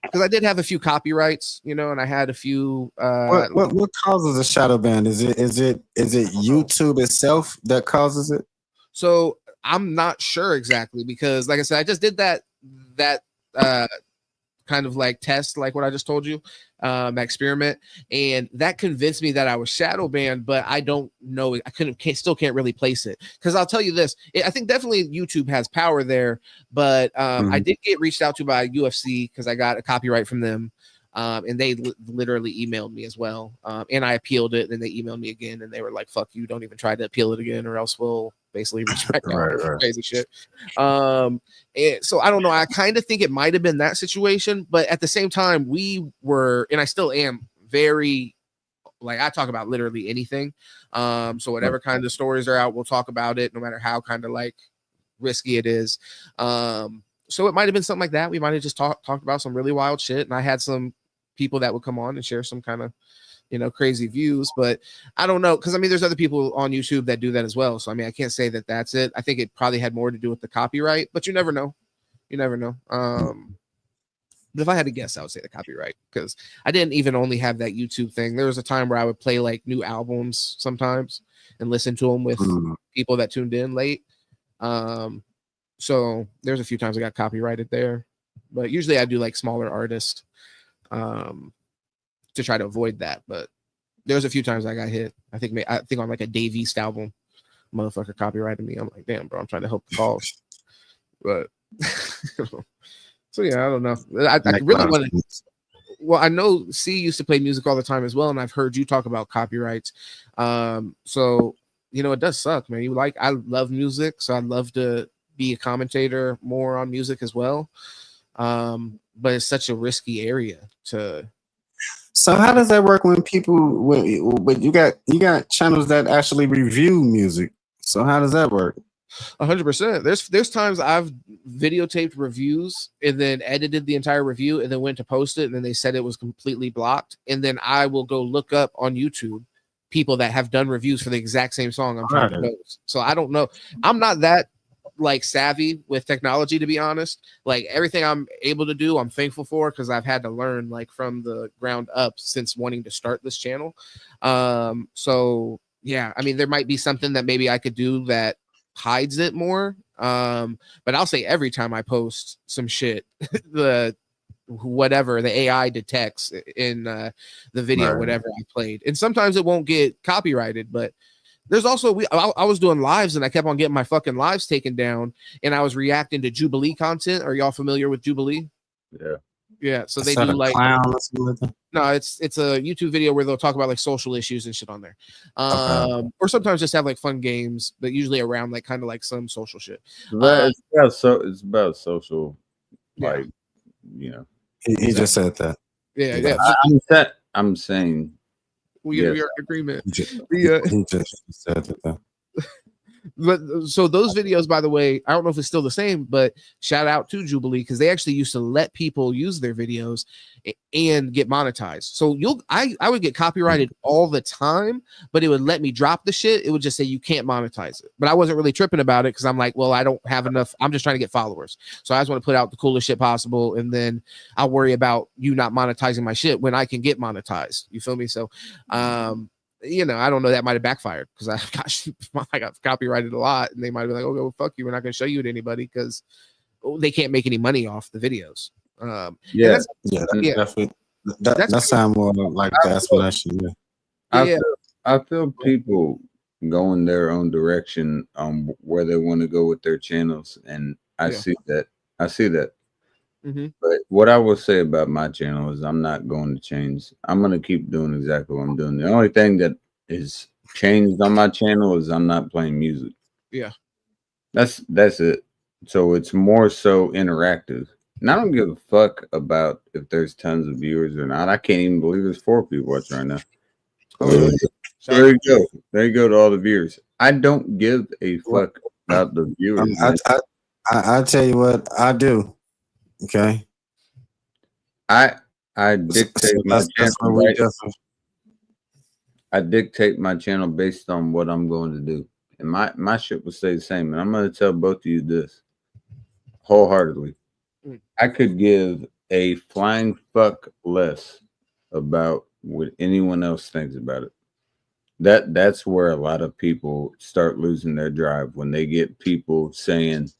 G: because I did have a few copyrights, you know, and I had a few.
E: What causes a shadow ban? Is it YouTube itself that causes it?
G: So I'm not sure exactly, because like I said, I just did that kind of like test, like what I just told you, experiment, and that convinced me that I was shadow banned, but I don't know. I still can't really place it, because I'll tell you this, I think definitely YouTube has power there, but I did get reached out to by UFC because I got a copyright from them. And they literally emailed me as well. And I appealed it, and they emailed me again, and they were like, "Fuck you! Don't even try to appeal it again, or else we'll basically respect
E: Right.
G: crazy shit." And so I don't know. I kind of think it might have been that situation, but at the same time, we were, and I still am, very, like, I talk about literally anything. So whatever kind of stories are out, we'll talk about it, no matter how kind of like risky it is. So it might have been something like that. We might have just talked about some really wild shit, and I had some people that would come on and share some kind of, you know, crazy views, but I don't know, because I mean, there's other people on YouTube that do that as well. So I mean, I can't say that that's it. I think it probably had more to do with the copyright, but you never know. You never know. But if I had to guess, I would say the copyright, because I didn't even only have that YouTube thing. There was a time where I would play like new albums sometimes and listen to them with people that tuned in late. So there's a few times I got copyrighted there, but usually I do like smaller artists to try to avoid that. But there's a few times I got hit. I think on like a Dave East album, motherfucker copyrighted me. I'm like, damn, bro, I'm trying to help the cause. But so yeah, I don't know. I really want to. Well, I know C used to play music all the time as well, and I've heard you talk about copyrights. So you know, it does suck, man. I love music, so I'd love to be a commentator more on music as well. But it's such a risky area to.
E: So how does that work when people, when you got channels that actually review music? So how does that work?
G: 100%. There's times I've videotaped reviews and then edited the entire review and then went to post it and then they said it was completely blocked. And then I will go look up on YouTube people that have done reviews for the exact same song I'm trying to post. So I don't know. I'm not that like savvy with technology, to be honest. Like everything I'm able to do, I'm thankful for because I've had to learn like from the ground up since wanting to start this channel. So yeah, I mean, there might be something that maybe I could do that hides it more. But I'll say every time I post some shit, the whatever the AI detects in the video,
A: Right.
G: whatever I played, and sometimes it won't get copyrighted, but there's also I was doing lives and I kept on getting my fucking lives taken down, and I was reacting to Jubilee content. Are y'all familiar with Jubilee?
A: Yeah.
G: Yeah, so they
E: Is that
G: do
E: a
G: like
E: clown or something like that?
G: no, it's a YouTube video where they'll talk about like social issues and shit on there.
E: Okay.
G: Or sometimes just have like fun games, but usually around like kind of like some social shit.
A: It's about social,
G: Yeah.
A: like, you know.
E: He just said that.
G: Yeah,
E: Yeah.
G: yeah.
A: I'm saying
G: We
A: yes.
G: are in agreement.
E: He just,
G: The,
E: he just said that.
G: But so those videos, by the way, I don't know if it's still the same, but shout out to Jubilee because they actually used to let people use their videos and get monetized. So I would get copyrighted all the time, but it would let me drop the shit. It would just say you can't monetize it. But I wasn't really tripping about it because I'm like, well, I don't have enough. I'm just trying to get followers. So I just want to put out the coolest shit possible, and then I'll worry about you not monetizing my shit when I can get monetized. You feel me? So you know, I don't know, that might have backfired because I got copyrighted a lot and they might be like, oh, well, fuck you. We're not going to show you to anybody because they can't make any money off the videos.
A: Yeah.
E: That sounds more like the explanation. Yeah.
A: I feel people going their own direction on where they want to go with their channels, and I see that.
G: Mm-hmm.
A: But what I will say about my channel is I'm not going to change. I'm going to keep doing exactly what I'm doing. The only thing that is changed on my channel is I'm not playing music.
G: Yeah.
A: That's it. So it's more so interactive. And I don't give a fuck about if there's tons of viewers or not. I can't even believe there's 4 people watching right now.
G: Oh, really?
A: There you go. There you go to all the viewers. I don't give a fuck about the viewers.
E: I tell you what I do. Okay.
A: I dictate my channel. I dictate my channel based on what I'm going to do. And my shit will stay the same. And I'm going to tell both of you this wholeheartedly. I could give a flying fuck less about what anyone else thinks about it. That's where a lot of people start losing their drive when they get people saying,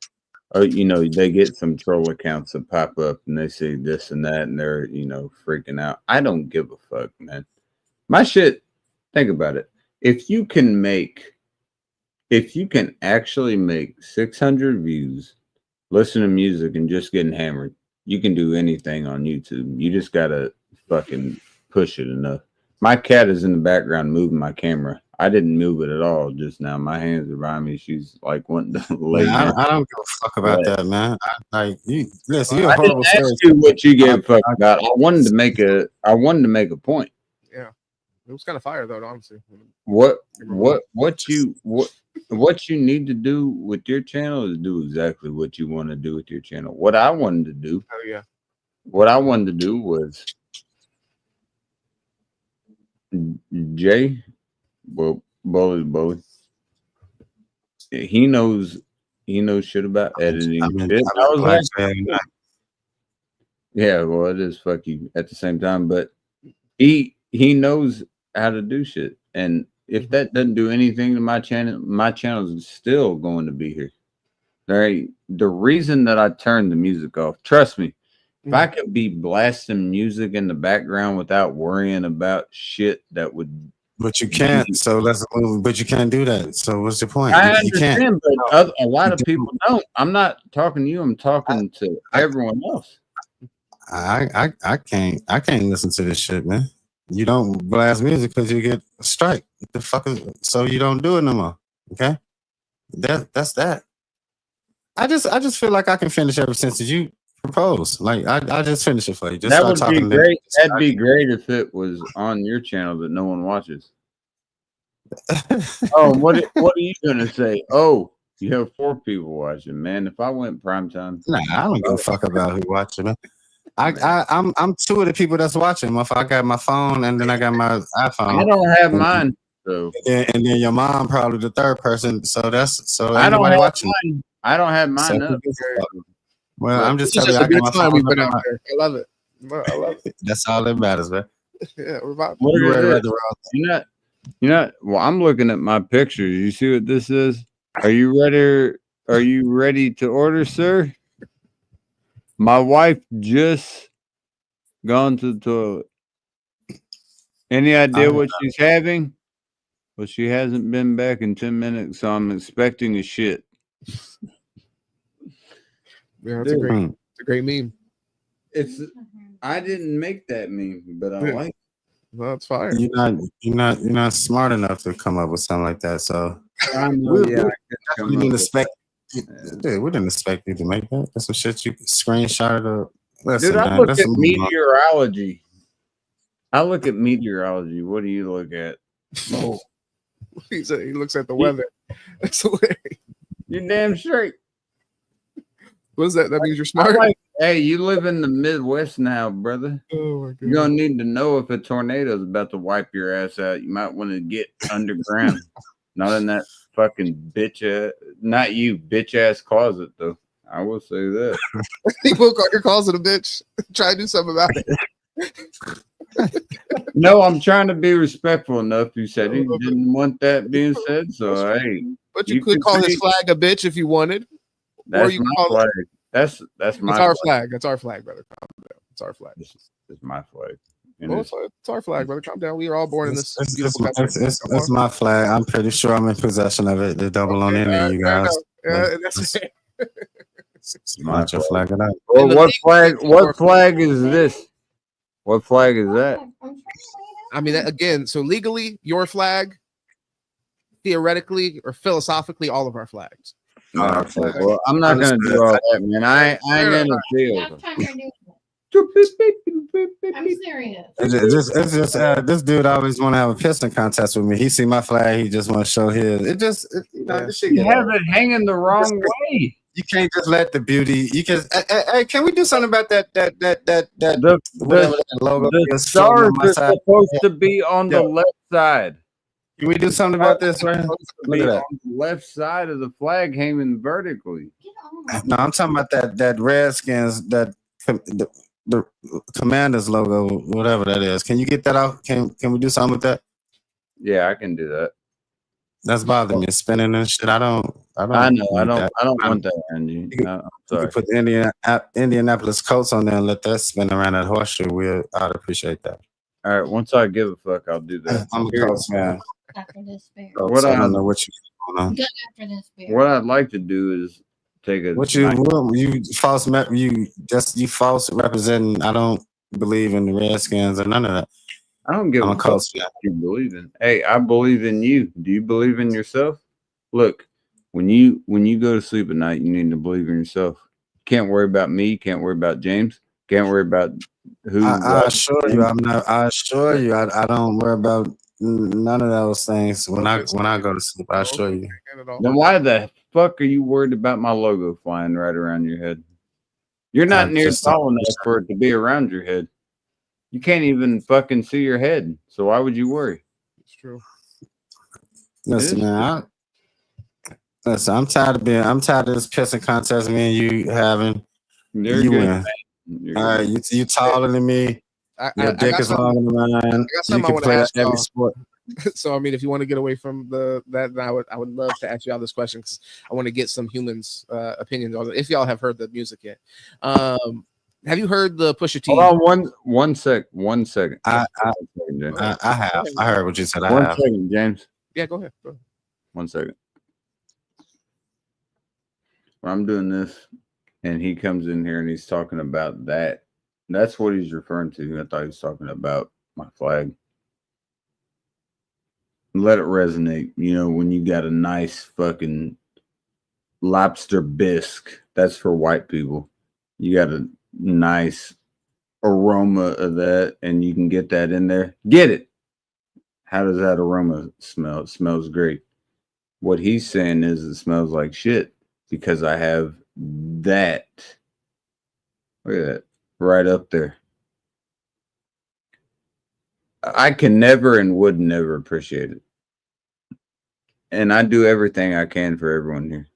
A: oh, you know, they get some troll accounts that pop up and they say this and that and they're, you know, freaking out. I don't give a fuck, man. My shit, think about it. If you can actually make 600 views, listen to music and just getting hammered, you can do anything on YouTube. You just gotta fucking push it enough. My cat is in the background moving my camera. I didn't move it at all just now. My hands are behind me. She's like wanting to lay down.
E: I don't give a fuck about that, man. Listen, you're
A: I
E: a horrible
A: didn't ask you what you gave a fuck about. I wanted to make a point.
G: Yeah. It was kind of fire though, honestly.
A: What you need to do with your channel is do exactly what you want to do with your channel. What I wanted to do was Jay, well, Bully. He knows shit about editing. Yeah, well, it is fuck you at the same time, but he knows how to do shit. And if that doesn't do anything to my channel is still going to be here. All right. The reason that I turned the music off, trust me, if I could be blasting music in the background without worrying about shit that would.
E: But you can't. So let's move. But you can't do that. So what's the point?
A: I
E: You can't.
A: understand, but a lot of people don't. I'm not talking to you. I'm talking to everyone else.
E: I can't listen to this shit, man. You don't blast music because you get a strike. What the fuck is, so you don't do it no more. Okay, that's that. I just feel like I can finish ever since you proposed. Like I just finish it for you. Just
A: that
E: start
A: would be
E: talking.
A: great. That'd be great if it was on your channel that no one watches. Oh, what are you gonna say? Oh, you have 4 people watching, man. If I went prime time,
E: Nah, I don't give a fuck about who watching it. I'm 2 of the people that's watching. Motherfucker, I got my phone and then I got my
A: I
E: iPhone.
A: don't have mine. So
E: And then your mom probably the third person. So
A: I
E: ain't
A: don't
E: nobody
A: have
E: watching.
A: mine. I don't have
E: So
A: mine
E: who
A: up.
E: gives a fuck? Well,
A: But
E: I'm just
G: It's
E: telling
G: just
E: you,
G: a
E: I got
G: good
E: my
G: time
E: phone
G: we put
E: up.
G: out there. I love it. I love it.
E: That's all that matters, man.
G: Yeah, we're about.
A: Look
E: You
A: at
E: worry
A: this.
E: about the wrong
A: You're not. Well, I'm looking at my pictures. You see what this is? Are you ready? Are you ready to order, sir? My wife just gone to the toilet. Any idea what she's having? Well, she hasn't been back in 10 minutes, so I'm expecting a shit.
G: Yeah, it's
A: Dude.
G: a great meme.
A: It's. I didn't make that meme, but I
G: Yeah.
A: like.
G: Well, it's fire.
E: You're not smart enough to come up with something like that. So
A: I know,
E: we,
A: yeah,
E: we,
A: I could come
E: we
A: up
E: didn't
A: with
E: expect.
A: that.
E: Dude, we didn't expect you to make that. That's some shit you screenshotted up. Listen,
A: Dude, I
E: man,
A: look
E: let's
A: at
E: move on.
A: meteorology. I look at meteorology. What do you look at? Oh,
G: He said he looks at the weather. That's hilarious.
A: you're damn straight.
G: What is that? That means you're
A: I
G: smart.
A: like, hey, you live in the Midwest now, brother.
G: Oh my god.
A: You're gonna need to know if a tornado is about to wipe your ass out. You might want to get underground, not in that fucking bitch ass, not you bitch ass closet though. I will say that.
G: He woke up your closet a bitch. Try to do something about it.
A: No, I'm trying to be respectful enough. You said he
G: Oh,
A: didn't want that being said, so hey,
G: But you
A: You
G: could
A: can
G: call his
A: say-
G: flag a bitch if you wanted.
A: that's
G: you
A: my
G: call it-
A: flag. That's my
G: It's our
A: flag.
G: flag. That's our flag, brother. Calm down. It's our flag.
A: It's my flag. And
G: Well,
A: it's-
G: it's our flag, brother. Calm down. We are all born in this beautiful country.
E: It's my flag. I'm pretty sure I'm in possession of it. The double on any of you guys.
G: Yeah, that's it.
E: It's not your flag at all.
A: Well,
G: the
A: what
G: league,
A: flag?
G: it's
A: What
G: your
A: flag is this? What flag is that?
G: I mean, that, again, so legally, your flag, theoretically or philosophically, all of our flags.
A: Okay, well, I'm not gonna do all that, man. I ain't in the field.
B: Last time you're doing it. I'm serious.
E: It's just this dude always want to have a pissing contest with me. He see my flag, he just want to show his. This shit
A: You
E: get
A: have
E: old.
A: it hanging the wrong way.
E: You can't just let the beauty. You can. Hey, can we do something about that?
A: The
E: Whatever that logo
A: the
E: is floating
A: stars
E: on my
A: are
E: side.
A: supposed to be on the left side.
E: Can we do something about this, man?
A: Supposed to
E: Look
A: be
E: at
A: on
E: that.
A: the left side of the flag, hanging vertically.
B: Get on.
E: No, I'm talking about that Redskins the Commanders logo, whatever that is. Can you get that out? Can we do something with that?
A: Yeah, I can do that.
E: That's bothering me. It's spinning and shit. I don't.
A: I know. I
E: need
A: don't.
E: that.
A: I don't want that, Angie. I'm
E: You
A: sorry.
E: could put the Indianapolis Colts on there and let that spin around that horseshoe wheel. I'd appreciate that.
A: All right. Once I give a fuck, I'll do that.
E: I'm a
A: Here-
E: Colts fan.
B: After this bear.
A: What
E: So I
A: I-
E: don't know what you going on.
B: Good after this bear.
A: What I'd like to do is take a.
E: What you false representing. I don't believe in the Redskins or none of that.
A: I don't give
E: I'm
A: a
E: a
A: fuck
E: Colts
A: what
E: fan.
A: you believe in. Hey, I believe in you. Do you believe in yourself? Look, when you go to sleep at night, you need to believe in yourself. Can't worry about me. Can't worry about James. Can't worry about who.
E: I assure you, I'm not. I assure you, I don't worry about none of those things when I go to sleep. I assure you.
A: Then why the fuck are you worried about my logo flying right around your head? You're not
E: I'm
A: near
E: just
A: tall enough for it to be around your head. You can't even fucking see your head. So why would you worry?
G: It's true.
E: Listen, man. I'm tired of this pissing contest me and you having.
A: You're
E: You
A: good.
E: win.
A: Man. You're
E: All
A: good.
E: right, you taller than me. Your dick
G: got
E: is
G: something-
E: longer than mine. You
G: something I
E: can
G: wanna
E: play
G: ask
E: every
G: y'all.
E: sport.
G: So I mean, if you want to get away from that, then I would love to ask y'all this question because I want to get some humans' opinions on it. If y'all have heard the music yet, have you heard the Pusha T?
A: Hold on one second.
E: I have. I heard what you said. I
A: One
E: have.
A: second, James.
G: Yeah, go ahead. Go ahead.
A: 1 second. When I'm doing this and he comes in here and he's talking about that, that's what he's referring to. I thought he was talking about my flag. Let it resonate. You know, when you got a nice fucking lobster bisque, that's for white people. You got a nice aroma of that and you can get that in there. Get it. how does that aroma smell? It smells great. What he's saying is it smells like shit because I have that. Look at that. Right up there. I can never and would never appreciate it. And I do everything I can for everyone here.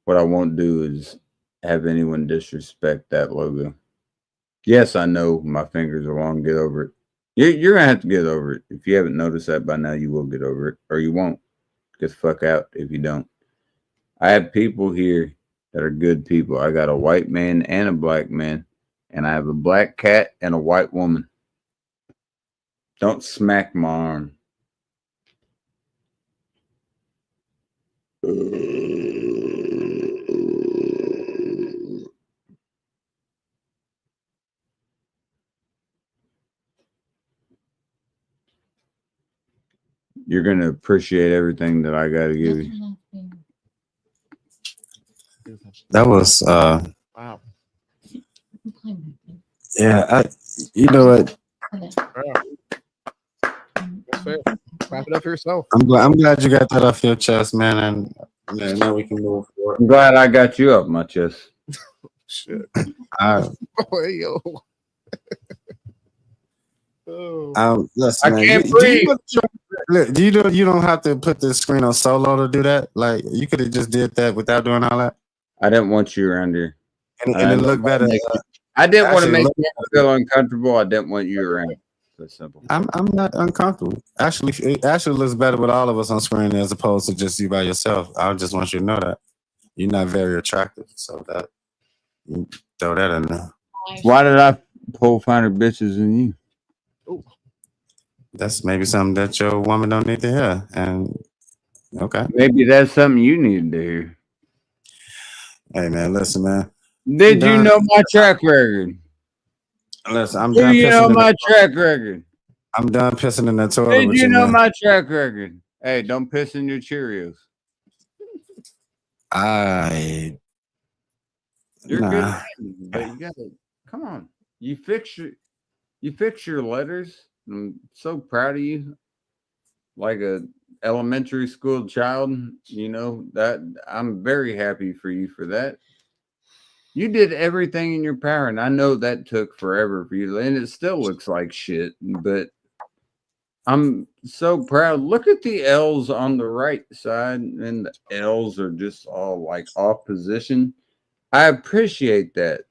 A: What I won't do is have anyone disrespect that logo. Yes, I know my fingers are long. Get over it. You're going to have to get over it. If you haven't noticed that by now, you will get over it. Or you won't. Get the fuck out if you don't. I have people here that are good people. I got a white man and a black man. And I have a black cat and a white woman. Don't smack my arm. You're going to appreciate everything that I got to give you.
E: That was
G: Wow.
E: yeah. You know what?
G: That's fair. Wrap it up for yourself.
E: I'm glad you got that off your chest, man, and now we can move forward.
A: I'm glad I got you up my chest.
G: Shit.
E: I,
G: Oh, hey, yo. Oh.
E: listen,
A: I
E: man,
A: can't
E: do
A: breathe.
E: look, you don't have to put the screen on solo to do that. Like you could have just did that without doing all that,
A: I didn't want you around here.
E: and
A: I
E: it
A: didn't
E: looked better.
A: I didn't want to
E: Actually,
A: make
E: look-
A: you feel uncomfortable. I didn't want you around. That's simple.
E: I'm not uncomfortable. Actually, it actually looks better with all of us on screen as opposed to just you by yourself. I just want you to know that you're not very attractive. So that you throw that in there.
A: Why did I pull finer bitches than you?
E: That's maybe something that your woman don't need to hear. And okay,
A: Maybe that's something you needed to hear.
E: hey man, listen, man.
A: Did you
E: Done.
A: know my track record?
E: Listen, I'm
A: Do
E: done
A: you know
E: pissing.
A: my track record?
E: I'm done pissing in the toilet
A: Did
E: with
A: you
E: you,
A: know
E: man.
A: my track record? Hey, don't piss in your Cheerios. You're
E: Nah.
A: good, but you gotta come on. You fix your letters. I'm so proud of you. Like a elementary school child, you know that I'm very happy for you for that. You did everything in your power, and I know that took forever for you, and it still looks like shit, but I'm so proud. Look at the L's on the right side, and the L's are just all like off position. I appreciate that,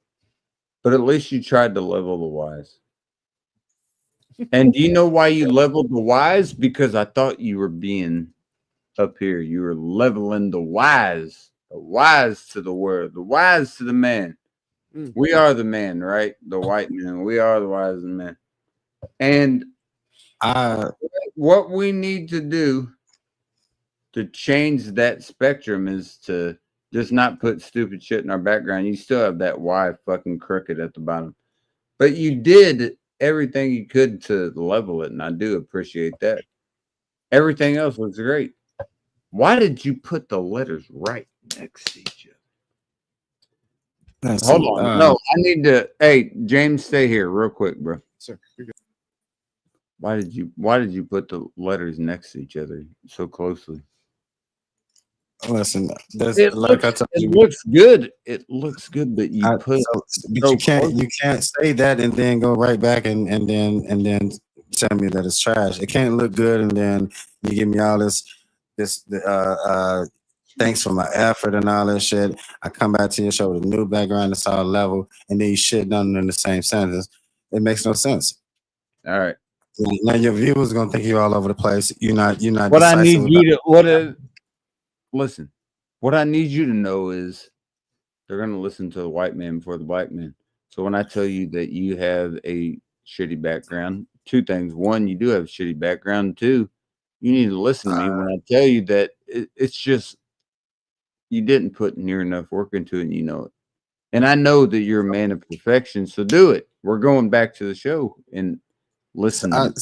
A: but at least you tried to level the Y's. And do you know why you leveled the Y's? Because I thought you were being up here. You were leveling the Y's to the world, the Y's to the man. We are the man, right? The white man. We are the wise men. And what we need to do to change that spectrum is to just not put stupid shit in our background. You still have that Y fucking crooked at the bottom. But you did everything you could to level it, and I do appreciate that. Everything else looks great. Why did you put the letters right next to each other? Hold on. No, I need to. Hey, James, stay here real quick, bro.
G: Sir, you're good.
A: Why did you put the letters next to each other so closely?
E: Listen,
A: It looks good. It looks good, but
E: you can't say that and then go right back and then tell me that it's trash. It can't look good and then you give me all this thanks for my effort and all that shit. I come back to your show with a new background, it's all level, and then you shit done in the same sentence. It makes no sense.
A: All right.
E: Now your viewers gonna think you're all over the place. You're not.
A: What I need you to listen. What I need you to know is they're gonna listen to the white man before the black man. So when I tell you that you have a shitty background, two things: one, you do have a shitty background. Two, you need to listen to me when I tell you that it's just you didn't put near enough work into it, and you know it. And I know that you're a man of perfection, so do it. We're going back to the show and listen to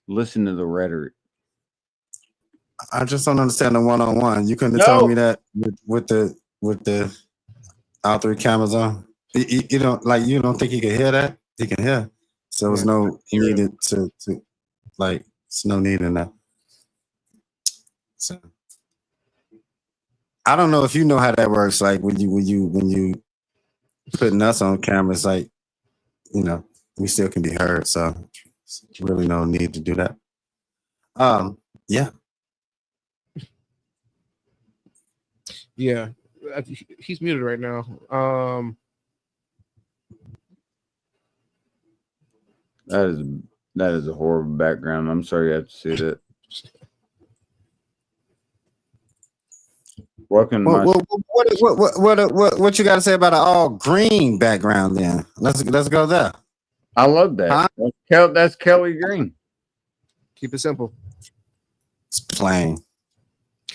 A: the rhetoric.
E: I just don't understand the one-on-one. You couldn't have told me that with the all three cameras on. You don't think he can hear that? He can hear. So there's no needed to like. It's no need in that. So I don't know if you know how that works. Like when you putting us on camera, it's like, you know, we still can be heard. So really no need to do that. Yeah.
G: Yeah, he's muted right now.
A: That is a horrible background. I'm sorry you have to see that. Welcome.
E: What you got to say about an all green background? Then let's go there.
A: I love that.
E: Huh?
A: That's Kelly Green.
G: Keep it simple.
E: It's plain,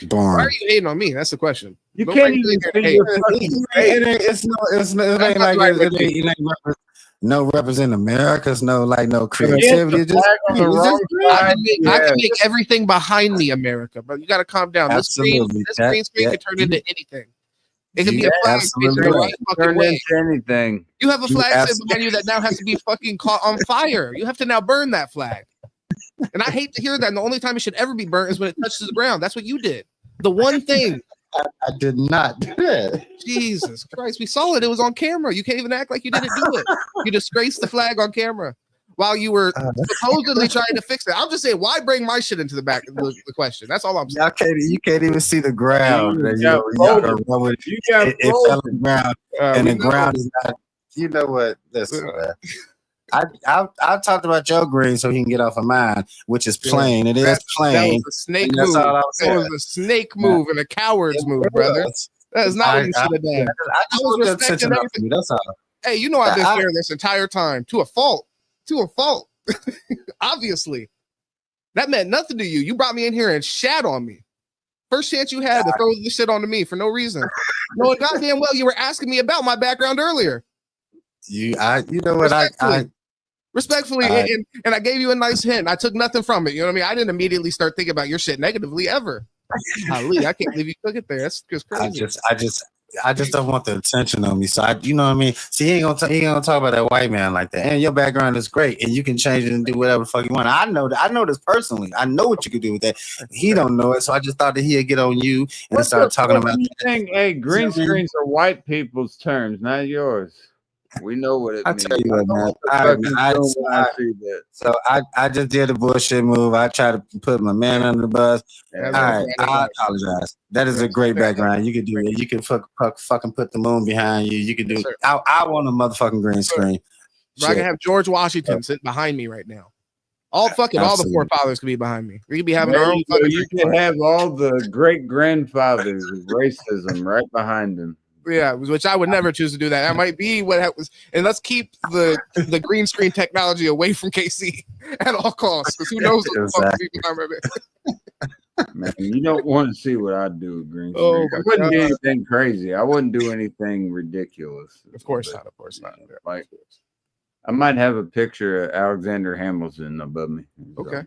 G: Why
E: boring.
G: are you hating on me? That's the question.
A: You
G: Nobody
A: can't even
G: really here to
A: see
G: hate.
A: your fucking face.
E: It ain't like it ain't no represent America. It's no creativity. It's just
A: On the
E: it's
A: wrong
E: just
G: I
A: side.
G: can make everything behind me America, but you got to calm down. This
E: Absolutely.
G: green screen can turn into anything. It can be a flag
E: absolutely
G: facing the
E: right.
G: right fucking
A: Turn
G: way.
A: into anything.
G: You have a
E: You
G: flag sitting
E: absolutely-
G: behind you that now has to be fucking caught on fire. You have to now burn that flag. And I hate to hear that. And the only time it should ever be burnt is when it touches the ground. That's what you did. The one thing.
E: I did not do that.
G: Jesus Christ. We saw it. It was on camera. You can't even act like you didn't do it. You disgraced the flag on camera while you were supposedly trying to fix it. I'm just saying, why bring my shit into the back of the question? That's all I'm saying.
E: You can't even see the ground.
A: You
E: You
A: got
E: it fell on the ground, and the
G: we know.
E: ground is not. You know what? Listen, man. I talked about Joe Green so he can get off of mine, which is plain. It is
G: That
E: plain.
G: was a snake
E: And that's
G: move.
E: all I'm
G: That
E: saying.
G: was a snake move and a coward's move, brother. That is not what you should have done.
E: I just
G: was
E: want the
G: respecting
E: attention off
G: everything.
E: you. That's all.
G: Hey, you know I've been
E: I-
G: fair this entire time to a fault. To a fault. Obviously. That meant nothing to you. You brought me in here and shat on me. First chance you had to throw this shit onto me for no reason. No, goddamn well you were asking me about my background earlier.
E: You know what?
G: Respectfully, and I gave you a nice hint. I took nothing from it. You know what I mean? I didn't immediately start thinking about your shit negatively ever. Golly, I can't believe you took it there. That's just crazy.
E: I just don't want the attention on me. So you know what I mean? See, he ain't gonna talk about that white man like that. And your background is great, and you can change it and do whatever the fuck you want. I know that. I know this personally. I know what you could do with that. He don't know it, so I just thought that he'd get on you and start talking about.
A: Hey, green screens are white people's terms, not yours. We know what it
E: I
A: means.
E: tell you what, man. So I just did a bullshit move. I tried to put my man under the bus.
A: Yeah.
E: All right, I apologize. That is a great background. You could do it. You can fucking put the moon behind you. You can do. I want a motherfucking green screen.
G: But I can have George Washington sitting behind me right now. All the forefathers could be behind me. We could be having our own.
A: You can have all the great grandfathers of racism right behind them.
G: Yeah, which I would never choose to do that. That might be what happens. And let's keep the green screen technology away from KC at all costs, because who knows what the fuck is behind my back.
A: Man, you don't want to see what I do with green screen.
G: Oh,
A: I wouldn't do anything crazy. I wouldn't do anything ridiculous.
G: Of course not. Of course not.
A: Like, I might have a picture of Alexander Hamilton above me.
G: Okay.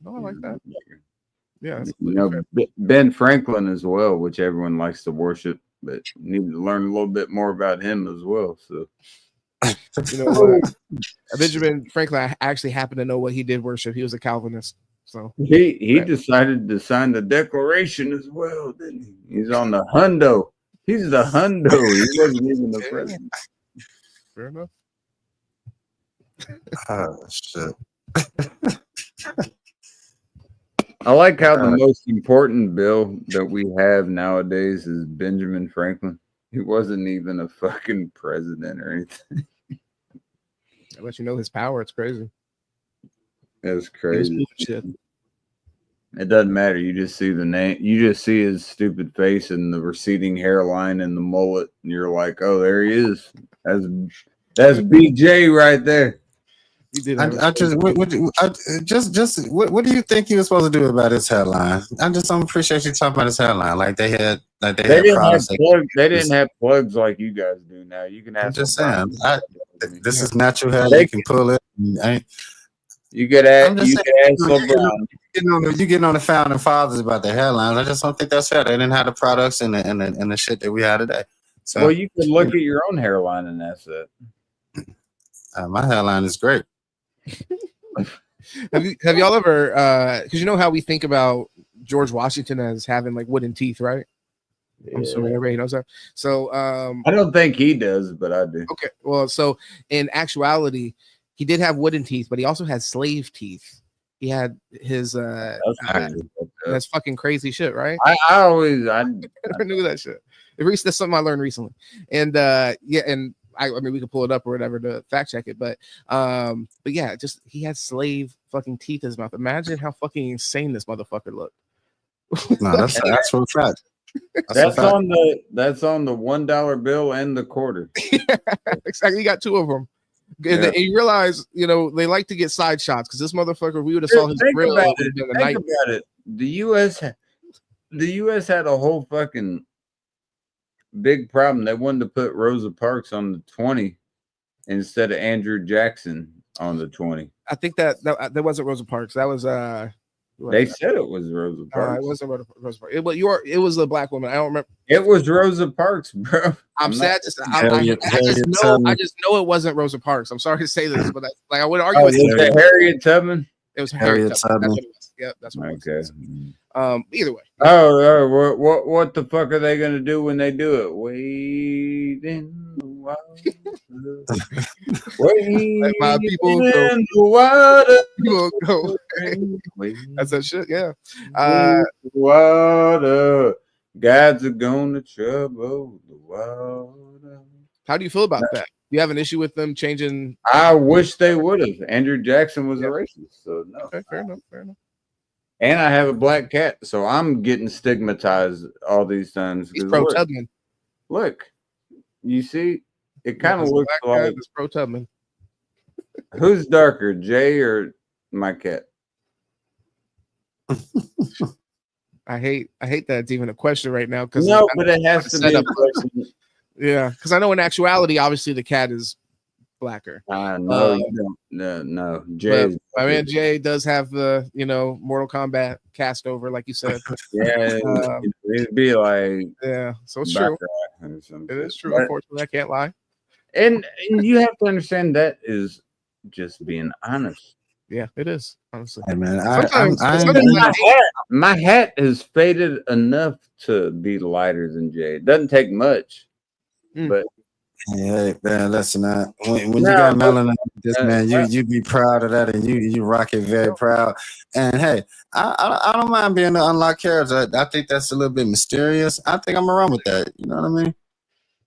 G: Oh, I like that. Yeah.
A: You know, Ben Franklin as well, which everyone likes to worship, but need to learn a little bit more about him as well. So,
G: you know, Benjamin Franklin, I actually happen to know what he did worship. He was a Calvinist. So
A: he decided to sign the Declaration as well, didn't he? He's on the hundo. He's the hundo. He wasn't even the president.
G: Fair enough.
E: Oh shit.
A: I like how the most important bill that we have nowadays is Benjamin Franklin. He wasn't even a fucking president or anything.
G: I let you know his power. It's crazy.
A: It's crazy.
G: Shit.
A: It doesn't matter. You just see the name. You just see his stupid face and the receding hairline and the mullet, and you're like, "Oh, there he is. That's BJ right there."
G: He did.
E: What do you think he was supposed to do about his headline? I just don't appreciate you talking about his headline. Like they didn't
A: have plugs like you guys do now. You can have.
E: I'm just saying. This is natural hair. You can pull it.
A: You could ask LeBron.
E: You getting on the founding fathers about the headlines. I just don't think that's fair. They didn't have the products and the shit that we have today. So,
A: well, you could look at your own hairline and that's it.
E: My hairline is great.
G: Have y'all ever? Because you know how we think about George Washington as having like wooden teeth, right? I'm assuming everybody knows that. So
A: I don't think he does, but I do.
G: okay, well, so in actuality, he did have wooden teeth, but he also had slave teeth. He had his that's fucking crazy shit, right?
A: I always
G: I never knew that shit. That's something I learned recently. And yeah, and I mean we could pull it up or whatever to fact check it, but yeah, just he had slave fucking teeth in his mouth. Imagine how fucking insane this motherfucker looked.
E: No, that's an actual fact.
A: That's on the $1 bill and the quarter.
G: Exactly. You got two of them. And,
A: Yeah.
G: and you realize, you know, they like to get side shots because this motherfucker, we would have saw his
A: Think
G: grill.
A: about
G: It would've been a
A: Think
G: night.
A: about it. The U.S. had a whole fucking big problem. They wanted to put Rosa Parks on the 20 instead of Andrew Jackson on the 20.
G: I think that wasn't Rosa Parks. That was
A: They said it was Rosa Parks.
G: it wasn't Rosa Parks. It was a black woman. I don't remember.
A: It was Rosa Parks, bro.
G: I'm sad. I just know it wasn't Rosa Parks. I'm sorry to say this, but I would argue with
A: was it Harriet Tubman?
G: it was
E: Harriet Tubman.
G: That's what it was. Yep, that's what it was.
A: Okay.
G: Either way.
A: What the fuck are they gonna do when they do it? Wait in the water. Wait
G: Let my people
A: in
G: go.
A: the water.
G: People go.
A: Wait
G: That's that shit. Yeah.
A: in the water. Gods are gonna trouble the water.
G: How do you feel about that? You have an issue with them changing?
A: I wish they would have. Andrew Jackson was a racist, so no.
G: Okay, fair enough.
A: And I have a black cat, so I'm getting stigmatized all these times.
G: He's pro Tubman.
A: Look, you see, it kind of looks like
G: pro Tubman.
A: Who's darker, Jay or my cat?
G: I hate that it's even a question right now because
A: No, but it has to be a question.
G: Yeah, because I know in actuality, obviously the cat is blacker.
A: No, you don't. No, Jay.
G: My man Jay does have the Mortal Kombat cast over, like you said.
A: Yeah, it'd be like
G: so it's true. It is true. Unfortunately, I can't lie.
A: And you have to understand that is just being honest.
G: Yeah, it is honestly.
E: Hey man,
A: my hat is faded enough to be lighter than Jay. It doesn't take much, but
E: yeah, man, listen, when you got melanin, this man, you be proud of that, and you rock it very proud. And hey, I don't mind being the unlocked character. I think that's a little bit mysterious. I think I'm around with that. You know what I mean?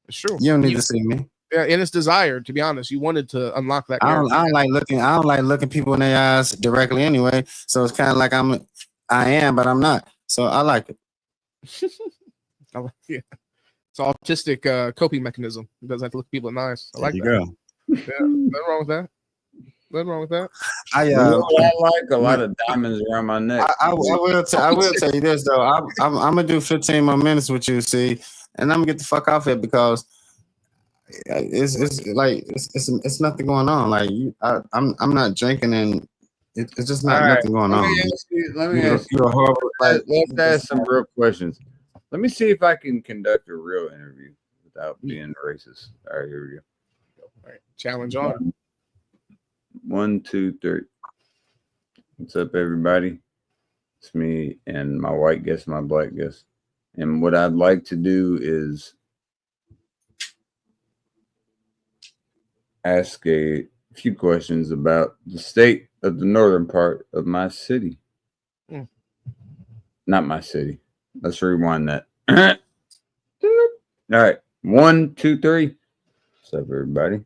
G: It's true.
E: You don't need to see me.
G: Yeah, and it's desired. To be honest, you wanted to unlock that.
E: I don't like looking people in their eyes directly anyway. So it's kind of like I am, but I'm not. So I like it.
G: Yeah. It's an autistic coping mechanism. It doesn't have to look people in the eyes. I like that.
E: Go.
G: Yeah, nothing wrong with that. Nothing wrong with that.
E: I
A: like a lot of diamonds around my neck.
E: I will tell you this though. I'm gonna do 15 more minutes with you, see, and I'm gonna get the fuck off it because it's nothing going on. Like I'm not drinking and it's just nothing going on.
A: Let me ask you.
E: You're horrible.
A: Let's ask some real questions. Let me see if I can conduct a real interview without being racist. All right, here we go.
G: All right, challenge on.
A: 1, 2, 3. What's up, everybody? It's me and my white guest, my black guest. And what I'd like to do is ask a few questions about the state of the northern part of my city. Not my city. Let's rewind that. All right. 1, 2, 3. What's up, everybody?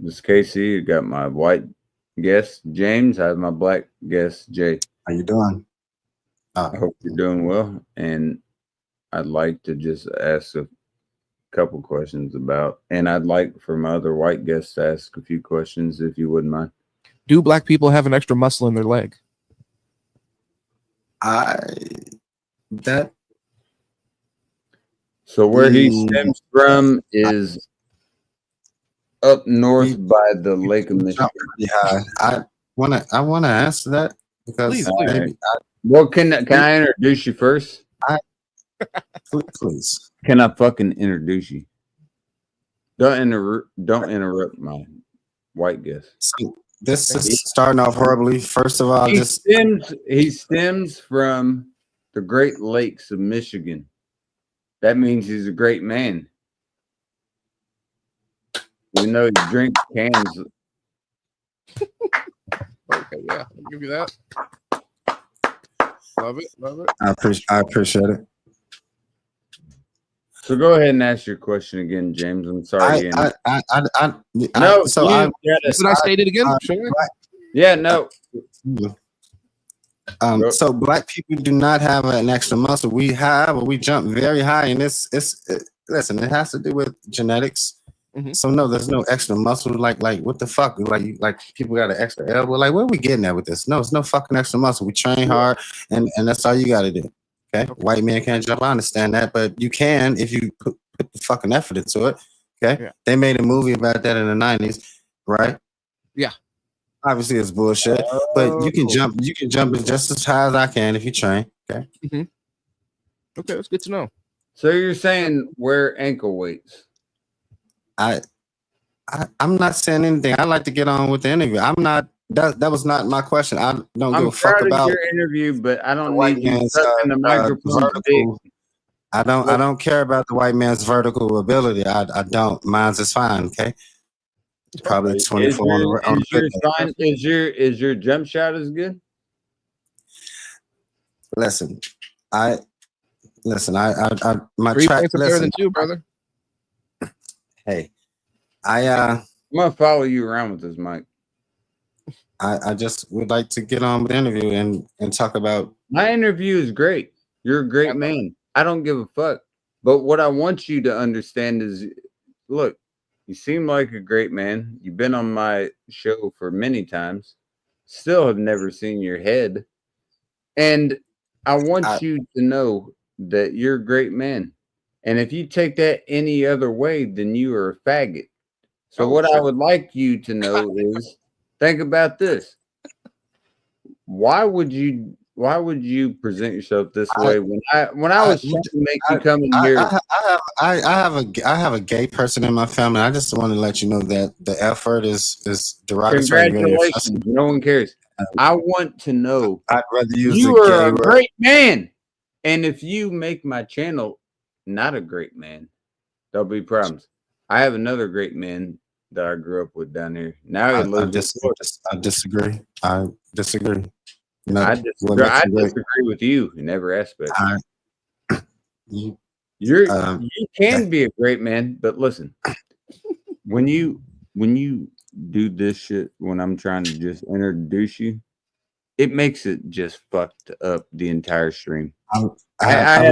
A: This is Casey. I got my white guest, James. I have my black guest, Jay.
E: How you doing?
A: I hope you're doing well. And I'd like to just ask a couple questions about, and I'd like for my other white guests to ask a few questions, if you wouldn't mind.
G: Do black people have an extra muscle in their leg?
A: So where he stems from is up north by the Lake of Michigan.
E: Yeah, I wanna answer that because
G: Please.
A: Well, can I introduce you first?
E: Please.
A: Can I fucking introduce you? Don't interrupt my white guest.
E: this is starting off horribly. First of all,
A: He stems from the Great Lakes of Michigan. That means he's a great man. Even though he drinks cans.
G: Okay, yeah, I'll give you that. Love it, love it.
E: I appreciate it.
A: So go ahead and ask your question again, James. I'm sorry.
E: No,
A: So
G: Should I state it again? Should I?
A: yeah, no.
E: So black people do not have an extra muscle. We jump very high, and listen, it has to do with genetics.
G: Mhm.
E: So no, there's no extra muscle. Like what the fuck? Like people got an extra elbow. Like where are we getting at with this? No, it's no fucking extra muscle. We train hard, and that's all you got to do. Okay? White man can't jump. I understand that, but you can if you put the fucking effort into it. Okay,
G: Yeah.
E: They made a movie about that in the 90s, right?
G: Yeah.
E: Obviously, it's bullshit, but you can jump. You can jump just as high as I can if you train. Okay.
G: Okay, that's good to know.
A: So you're saying wear ankle weights?
E: I'm not saying anything. I like to get on with the interview. I'm not. That was not my question. I don't give a fuck
A: proud of
E: about
A: your interview, but I don't
E: white
A: need you
E: man's
A: touching the microphone.
E: vertical. I don't care about the white man's vertical ability. I don't. Mine's is fine. Okay. Probably 24 on the
A: Is your jump shot as good?
E: Listen, my
G: 3
E: track.
G: points are better
E: Listen,
G: than 2, brother.
E: hey,
A: I'm gonna follow you around with this mic.
E: I just would like to get on with the interview and talk about.
A: My interview is great. You're a great man. I don't give a fuck. But what I want you to understand is, look, you seem like a great man. You've been on my show for many times. Still have never seen your head. And I want you to know that you're a great man. And if you take that any other way, then you are a faggot. So what I would like you to know is, think about this. Why would you present yourself this way when I was trying to make you come in here?
E: I have a gay person in my family. I just want to let you know that the effort is derogatory.
A: Congratulations. No one cares. I want to know
E: I'd rather use
A: you
E: the
A: are
E: gay
A: a
E: word.
A: great man. And if you make my channel not a great man, there'll be problems. I have another great man that I grew up with down here. Now he lives in Florida.
E: I disagree. I disagree.
A: I disagree with you in every aspect. You can be a great man, but listen, when you do this shit, when I'm trying to just introduce you, it makes it just fucked up the entire stream. I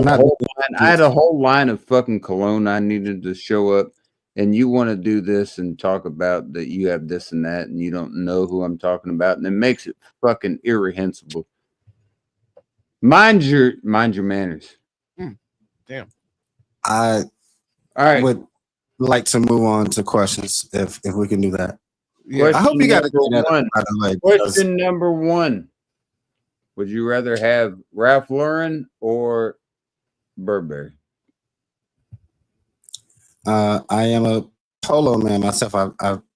A: had a whole line of fucking cologne I needed to show up, and you want to do this and talk about that you have this and that, and you don't know who I'm talking about, and it makes it fucking irrehensible. Mind your manners.
G: Damn.
E: I would like to move on to questions if we can do that.
G: Yeah.
E: I hope you got
A: Question number one. Would you rather have Ralph Lauren or Burberry?
E: I am a polo man myself.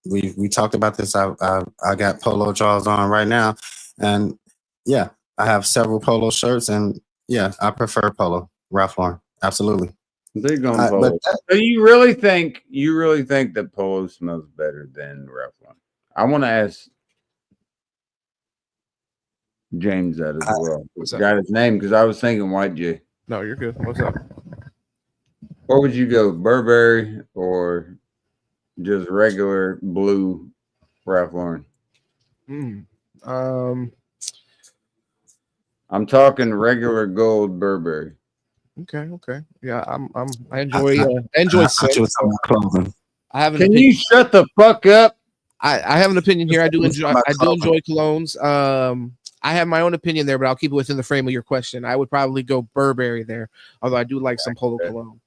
E: We talked about this. I got polo draws on right now, and yeah, I have several polo shirts, and yeah, I prefer polo. Ralph Lauren, absolutely.
A: They're going polo. So you really think that polo smells better than Ralph Lauren? I want to ask James that as well. Got his name because I was thinking White J.
G: No, you're good. What's up?
A: Where would you go, Burberry or just regular blue Ralph Lauren? I'm talking regular gold Burberry.
G: Okay. Yeah, I enjoy
E: clothing.
G: I have an
A: Can
G: opinion.
A: you shut the fuck up?
G: I have an opinion here. I do enjoy colognes. I have my own opinion there, but I'll keep it within the frame of your question. I would probably go Burberry there, although I do like some polo cologne.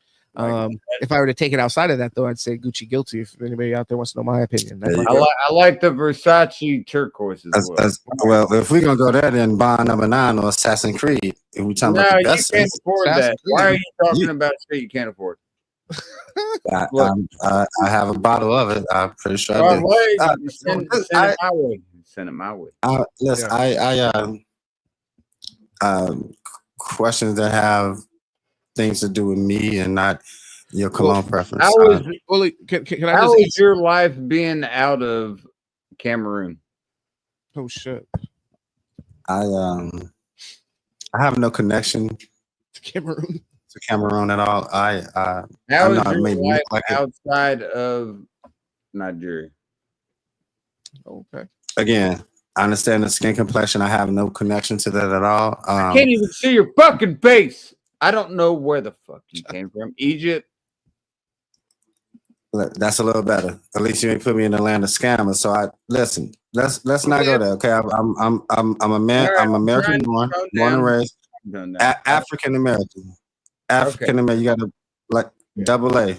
G: If I were to take it outside of that, though, I'd say Gucci guilty. If anybody out there wants to know my opinion,
A: I like the Versace turquoise as well.
E: Well, if we're gonna go there, then Bond No. 9 or Assassin's Creed. If we talking about the best,
A: you can't afford that. Why are you talking about shit you can't afford?
E: I have a bottle of it. I'm pretty sure I do.
A: Send it my way. send it my way.
E: Listen, questions that have things to do with me and not your cologne preference.
A: How is
G: Well, can I
A: how
G: just
A: is your life being out of Cameroon?
G: Oh shit,
E: I have no connection
G: Cameroon.
E: to Cameroon at all. I
A: How is
E: know I
A: your
E: made it
A: life
E: look like it.
A: outside of Nigeria?
G: Okay.
E: Again, I understand the skin complexion. I have no connection to that at all.
A: I can't even see your fucking face. I don't know where the fuck you came from. Egypt.
E: Look, that's a little better. At least you ain't put me in the land of scammers. So I listen. Let's not go there. Okay, I'm a man.
A: All right,
E: I'm
A: I'm
E: American
A: trying to
E: born,
A: calm
E: born and
A: down.
E: raised.
A: Calm down.
E: African American. African American. You got to like double A.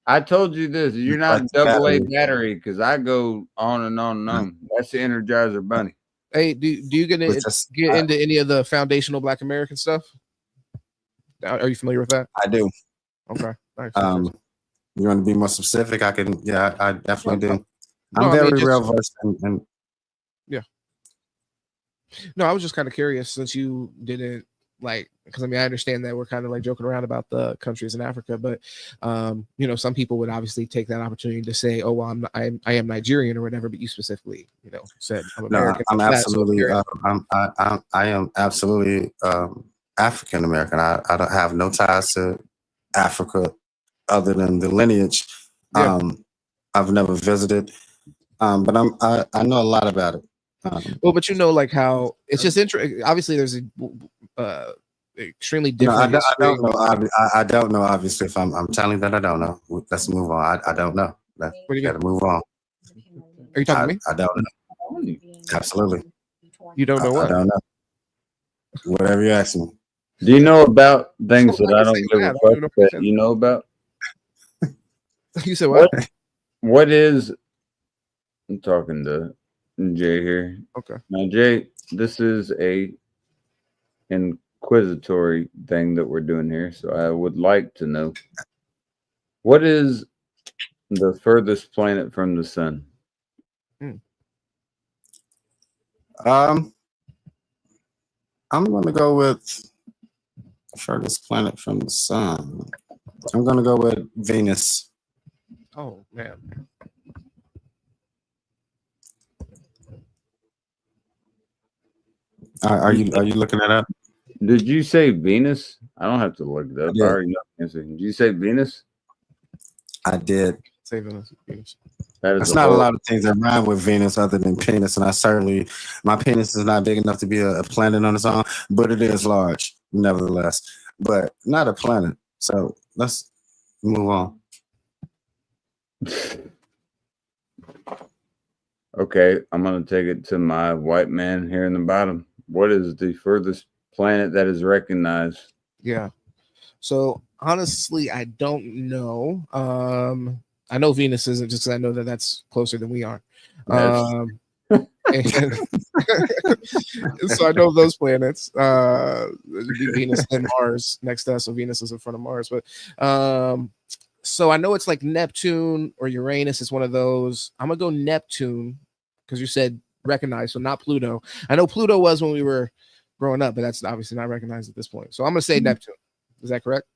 A: I told you this. You're not
E: Like
A: double A
E: battery.
A: battery because I go on and on and on. That's the Energizer Bunny.
G: Hey, do you get into any of the foundational Black American stuff? Are you familiar with that?
E: I do.
G: Okay. Nice.
E: You want to be more specific? I can. Yeah, I definitely do.
G: No,
E: I'm
G: I mean,
E: very
G: just-
E: real versed in
G: No, I was just kind of curious since you didn't like, because I mean, I understand that we're kind of like joking around about the countries in Africa, but you know, some people would obviously take that opportunity to say, "Oh, well, I am Nigerian or whatever," but you specifically, you know, said I'm American.
E: No, I'm absolutely.
G: That's
E: I am absolutely African American. I don't have no ties to Africa other than the lineage.
G: Yeah.
E: I've never visited, but I know a lot about it.
G: well, but you know, like how it's just interesting. Obviously, there's a extremely
E: No,
G: different.
E: I
G: history.
E: don't know. I don't know. Obviously, if I'm telling that I don't know. Let's move on. I don't know.
G: What do you
E: Got to move on.
G: Are you talking to me?
E: I don't know. Absolutely.
G: You don't know
E: I
G: what?
E: don't know. Whatever you ask me.
A: Do you know about things
G: Well,
A: that
G: I
A: I
G: can
A: don't
G: say
A: give
G: that.
A: a
G: I don't
A: fuck
G: even know if I
A: that
G: said
A: you know about?
G: You said what?
A: What is? I'm talking to Jay here.
G: Okay.
A: Now, Jay, this is a inquisitory thing that we're doing here, so I would like to know what is the furthest planet from the sun?
E: I'm going to go with furthest planet from the sun. I'm going to go with Venus.
G: Oh man.
E: Are you looking that up?
A: Did you say Venus? I don't have to look it up. I
E: did.
A: already know the answer. Did you say Venus?
E: I did.
G: Saving us.
A: That is
E: There's not a
A: horrible-
E: lot of things that rhyme with Venus other than penis, and my penis is not big enough to be a planet on its own, but it is large, nevertheless. But not a planet. So let's move on.
A: Okay, I'm gonna take it to my white man here in the bottom. What is the furthest planet that is recognized?
G: Yeah. So honestly, I don't know. I know Venus isn't just because I know that that's closer than we are.
A: Yes.
G: And so I know those planets. It'd be Venus and Mars next to us. So Venus is in front of Mars. But so I know it's like Neptune or Uranus is one of those. I'm gonna go Neptune because you said recognized, so not Pluto. I know Pluto was when we were growing up, but that's obviously not recognized at this point. So I'm gonna say Neptune. Is that correct?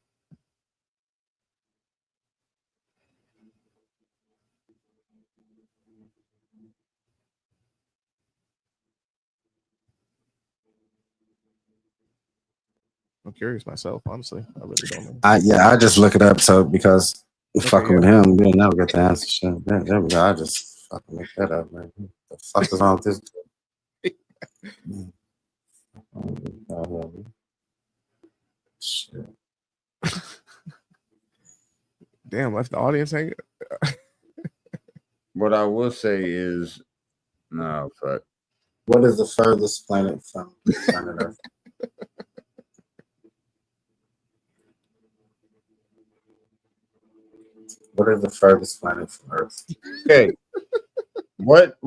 G: I'm curious myself, honestly. I really don't know.
E: I just look it up because fucking with
G: yeah.
E: him, we'll never get the answer. Shit. There we go. I just fucking look that up, man. The fuck is wrong with this? Shit.
G: Damn, left the audience hanging.
A: What I will say is, no, fuck.
E: What is the furthest planet from planet Earth? What is the furthest planet from Earth?
A: Okay. What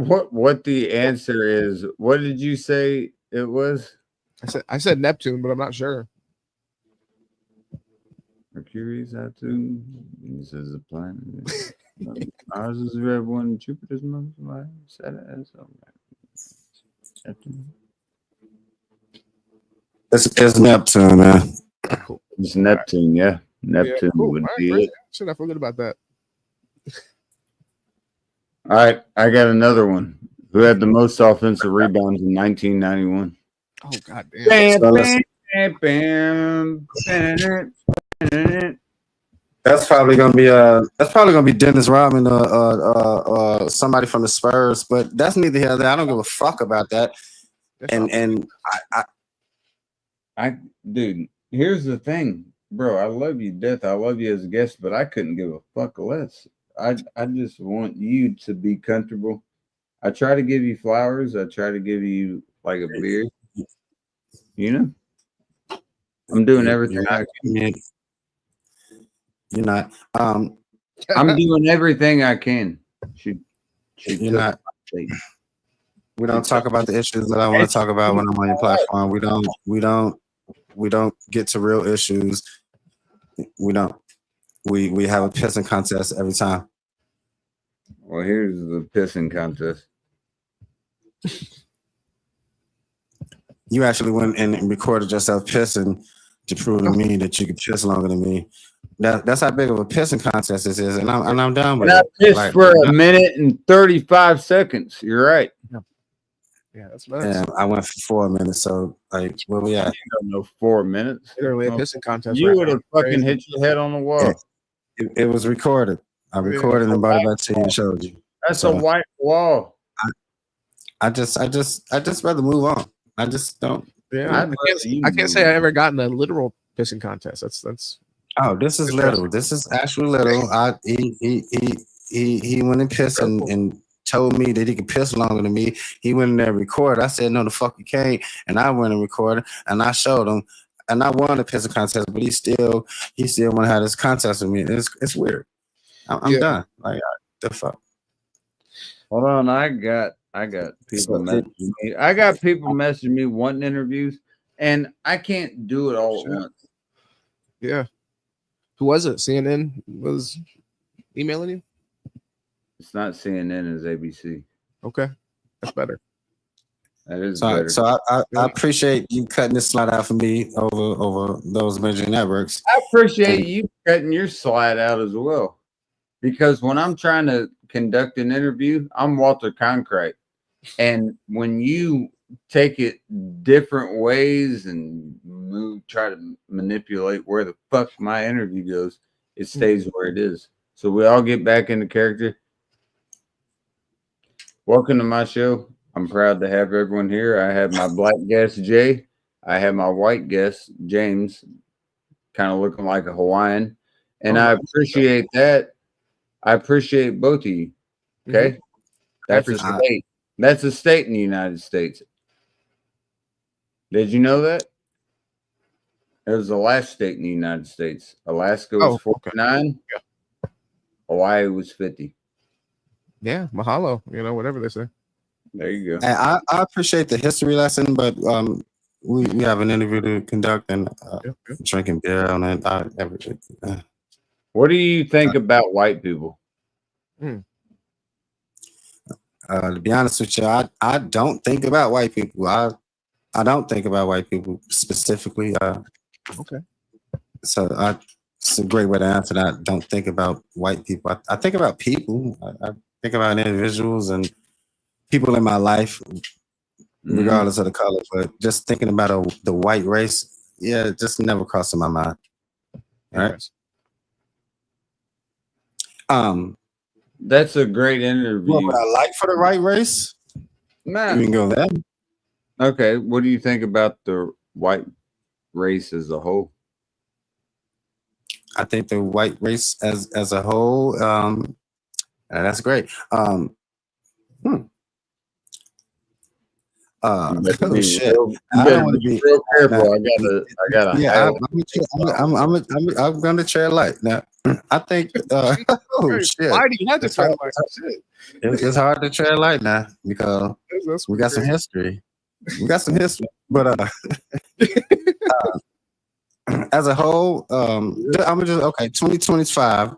A: the answer is? What did you say it was?
G: I said Neptune, but I'm not sure.
A: Mercury, Saturn. This is a planet. Mars is the red one. Jupiter's most light. Saturn.
E: It's Neptune, man.
G: Cool.
A: It's Neptune, yeah. Neptune
G: Cool.
A: would
G: All right,
A: be
G: great.
A: it.
G: Should I forget about that?
A: All right, I got another one. Who had the most offensive rebounds in 1991?
G: Oh god damn.
E: So let's- That's probably gonna be Dennis Rodman or somebody from the Spurs, but that's neither here nor there. I don't give a fuck about that.
G: That's
E: And
A: Dude, here's the thing, bro. I love you to death. I love you as a guest, but I couldn't give a fuck less. I just want you to be comfortable. I try to give you flowers. I try to give you like a beer. You know, I'm doing everything I can.
E: You're not.
A: I'm doing everything I can. She
E: You're not. We don't talk about the issues that I want to talk about when I'm on your platform. We don't get to real issues. We don't. We have a pissing contest every time.
A: Well, here's the pissing contest.
E: You actually went and recorded yourself pissing to prove to me that you could piss longer than me. That's how big of a pissing contest this is, and I'm done with
A: And I
E: it.
A: pissed
E: Like,
A: for a minute and 35 seconds. You're right.
G: Yeah, that's nuts.
E: and I went for 4 minutes. So like, where we at?
A: I don't know, 4 minutes.
G: Literally a pissing contest.
A: You
G: right
A: would
G: now.
A: have fucking
G: Crazy.
A: hit your head on the wall.
E: It was recorded. I recorded and brought it back to you and showed you.
A: That's
E: So-
A: a white wall.
E: I just rather move on. I just don't.
G: Yeah, I can't say I ever gotten a literal pissing contest. That's
E: Oh, this is literal. This is actually literal. He went and pissed and told me that he could piss longer than me. He went in there and recorded. I said, no, the fuck you can't. And I went and recorded and I showed him. And I won the pissing contest, but he still want to have this contest with me. It's weird. I'm done. Like, the fuck.
A: Hold on, I got people messaging me. I got people messaging me wanting interviews, and I can't do it all at once.
G: yeah. Who was it? CNN was emailing you?
A: It's not CNN, it's ABC.
G: Okay. That's better.
A: That is
E: So
A: better.
E: I appreciate you cutting this slide out for me over those major networks.
A: I appreciate you cutting your slide out as well, because when I'm trying to conduct an interview, I'm Walter Concrete, and when you take it different ways and try to manipulate where the fuck my interview goes, it stays where it is. So we all get back into character. Welcome to my show. I'm proud to have everyone here. I have my black guest, Jay. I have my white guest, James, kind of looking like a Hawaiian. And I appreciate that. I appreciate both of you. Okay? That's a state. That's a state in the United States. Did you know that? It was the last state in the United States. Alaska was 49.
G: Yeah.
A: Hawaii was 50.
G: Yeah, mahalo. Whatever they say.
A: There you go.
E: And I appreciate the history lesson, but we have an interview to conduct and drinking beer on it. Everything.
A: What do you think about white people?
E: To be honest with you, I don't think about white people. I don't think about white people specifically.
G: Okay.
E: So it's a great way to answer that. Don't think about white people. I think about people. I think about individuals and people in my life, regardless of the color. But just thinking about the white race, yeah, it just never crossed my mind. All right.
A: That's a great interview.
E: What would I like for the white race?
A: Nah.
E: We can go there.
A: Okay. What do you think about the white race as a whole?
E: I think the white race as a whole, that's great.
A: You better
E: Oh
A: be
E: shit!
A: real,
E: I don't want to be
A: real careful. I gotta.
E: Yeah, I'm gonna tread light now. I think. Oh shit!
G: Why do you have to try to like shit?
E: It's hard to tread light now because we got some history. We got some history, but as a whole, I'm just okay. 2025,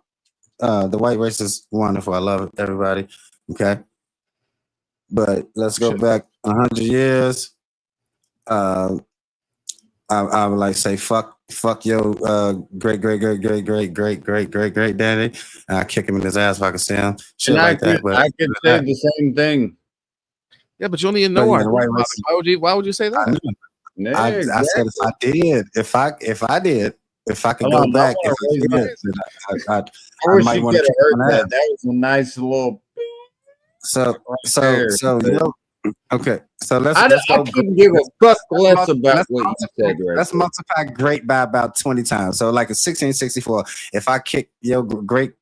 E: the white race is wonderful. I love it, everybody. Okay, but let's go back 100 years, I would like say fuck your great daddy, and I kick him in his ass if I could see him. Shit
A: And
E: like that. But
A: I could say the same thing.
G: Yeah, but you don't even
E: But
G: know
E: yeah,
G: our
E: right,
G: grandfather. Why would you say
E: I
G: that?
E: know.
A: Yeah,
E: I said if I did, if I could
A: Hold
E: go
A: on, I
E: back,
A: wanna
E: if
A: raise
E: I
A: my-
E: did, then
A: I
E: I
A: wish
E: might
A: you
E: want
A: could
E: to
A: have
E: kick
A: heard
E: my
A: that.
E: ass.
A: That was a nice little
E: So
A: there.
E: okay. So let's
A: I
E: go.
A: couldn't give a fuck less about
E: let's
A: what you said right
E: let's
A: there.
E: multiply great by about 20 times. So like a 1664. If I kick your great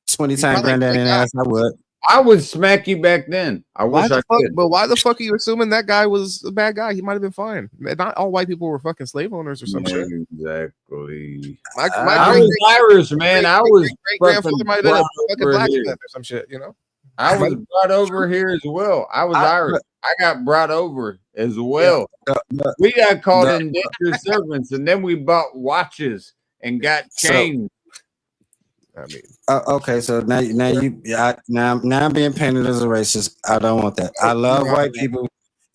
E: 20 time
G: probably
E: granddaddy in the ass, I would.
A: I would smack you back then. I
G: Why
A: wish
G: the
A: I
G: fuck?
A: could.
G: But why the fuck are you assuming that guy was a bad guy? He might have been fine. Not all white people were fucking slave owners or some shit.
A: Exactly.
G: My
A: I
G: great-
A: was Irish, man. I was
G: great grandfather might have been a
A: brought
G: fucking
A: over
G: blacksmith
A: here.
G: or some shit. You know.
A: I was brought over here as well. I was Irish. I got brought over as well. We got called indentured servants, and then we bought watches and got chains.
G: I mean,
E: okay, so now I'm being painted as a racist. I don't want that. I love white people.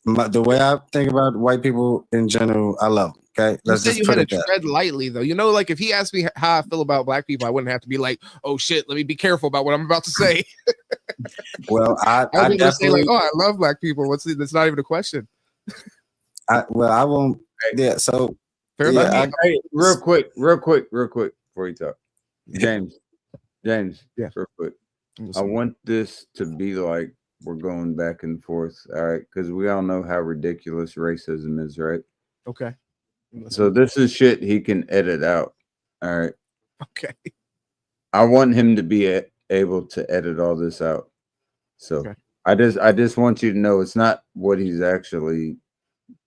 E: The way I think about white people in general, I love them. Okay,
G: you
E: let's
G: said
E: just
G: you
E: put
G: had
E: it
G: to
E: there.
G: tread lightly, though. You know, like if he asked me how I feel about black people, I wouldn't have to be like, "Oh shit, let me be careful about what I'm about to say."
E: Well, I
G: I would just say like,
E: definitely,
G: "Oh, I love black people." That's not even a question.
E: I won't. Yeah, so
G: Fair
E: yeah,
G: enough.
A: Hey, real quick, before you talk, James,
G: Yeah.
A: real quick. I want this to be like we're going back and forth, all right? Because we all know how ridiculous racism is, right?
G: Okay.
A: So this is shit he can edit out, all right?
G: Okay.
A: I want him to be able to edit all this out. So
G: Okay.
A: I just want you to know it's not what he's actually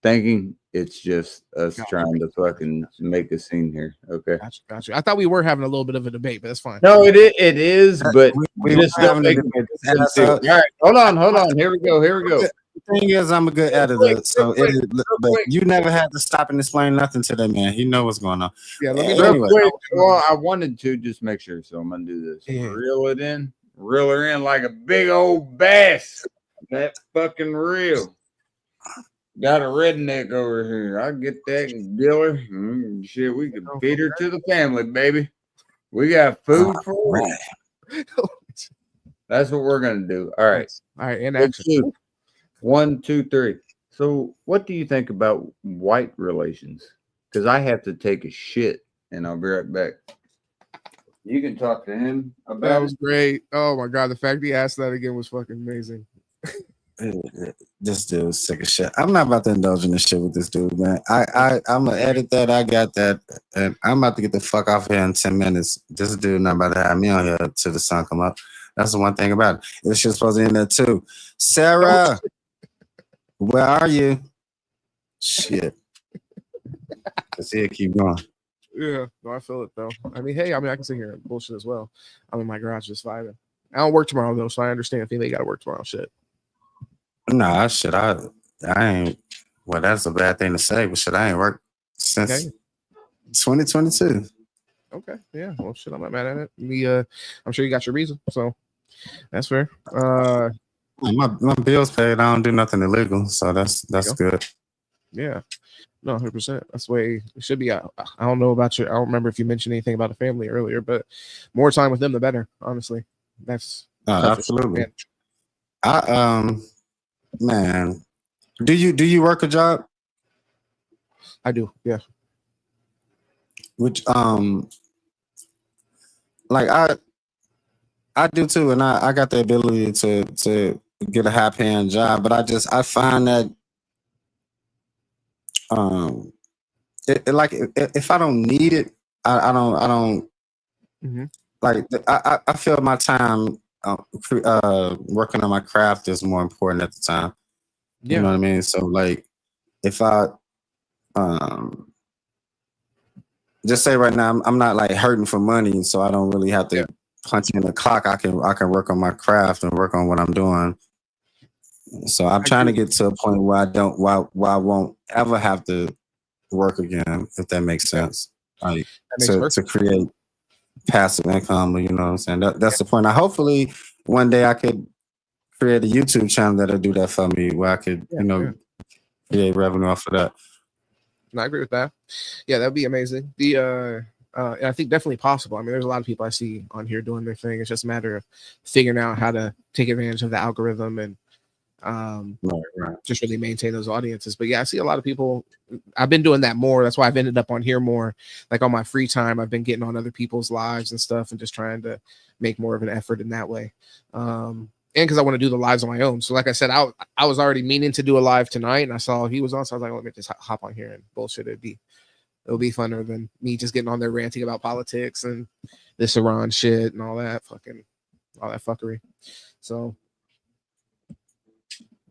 A: thinking. It's just us trying to fucking make a scene here. Okay.
G: Gotcha. I thought we were having a little bit of a debate, but that's fine.
A: No, it is, but
E: we
A: just
E: were
A: don't
E: having a
A: make
E: debate.
A: it sincere. All right, hold on. Here we go.
E: The thing is, I'm a good editor, so it is. But you never had to stop and explain nothing to that man. He know what's going on.
G: Yeah, let me
E: Real
G: know.
A: Real quick. Well, I wanted to just make sure, so I'm gonna do this.
G: Yeah.
A: Reel her in like a big old bass. That fucking reel. Got a redneck over here. I'll get that and gill her. Shit, we can feed her to the family, baby. We got food for her. That's what we're gonna do. All right.
G: All right, and
A: Let's
G: action.
A: do 1, 2, 3. So, what do you think about white relations? Because I have to take a shit, and I'll be right back. You can talk to him
G: That
A: about
G: was
A: it.
G: great. Oh my god, the fact he asked that again was fucking amazing.
E: This dude's sick of shit. I'm not about to indulge in this shit with this dude, man. I'm gonna edit that. I got that, and I'm about to get the fuck off here in 10 minutes. This dude not about to have me on here till the sun come up. That's the one thing about it. This shit's supposed to end there too. Sarah, where are you? Shit. Let's see it keep going.
G: Yeah, no, I feel it though. I mean, hey, I can sit here and bullshit as well. I'm in my garage just vibing. I don't work tomorrow though, so I understand if they got to work tomorrow. Shit.
E: Nah, shit. I ain't. Well, that's a bad thing to say, but shit, I ain't worked since 2022.
G: Okay, yeah. Well, shit, I'm not mad at it. I'm sure you got your reason, so that's fair.
E: My bills paid. I don't do nothing illegal, so that's good.
G: Yeah. No, 100%. That's the way it should be. I don't know about I don't remember if you mentioned anything about the family earlier, but more time with them, the better. Honestly, that's
E: absolutely. Man, do you work a job?
G: I do. Yeah.
E: Which like I do too, and I got the ability to get a high paying job, but I find that if I don't need it, I don't like I feel my time working on my craft is more important at the time.
G: Yeah.
E: You know what I mean? So like if I just say right now I'm not like hurting for money, so I don't really have to punch in the clock. I can work on my craft and work on what I'm doing. So I'm trying to get to a point where I won't ever have to work again, if that makes sense. Like to create passive income, you know what I'm saying? That's the point. Now hopefully one day I could create a YouTube channel that'll do that for me, where I could, create revenue off of that.
G: And I agree with that. Yeah, that'd be amazing. And I think definitely possible. I mean, there's a lot of people I see on here doing their thing. It's just a matter of figuring out how to take advantage of the algorithm and just really maintain those audiences. But yeah, I see a lot of people. I've been doing that more. That's why I've ended up on here more. Like on my free time, I've been getting on other people's lives and stuff and just trying to make more of an effort in that way. And because I want to do the lives on my own. So like I said, I was already meaning to do a live tonight, and I saw he was on, so I was like, let me just hop on here and bullshit. It'll be funner than me just getting on there ranting about politics and this Iran shit and all that fuckery. So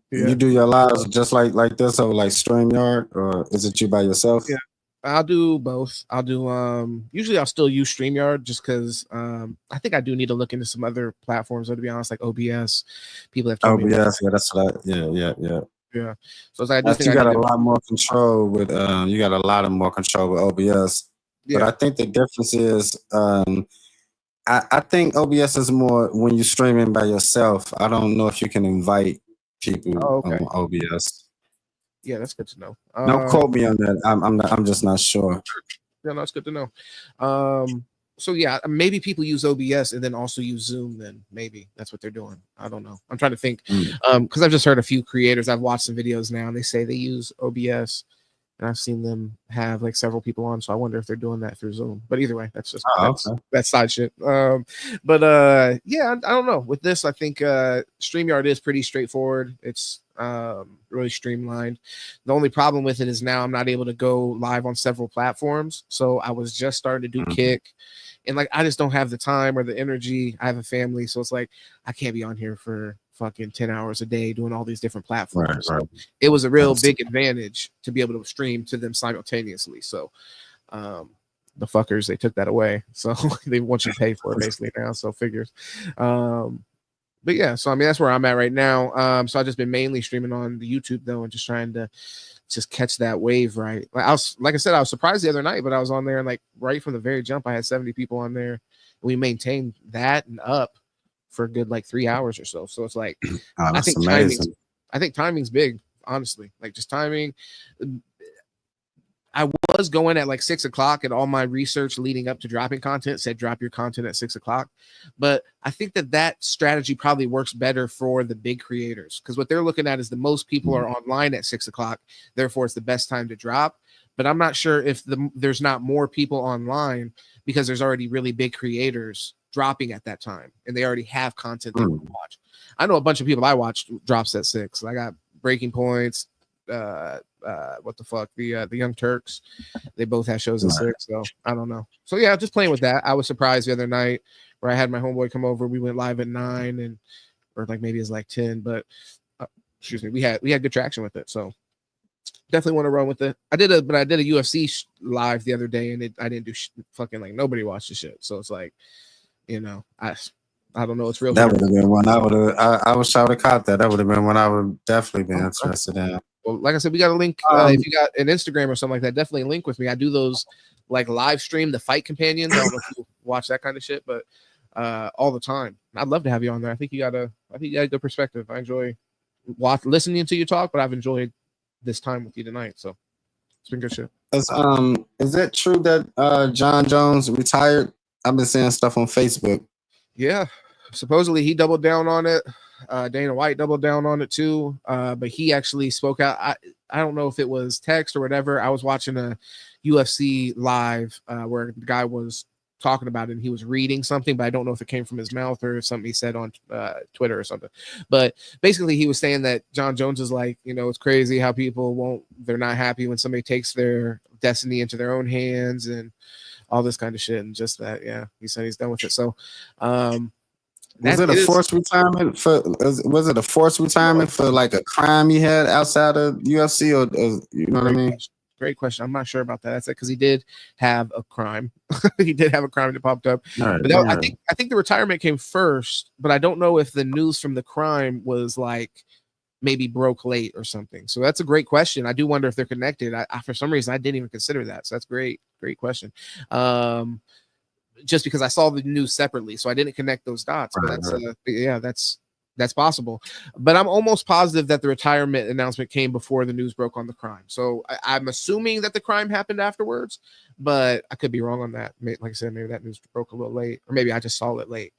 E: you do your lives just like this, or like StreamYard, or is it you by yourself?
G: Yeah. I'll do both. I'll do usually I'll still use StreamYard just because I think I do need to look into some other platforms, though, to be honest, like OBS. People have told me
E: OBS, yeah, that's what
G: yeah. So it's like, I do think
E: you
G: I
E: got a
G: need to,
E: lot more control with you got a lot of more control with OBS.
G: yeah.
E: But I think the difference is I think OBS is more when you're streaming by yourself. I don't know if you can invite people on OBS.
G: Yeah, that's good to know.
E: Don't quote me on that. I'm just not sure.
G: Yeah, no, it's good to know. So yeah, maybe people use OBS and then also use Zoom. Then maybe that's what they're doing. I don't know. I'm trying to think. Because I've just heard a few creators. I've watched some videos now, and they say they use OBS, and I've seen them have like several people on. So I wonder if they're doing that through Zoom. But either way, that's just that's side shit. Yeah, I don't know. With this, I think StreamYard is pretty straightforward. It's really streamlined. The only problem with it is now I'm not able to go live on several platforms. So I was just starting to do Kick, and like I just don't have the time or the energy. I have a family, so it's like I can't be on here for fucking 10 hours a day doing all these different platforms. So it was a real big advantage to be able to stream to them simultaneously. So the fuckers, they took that away. So they want you to pay for it basically now. So figures. But yeah, so I mean that's where I'm at right now. So I've just been mainly streaming on the YouTube though, and just trying to just catch that wave, right? Like I said, I was surprised the other night, but I was on there and like right from the very jump, I had 70 people on there. And we maintained that and up for a good like 3 hours or so. So it's like I think timing's big, honestly. Like just timing. I was going at like 6 o'clock, and all my research leading up to dropping content said drop your content at 6 o'clock. But I think that strategy probably works better for the big creators, because what they're looking at is the most people are online at 6 o'clock. Therefore, it's the best time to drop. But I'm not sure if there's not more people online because there's already really big creators dropping at that time, and they already have content they want to watch. I know a bunch of people I watched drops at 6. I got Breaking Points, what the fuck, the Young Turks, they both have shows at 6. So I don't know. So yeah, just playing with that. I was surprised the other night where I had my homeboy come over. We went live at 9, and or like maybe it's like 10, but excuse me, we had good traction with it. So definitely want to run with it. I did a UFC live the other day, and I didn't do fucking like nobody watched the shit. So it's like, you know, I don't know. It's real.
E: That would have been one I was trying to caught that. That would have been one I would definitely be interested in.
G: Well, like I said, we got a link. If you got an Instagram or something like that, definitely link with me. I do those like live stream, the fight companions. I don't know if you watch that kind of shit, but all the time. I'd love to have you on there. I think you got a good perspective. I enjoy listening to you talk, but I've enjoyed this time with you tonight. So it's been good shit.
E: Is it true that John Jones retired? I've been seeing stuff on Facebook.
G: Yeah, supposedly he doubled down on it. Dana White doubled down on it too, but he actually spoke out. I don't know if it was text or whatever. I was watching a UFC live where the guy was talking about it, and he was reading something, but I don't know if it came from his mouth or something he said on Twitter or something. But basically he was saying that John Jones is like, you know, it's crazy how people they're not happy when somebody takes their destiny into their own hands and all this kind of shit, and just that, yeah, he said he's done with it. So
E: was it a forced retirement for like a crime he had outside of UFC, or you know what I mean?
G: Great question. I'm not sure about that. That's it, because he did have a crime. He did have a crime that popped up.
E: Right,
G: but I think the retirement came first, but I don't know if the news from the crime was like maybe broke late or something. So that's a great question. I do wonder if they're connected. I for some reason I didn't even consider that. So that's great question. Just because I saw the news separately, so I didn't connect those dots. But that's That's possible, but I'm almost positive that the retirement announcement came before the news broke on the crime. So I'm assuming that the crime happened afterwards, but I could be wrong on that. Like I said, maybe that news broke a little late, or maybe I just saw it late.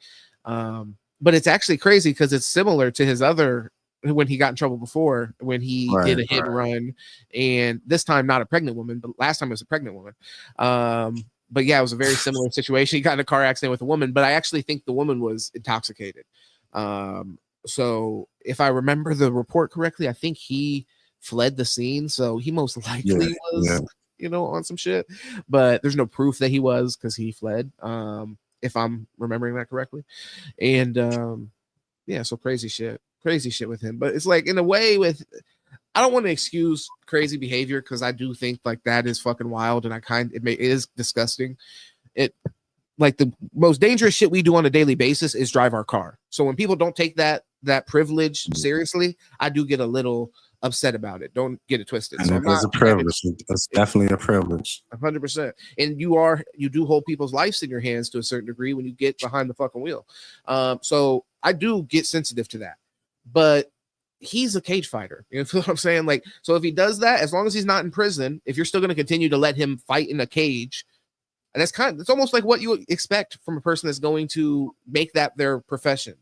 G: But it's actually crazy because it's similar to his other when he got in trouble before, when he did a hit and run, and this time not a pregnant woman, but last time it was a pregnant woman. But yeah, it was a very similar situation. He got in a car accident with a woman, but I actually think the woman was intoxicated. So if I remember the report correctly, I think he fled the scene. So he most likely was, on some shit, but there's no proof that he was because he fled. If I'm remembering that correctly. And so crazy shit with him. But it's like in a way I don't want to excuse crazy behavior because I do think like that is fucking wild and it is disgusting. It like the most dangerous shit we do on a daily basis is drive our car. So when people don't take that privilege seriously, I do get a little upset about it. Don't get it twisted. So
E: it was a privilege. It's definitely a privilege.
G: 100%. And you do hold people's lives in your hands to a certain degree when you get behind the fucking wheel. So I do get sensitive to that. But he's a cage fighter. You know what I'm saying? Like, so if he does that, as long as he's not in prison, if you're still going to continue to let him fight in a cage, and it's almost like what you expect from a person that's going to make that their profession.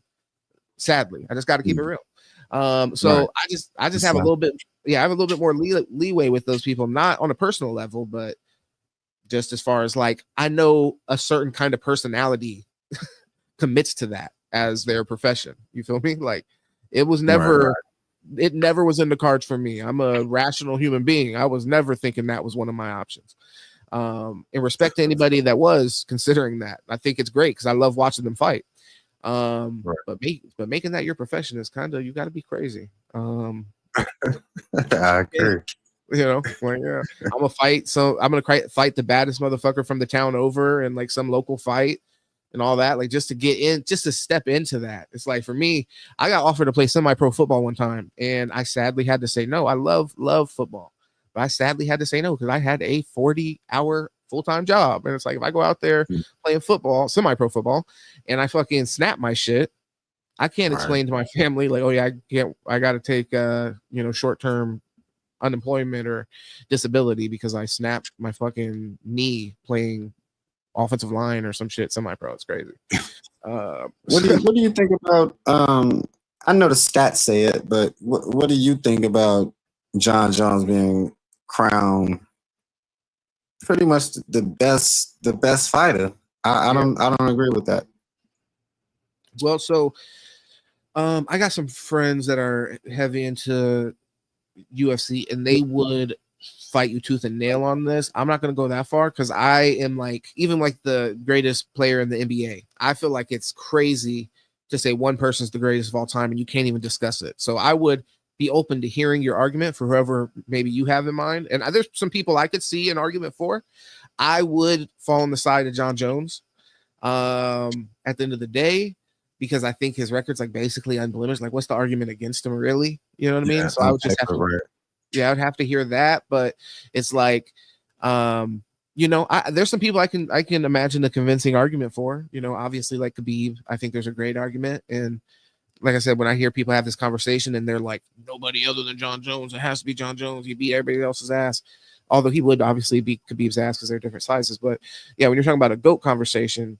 G: Sadly, I just got to keep it real. So I just have a little bit, I have a little bit more leeway with those people, not on a personal level, but just as far as like, I know a certain kind of personality commits to that as their profession. You feel me? Like it was never, it never was in the cards for me. I'm a rational human being. I was never thinking that was one of my options. In respect to anybody that was considering that, I think it's great because I love watching them fight. But making that your profession is kind of, you got to be crazy. I
E: agree.
G: Like, I'm gonna fight. So I'm gonna fight the baddest motherfucker from the town over and like some local fight and all that, like just to get in, just to step into that. It's like for me, I got offered to play semi-pro football one time, and I sadly had to say no. I love football. But I sadly had to say no because I had a 40-hour full-time job. And it's like, if I go out there playing football, semi-pro football, and I fucking snap my shit, I can't explain to my family, like, oh yeah, I got to take, short-term unemployment or disability because I snapped my fucking knee playing offensive line or some shit semi-pro. It's crazy.
E: What do you think about, I know the stats say it, but what do you think about John Jones being crowned pretty much the best fighter? I don't agree with that.
G: Well, so I got some friends that are heavy into UFC, and they would fight you tooth and nail on this. I'm not going to go that far because I am like, even like the greatest player in the NBA, I feel like it's crazy to say one person's the greatest of all time and you can't even discuss it. So I would be open to hearing your argument for whoever maybe you have in mind. And there's some people I could see an argument for. I would fall on the side of John Jones at the end of the day, because I think his record's like basically unblemished. Like, what's the argument against him, really? You know what I mean? So I would just have to, I would have to hear that. But it's like, there's some people I can imagine a convincing argument for. Obviously, like Khabib, I think there's a great argument. And like I said, when I hear people have this conversation and they're like, nobody other than John Jones, it has to be John Jones. He beat everybody else's ass. Although he would obviously beat Khabib's ass because they're different sizes. But yeah, when you're talking about a GOAT conversation,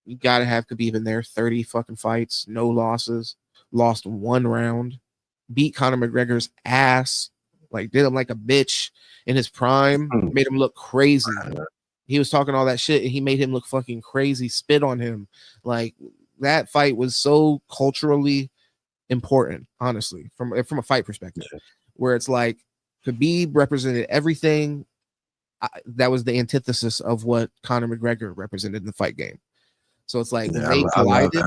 G: you got to have Khabib in there. 30 fucking fights, no losses, lost one round, beat Conor McGregor's ass, like did him like a bitch in his prime, made him look crazy. He was talking all that shit and he made him look fucking crazy, spit on him. Like, that fight was so culturally important, honestly, from a fight perspective, where it's like Khabib represented everything that was the antithesis of what Conor McGregor represented in the fight game. So it's like they collided.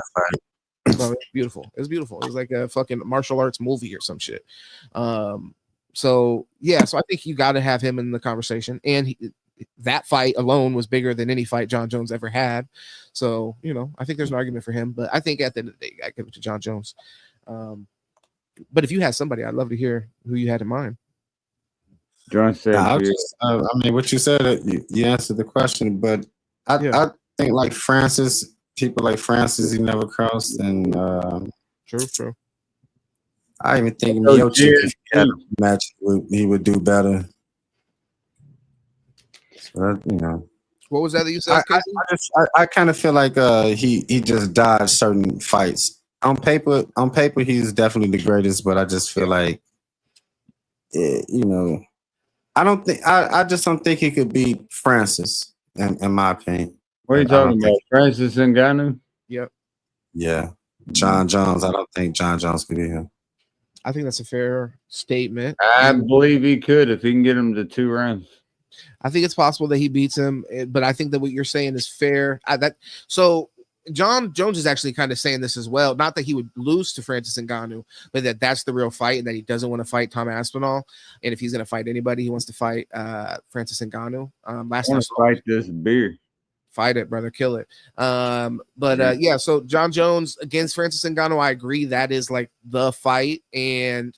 G: So it's beautiful. It's beautiful. It was like a fucking martial arts movie or some shit. So I think you got to have him in the conversation, and that fight alone was bigger than any fight John Jones ever had. So, I think there's an argument for him, but I think at the end of the day, I give it to John Jones. But if you had somebody, I'd love to hear who you had in mind.
A: John said,
E: what you said, you answered the question, but I think like Francis, people like Francis, he never crossed, and
G: True.
E: I even think
A: Oh,
E: Miocic, if he had
A: GSP.
E: a match, he would do better. So, you know,
G: What was that you
E: I
G: said, Casey?
E: I kind of feel like he just dodged certain fights. On paper, he's definitely the greatest, but I just feel like, you know, I just don't think he could beat Francis, in my opinion.
A: What are you
E: I don't
A: talking
E: think.
A: about? Francis Ngannou?
G: Yep.
E: Yeah, John Jones. I don't think John Jones could beat him.
G: I think that's a fair statement.
A: I believe he could if he can get him to 2 rounds.
G: I think it's possible that he beats him, but I think that what you're saying is fair. So John Jones is actually kind of saying this as well. Not that he would lose to Francis Ngannou, but that's the real fight, and that he doesn't want to fight Tom Aspinall. And if he's going to fight anybody, he wants to fight Francis Ngannou.
A: I want to fight this beer.
G: Fight it, brother, kill it. Yeah, so John Jones against Francis Ngannou, I agree that is like the fight, and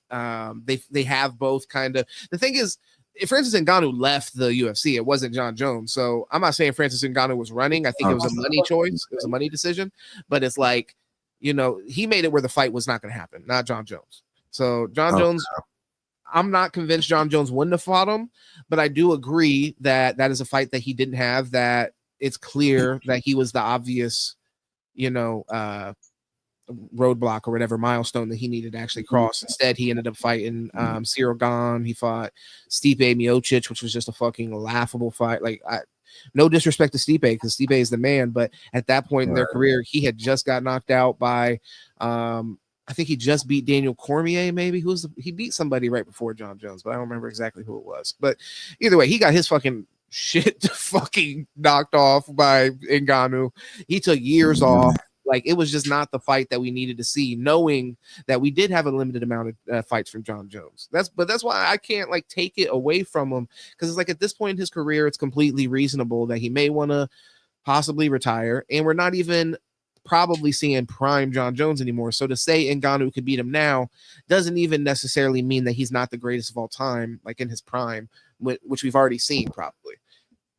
G: they have both kind of. The thing is, if Francis Ngannou left the UFC, it wasn't John Jones. So I'm not saying Francis Ngannou was running. I think it was a money choice. It was a money decision, but it's like, you know, he made it where the fight was not going to happen, not John Jones. So John Jones, I'm not convinced John Jones wouldn't have fought him, but I do agree that that is a fight that he didn't have, that it's clear that he was the obvious, you know, roadblock or whatever milestone that he needed to actually cross. Instead, he ended up fighting Cyril Gane. He fought Stipe Miocic, which was just a fucking laughable fight. Like, no disrespect to Stipe, because Stipe is the man, but at that point in their career, he had just got knocked out by I think he just beat Daniel Cormier, maybe. He beat somebody right before John Jones, but I don't remember exactly who it was. But either way, he got his fucking shit fucking knocked off by Ngannou. He took years off. Like, it was just not the fight that we needed to see, knowing that we did have a limited amount of fights from John Jones. That's why I can't like take it away from him, because it's like at this point in his career, it's completely reasonable that he may want to possibly retire, and we're not even probably seeing prime John Jones anymore. So to say Ngannou could beat him now doesn't even necessarily mean that he's not the greatest of all time, like in his prime, which we've already seen probably.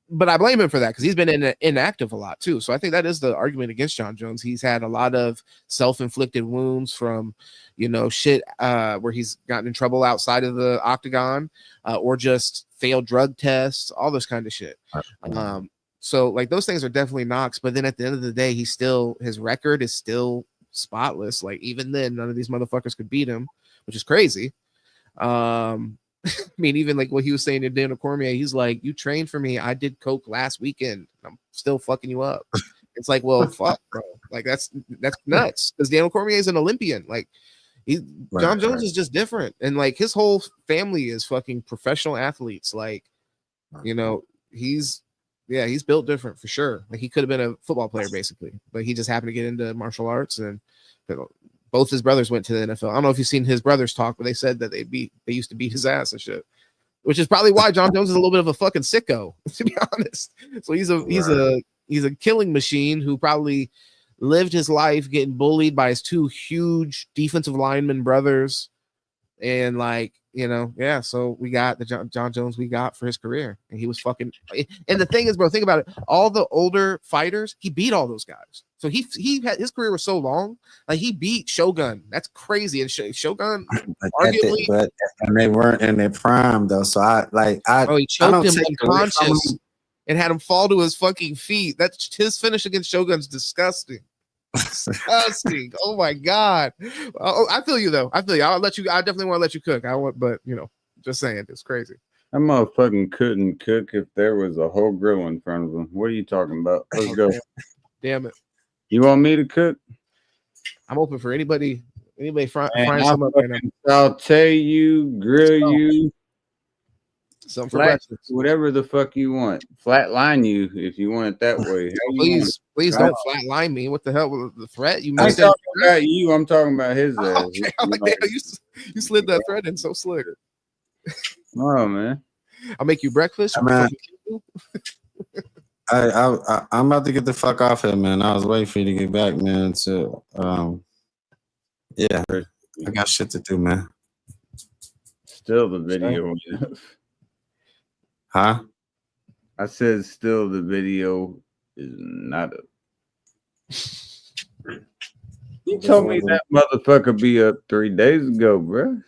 G: But I blame him for that, because he's been inactive a lot too. So I think that is the argument against John Jones. He's had a lot of self-inflicted wounds from, you know, shit where he's gotten in trouble outside of the octagon, or just failed drug tests, all this kind of shit. So like those things are definitely knocks. But then at the end of the day, his record is still spotless. Like even then, none of these motherfuckers could beat him, which is crazy. I mean, even like what he was saying to Daniel Cormier, he's like, "You trained for me. I did coke last weekend. I'm still fucking you up." It's like, well, fuck, bro. Like that's nuts. Because Daniel Cormier is an Olympian. Like John Jones is just different, and like his whole family is fucking professional athletes. Like, you know, he's built different for sure. Like he could have been a football player basically, but he just happened to get into martial arts, and both his brothers went to the NFL. I don't know if you've seen his brothers talk, but they said that they used to beat his ass and shit, which is probably why John Jones is a little bit of a fucking sicko, to be honest. So he's a killing machine who probably lived his life getting bullied by his two huge defensive lineman brothers, and like, you know, yeah. So we got the John Jones we got for his career, and he was fucking. And the thing is, bro, think about it. All the older fighters, he beat all those guys. So he had, his career was so long, like he beat Shogun. That's crazy. And Shogun, arguably,
E: and they weren't in their prime though. So
G: he choked him unconscious and had him fall to his fucking feet. That's his finish against Shogun's disgusting. Disgusting. Oh my god. Oh, I feel you though. I feel you. I definitely want to let you cook. But you know, just saying, it's crazy.
A: That motherfucking couldn't cook if there was a whole grill in front of him. What are you talking about? Let's go.
G: Damn it.
A: You want me to cook?
G: I'm open for anybody frying some up right now.
A: Saute you, grill you,
G: something for breakfast.
A: Whatever the fuck you want. Flatline you if you want it that way.
G: Please don't flatline me. What the hell was the threat? You
A: I'm talking about you. I'm talking about his ass.
G: Okay, I'm like, damn, you slid that thread in so slick.
A: Oh man,
G: I'll make you breakfast.
E: I'm about to get the fuck off here, man. I was waiting for you to get back, man. So, yeah, I got shit to do, man.
A: Still the video.
E: Huh?
A: I said still the video is not up. You told me that motherfucker be up 3 days ago, bro.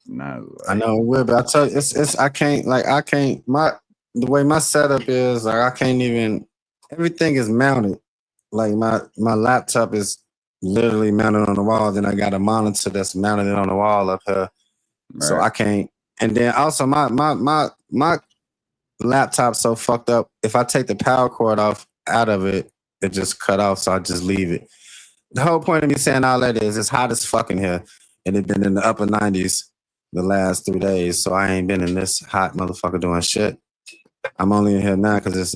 A: Nah,
E: I know it will, but I tell you, I can't the way my setup is, like I can't even everything is mounted. Like my laptop is literally mounted on the wall. Then I got a monitor that's mounted on the wall up here. So
A: right.
E: I can't. And then also my laptop's so fucked up. If I take the power cord out of it, it just cut off. So I just leave it. The whole point of me saying all that is it's hot as fucking here. And it's been in the upper 90s the last 3 days. So I ain't been in this hot motherfucker doing shit. I'm only in here now because it's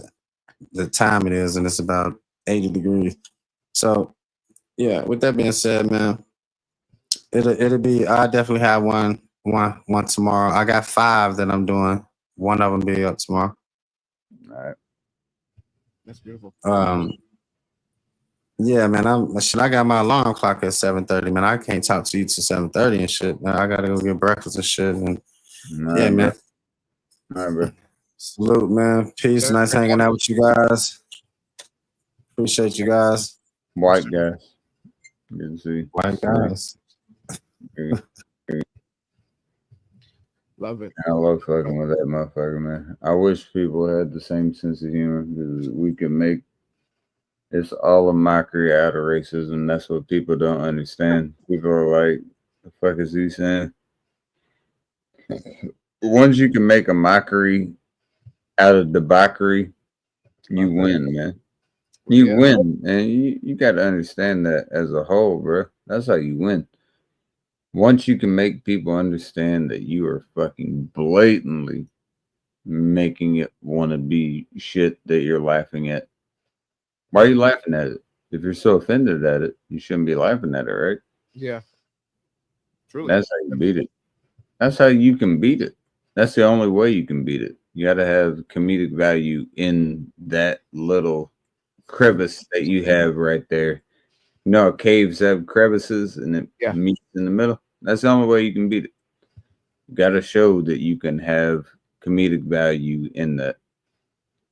E: the time it is and it's about 80 degrees. So yeah, with that being said, man, it'll be I definitely have one tomorrow. I got 5 that I'm doing. One of them be up tomorrow.
A: All right.
G: That's beautiful.
E: Yeah, man. I got my alarm clock at 7:30. Man, I can't talk to you till 7:30 and shit. Man, I gotta go get breakfast and shit. And
A: All
E: yeah,
A: right,
E: man.
A: bro. All right, bro.
E: Salute, man. Peace.
G: Yeah.
E: Nice hanging out with you guys. Appreciate you guys.
A: White guys. Good to see.
E: White guys.
A: You.
G: Love it.
A: I love fucking with that motherfucker, man. I wish people had the same sense of humor because we can make it's all a mockery out of racism. That's what people don't understand. People are like, the fuck is he saying? Once you can make a mockery out of debauchery, you win, man. You win. And you got to understand that as a whole, bro. That's how you win. Once you can make people understand that you are fucking blatantly making it want to be shit that you're laughing at. Why are you laughing at it? If you're so offended at it, you shouldn't be laughing at it, right?
G: Yeah. Truly.
A: That's how you beat it. That's how you can beat it. That's the only way you can beat it. You got to have comedic value in that little crevice that you have right there. You know, caves have crevices and it meets in the middle. That's the only way you can beat it. You got to show that you can have comedic value in that.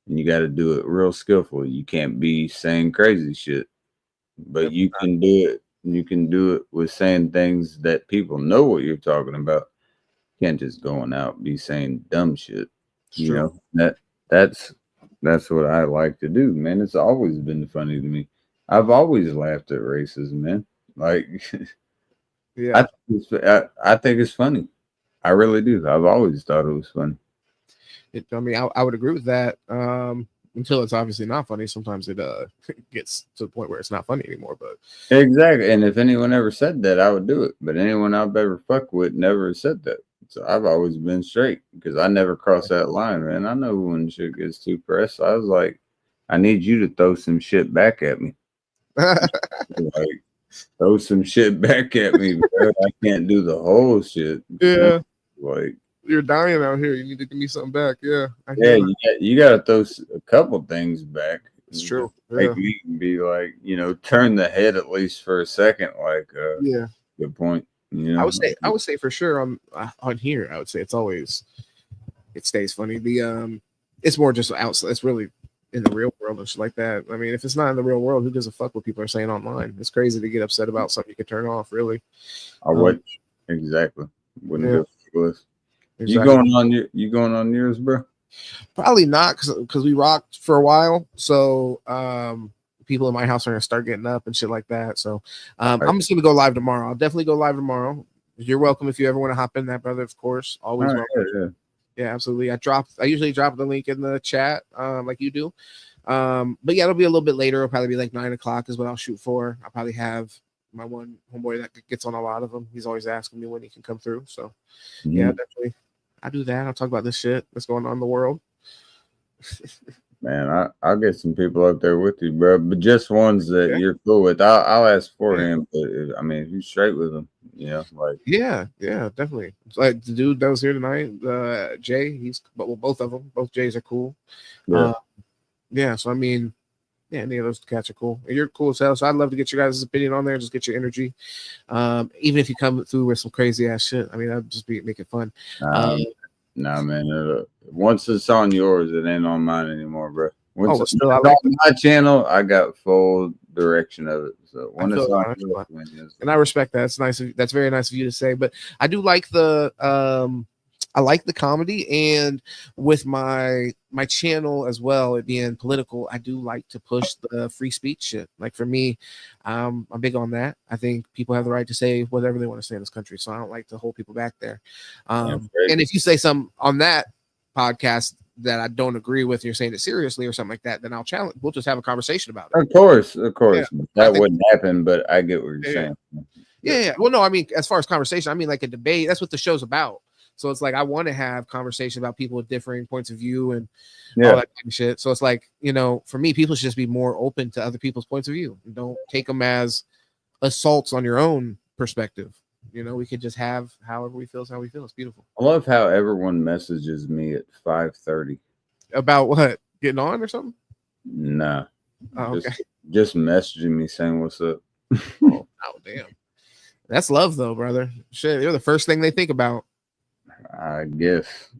A: And you got to do it real skillfully. You can't be saying crazy shit, but you can do it. You can do it with saying things that people know what you're talking about. You can't just going out be saying dumb shit. You know, that's what I like to do, man. It's always been funny to me. I've always laughed at racism, man. Like,
G: yeah,
A: I think it's funny. I really do. I've always thought it was funny.
G: I would agree with that. Until it's obviously not funny. Sometimes it gets to the point where it's not funny anymore. But
A: exactly. And if anyone ever said that, I would do it. But anyone I've ever fucked with never said that. So I've always been straight because I never crossed that line, man. I know when shit gets too pressed. I was like, I need you to throw some shit back at me. Like, throw some shit back at me, bro. I can't do the whole shit.
G: Yeah.
A: Like,
G: you're dying out here. You need to give me something back. Yeah.
A: You got to throw a couple things back.
G: It's true.
A: Make me be like, turn the head at least for a second. Like,
G: yeah.
A: Good point.
G: I would say for sure on here. I would say it stays funny. It's more just outside. It's really in the real world and shit like that. I mean, if it's not in the real world, who gives a fuck what people are saying online? It's crazy to get upset about something you can turn off. Really.
A: I would exactly. Wouldn't give a list.
G: Exactly.
A: You going on yours, bro?
G: Probably not because we rocked for a while. So people in my house are gonna start getting up and shit like that. So I'm just gonna go live tomorrow. I'll definitely go live tomorrow. You're welcome if you ever want to hop in that, brother. Of course, always welcome. Yeah, absolutely. I usually drop the link in the chat, like you do. But yeah, it'll be a little bit later. It'll probably be like 9 o'clock is what I'll shoot for. I'll probably have my one homeboy that gets on a lot of them. He's always asking me when he can come through. So yeah, definitely. I do that. I'll talk about this shit that's going on in the world.
A: Man, I'll get some people up there with you, bro. But just ones that you're cool with. I'll ask for him. But I mean, if you're straight with him, like
G: yeah, definitely. Like the dude that was here tonight, Jay. Both of them. Both Jays are cool. Yeah. So I mean, yeah, any of those cats are cool. And you're cool as hell. So I'd love to get your guys' opinion on there. Just get your energy. Even if you come through with some crazy ass shit. I mean, that'd just make it fun.
A: Nah, man. Once it's on yours, it ain't on mine anymore, bro. Once
G: still,
A: it's on my channel, I got full direction of it. So when it's
G: feel
A: on
G: that.
A: your opinion,
G: And I respect that. It's nice. That's very nice of you to say. But I do like I like the comedy, and with my channel as well, it being political, I do like to push the free speech shit. Like for me, I'm big on that. I think people have the right to say whatever they want to say in this country, so I don't like to hold people back there. And if you say something on that podcast that I don't agree with, you're saying it seriously or something like that, then I'll challenge. We'll just have a conversation about it.
A: of course,
G: Yeah,
A: that wouldn't happen. But I get what you're
G: Yeah.
A: saying.
G: Yeah. Well, no, I mean, as far as conversation, I mean like a debate. That's what the show's about. So it's like I want to have conversation about people with differing points of view and all that kind of shit. So it's like, you know, for me, people should just be more open to other people's points of view. Don't take them as assaults on your own perspective. You know, we could just have however we feel is how we feel. It's beautiful.
A: I love how everyone messages me at 5:30.
G: About what? Getting on or something?
A: Nah,
G: Oh, okay.
A: just messaging me saying what's up.
G: Oh, damn. That's love though, brother. Shit, you're the first thing they think about.
A: I guess.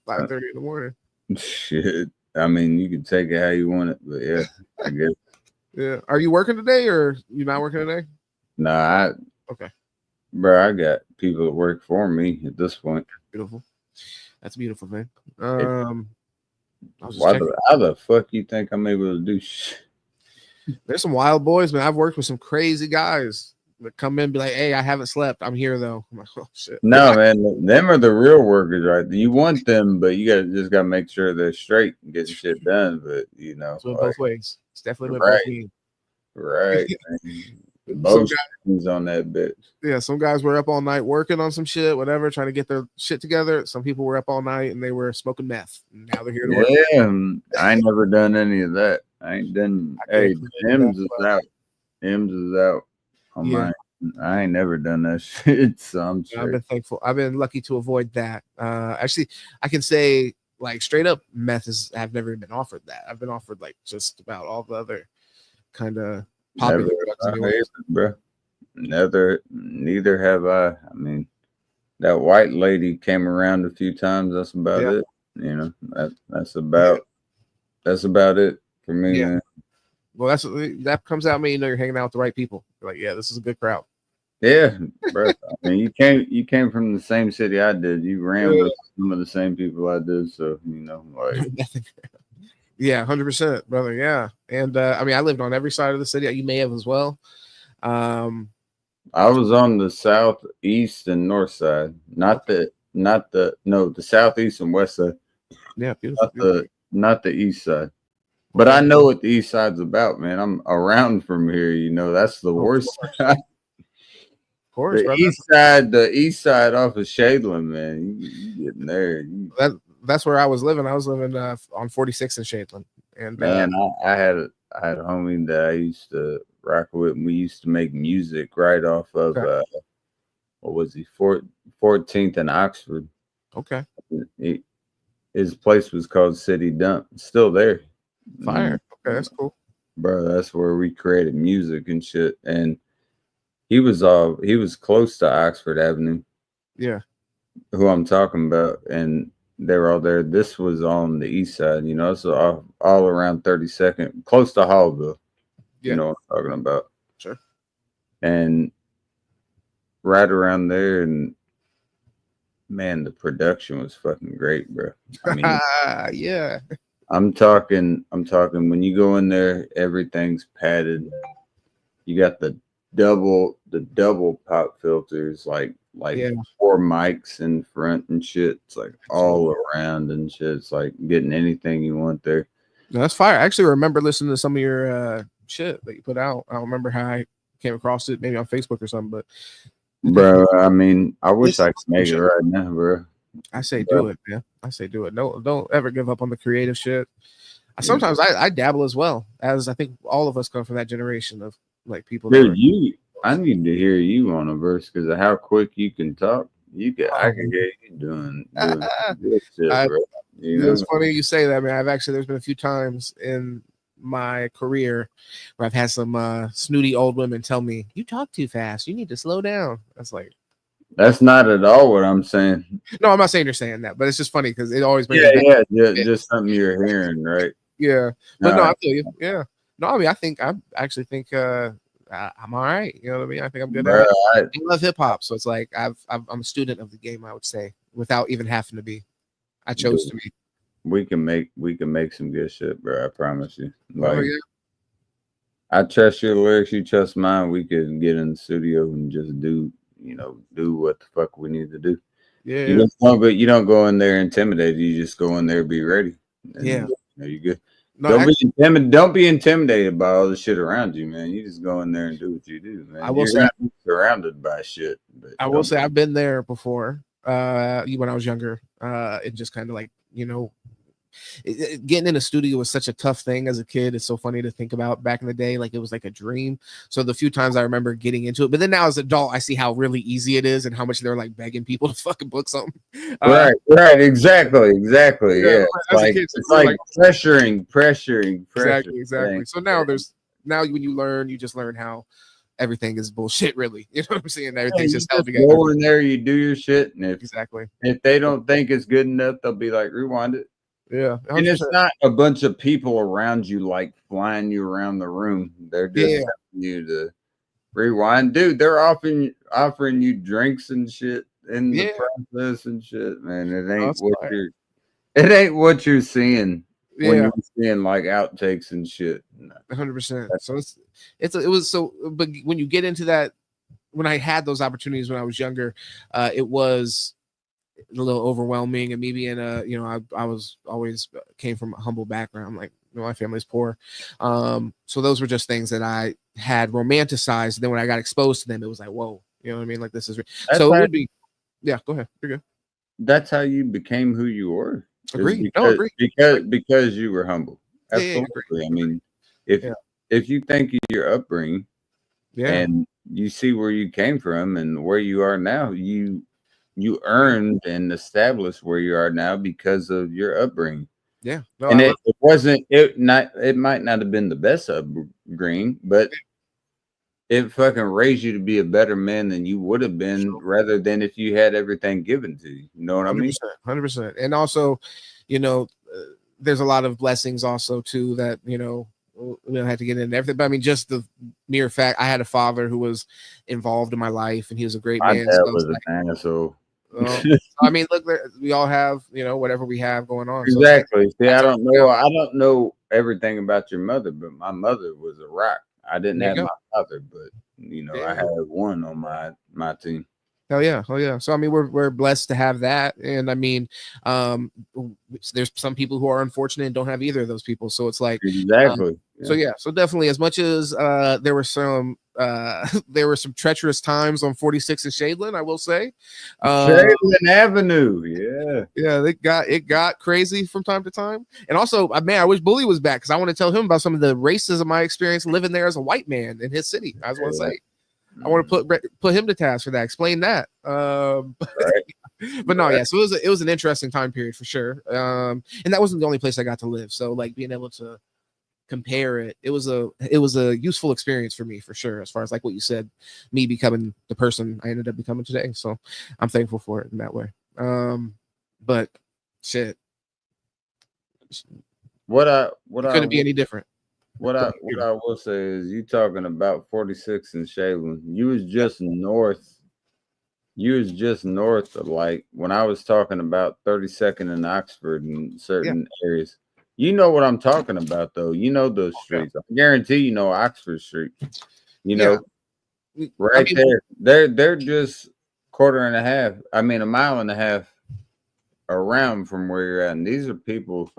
G: 5:30 in the morning.
A: Shit. I mean, you can take it how you want it, but yeah, I guess.
G: Yeah. Are you working today or you not working today?
A: Nah,
G: Okay.
A: Bro, I got people that work for me at this point.
G: Beautiful. That's a beautiful thing. I was just checking.
A: How the fuck you think I'm able to do shit?
G: There's some wild boys, man. I've worked with some crazy guys that come in and be like, hey, I haven't slept. I'm here though. I'm like, oh shit.
A: No, man, them are the real workers, right? You want them, but you gotta make sure they're straight and get shit done. But you know,
G: It's went both ways. It's definitely went
A: Right.
G: both ways.
A: right?
G: Some
A: Both
G: guys,
A: things on that bitch.
G: yeah, some guys were up all night working on some shit, whatever, trying to get their shit together. Some people were up all night and they were smoking meth. And now they're here to work.
A: Yeah, I ain't never done any of that. I ain't done. Hey, M's is out. M's is out on
G: Yeah.
A: mine. I ain't never done that shit, so I'm
G: I've
A: sure.
G: been thankful. I've been lucky to avoid that. Actually, I can say like straight up meth I've never been offered that. I've been offered like just about all the other kind of popular drugs anyway.
A: Bro. Neither have I. I mean, that white lady came around a few times. That's about
G: Yeah.
A: it. You know, that's about it for me,
G: Yeah.
A: man.
G: Well, that comes out, you know, you're hanging out with the right people. You're like, yeah, this is a good crowd.
A: Yeah, bro. I mean, you came from the same city I did. You ran with some of the same people I did, so you know, like
G: Yeah, 100%, brother. Yeah, and I mean, I lived on every side of the city. You may have as well.
A: I was on the southeast and north side, the southeast and west side,
G: Yeah, beautiful.
A: not the east side. But I know what the east side's about, man. I'm around from here, you know. That's the worst side.
G: Of course,
A: The east side off of Shadeland, man. You getting there.
G: That's where I was living. I was living on 46 in Shadeland. And
A: man, I had a homie that I used to rock with, and we used to make music right off of what was he, 14th and Oxford.
G: Okay.
A: His place was called City Dump. It's still there.
G: Fire. Okay, that's cool.
A: Bro, that's where we created music and shit. And he was close to Oxford Avenue.
G: Yeah.
A: Who I'm talking about. And they were all there. This was on the east side, you know, so all around 32nd, close to Hallville.
G: Yeah.
A: You know what I'm talking about.
G: Sure.
A: And right around there, and man, the production was fucking great, bro. I mean,
G: yeah.
A: I'm talking when you go in there, everything's padded. You got the double pop filters, like 4 mics in front and shit. It's like all around and shit. It's like getting anything you want there.
G: No, that's fire. I actually remember listening to some of your shit that you put out. I don't remember how I came across it, maybe on Facebook or something, but
A: bro, I mean, I wish I could make it right now, bro.
G: I say do it, man. I say do it. No, don't ever give up on the creative shit. Sometimes I dabble as well, as I think all of us come from that generation of like people.
A: Dude, I need to hear you on a verse because of how quick you can talk. I can get you doing good shit, bro.
G: It's funny you say that, man. There's been a few times in my career where I've had some snooty old women tell me, "You talk too fast. You need to slow down." That's not at all what I'm saying. No, I'm not saying you're saying that, but it's just funny because it always brings
A: just something you're hearing, right?
G: Yeah, but no, I feel you. Yeah, No, I mean, I actually think I'm all right. You know what I mean? I think I'm good
A: Bruh,
G: at it.
A: I-
G: I love hip hop, so it's like I'm a student of the game. I would say, without even having to be. I chose to be.
A: we can make some good shit, bro. I promise you.
G: Oh
A: Like,
G: yeah,
A: I trust your lyrics, you trust mine. We could get in the studio and just do what the fuck we need to do.
G: yeah,
A: You
G: yeah.
A: just don't go. You don't go in there intimidated. You just go in there, be ready. And,
G: Yeah.
A: you good.
G: No,
A: Don't
G: actually,
A: be intimidated. Don't be intimidated by all the shit around you, man. You just go in there and do what you do, man.
G: I will
A: You're
G: say-
A: gonna be surrounded by shit. But
G: I will say I've been there before. When I was younger, it just kind of like getting in a studio was such a tough thing as a kid. It's so funny to think about back in the day, like it was like a dream. So the few times I remember getting into it, but then now as an adult, I see how really easy it is and how much they're like begging people to fucking book something.
A: right, exactly. Yeah,
G: as a kid,
A: it's
G: you're
A: like pressuring.
G: exactly. So now when you learn, you just learn how everything is bullshit. Really, you know what I'm saying? Everything's
A: You
G: just held
A: just
G: together.
A: go in there, you do your shit, and
G: Exactly.
A: if they don't think it's good enough, they'll be like, rewind it.
G: Yeah.
A: And
G: 100%.
A: it's not a bunch of people around you like flying you around the room. They're just
G: Yeah.
A: telling you to rewind. Dude, they're offering you drinks and shit in the
G: Yeah.
A: process and shit, man.
G: That's fine.
A: It ain't what you're seeing when
G: Yeah.
A: you're seeing like outtakes and shit. No.
G: 100%. So it was so, but when you get into that, when I had those opportunities when I was younger, it was a little overwhelming. And me being I was always came from a humble background. Like, my family's poor. So those were just things that I had romanticized. And then when I got exposed to them, it was like, whoa, you know what I mean? Like, this is so it would be, yeah, go ahead. You're good.
A: That's how you became who you were.
G: Agreed.
A: Because,
G: Agreed.
A: because you were humble.
G: Yeah,
A: Absolutely. I mean, if you think of your upbringing
G: Yeah.
A: and you see where you came from and where you are now, you earned and established where you are now because of your upbringing.
G: Yeah. No,
A: And it might not have been the best upbringing, but it fucking raised you to be a better man than you would have been rather than if you had everything given to you. You know what I mean?
G: 100%. And also, there's a lot of blessings also too that, we don't have to get into everything. But I mean, just the mere fact I had a father who was involved in my life and he was a great
A: My
G: man.
A: dad
G: So
A: was
G: it's
A: an asshole.
G: I mean, look, we all have, whatever we have going on. So
A: Exactly. See, I don't know everything about your mother, but my mother was a rock. I didn't
G: There you
A: have
G: go.
A: my father, but I had one on my team.
G: Hell yeah. So I mean, we're blessed to have that, and I mean, there's some people who are unfortunate and don't have either of those people. So it's like
A: Exactly.
G: So definitely, as much as there were some treacherous times on 46 and Shadeland, I will say,
A: Shadeland Avenue,
G: yeah, it got crazy from time to time. And also, man, I wish Bully was back because I want to tell him about some of the racism I experienced living there as a white man in his city. I just want to say. I want to put him to task for that. Explain that. But no, yeah. So it was an interesting time period for sure. And that wasn't the only place I got to live. So like being able to compare it, it was a useful experience for me for sure. As far as like what you said, me becoming the person I ended up becoming today. So I'm thankful for it in that way. But shit, couldn't be any different.
A: What I will say is you talking about 46 and Shadeland. You was just north. You was just north of like when I was talking about 32nd and Oxford and certain areas. You know what I'm talking about though. You know those streets. I guarantee you know Oxford Street. Right there. They're just a mile and a half around from where you're at. And these are people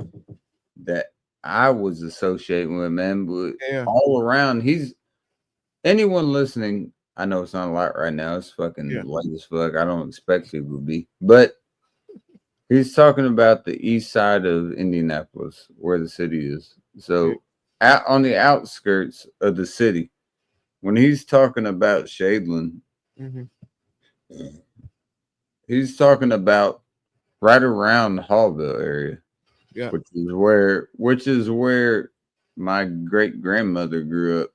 A: that I was associating with, man, but all around. Anyone listening, I know it's not a lot right now. It's fucking late as fuck. I don't expect people to be, but he's talking about the east side of Indianapolis, where the city is. So on the outskirts of the city, when he's talking about Shadeland, he's talking about right around the Hallville area.
G: Yeah.
A: Which is where my great grandmother grew up.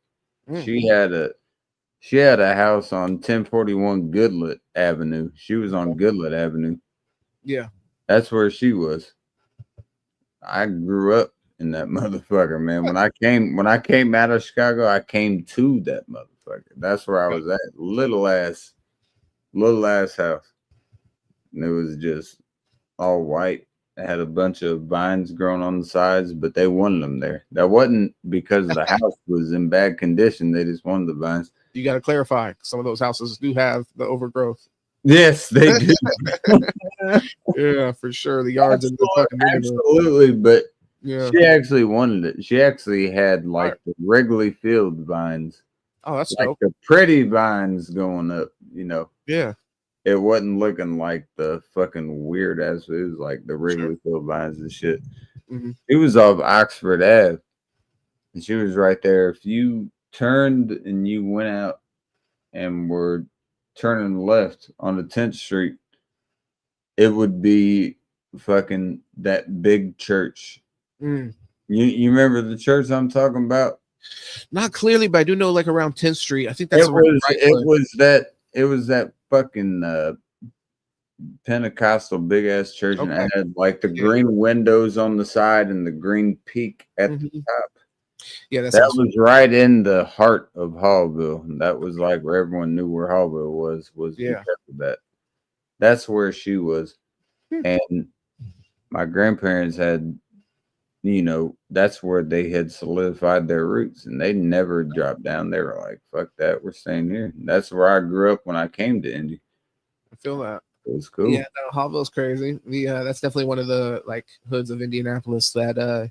A: She had a house on 1041 Goodlet Avenue. She was on Goodlet Avenue.
G: Yeah.
A: That's where she was. I grew up in that motherfucker, man. When I came out of Chicago, I came to that motherfucker. That's where I was at. Little ass house. And it was just all white. It had a bunch of vines growing on the sides, but they wanted them there. That wasn't because the house was in bad condition. They just wanted the vines.
G: You got to clarify. Some of those houses do have the overgrowth.
A: Yes, they do.
G: Yeah, for sure. The yards in the fucking neighborhood.
A: Absolutely, but
G: Yeah.
A: she actually wanted it. She actually had like the Wrigley Field vines,
G: Oh, that's
A: like
G: dope.
A: the pretty vines going up. You know,
G: Yeah.
A: it wasn't looking like the fucking weird ass. It was like the Wrigley Field vines and shit.
G: Mhm.
A: She was off Oxford Ave, and she was right there. If you turned and you went out and were turning left on the 10th Street, it would be fucking that big church.
G: Mm.
A: You remember the church I'm talking about?
G: Not clearly, but I do know like around 10th Street. I think that's
A: It
G: around
A: was
G: right
A: it
G: foot.
A: was that fucking Pentecostal big ass church, and
G: Okay.
A: it had like the
G: Yeah.
A: green windows on the side and the green peak at the
G: Mhm.
A: top.
G: Yeah,
A: That
G: sounds
A: was right in the heart of Hallville. And that was like where everyone knew where Hallville was
G: Yeah.
A: because of that. That's where she was.
G: Hmm.
A: And my grandparents had, that's where they had solidified their roots, and they never dropped down. They were like, fuck that, we're staying here. And that's where I grew up when I came to Indy.
G: I feel that.
A: It was cool.
G: Yeah, no, Hallville's crazy. That's definitely one of the like hoods of Indianapolis that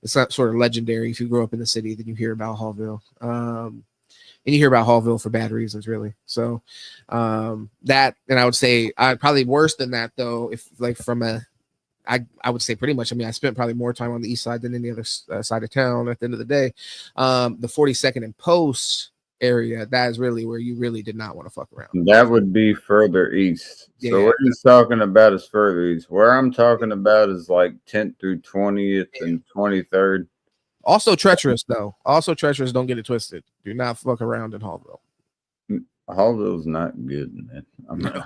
G: it's not sort of legendary. If you grow up in the city, then you hear about Hallville. And you hear about Hallville for bad reasons, really. So that, and I would say probably worse than that though. If like from I would say pretty much. I mean, I spent probably more time on the east side than any other side of town. At the end of the day, the 42nd and Post area, that is really where you really did not want to fuck around.
A: That would be further east.
G: Yeah.
A: So what he's talking about is further east. Where I'm talking about is like 10th through 20th and 23rd.
G: Also treacherous though. Also treacherous. Don't get it twisted. Do not fuck around in Hallville.
A: Hallville's not good, man.
G: No.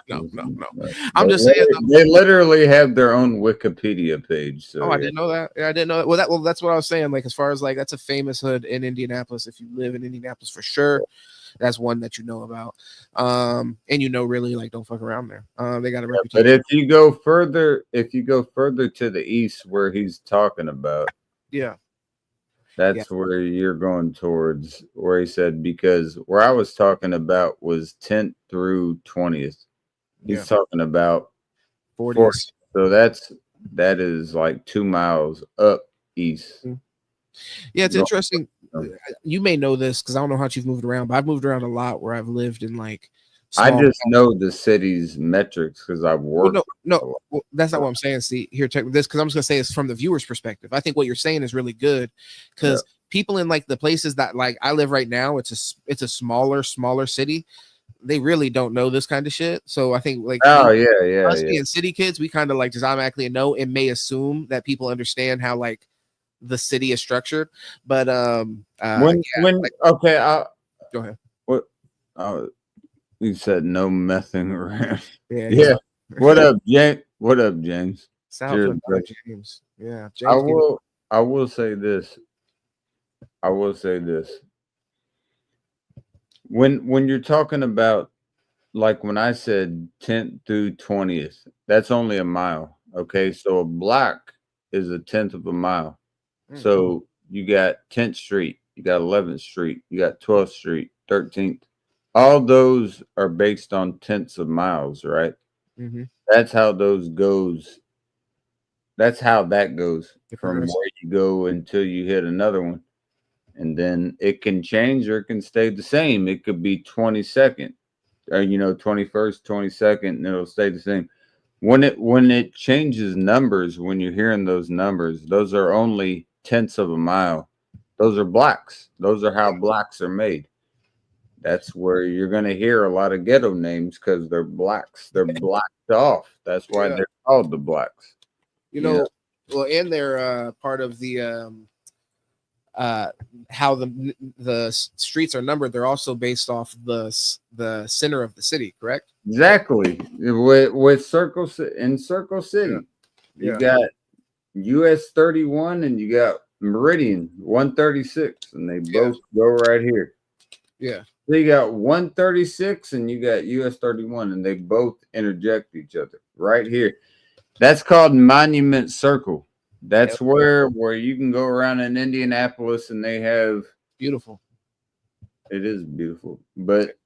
G: I'm just saying.
A: They literally have their own Wikipedia page. So
G: Oh, I didn't know that. Yeah, I didn't know that. Well, that's what I was saying. Like, as far as like, that's a famous hood in Indianapolis. If you live in Indianapolis, for sure, that's one that you know about. And really, like, don't fuck around there. They got a reputation.
A: But if you go further to the east, where he's talking about,
G: yeah,
A: that's where you're going towards. Where he said, because where I was talking about was 10th through 20th. He's talking about
G: 40s.
A: So that is like 2 miles up east.
G: Yeah, it's interesting. You may know this because I don't know how you've moved around, but I've moved around a lot where I've lived in like.
A: I just know the city's metrics because I've worked.
G: Well, that's not what I'm saying. See, here, check this, because I'm just gonna say it's from the viewer's perspective. I think what you're saying is really good because people in like the places that like I live right now, it's a smaller city. They really don't know this kind of shit. So I think like us being city kids, we kind of like just automatically know and may assume that people understand how like the city is structured. But go ahead.
A: What? You said no messing around.
G: Yeah.
A: What up, James? What up, James?
G: Cheers, James. Yeah.
A: James, I will say this. When you're talking about, like when I said 10th through 20th, that's only a mile. Okay, so a block is 1/10 of a mile. So you got 10th Street, you got 11th Street, you got 12th Street, 13th. All those are based on tenths of miles, right?
G: Mm-hmm.
A: That's how those goes. That's how that goes from where you go until you hit another one. And then it can change or it can stay the same. It could be 22nd, or 21st, 22nd, and it'll stay the same. When it changes numbers, when you're hearing those numbers, those are only tenths of a mile. Those are blocks. Those are how blocks are made. That's where you're gonna hear a lot of ghetto names because they're blacks. They're blocked off. That's why they're called the blacks.
G: Well, and they're part of the how the streets are numbered. They're also based off the center of the city, correct?
A: Exactly. With Circle City, you got US 31 and you got Meridian 136, and they both go right here.
G: Yeah.
A: So you got 136 and you got US 31, and they both interject each other right here. That's called Monument Circle. That's where you can go around in Indianapolis, and they have
G: Beautiful.
A: it is beautiful, but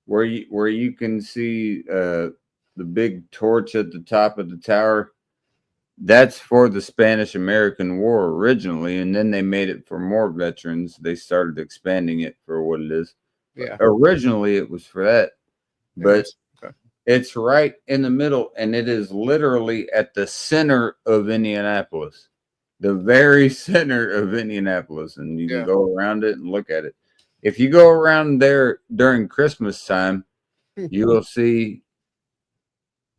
A: where you can see the big torch at the top of the tower. That's for the Spanish American War originally, and then they made it for more veterans. They started expanding it for what it is.
G: Yeah.
A: Originally, it was for that, but
G: Okay.
A: it's right in the middle, and it is literally at the center of Indianapolis, the very center of Indianapolis, and you can go around it and look at it. If you go around there during Christmas time, you will see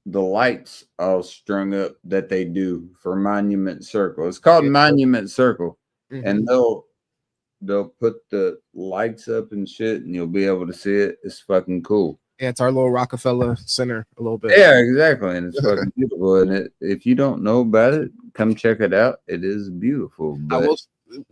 A: the lights all strung up that they do for Monument Circle. It's called Monument Circle, and they'll put the lights up and shit, and you'll be able to see it. It's fucking cool.
G: Yeah, it's our little Rockefeller Center a little bit.
A: Yeah, exactly, and it's fucking beautiful. And if you don't know about it, come check it out. It is beautiful. But
G: I will,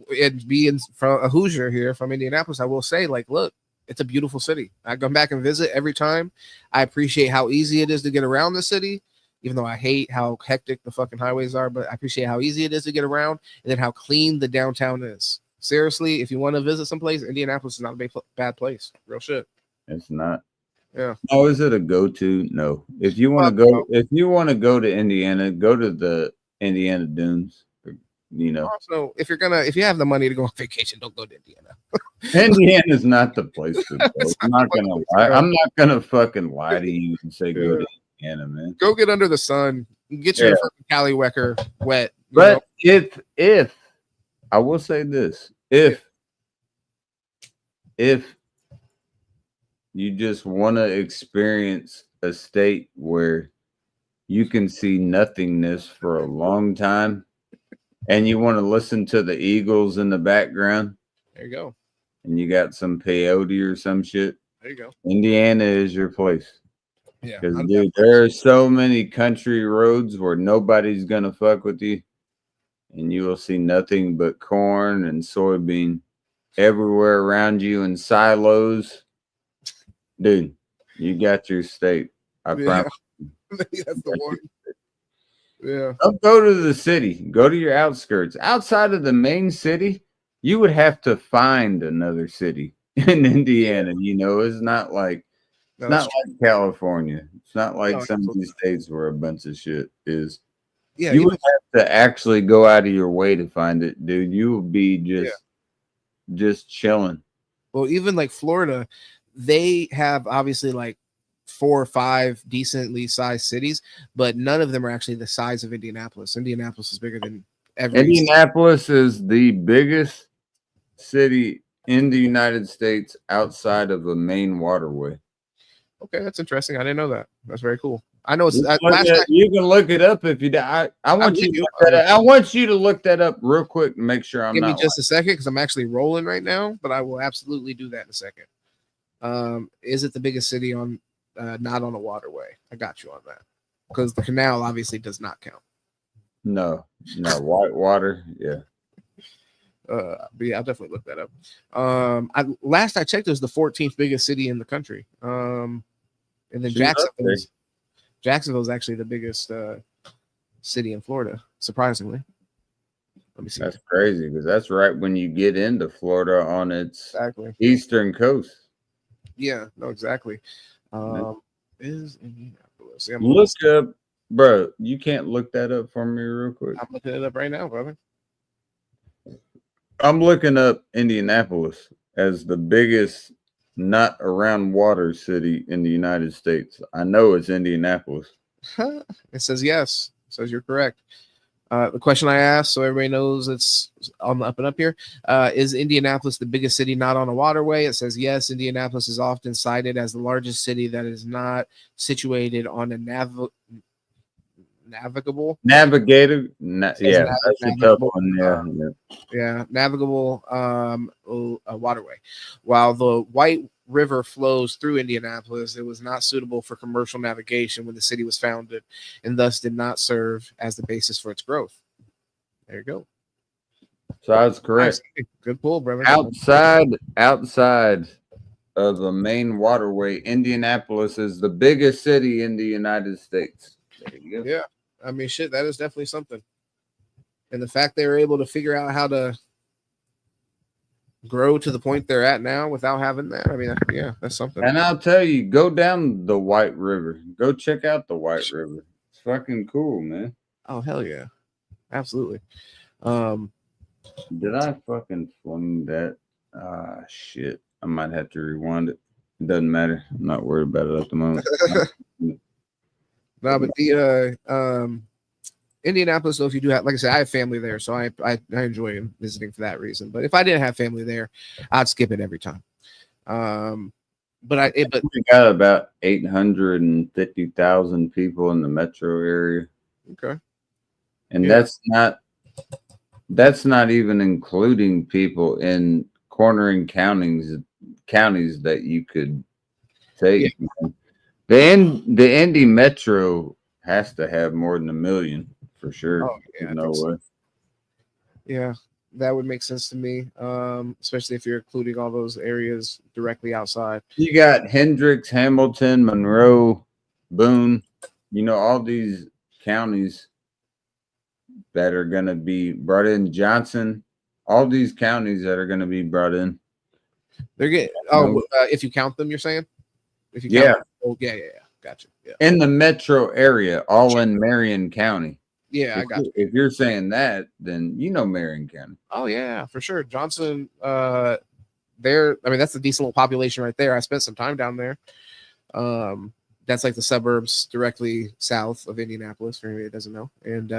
G: it being from a Hoosier here from Indianapolis, I will say, like, look, it's a beautiful city. I come back and visit every time. I appreciate how easy it is to get around the city, even though I hate how hectic the fucking highways are, but I appreciate how easy it is to get around and then how clean the downtown is. Seriously, if you want to visit someplace, Indianapolis is not a bad place. Real shit.
A: it's not.
G: Yeah.
A: Oh, is it a go-to? No. If you want to go, if you want to go to Indiana, go to the Indiana Dunes. You know,
G: Also, if you have the money to go on vacation, don't go to Indiana.
A: Indiana's not the place to go. I'm not gonna lie. I'm not gonna fucking lie to you and say go to Indiana, man.
G: Go get under the sun. Get your fucking Cali Wecker wet.
A: But if I will say this, if you just want to experience a state where you can see nothingness for a long time, and you want to listen to the Eagles in the background,
G: there you go.
A: and you got some peyote or some shit,
G: There you go.
A: Indiana is your place.
G: Yeah.
A: Because, dude, there are so many country roads where nobody's going to fuck with you, and you will see nothing but corn and soybean everywhere around you in silos. Dude, you got your state. I promise.
G: That's the one. Yeah.
A: Don't go to the city. Go to your outskirts. Outside of the main city, you would have to find another city in Indiana. You know, it's not like like California. It's not like some of these states where a bunch of shit is.
G: Yeah,
A: you would have to actually go out of your way to find it, dude. You would be just chilling.
G: Well, even like Florida, they have obviously like 4 or 5 decently sized cities, but none of them are actually the size of Indianapolis. Indianapolis is bigger than every.
A: Indianapolis is the biggest city in the United States outside of a main waterway.
G: Okay, that's interesting. I didn't know that. That's very cool. I know it's
A: you can look it up if you. I want you. I want you to look that up real quick and make sure I'm
G: Give
A: not.
G: me just a second because I'm actually rolling right now, but I will absolutely do that in a second. Is it the biggest city on not on a waterway? I got you on that because the canal obviously does not count.
A: No, white water. Yeah.
G: But yeah, I'll definitely look that up. Last I checked, it was the 14th biggest city in the country. And then Jacksonville is actually the biggest city in Florida, surprisingly. Let me see.
A: That's crazy because that's right when you get into Florida on its eastern coast.
G: Yeah, no, exactly. Is Indianapolis? Yeah,
A: look up, bro. You can't look that up for me real quick.
G: I'm looking it up right now, brother.
A: I'm looking up Indianapolis as the biggest not around water city in the United States. I know it's Indianapolis.
G: It says yes. It says you're correct. The question I asked, so everybody knows it's on the up and up here, is Indianapolis the biggest city not on a waterway? It says yes. Indianapolis is often cited as the largest city that is not situated on a navigable.
A: Navigable
G: waterway. While the White River flows through Indianapolis, it was not suitable for commercial navigation when the city was founded, and thus did not serve as the basis for its growth. There you go.
A: So I was correct.
G: Good pull, brother.
A: Outside of the main waterway, Indianapolis is the biggest city in the United States. There you go.
G: Yeah, I mean, shit, that is definitely something. And the fact they were able to figure out how to grow to the point they're at now without having that, I mean, yeah, that's something.
A: And I'll tell you, go down the White River. Go check out the White River. It's fucking cool, man.
G: Oh hell yeah, absolutely.
A: Did I fucking fling that? Ah, shit. I might have to rewind it. It doesn't matter. I'm not worried about it at the moment.
G: No, but the Indianapolis, though, if you do have, like I said, I have family there, so I enjoy visiting for that reason. But if I didn't have family there, I'd skip it every time. But
A: we got about 850,000 people in the metro area.
G: Okay.
A: And
G: Yeah.
A: that's not even including people in cornering counties that you could take.
G: Yeah.
A: The Indy Metro has to have more than 1 million for sure.
G: Oh, yeah, I
A: no
G: think so.
A: way.
G: Yeah, that would make sense to me, especially if you're including all those areas directly outside.
A: You got Hendricks, Hamilton, Monroe, Boone, all these counties that are going to be brought in, Johnson, all these counties that are going to be brought in.
G: They're getting, if you count them, you're saying? If you
A: Yeah.
G: count, yeah. Gotcha. Yeah.
A: In the metro area, all in Marion County.
G: Yeah, I got you.
A: If you're saying that, then Marion County.
G: Oh yeah, for sure. Johnson, that's a decent little population right there. I spent some time down there. That's like the suburbs directly south of Indianapolis, for anybody that doesn't know. And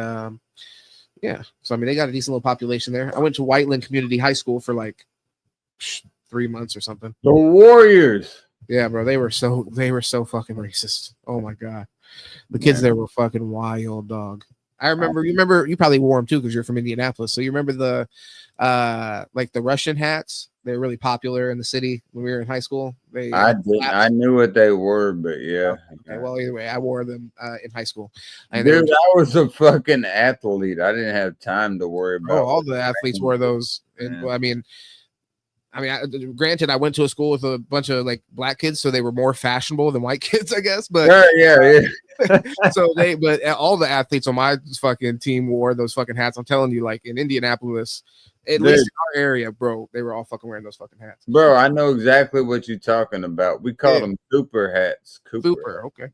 G: yeah, so I mean, they got a decent little population there. I went to Whiteland Community High School for like 3 months or something.
A: The Warriors.
G: Yeah, bro, they were so fucking racist. Oh my god, the kids there were fucking wild, dog. I remember. You probably wore them too because you're from Indianapolis. So you remember the like the Russian hats? They're really popular in the city when we were in high school.
A: I did. I knew what they were, but yeah.
G: Okay, well, either way, I wore them in high school. And
A: dude, I was a fucking athlete. I didn't have time to worry about.
G: All the athletes wore those. And well, I mean, granted, I went to a school with a bunch of like black kids, so they were more fashionable than white kids, I guess. But
A: yeah.
G: But all the athletes on my fucking team wore those fucking hats. I'm telling you, like in Indianapolis, at least in our area, bro, they were all fucking wearing those fucking hats.
A: Bro, I know exactly what you're talking about. We called them Cooper hats.
G: Cooper, okay.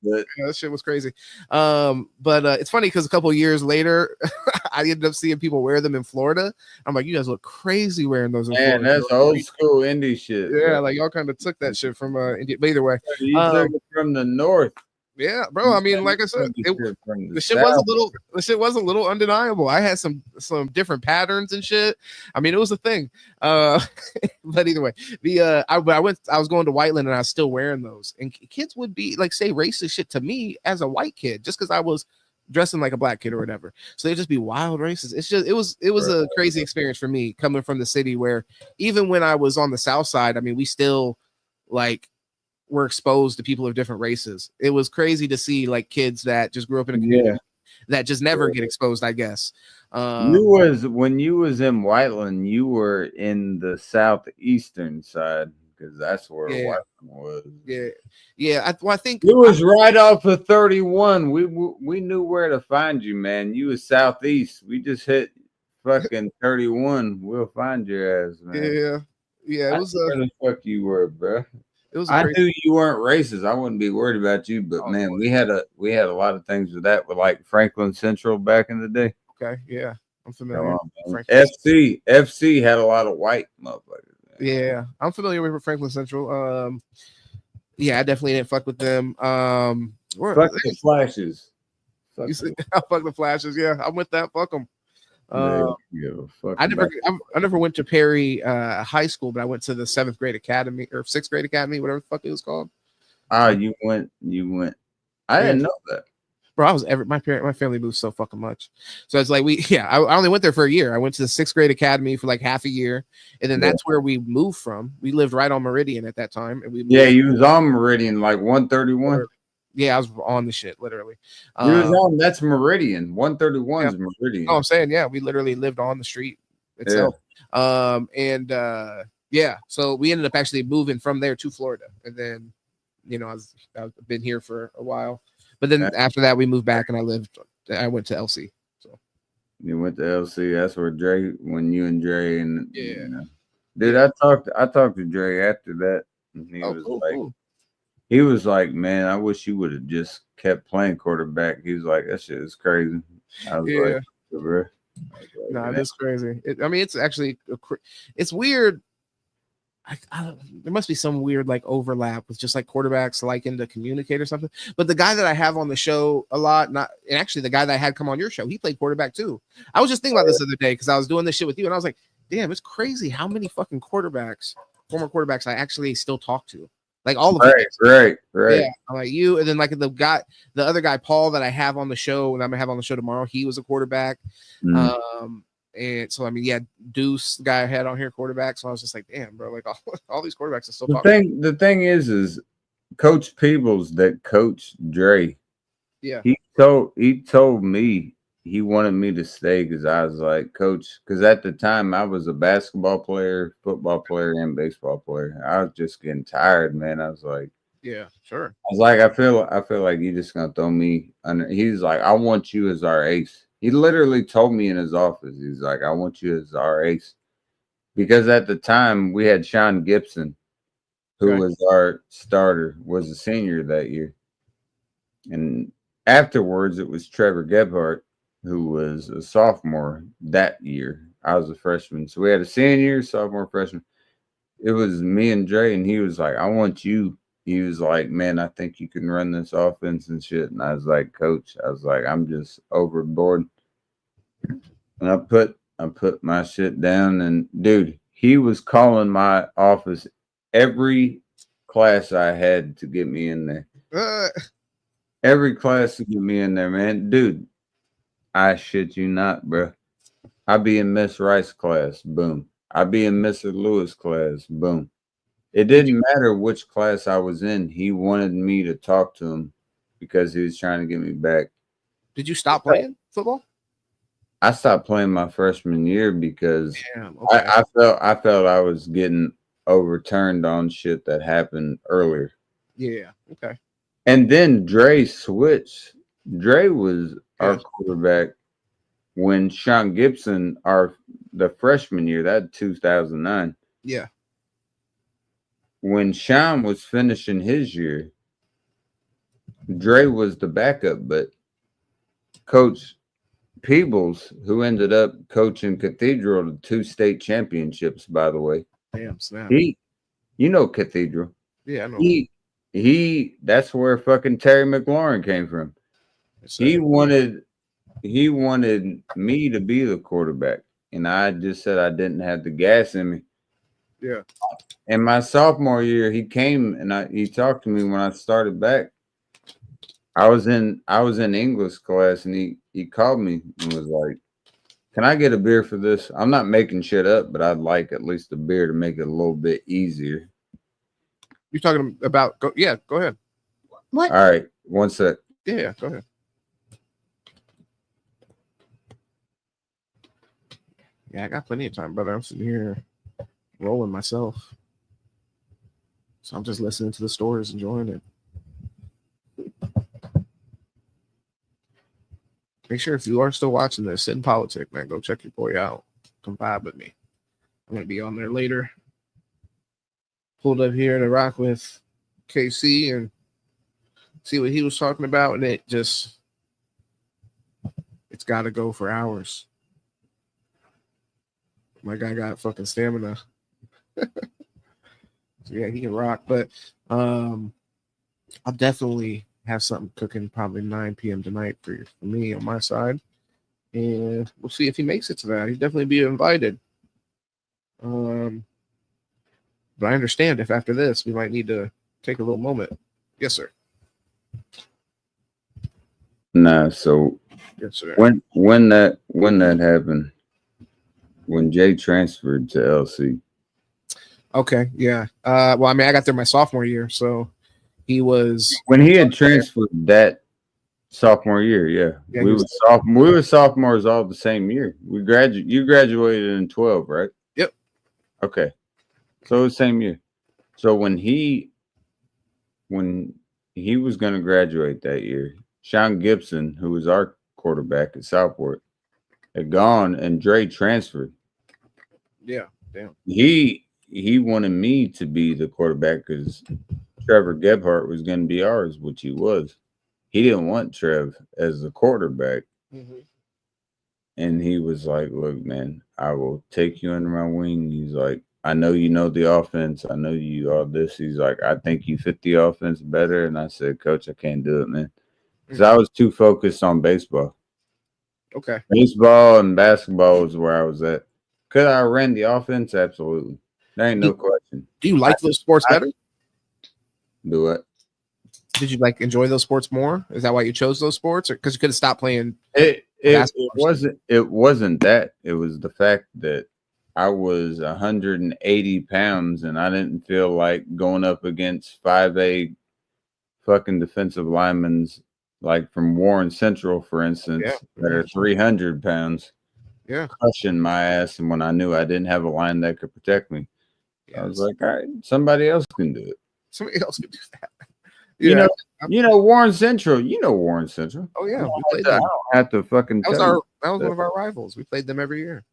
A: But
G: that shit was crazy. But it's funny because a couple of years later, I ended up seeing people wear them in Florida. I'm like, you guys look crazy wearing those in Florida.
A: That's old school indie shit.
G: Yeah,
A: bro.
G: Like y'all kind of took that shit from India. But either way,
A: you took it from the north.
G: Yeah, bro. I mean, like I said, the shit was a little undeniable. I had some different patterns and shit. I mean, it was a thing. But either way, I was going to Whiteland and I was still wearing those, and kids would be like say racist shit to me as a white kid just because I was dressing like a black kid or whatever. So they'd just be wild racist. It's just it was a crazy experience for me coming from the city where even when I was on the south side, I mean, we still like were exposed to people of different races. It was crazy to see like kids that just grew up in a community that just never get exposed, I guess.
A: When you was in Whiteland, you were in the southeastern side because that's where Whiteland was.
G: Yeah. I think
A: it was right off of 31. We knew where to find you, man. You was southeast. We just hit fucking 31. We'll find your ass, man.
G: Yeah. It was
A: where the fuck you were, bro.
G: I
A: knew you weren't racist. I wouldn't be worried about you, but man, we had a lot of things with that with like Franklin Central back in the day.
G: Okay, yeah, I'm familiar.
A: FC had a lot of white motherfuckers.
G: Yeah, I'm familiar with Franklin Central. Yeah, I definitely didn't fuck with them. Fuck
A: the Flashes.
G: Fuck the Flashes. Yeah, I'm with that. Fuck them. I never went to Perry High School, but I went to the 7th grade academy or 6th grade academy, whatever the fuck it was called.
A: You went. I didn't know that.
G: Bro, my family moved so fucking much. So it's like I only went there for a year. I went to the 6th grade academy for like half a year, and then that's where we moved from. We lived right on Meridian at that time, and we moved
A: you was on Meridian like 131.
G: Yeah, I was on the shit literally.
A: You was on, that's Meridian. 131
G: yeah.
A: is Meridian.
G: No, I'm saying, yeah, we literally lived on the street itself. Yeah, so we ended up actually moving from there to Florida, and then, you know, I've been here for a while, but then after that we moved back, and I went to LC. So
A: You went to LC. That's where Dre, when you and Dre and
G: yeah,
A: you know. Dude, I talked to Dre after that, and he was
G: cool,
A: like,
G: cool.
A: he was like, man, I wish you would have just kept playing quarterback. He was like, that shit is crazy. I was
G: Yeah.
A: like, bro.
G: Nah, that's crazy. I mean, it's actually it's weird. There must be some weird like overlap with just like quarterbacks liking to communicate or something. But the guy that I have on the show a lot, and actually the guy that I had come on your show, he played quarterback too. I was just thinking about this the other day because I was doing this shit with you, and I was like, damn, it's crazy how many fucking former quarterbacks I actually still talk to. Like all of them.
A: Right.
G: Yeah, I'm like you, and then like the other guy, Paul, that I have on the show, and I'm gonna have on the show tomorrow. He was a quarterback. And so I mean, yeah, Deuce, the guy I had on here, quarterback. So I was just like, damn, bro, like all these quarterbacks are still talking.
A: The thing is Coach Peebles that coached Dre.
G: Yeah,
A: He told me he wanted me to stay because I was like, Coach, because at the time I was a basketball player, football player, and baseball player. I was just getting tired, man. I was like,
G: yeah, sure.
A: I was like, I feel like you just gonna throw me under. He's like, I want you as our ace. He literally told me in his office, he's like, I want you as our ace. Because at the time we had Sean Gibson, who was our starter, was a senior that year. And afterwards it was Trevor Gebhardt, who was a sophomore that year. I was a freshman. So we had a senior, sophomore, freshman. It was me and Dre, and he was like, I want you. He was like, man, I think you can run this offense and shit. And I was like, Coach, I was like, I'm just overboard. And I put my shit down, and dude, he was calling my office every class I had to get me in there. Every class to get me in there, man. Dude, I shit you not, bro. I be in Miss Rice class, boom. I be in Mr. Lewis class, boom. It didn't matter which class I was in. He wanted me to talk to him because he was trying to get me back.
G: Did you stop playing football?
A: I stopped playing my freshman year because
G: Damn, okay.
A: I felt I was getting overturned on shit that happened earlier.
G: Yeah, okay.
A: And then Dre switched. Dre was our quarterback when Sean Gibson, the freshman year, that 2009.
G: Yeah.
A: When Sean was finishing his year, Dre was the backup, but Coach Peebles, who ended up coaching Cathedral to 2 state championships, by the way.
G: Damn, snap.
A: You know Cathedral.
G: Yeah, I know.
A: That's where fucking Terry McLaurin came from. He wanted me to be the quarterback, and I just said I didn't have the gas in me.
G: Yeah.
A: In my sophomore year, he came and he talked to me when I started back. I was in English class, and he called me and was like, "Can I get a beer for this? I'm not making shit up, but I'd like at least a beer to make it a little bit easier."
G: You're talking about go ahead.
B: What?
A: All right, one sec.
G: Yeah, go ahead. Yeah, I got plenty of time, brother. I'm sitting here rolling myself. So I'm just listening to the stories, enjoying it. Make sure if you are still watching this, Sit in Politics, man, go check your boy out. Come vibe with me. I'm going to be on there later. Pulled up here to rock with KC and see what he was talking about, and it's got to go for hours. My guy got fucking stamina. So yeah, he can rock. But I'll definitely have something cooking probably 9 p.m. tonight for me on my side. And we'll see if he makes it to that. He'd definitely be invited. But I understand if after this we might need to take a little moment. Yes, sir.
A: Nah, so
G: Yes, sir.
A: when that happened, when Jay transferred to LC.
G: Okay, yeah. Well, I mean, I got there my sophomore year, so He was
A: when he had transferred that sophomore year. Yeah,
G: Yeah,
A: we
G: he
A: were
G: was-
A: we were sophomores all the same year. You graduated in 12, right?
G: Yep.
A: Okay, so it was same year. So when he was going to graduate that year, Sean Gibson, who was our quarterback at Southport, had gone, and Dre transferred.
G: yeah, damn.
A: He wanted me to be the quarterback because Trevor Gebhardt was going to be ours, which he was. He didn't want Trev as the quarterback, and he was like, "Look, man, I will take you under my wing." He's like, "I know you know the offense. I know you all this." He's like, "I think you fit the offense better." And I said, "Coach, I can't do it, man, because I was too focused on baseball.
G: Okay.
A: Baseball and basketball was where I was at. Could I ran the offense? Absolutely. There ain't no question.
G: Do you like those sports better?
A: Do it.
G: Did you like enjoy those sports more? Is that why you chose those sports, or because you could have stopped playing?
A: It
G: Basketball or
A: wasn't that. It was the fact that I was 180 pounds and I didn't feel like going up against 5A fucking defensive linemen like from Warren Central, for instance,
G: Yeah.
A: that are 300 pounds.
G: Yeah.
A: Crushing my ass, and when I knew I didn't have a line that could protect me, I was
G: Yes.
A: like, all right, somebody else can do it.
G: Somebody else could do that.
A: You know Warren Central. You know Warren Central.
G: Oh yeah, we
A: I
G: played them.
A: don't have to fucking
G: That was
A: tell you.
G: that was one of our rivals. We played them every year.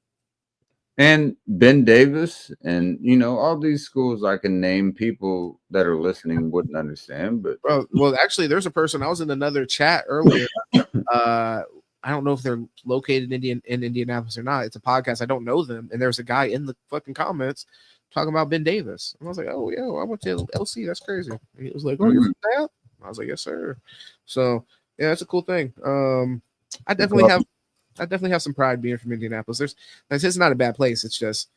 A: And Ben Davis, and all these schools I can name. People that are listening wouldn't understand, but
G: Well, actually, there's a person. I was in another chat earlier. I don't know if they're located in Indianapolis or not. It's a podcast. I don't know them, and there's a guy in the fucking comments talking about Ben Davis. And I was like, oh yeah, well, I went to LC. That's crazy. And he was like, oh, you're from that? I was like, yes, sir. So yeah, that's a cool thing. I definitely have some pride being from Indianapolis. It's not a bad place. It's just,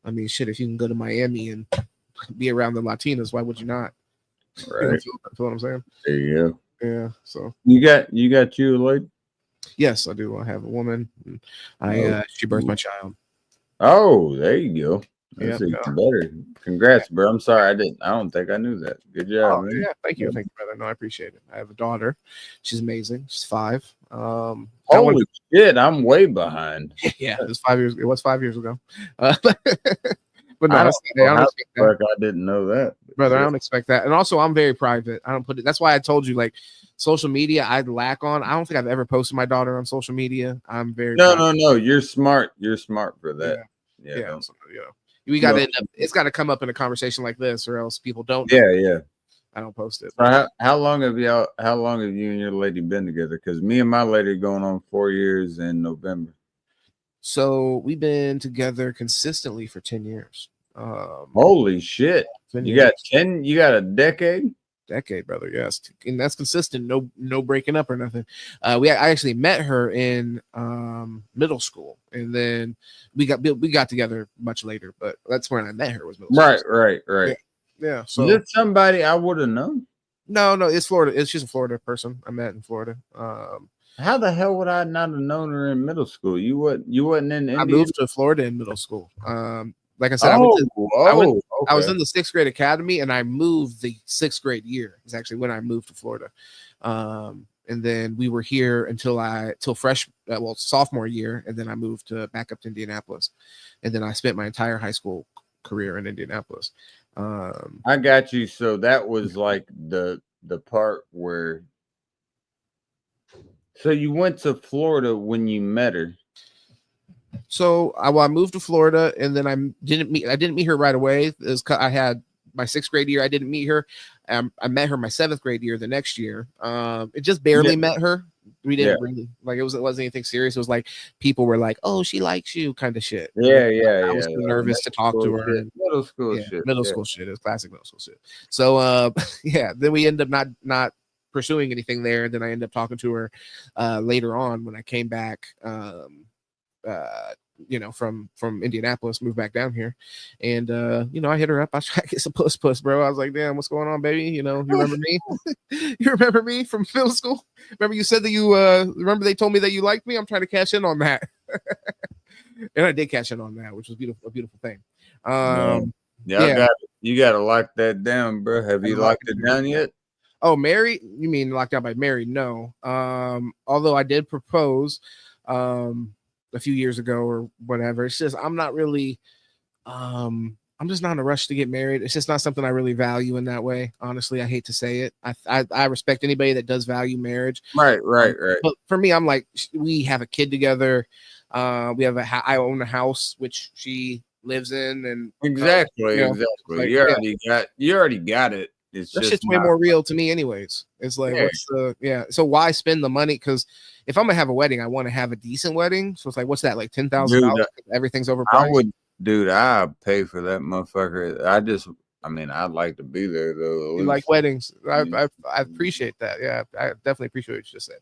G: I mean, shit. If you can go to Miami and be around the Latinos, why would you not?
A: right.
G: That's what I'm saying.
A: There you go.
G: Yeah. So
A: You got you, Lloyd.
G: yes, I do. I have a woman. She birthed my child.
A: Oh, there you go. That's
G: Yeah.
A: even better. Congrats, bro. I'm sorry I don't think I knew that. Good job,
G: Oh,
A: man.
G: yeah, thank you, brother. No, I appreciate it. I have a daughter. She's amazing. She's 5.
A: Holy shit, I'm way behind.
G: Yeah, it was 5 years. It was 5 years ago. But no,
A: I
G: don't expect that.
A: Fuck, I didn't know that.
G: Brother, I don't expect that. And also, I'm very private. I don't put it. That's why I told you, like, social media, I lack on. I don't think I've ever posted my daughter on social media. I'm very
A: No. You're smart. You're smart for that.
G: Yeah. So, we got to end up. It's got to come up in a conversation like this, or else people don't.
A: Yeah.
G: I don't post it.
A: So how long have you and your lady been together? Because me and my lady are going on 4 years in November.
G: So we've been together consistently for 10 years.
A: Holy shit!
G: 10
A: You
G: years.
A: got 10. You got a decade.
G: Decade, brother. Yes, and that's consistent. No breaking up or nothing. I actually met her in middle school, and then we got together much later. But that's when I met her. Was middle school.
A: Right.
G: Yeah. So
A: Is it somebody I would have known?
G: No, it's Florida. She's a Florida person. I met in Florida.
A: How the hell would I not have known her in middle school? You wasn't in India?
G: I moved to Florida in middle school. Like I said, I was in the 6th grade academy, and I moved the 6th grade year. It's actually when I moved to Florida. And then we were here until sophomore year, and then I moved back up to Indianapolis, and then I spent my entire high school career in Indianapolis.
A: I got you. So that was like the part where. So you went to Florida when you met her.
G: So I moved to Florida, and then I didn't meet her right away. I had my 6th grade year. I didn't meet her. I met her my 7th grade year the next year. It just barely met her. We didn't really like it wasn't anything serious. It was like people were like, "Oh, she likes you," kind of shit. I was too nervous to talk to her.
A: Middle school shit.
G: Middle school shit. It was classic middle school shit. So then we ended up not pursuing anything there. And then I ended up talking to her later on when I came back. From Indianapolis, moved back down here, and I hit her up. I was trying to get some puss, bro. I was like, damn, what's going on, baby? You remember me? You remember me from middle school? Remember you said that you remember they told me that you liked me? I'm trying to cash in on that. And I did cash in on that, which was a beautiful thing.
A: You got to lock that down, bro. Have you locked it down yet?
G: Oh, married? You mean locked out by married? No. Although I did propose a few years ago or whatever. It's just I'm not really I'm just not in a rush to get married. It's just not something I really value in that way. Honestly, I hate to say it. I respect anybody that does value marriage.
A: Right.
G: But for me, I'm like, we have a kid together. We have I own a house which she lives in, and
A: Exactly.
G: you know,
A: Exactly.
G: like,
A: You already got it. It's
G: that
A: just
G: shit's way
A: not.
G: more real to me, anyways. It's like,
A: Yeah.
G: what's the So why spend the money? Because if I'm gonna have a wedding, I want to have a decent wedding. So it's like, what's that? Like $10,000? Everything's overpriced.
A: I would, dude. I pay for that motherfucker. I mean, I'd like to be there though. At
G: You like
A: least.
G: weddings?
A: Yeah.
G: I appreciate that. Yeah, I definitely appreciate what you just said.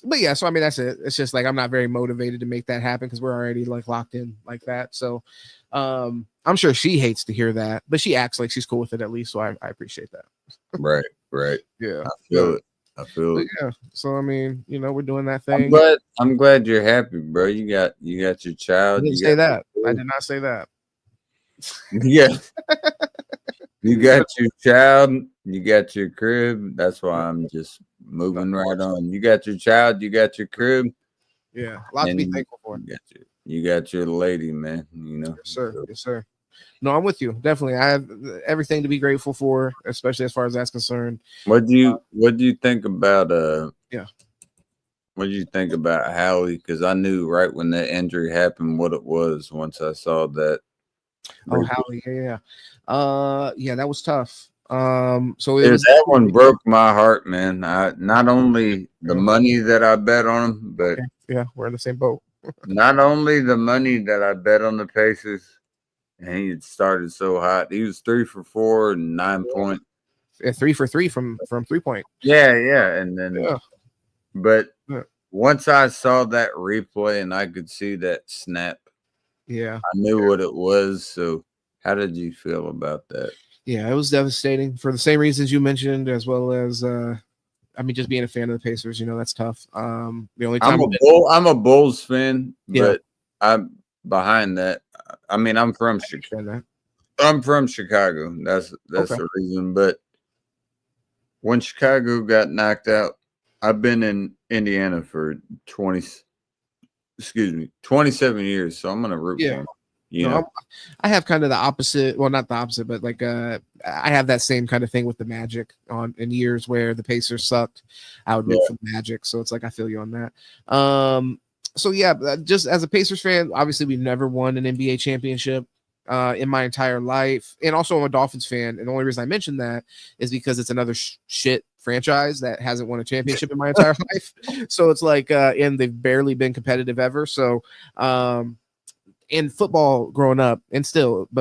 G: But yeah, so I mean, that's it. It's just like I'm not very motivated to make that happen because we're already like locked in like that. So, I'm sure she hates to hear that, but she acts like she's cool with it at least. So I appreciate that.
A: Right.
G: Yeah,
A: I feel it.
G: but yeah. So I mean, we're doing that
A: I'm
G: thing.
A: glad. I'm glad you're happy, bro. You got your
G: I
A: child.
G: didn't say that. I did not say that.
A: Yeah. You got your child. You got your crib. That's why I'm just moving right on. You got your child. You got your crib.
G: Yeah, a lot to be
A: and
G: thankful for.
A: You got your lady, man.
G: Yes, sir. Yes, sir. No, I'm with you. Definitely. I have everything to be grateful for, especially as far as that's concerned.
A: What do you think about
G: Yeah.
A: What do you think about Howie? Because I knew right when that injury happened what it was once I saw that.
G: Oh, Howie, yeah. Yeah, that was tough. So
A: Dude, that one broke my heart, man. Not only the money that I bet on him, but
G: yeah, we're in the same boat.
A: not only the money that I bet on the Pacers, and he had started so hot. He was 3 for 4 and 9 points.
G: Yeah, 3 for 3 from 3-point.
A: Yeah, and then but once I saw that replay and I could see that snap,
G: I
A: knew what it was. So how did you feel about that?
G: Yeah, it was devastating for the same reasons you mentioned, as well as just being a fan of the Pacers, that's tough. The only time
A: I'm a Bulls fan, but I'm behind that. I mean, I'm from Chicago. I'm from Chicago. That's the reason. But when Chicago got knocked out, I've been in Indiana for 27 years. So I'm gonna root for them.
G: I have kind of the opposite. Well, not the opposite, but like I have that same kind of thing with the Magic in years where the Pacers sucked. I would root for the Magic. So it's like I feel you on that. So yeah, just as a Pacers fan, obviously we've never won an NBA championship in my entire life, and also I'm a Dolphins fan. And the only reason I mention that is because it's another shit franchise that hasn't won a championship in my entire life. So it's like, and they've barely been competitive ever. So, in football growing up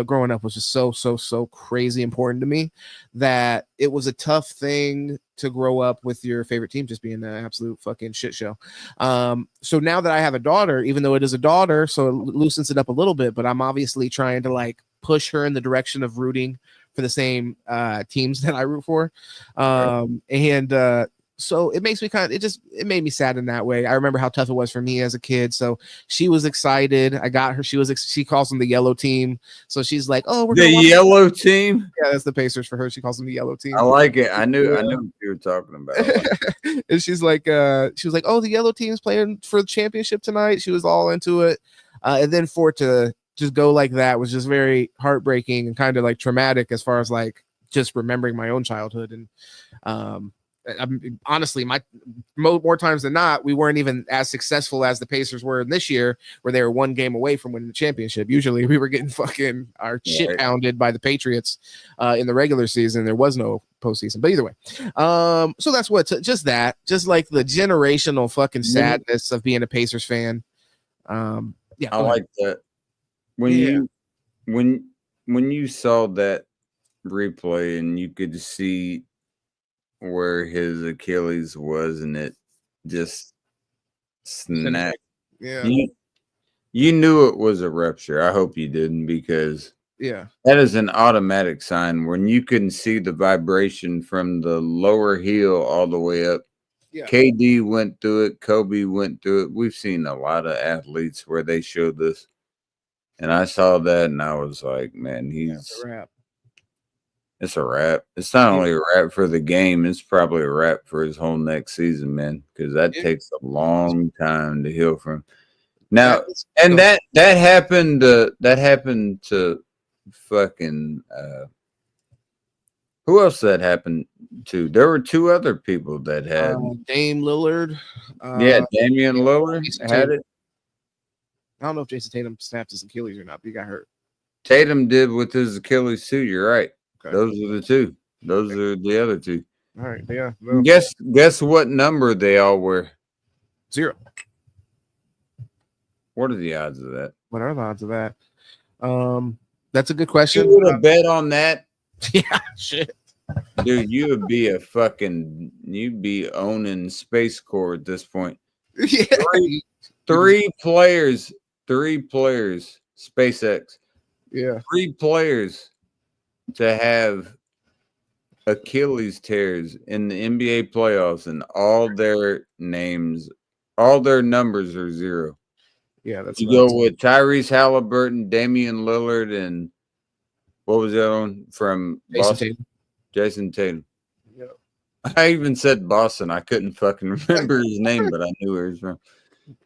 G: growing up was just so crazy important to me that it was a tough thing to grow up with your favorite team just being an absolute fucking shit show. So now that I have a daughter, even though it is a daughter, so it loosens it up a little bit, but I'm obviously trying to like push her in the direction of rooting for the same teams that I root for. So it makes me it made me sad in that way. I remember how tough it was for me as a kid. So she was excited. I got her. She calls them the yellow team. So she's like, "Oh, we're
A: the yellow team."
G: Yeah, that's the Pacers for her. She calls them the yellow team.
A: I like it. I knew what you were talking about.
G: And she was like, "Oh, the yellow team's playing for the championship tonight." She was all into it. And then for it to just go like that was just very heartbreaking and kind of like traumatic as far as like just remembering my own childhood. And honestly, more times than not, we weren't even as successful as the Pacers were in this year, where they were one game away from winning the championship. Usually, we were getting fucking our shit pounded by the Patriots in the regular season. There was no postseason, but either way, so that's just like the generational fucking sadness of being a Pacers fan. I
A: like that. When you saw that replay and you could see where his Achilles was and it just snapped.
G: Yeah.
A: You knew it was a rupture. I hope you didn't, because
G: that
A: is an automatic sign when you can see the vibration from the lower heel all the way up. KD went through it. Kobe went through it. We've seen a lot of athletes where they showed this. And I saw that and I was like, man, he's it's a wrap. It's not only a wrap for the game, it's probably a wrap for his whole next season, man, because that
G: Yeah.
A: takes a long time to heal from. Now,
G: That is-
A: and
G: go ahead.
A: that happened to fucking who else that happened to? There were two other people that had
G: Dame Lillard.
A: yeah, Damian
G: yeah,
A: Lillard
G: Jason
A: had
G: Tatum.
A: it.
G: I don't know if Jason Tatum snapped his Achilles or not, but he got hurt.
A: Tatum did with his Achilles too. You're right.
G: Okay.
A: Those are the two. Those are the other two.
G: All right. Yeah. Well,
A: Guess what number they all were?
G: 0.
A: What are the odds of that?
G: What are the odds of that? That's a good
A: You
G: question.
A: would have bet on that,
G: Yeah. Shit.
A: dude. You'd be owning Space Corps at this point.
G: Yeah.
A: Three players, SpaceX.
G: Yeah.
A: 3 players to have Achilles tears in the NBA playoffs, and all their numbers are 0.
G: Yeah. That's
A: You
G: nuts.
A: go with Tyrese Halliburton, Damian Lillard, and what was the other one from
G: Jason
A: Boston?
G: Tatum.
A: Jason Tatum.
G: Yeah.
A: I even said Boston. I couldn't fucking remember his name, but I knew where he's from.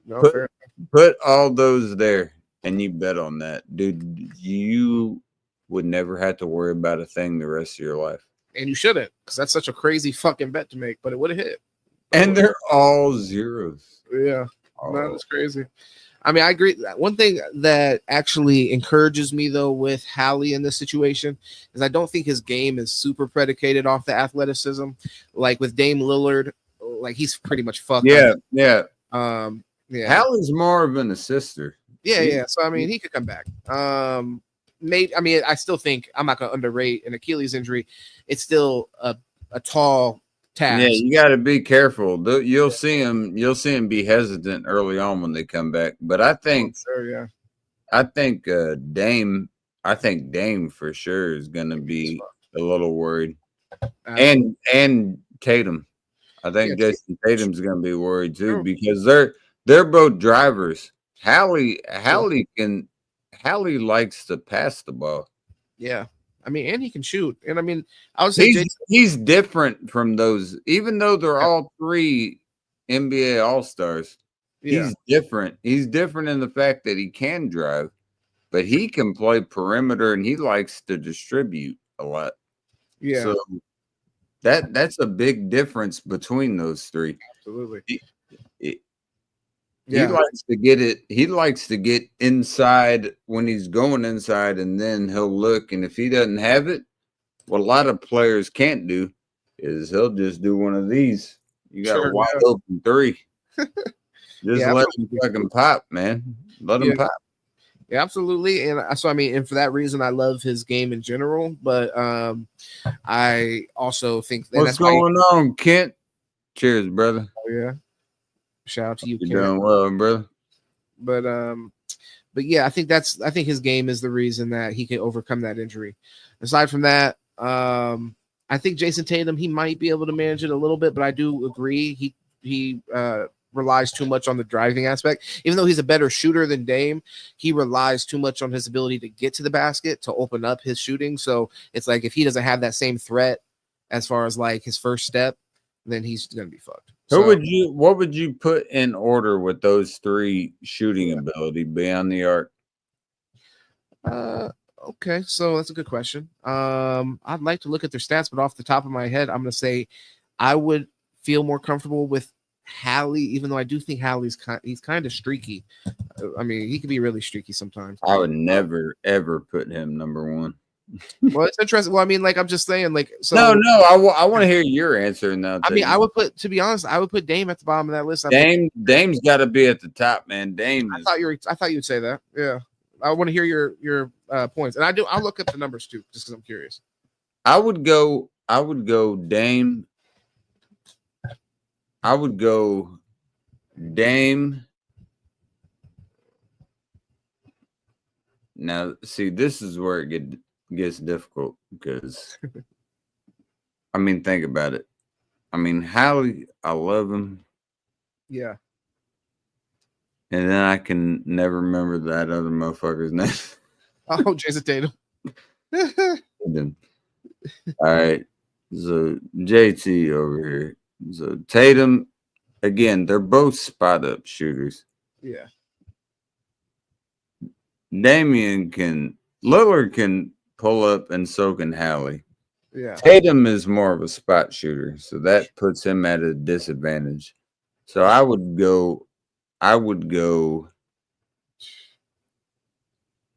G: No,
A: Put-
G: fair.
A: Put all those there, and you bet on that, dude. You would never have to worry about a thing the rest of your life.
G: And you shouldn't, because that's such a crazy fucking bet to make, but it would have hit.
A: And they're all zeros.
G: Yeah.
A: Oh,
G: No, that's crazy. I mean, I agree. One thing that actually encourages me, though, with Hallie in this situation is I don't think his game is super predicated off the athleticism. Like with Dame Lillard, like he's pretty much fucked.
A: yeah, yeah.
G: Yeah.
A: Hallie's more of an assister.
G: Yeah. So I mean, he could come back. Maybe. I mean, I still think I'm not gonna underrate an Achilles injury. It's still a tall task.
A: Yeah, you got to be careful. You'll see him be hesitant early on when they come back. But I think
G: Sure, yeah.
A: Dame for sure is going to be a little worried.
G: Absolutely.
A: And Tatum. I think
G: Yeah,
A: Jason Tatum's going to be worried too
G: True.
A: because they're both drivers. Hallie likes to pass the ball.
G: Yeah. I mean, and he can shoot. And I mean, I would say
A: He's different from those, even though they're
G: Yeah.
A: all 3 NBA All-Stars.
G: yeah.
A: He's different. He's different in the fact that he can drive, but he can play perimeter and he likes to distribute a lot.
G: Yeah.
A: So that's a big difference between those 3.
G: Absolutely.
A: He
G: Yeah.
A: likes to get it. He likes to get inside when he's going inside, and then he'll look. And if he doesn't have it, what a lot of players can't do is he'll just do one of these. You got
G: Sure,
A: a wide open 3. Just
G: Yeah,
A: let him fucking pop, man. Let him
G: Yeah.
A: pop.
G: Yeah, absolutely. And so I mean, and for that reason, I love his game in general. But I also think that
A: What's going on, Kent? Cheers, brother.
G: yeah. Shout out to you,
A: You're
G: Kent.
A: doing well, brother.
G: But yeah, I think his game is the reason that he can overcome that injury. Aside from that, I think Jason Tatum, he might be able to manage it a little bit, but I do agree he relies too much on the driving aspect. Even though he's a better shooter than Dame, he relies too much on his ability to get to the basket to open up his shooting. So it's like if he doesn't have that same threat as far as like his first step, then he's gonna be fucked.
A: What would you put in order with those 3 shooting ability beyond the arc?
G: Okay, so that's a good question. I'd like to look at their stats, but off the top of my head, I'm gonna say I would feel more comfortable with Hallie, even though I do think Hallie's he's kind of streaky. I mean, he can be really streaky sometimes.
A: I would never ever put him number 1.
G: Well, it's interesting. Well, I mean, like I'm just saying, like so.
A: No, I want to hear your answer now.
G: I mean, I would put, to be honest, I would put Dame at the bottom of that list.
A: Dame's got to be at the top, man.
G: I thought you'd say that. Yeah, I want to hear your points, and I'll look up the numbers too, just because I'm curious.
A: I would go Dame. I would go Dame. Now, see, this is where it gets difficult because, I mean, think about it. I mean, Hallie, I love him.
G: Yeah.
A: And then I can never remember that other motherfucker's name.
G: Oh, Jason Tatum.
A: All right. So JT over here. So Tatum, again, they're both spot up shooters.
G: Yeah.
A: Lillard can pull up and so can Hallie.
G: Yeah.
A: Tatum is more of a spot shooter, so that puts him at a disadvantage. So I'd go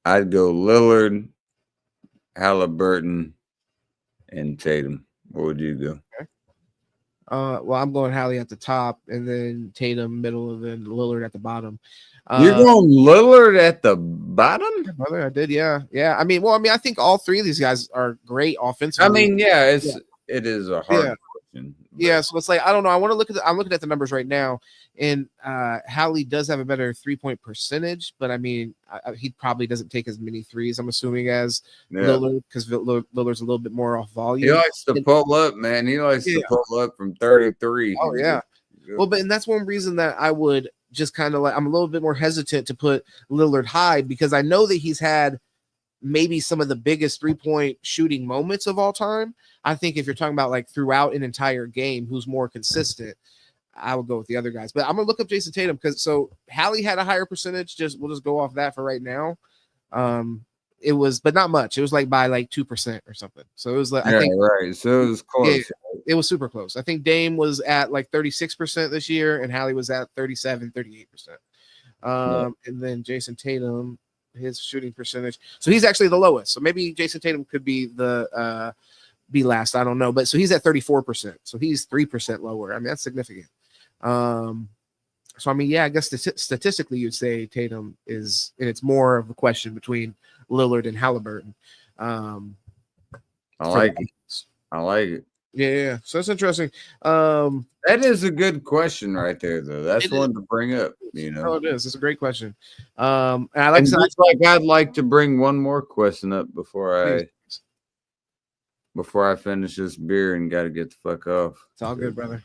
A: Lillard, Halliburton, and Tatum. What would you go?
G: Well, I'm going Hallie at the top, and then Tatum middle, and then Lillard at the bottom.
A: You're going Lillard at the bottom?
G: Brother, I did, yeah. I mean, I think all three of these guys are great offensively.
A: I mean, yeah, it is a hard question.
G: Yeah, so it's like I don't know. I'm looking at the numbers right now, and Hallie does have a better 3-point percentage, but I mean, he probably doesn't take as many threes. I'm assuming as Lillard, because Lillard's a little bit more off volume.
A: He likes to pull up, man. He likes to pull up from 33.
G: Oh yeah. Well, and that's one reason that I would just kind of like I'm a little bit more hesitant to put Lillard high because I know that he's had maybe some of the biggest 3-point shooting moments of all time. I think if you're talking about like throughout an entire game, who's more consistent, I would go with the other guys. But I'm gonna look up Jason Tatum because Hallie had a higher percentage. We'll just go off that for right now. It was, but not much. It was like by like 2% or something. So it was like I think
A: right. So it was close.
G: Yeah, it was super close. I think Dame was at like 36% this year, and Hallie was at 38%. And then Jason Tatum, his shooting percentage. So he's actually the lowest. So maybe Jason Tatum could be the be last. I don't know. But so he's at 34%. So he's 3% lower. I mean, that's significant. So I mean, yeah, I guess statistically you'd say Tatum is, and it's more of a question between Lillard and Halliburton.
A: I like it.
G: Yeah. So that's interesting.
A: That is a good question right there, though. That's one to bring up. You know,
G: oh, it is. It's a great question. And I like
A: I'd like to bring one more question up before I finish this beer and got to get the fuck off.
G: It's all good, brother.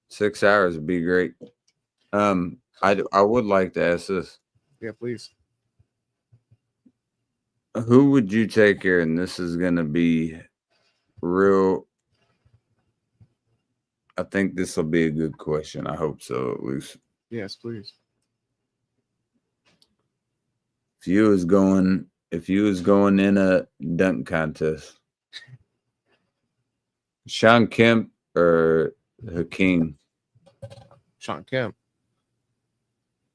A: 6 hours would be great. I would like to ask this.
G: Yeah, please.
A: Who would you take here? And this is gonna be real. I think this will be a good question. I hope so, at least.
G: Yes, please.
A: If you was going in a dunk contest, Sean Kemp or Hakeem?
G: Sean Kemp.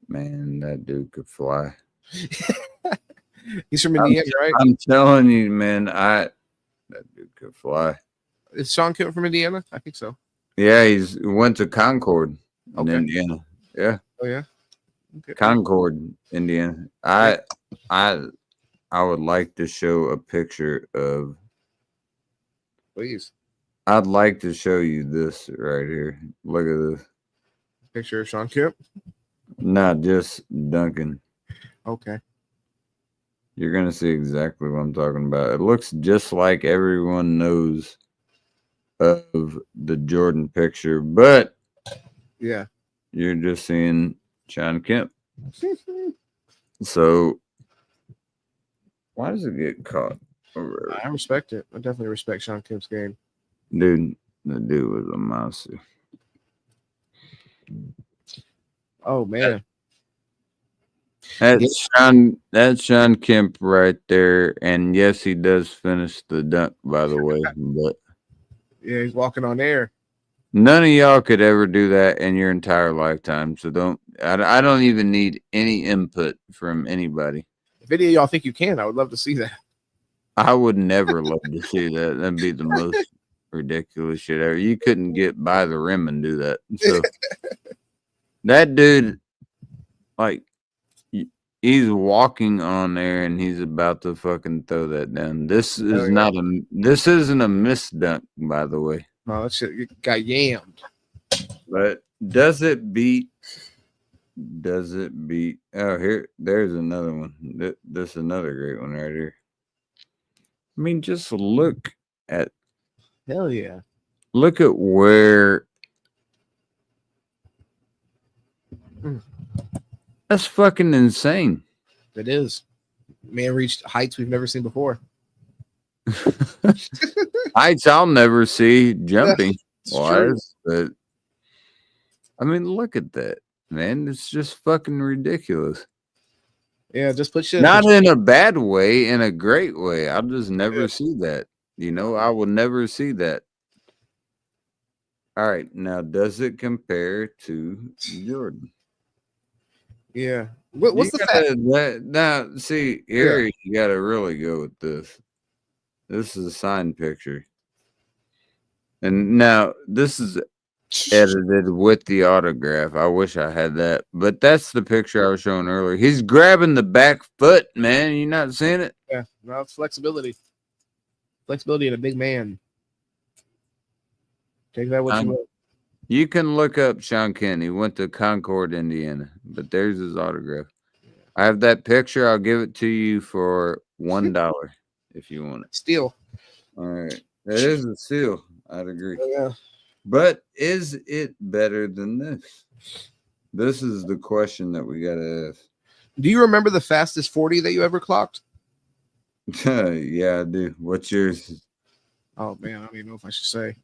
A: Man, that dude could fly.
G: He's from Indiana, right?
A: I'm telling you, man, that dude could fly.
G: Is Sean Kemp from Indiana? I think so.
A: Yeah, he went to Concord in Indiana. Yeah.
G: Oh yeah. Okay.
A: Concord, Indiana. I would like to show a picture of.
G: Please.
A: I'd like to show you this right here. Look at this.
G: Picture of Sean Kemp?
A: Not just Duncan.
G: Okay.
A: You're going to see exactly what I'm talking about. It looks just like everyone knows of the Jordan picture, but
G: yeah,
A: you're just seeing Sean Kemp. So why does it get caught?
G: I respect it. I definitely respect Sean Kemp's game.
A: Dude, the dude was a monster.
G: Oh man.
A: That's Sean Kemp right there. And yes, he does finish the dunk, by the way. But
G: yeah, he's walking on air.
A: None of y'all could ever do that in your entire lifetime. So I don't even need any input from anybody.
G: If any of y'all think you can, I would love to see that.
A: I would never love to see that. That'd be the most ridiculous shit ever. You couldn't get by the rim and do that. So that dude, like, he's walking on there and he's about to fucking throw that down. This isn't a missed dunk, by the way.
G: No, that shit got yammed.
A: But does it beat? Oh, there's another one. This is another great one right here. I mean, just look at.
G: Hell yeah.
A: Look at where. That's fucking insane.
G: It is. Man reached heights we've never seen before.
A: Heights I'll never see jumping
G: It's true.
A: wise, but I mean, look at that, man. It's just fucking ridiculous.
G: Yeah, just put shit.
A: Not in a bad way, in a great way. I'll just never
G: Yeah.
A: see that. You know, I will never see that. All right, now does it compare to Jordan?
G: Yeah. What's
A: You
G: the fact?
A: now see here you gotta really go with this. This is a signed picture. And now this is edited with the autograph. I wish I had that, but that's the picture I was showing earlier. He's grabbing the back foot, man. You not seeing it?
G: Yeah, no, it's flexibility. Flexibility in a big man. Take that what you will.
A: You can look up Sean Kent. He went to Concord, Indiana, but there's his autograph. I have that picture. I'll give it to you for $1 if you want it.
G: Steal.
A: All right. That is a steal. I'd agree.
G: Yeah.
A: But is it better than this? This is the question that we got to ask.
G: Do you remember the fastest 40 that you ever clocked?
A: Yeah, I do. What's yours?
G: Oh man, I don't even know if I should say.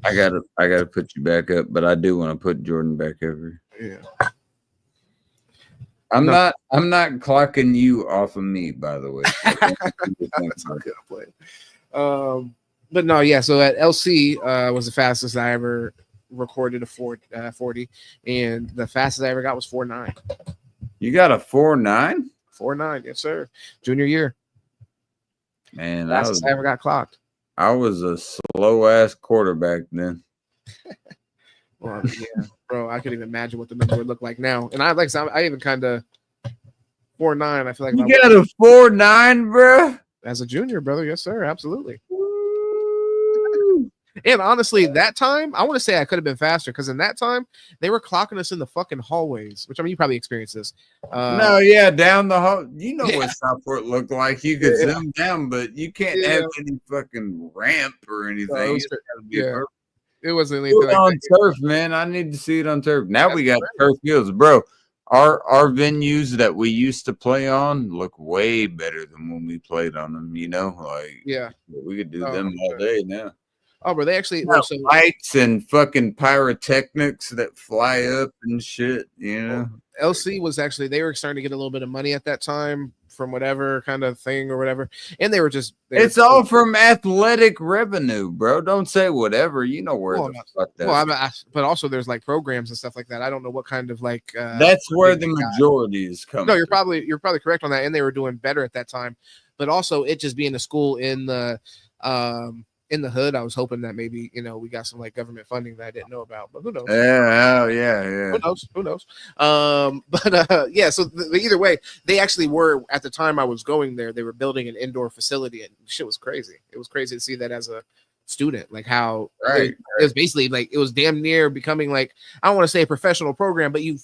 A: I gotta put you back up, but I do want to put Jordan back over.
G: Yeah.
A: I'm
G: No.
A: not clocking you off of me, by the way.
G: That's not good play. But no, yeah. So at LC was the fastest I ever recorded a 40, and the fastest I ever got was 4.9.
A: You got a 4.9?
G: 4.9, yes sir. Junior year,
A: Man,
G: fastest I ever got clocked.
A: I was a slow ass quarterback then.
G: Well, yeah, bro, I couldn't even imagine what the number would look like now. And I even kind of 4.9. I feel like
A: You
G: if I
A: got a 4.9, bro?
G: as a junior, brother, yes sir, absolutely. And honestly, that time, I want to say I could have been faster because in that time, they were clocking us in the fucking hallways, which I mean, you probably experienced this.
A: No, yeah, down the hall. You know
G: Yeah.
A: what Southport looked like. You could
G: Yeah.
A: zoom down, but you can't
G: Yeah.
A: have any fucking ramp or anything.
G: it was-
A: It's gotta be
G: yeah.
A: perfect.
G: It wasn't
A: Do
G: anything
A: it
G: like
A: on
G: that.
A: turf, man. I need to see it on turf. Now we got
G: That's
A: turf fields, bro. Our venues that we used to play on look way better than when we played on them. You know, like
G: Yeah.
A: we could do
G: Oh,
A: them all day now.
G: Oh, bro, they actually
A: Got
G: also
A: lights and fucking pyrotechnics that fly up and shit. You know,
G: LC was actually they were starting to get a little bit of money at that time from whatever kind of thing or whatever, and they were
A: it's all from athletic revenue, bro. Don't say whatever. You know where
G: Well,
A: the fuck that's.
G: well, but also there's like programs and stuff like that. I don't know what kind of like
A: That's where the
G: funding they got.
A: majority is coming.
G: No, you're probably correct on that, and they were doing better at that time. But also, it just being a school in the hood, I was hoping that maybe we got some like government funding that I didn't know about. But who knows?
A: Yeah, hell yeah.
G: Who knows? But yeah. So either way, they actually were at the time I was going there. They were building an indoor facility, and shit was crazy. It was crazy to see that as a student, like how
A: Right.
G: it was basically like it was damn near becoming like I don't want to say a professional program, but you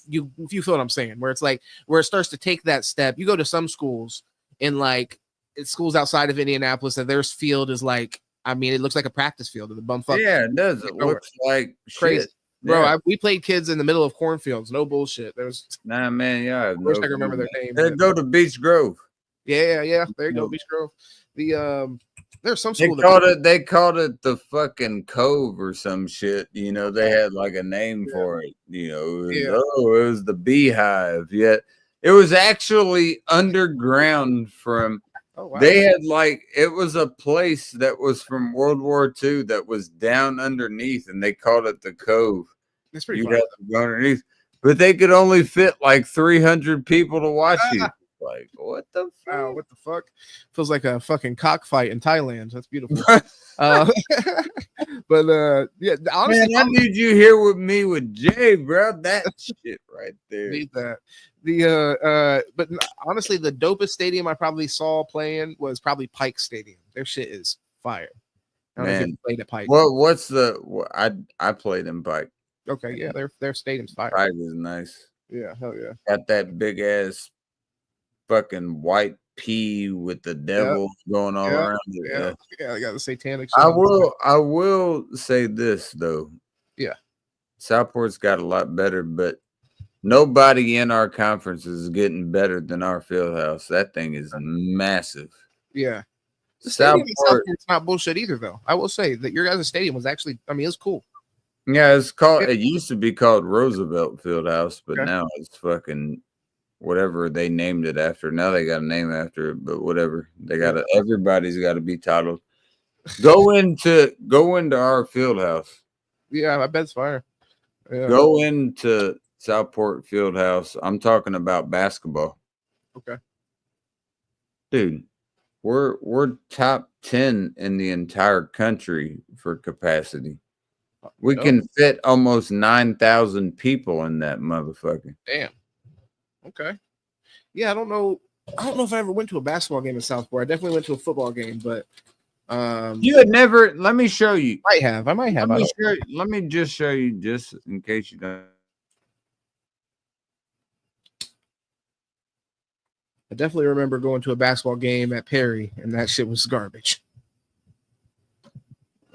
G: feel what I'm saying, where it's like where it starts to take that step. You go to some schools in like it's schools outside of Indianapolis that their field is like. I mean, it looks like a practice field of the bumfuck.
A: Yeah, it does. It looks like
G: Crazy.
A: shit.
G: Bro,
A: Yeah.
G: we played kids in the middle of cornforfields. No bullshit. There's
A: Nah, man, yeah.
G: I wish I could remember their name.
A: They
G: but-
A: go to Beach Grove.
G: Yeah. There you go,
A: No.
G: Beach Grove. The there's some
A: They
G: school
A: They called it the fucking Cove or some shit. You know, they had like a name for it. You know, it was the Beehive. Yet it was actually underground from.
G: oh wow.
A: They had like it was a place that was from World War II that was down underneath, and they called it the Cove.
G: That's pretty
A: You'd
G: fun.
A: have to go underneath, but they could only fit like 300 people to watch you. Like, what the fuck?
G: Wow, what the fuck? Feels like a fucking cockfight in Thailand. That's beautiful. But yeah, honestly,
A: Man, I need you here with me with Jay, bro. That shit right there.
G: need that. But honestly, the dopest stadium I probably saw playing was probably Pike Stadium. Their shit is fire. I don't know if
A: Man.
G: you played at Pike.
A: What's the? I played in Pike.
G: Okay, yeah, their stadium's fire.
A: Pike is nice.
G: Yeah, hell yeah.
A: Got that big ass fucking white pea with the devil going all around it.
G: Yeah, I got the satanic.
A: I
G: shit.
A: will say this though.
G: Yeah.
A: Southport's got a lot better, but nobody in our conference is getting better than our field house. That thing is massive.
G: Yeah, The stadium in
A: Southport.
G: Southport's not bullshit either, though. I will say that your guys' stadium was actually, I mean, it's cool.
A: Yeah, it's called. It used to be called Roosevelt Fieldhouse, but
G: Okay.
A: now it's fucking whatever they named it after. Now they got a name after it, but whatever. They got to. Everybody's got to be titled. Go into our field house.
G: Yeah, I bet it's fire. Yeah.
A: Go into Southport Fieldhouse. I'm talking about basketball.
G: Okay.
A: Dude, we're top 10 in the entire country for capacity. We can fit almost 9,000 people in that motherfucker.
G: Damn. Okay. Yeah, I don't know if I ever went to a basketball game in Southport. I definitely went to a football game, but
A: You had never. Let me show you.
G: I might have.
A: Let me just show you, just in case you don't.
G: I definitely remember going to a basketball game at Perry, and that shit was garbage.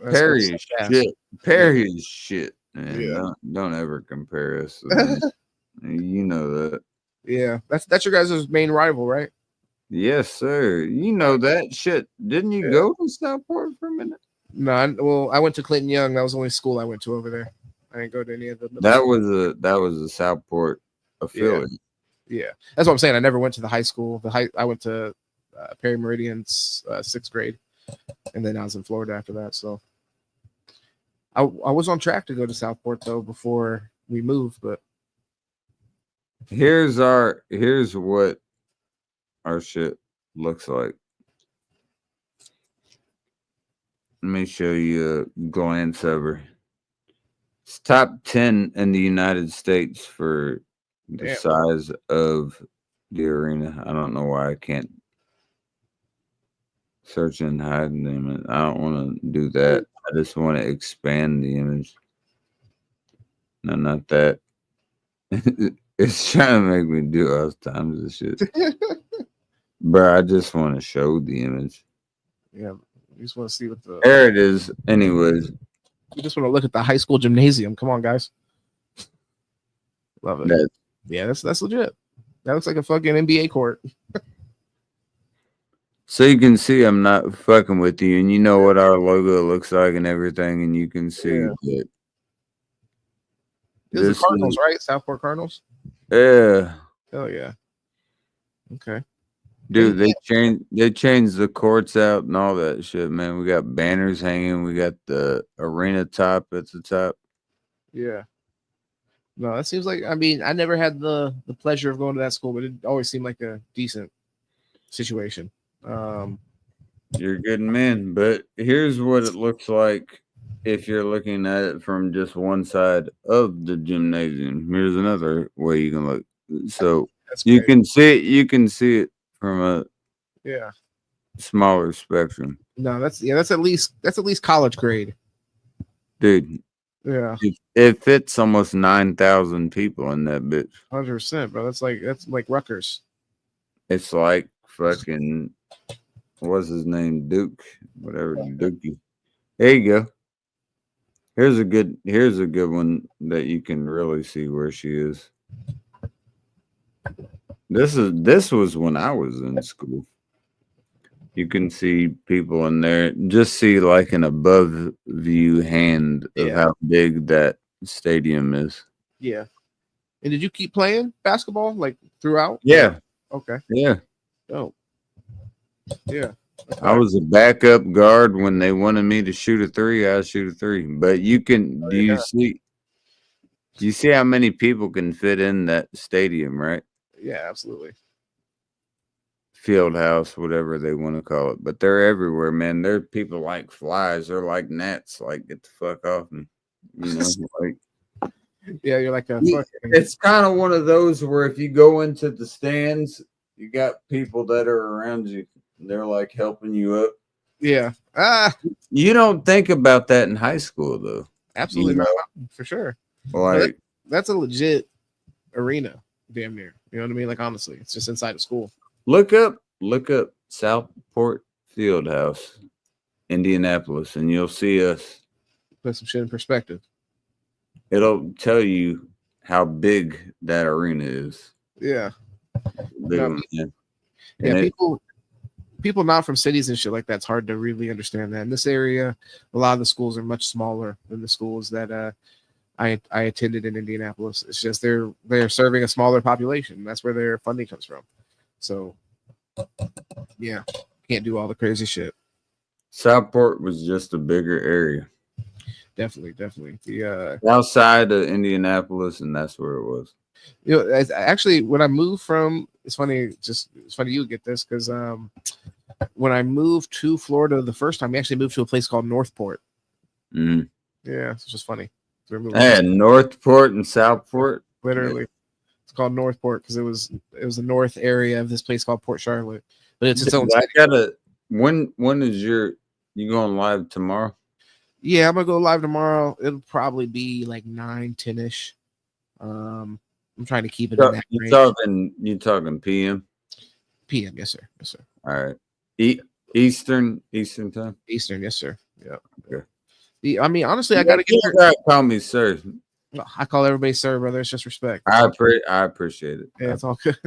G: That's
A: Perry
G: what's
A: is
G: fast.
A: shit. Perry is shit. Man.
G: Yeah.
A: Don't ever compare us to them. You know that.
G: Yeah, that's your guys' main rival, right?
A: Yes, sir. You know that shit. Didn't you go to Southport for a minute?
G: No, I went to Clinton Young. That was the only school I went to over there. I didn't go to any of them.
A: That was a Southport affiliate.
G: Yeah, that's what I'm saying. I never went to the high school. I went to Perry Meridian's 6th grade, and then I was in Florida after that. So I was on track to go to Southport though before we moved, but
A: Here's what our shit looks like. Let me show you a glance over. It's top 10 in the United States for the size of the arena. I don't know why I can't search and hide the image. I don't want to do that. I just want to expand the image. No, not that. It's trying to make me do all times of shit. But I just want to show the image.
G: yeah, you just want to see what the.
A: There it is. Anyways,
G: You just want to look at the high school gymnasium. Come on, guys. Love it. Yeah, that's legit. That looks like a fucking NBA court.
A: so you can see I'm not fucking with you, and you know what our logo looks like and everything, and you can see that.
G: This is the Cardinals, right? Southport Cardinals.
A: Yeah.
G: Hell yeah. Okay.
A: Dude, they changed the courts out and all that shit, man. We got banners hanging. We got the arena top at the top.
G: Yeah. No, that seems like, I mean, I never had the pleasure of going to that school, but it always seemed like a decent situation.
A: You're a good man, but here's what it looks like if you're looking at it from just one side of the gymnasium. Here's another way you can look. So you can see it from a smaller spectrum.
G: No, that's at least college grade.
A: Dude.
G: Yeah.
A: It fits almost 9,000 people in that bitch.
G: 100%, bro. That's like Rutgers.
A: It's like fucking what's his name? Duke. Whatever, Dookie. There you go. Here's a good one that you can really see where she is. This was when I was in school. You can see people in there. Just see like an above view hand of how big that stadium is.
G: Yeah. And did you keep playing basketball like throughout?
A: Yeah.
G: Okay.
A: Yeah.
G: Oh. Yeah.
A: I was a backup guard when they wanted me to shoot a three. I shoot a three. But you can you see how many people can fit in that stadium, right?
G: Yeah, absolutely.
A: Field house, whatever they want to call it, but they're everywhere, man. They're people like flies. They're like gnats. Like, get the fuck off me, you know. Like,
G: yeah, you're like a.
A: It's kind of one of those where if you go into the stands, you got people that are around you. They're like helping you up.
G: Yeah.
A: You don't think about that in high school, though.
G: Absolutely not, for sure.
A: Like
G: that's a legit arena, damn near. You know what I mean? Like honestly, it's just inside of school.
A: Look up Southport Fieldhouse, Indianapolis, and you'll see us.
G: Put some shit in perspective.
A: It'll tell you how big that arena is.
G: Yeah.
A: Big one, yeah.
G: Yeah, people not from cities and shit like that's hard to really understand that. In this area, a lot of the schools are much smaller than the schools that I attended in Indianapolis. It's just they're serving a smaller population. That's where their funding comes from. So yeah, can't do all the crazy shit.
A: Southport was just a bigger area
G: Definitely. The
A: outside of Indianapolis, and that's where it was.
G: actually when I moved from, it's funny you get this because when I moved to Florida the first time, we actually moved to a place called Northport.
A: Mm.
G: Yeah, it's just funny. So we're moving
A: Yeah, Northport and Southport.
G: literally. It's called Northport because it was the north area of this place called Port Charlotte, but it's its own
A: I
G: city.
A: gotta. When is you going live tomorrow?
G: Yeah, I'm gonna go live tomorrow. It'll probably be like 9-10 ish. I'm trying to keep it in that range.
A: You talking PM?
G: PM, yes sir.
A: All right. Eastern time.
G: Eastern, yes sir. Yeah.
A: Okay.
G: I mean, honestly, I gotta get.
A: You gotta call me sir.
G: I call everybody sir, brother. It's just respect.
A: I appreciate it.
G: Yeah, it's all good.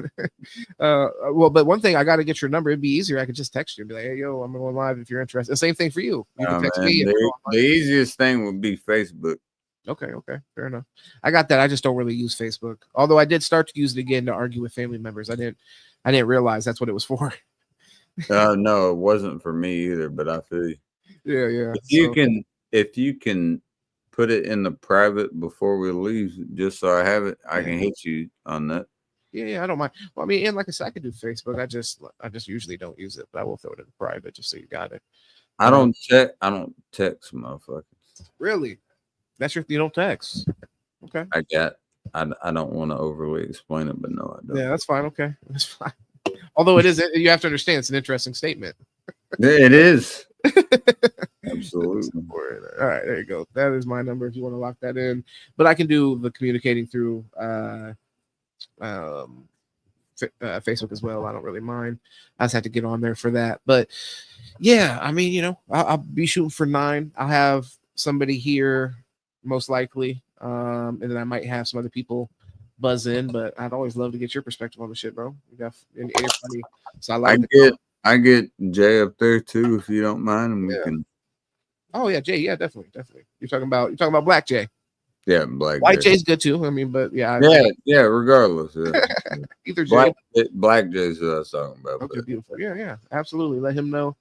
G: Well, but one thing, I got to get your number. It'd be easier. I could just text you and be like, "Hey, yo, I'm going live if you're interested." The same thing for you. You can text me.
A: The easiest thing would be Facebook.
G: Okay, fair enough. I got that. I just don't really use Facebook. Although I did start to use it again to argue with family members. I didn't realize that's what it was for.
A: No, it wasn't for me either. But I feel you.
G: Yeah.
A: If you can put it in the private before we leave, just so I have it, I can hit you on that.
G: Yeah, I don't mind. Well, I mean, and like I said, I could do Facebook. I just usually don't use it, but I will throw it in the private just so you got it.
A: I don't text motherfuckers.
G: Really? You don't text. Okay.
A: I don't want to overly explain it, but no, I don't.
G: Yeah, that's fine. Okay. That's fine. Although you have to understand it's an interesting statement.
A: It is. Absolutely.
G: All right, there you go. That is my number if you want to lock that in. But I can do the communicating through Facebook as well. I don't really mind. I just have to get on there for that. But yeah, I mean, I'll be shooting for 9. I'll have somebody here most likely, and then I might have some other people buzz in. But I'd always love to get your perspective on the shit, bro. You got anybody? So
A: I get Jay up there too, if you don't mind, and we can.
G: Oh yeah, Jay. Yeah, definitely. You're talking about Black Jay.
A: Yeah, Black.
G: White Jay's good too. I mean, but yeah.
A: Yeah. Regardless,
G: Either Jay.
A: Black Jay's who I was talking about.
G: Okay, beautiful. Yeah, absolutely. Let him know.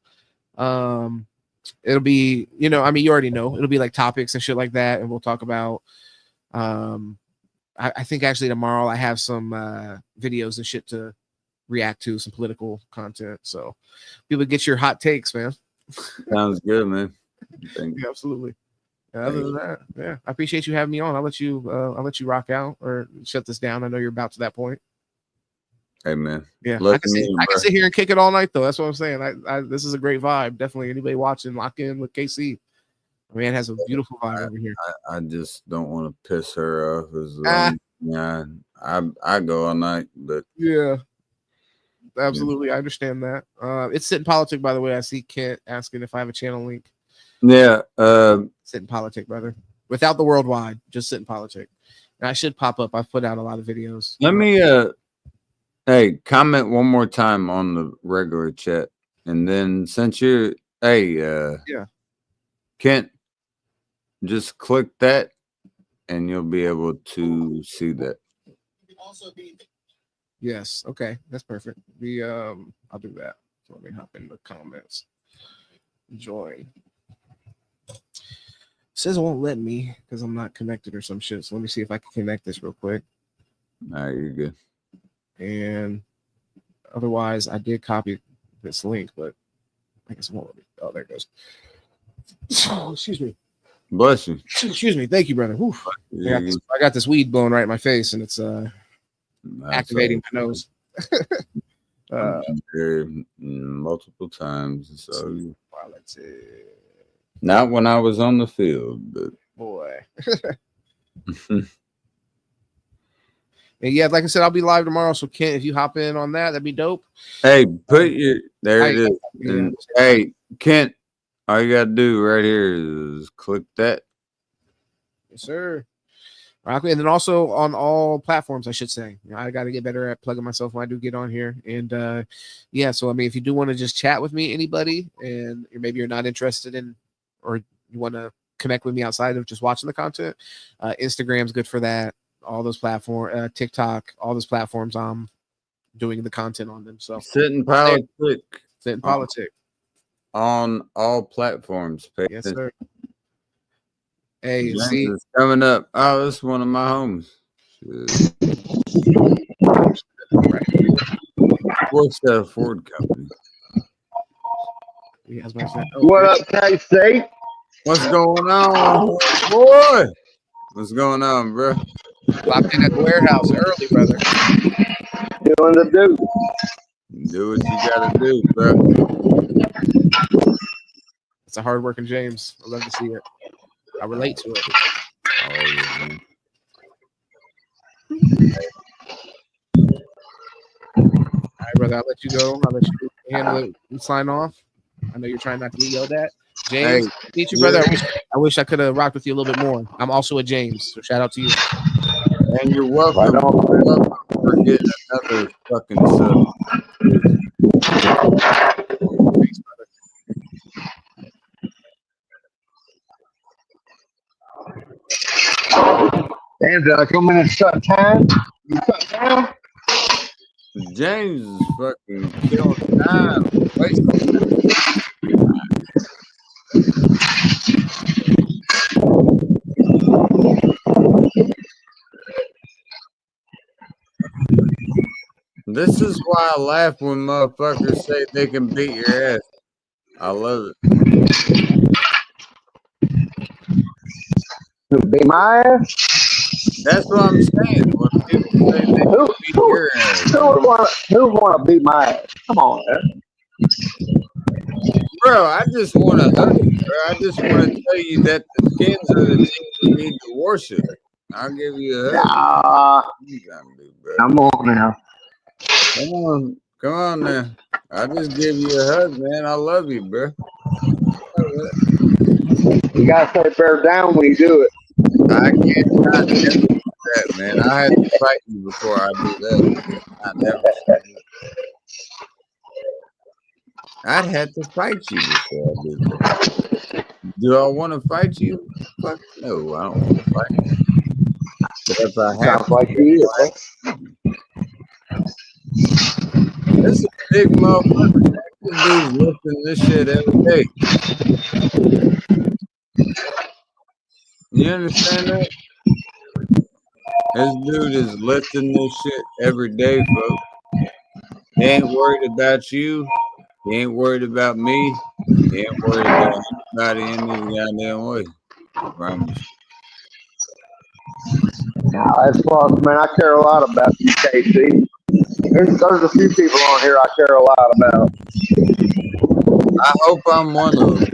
G: It'll be, I mean, you already know. It'll be like topics and shit like that, and we'll talk about. I think actually tomorrow I have some videos and shit to react to, some political content. So people get your hot takes, man.
A: Sounds good, man. Thank you.
G: Yeah, absolutely. Other than that, yeah, I appreciate you having me on. I'll let you rock out or shut this down. I know you're about to that point.
A: Hey, man.
G: Yeah, I can sit here and kick it all night though. That's what I'm saying. This is a great vibe. Definitely, anybody watching, lock in with KC. Man has a beautiful vibe over here.
A: I just don't want to piss her off. Yeah, I go all night, but
G: yeah. Absolutely, I understand that. It's Sit in Politic, by the way. I see Kent asking if I have a channel link.
A: Yeah,
G: Sit in Politic, brother. Without the worldwide, just Sit in Politic. And I should pop up. I've put out a lot of videos.
A: Let me hey, comment one more time on the regular chat, and then since you're
G: yeah,
A: Kent, just click that, and you'll be able to see that.
G: Yes. Okay. That's perfect. I'll do that. So let me hop in the comments. Join. Says it won't let me because I'm not connected or some shit. So let me see if I can connect this real quick.
A: All right, you're good.
G: And otherwise, I did copy this link, but I guess it won't let me. Oh, there it goes. Oh, excuse me.
A: Bless you.
G: Excuse me. Thank you, brother. I got this weed blowing right in my face, and it's activating my nose.
A: Multiple times. So
G: Let's see.
A: Not when I was on the field, but
G: boy. And yeah, like I said, I'll be live tomorrow. So Kent, if you hop in on that, that'd be dope.
A: Hey, there it is. And, hey, Kent, all you gotta do right here is click that.
G: Yes, sir. And then also on all platforms, I should say. I got to get better at plugging myself when I do get on here. And yeah, so I mean, if you do want to just chat with me, anybody, and maybe you're not interested in, or you want to connect with me outside of just watching the content, Instagram's good for that. All those platforms, TikTok, all those platforms, I'm doing the content on them. So
A: Sitting politic
G: sit in politics.
A: on all platforms. Pay
G: Yes,
A: attention.
G: sir. Hey,
A: James
G: see,
A: is coming up. Oh, this is one of my homies. Shit. What's that Ford company?
G: he has my friend.
H: What up, K-State?
A: What's going on, boy? What's going on, bro?
G: Locked in at the warehouse early, brother.
H: Doing the do.
A: Do what you gotta do, bro.
G: It's a hardworking James. I love to see it. I relate to it.
A: Always, man.
G: All right, brother. I'll let you go. I'll let you handle it and sign off. I know you're trying not to get yelled at. James, meet you, brother. I wish I could have rocked with you a little bit more. I'm also a James, so shout out to you.
A: And you're welcome.
H: Right on.
A: Welcome for getting another fucking sub.
G: Thanks, brother.
H: And come in and shut time. You shut down?
A: James is fucking killing time. Wasting This is why I laugh when motherfuckers say they can beat your ass. I love it.
H: Be my ass?
A: That's what I'm saying. When people say they can beat your ass.
H: Who would want to beat my ass? Come on, man.
A: Bro, I just want to hug you, bro. I just want to tell you that the skins are the things you need to worship. I'll give you a hug.
H: Nah,
A: You gotta do, bro.
H: come on now.
A: Come on now. I just give you a hug, man. I love you, bro.
H: You gotta say bear down when you do it.
A: I can't not never do that, man. I had to fight you before I do that. I never. I'd have to fight you before I do that. Do I want to fight you? Fuck no, I don't want to fight you. But if I have
H: Sounds like you is, huh?
A: this is a big motherfucker. This dude's lifting this shit every day. You understand that? This dude is lifting this shit every day, folks. He ain't worried about you. He ain't worried about me. He ain't worried about anybody in this goddamn way. I promise.
H: That's plus, man. I care a lot about you, KC. There's a few people on here I care a lot about.
A: I hope I'm one of them.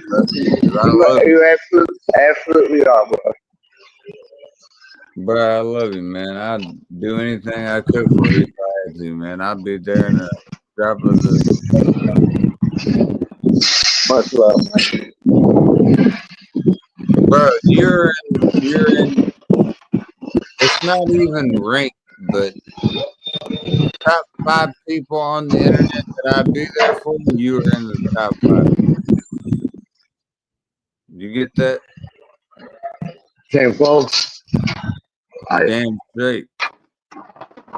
H: You absolutely are, bro.
A: Bro, I love you, man. I'd do anything I could for you if I had to, man. I'd be there in a drop of the.
H: Much love, man.
A: Bro, you're in. It's not even ranked, but top 5 people on the internet that I'd be there for. You are in the top 5. You get that?
H: Came close.
A: Damn straight.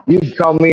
H: You can call me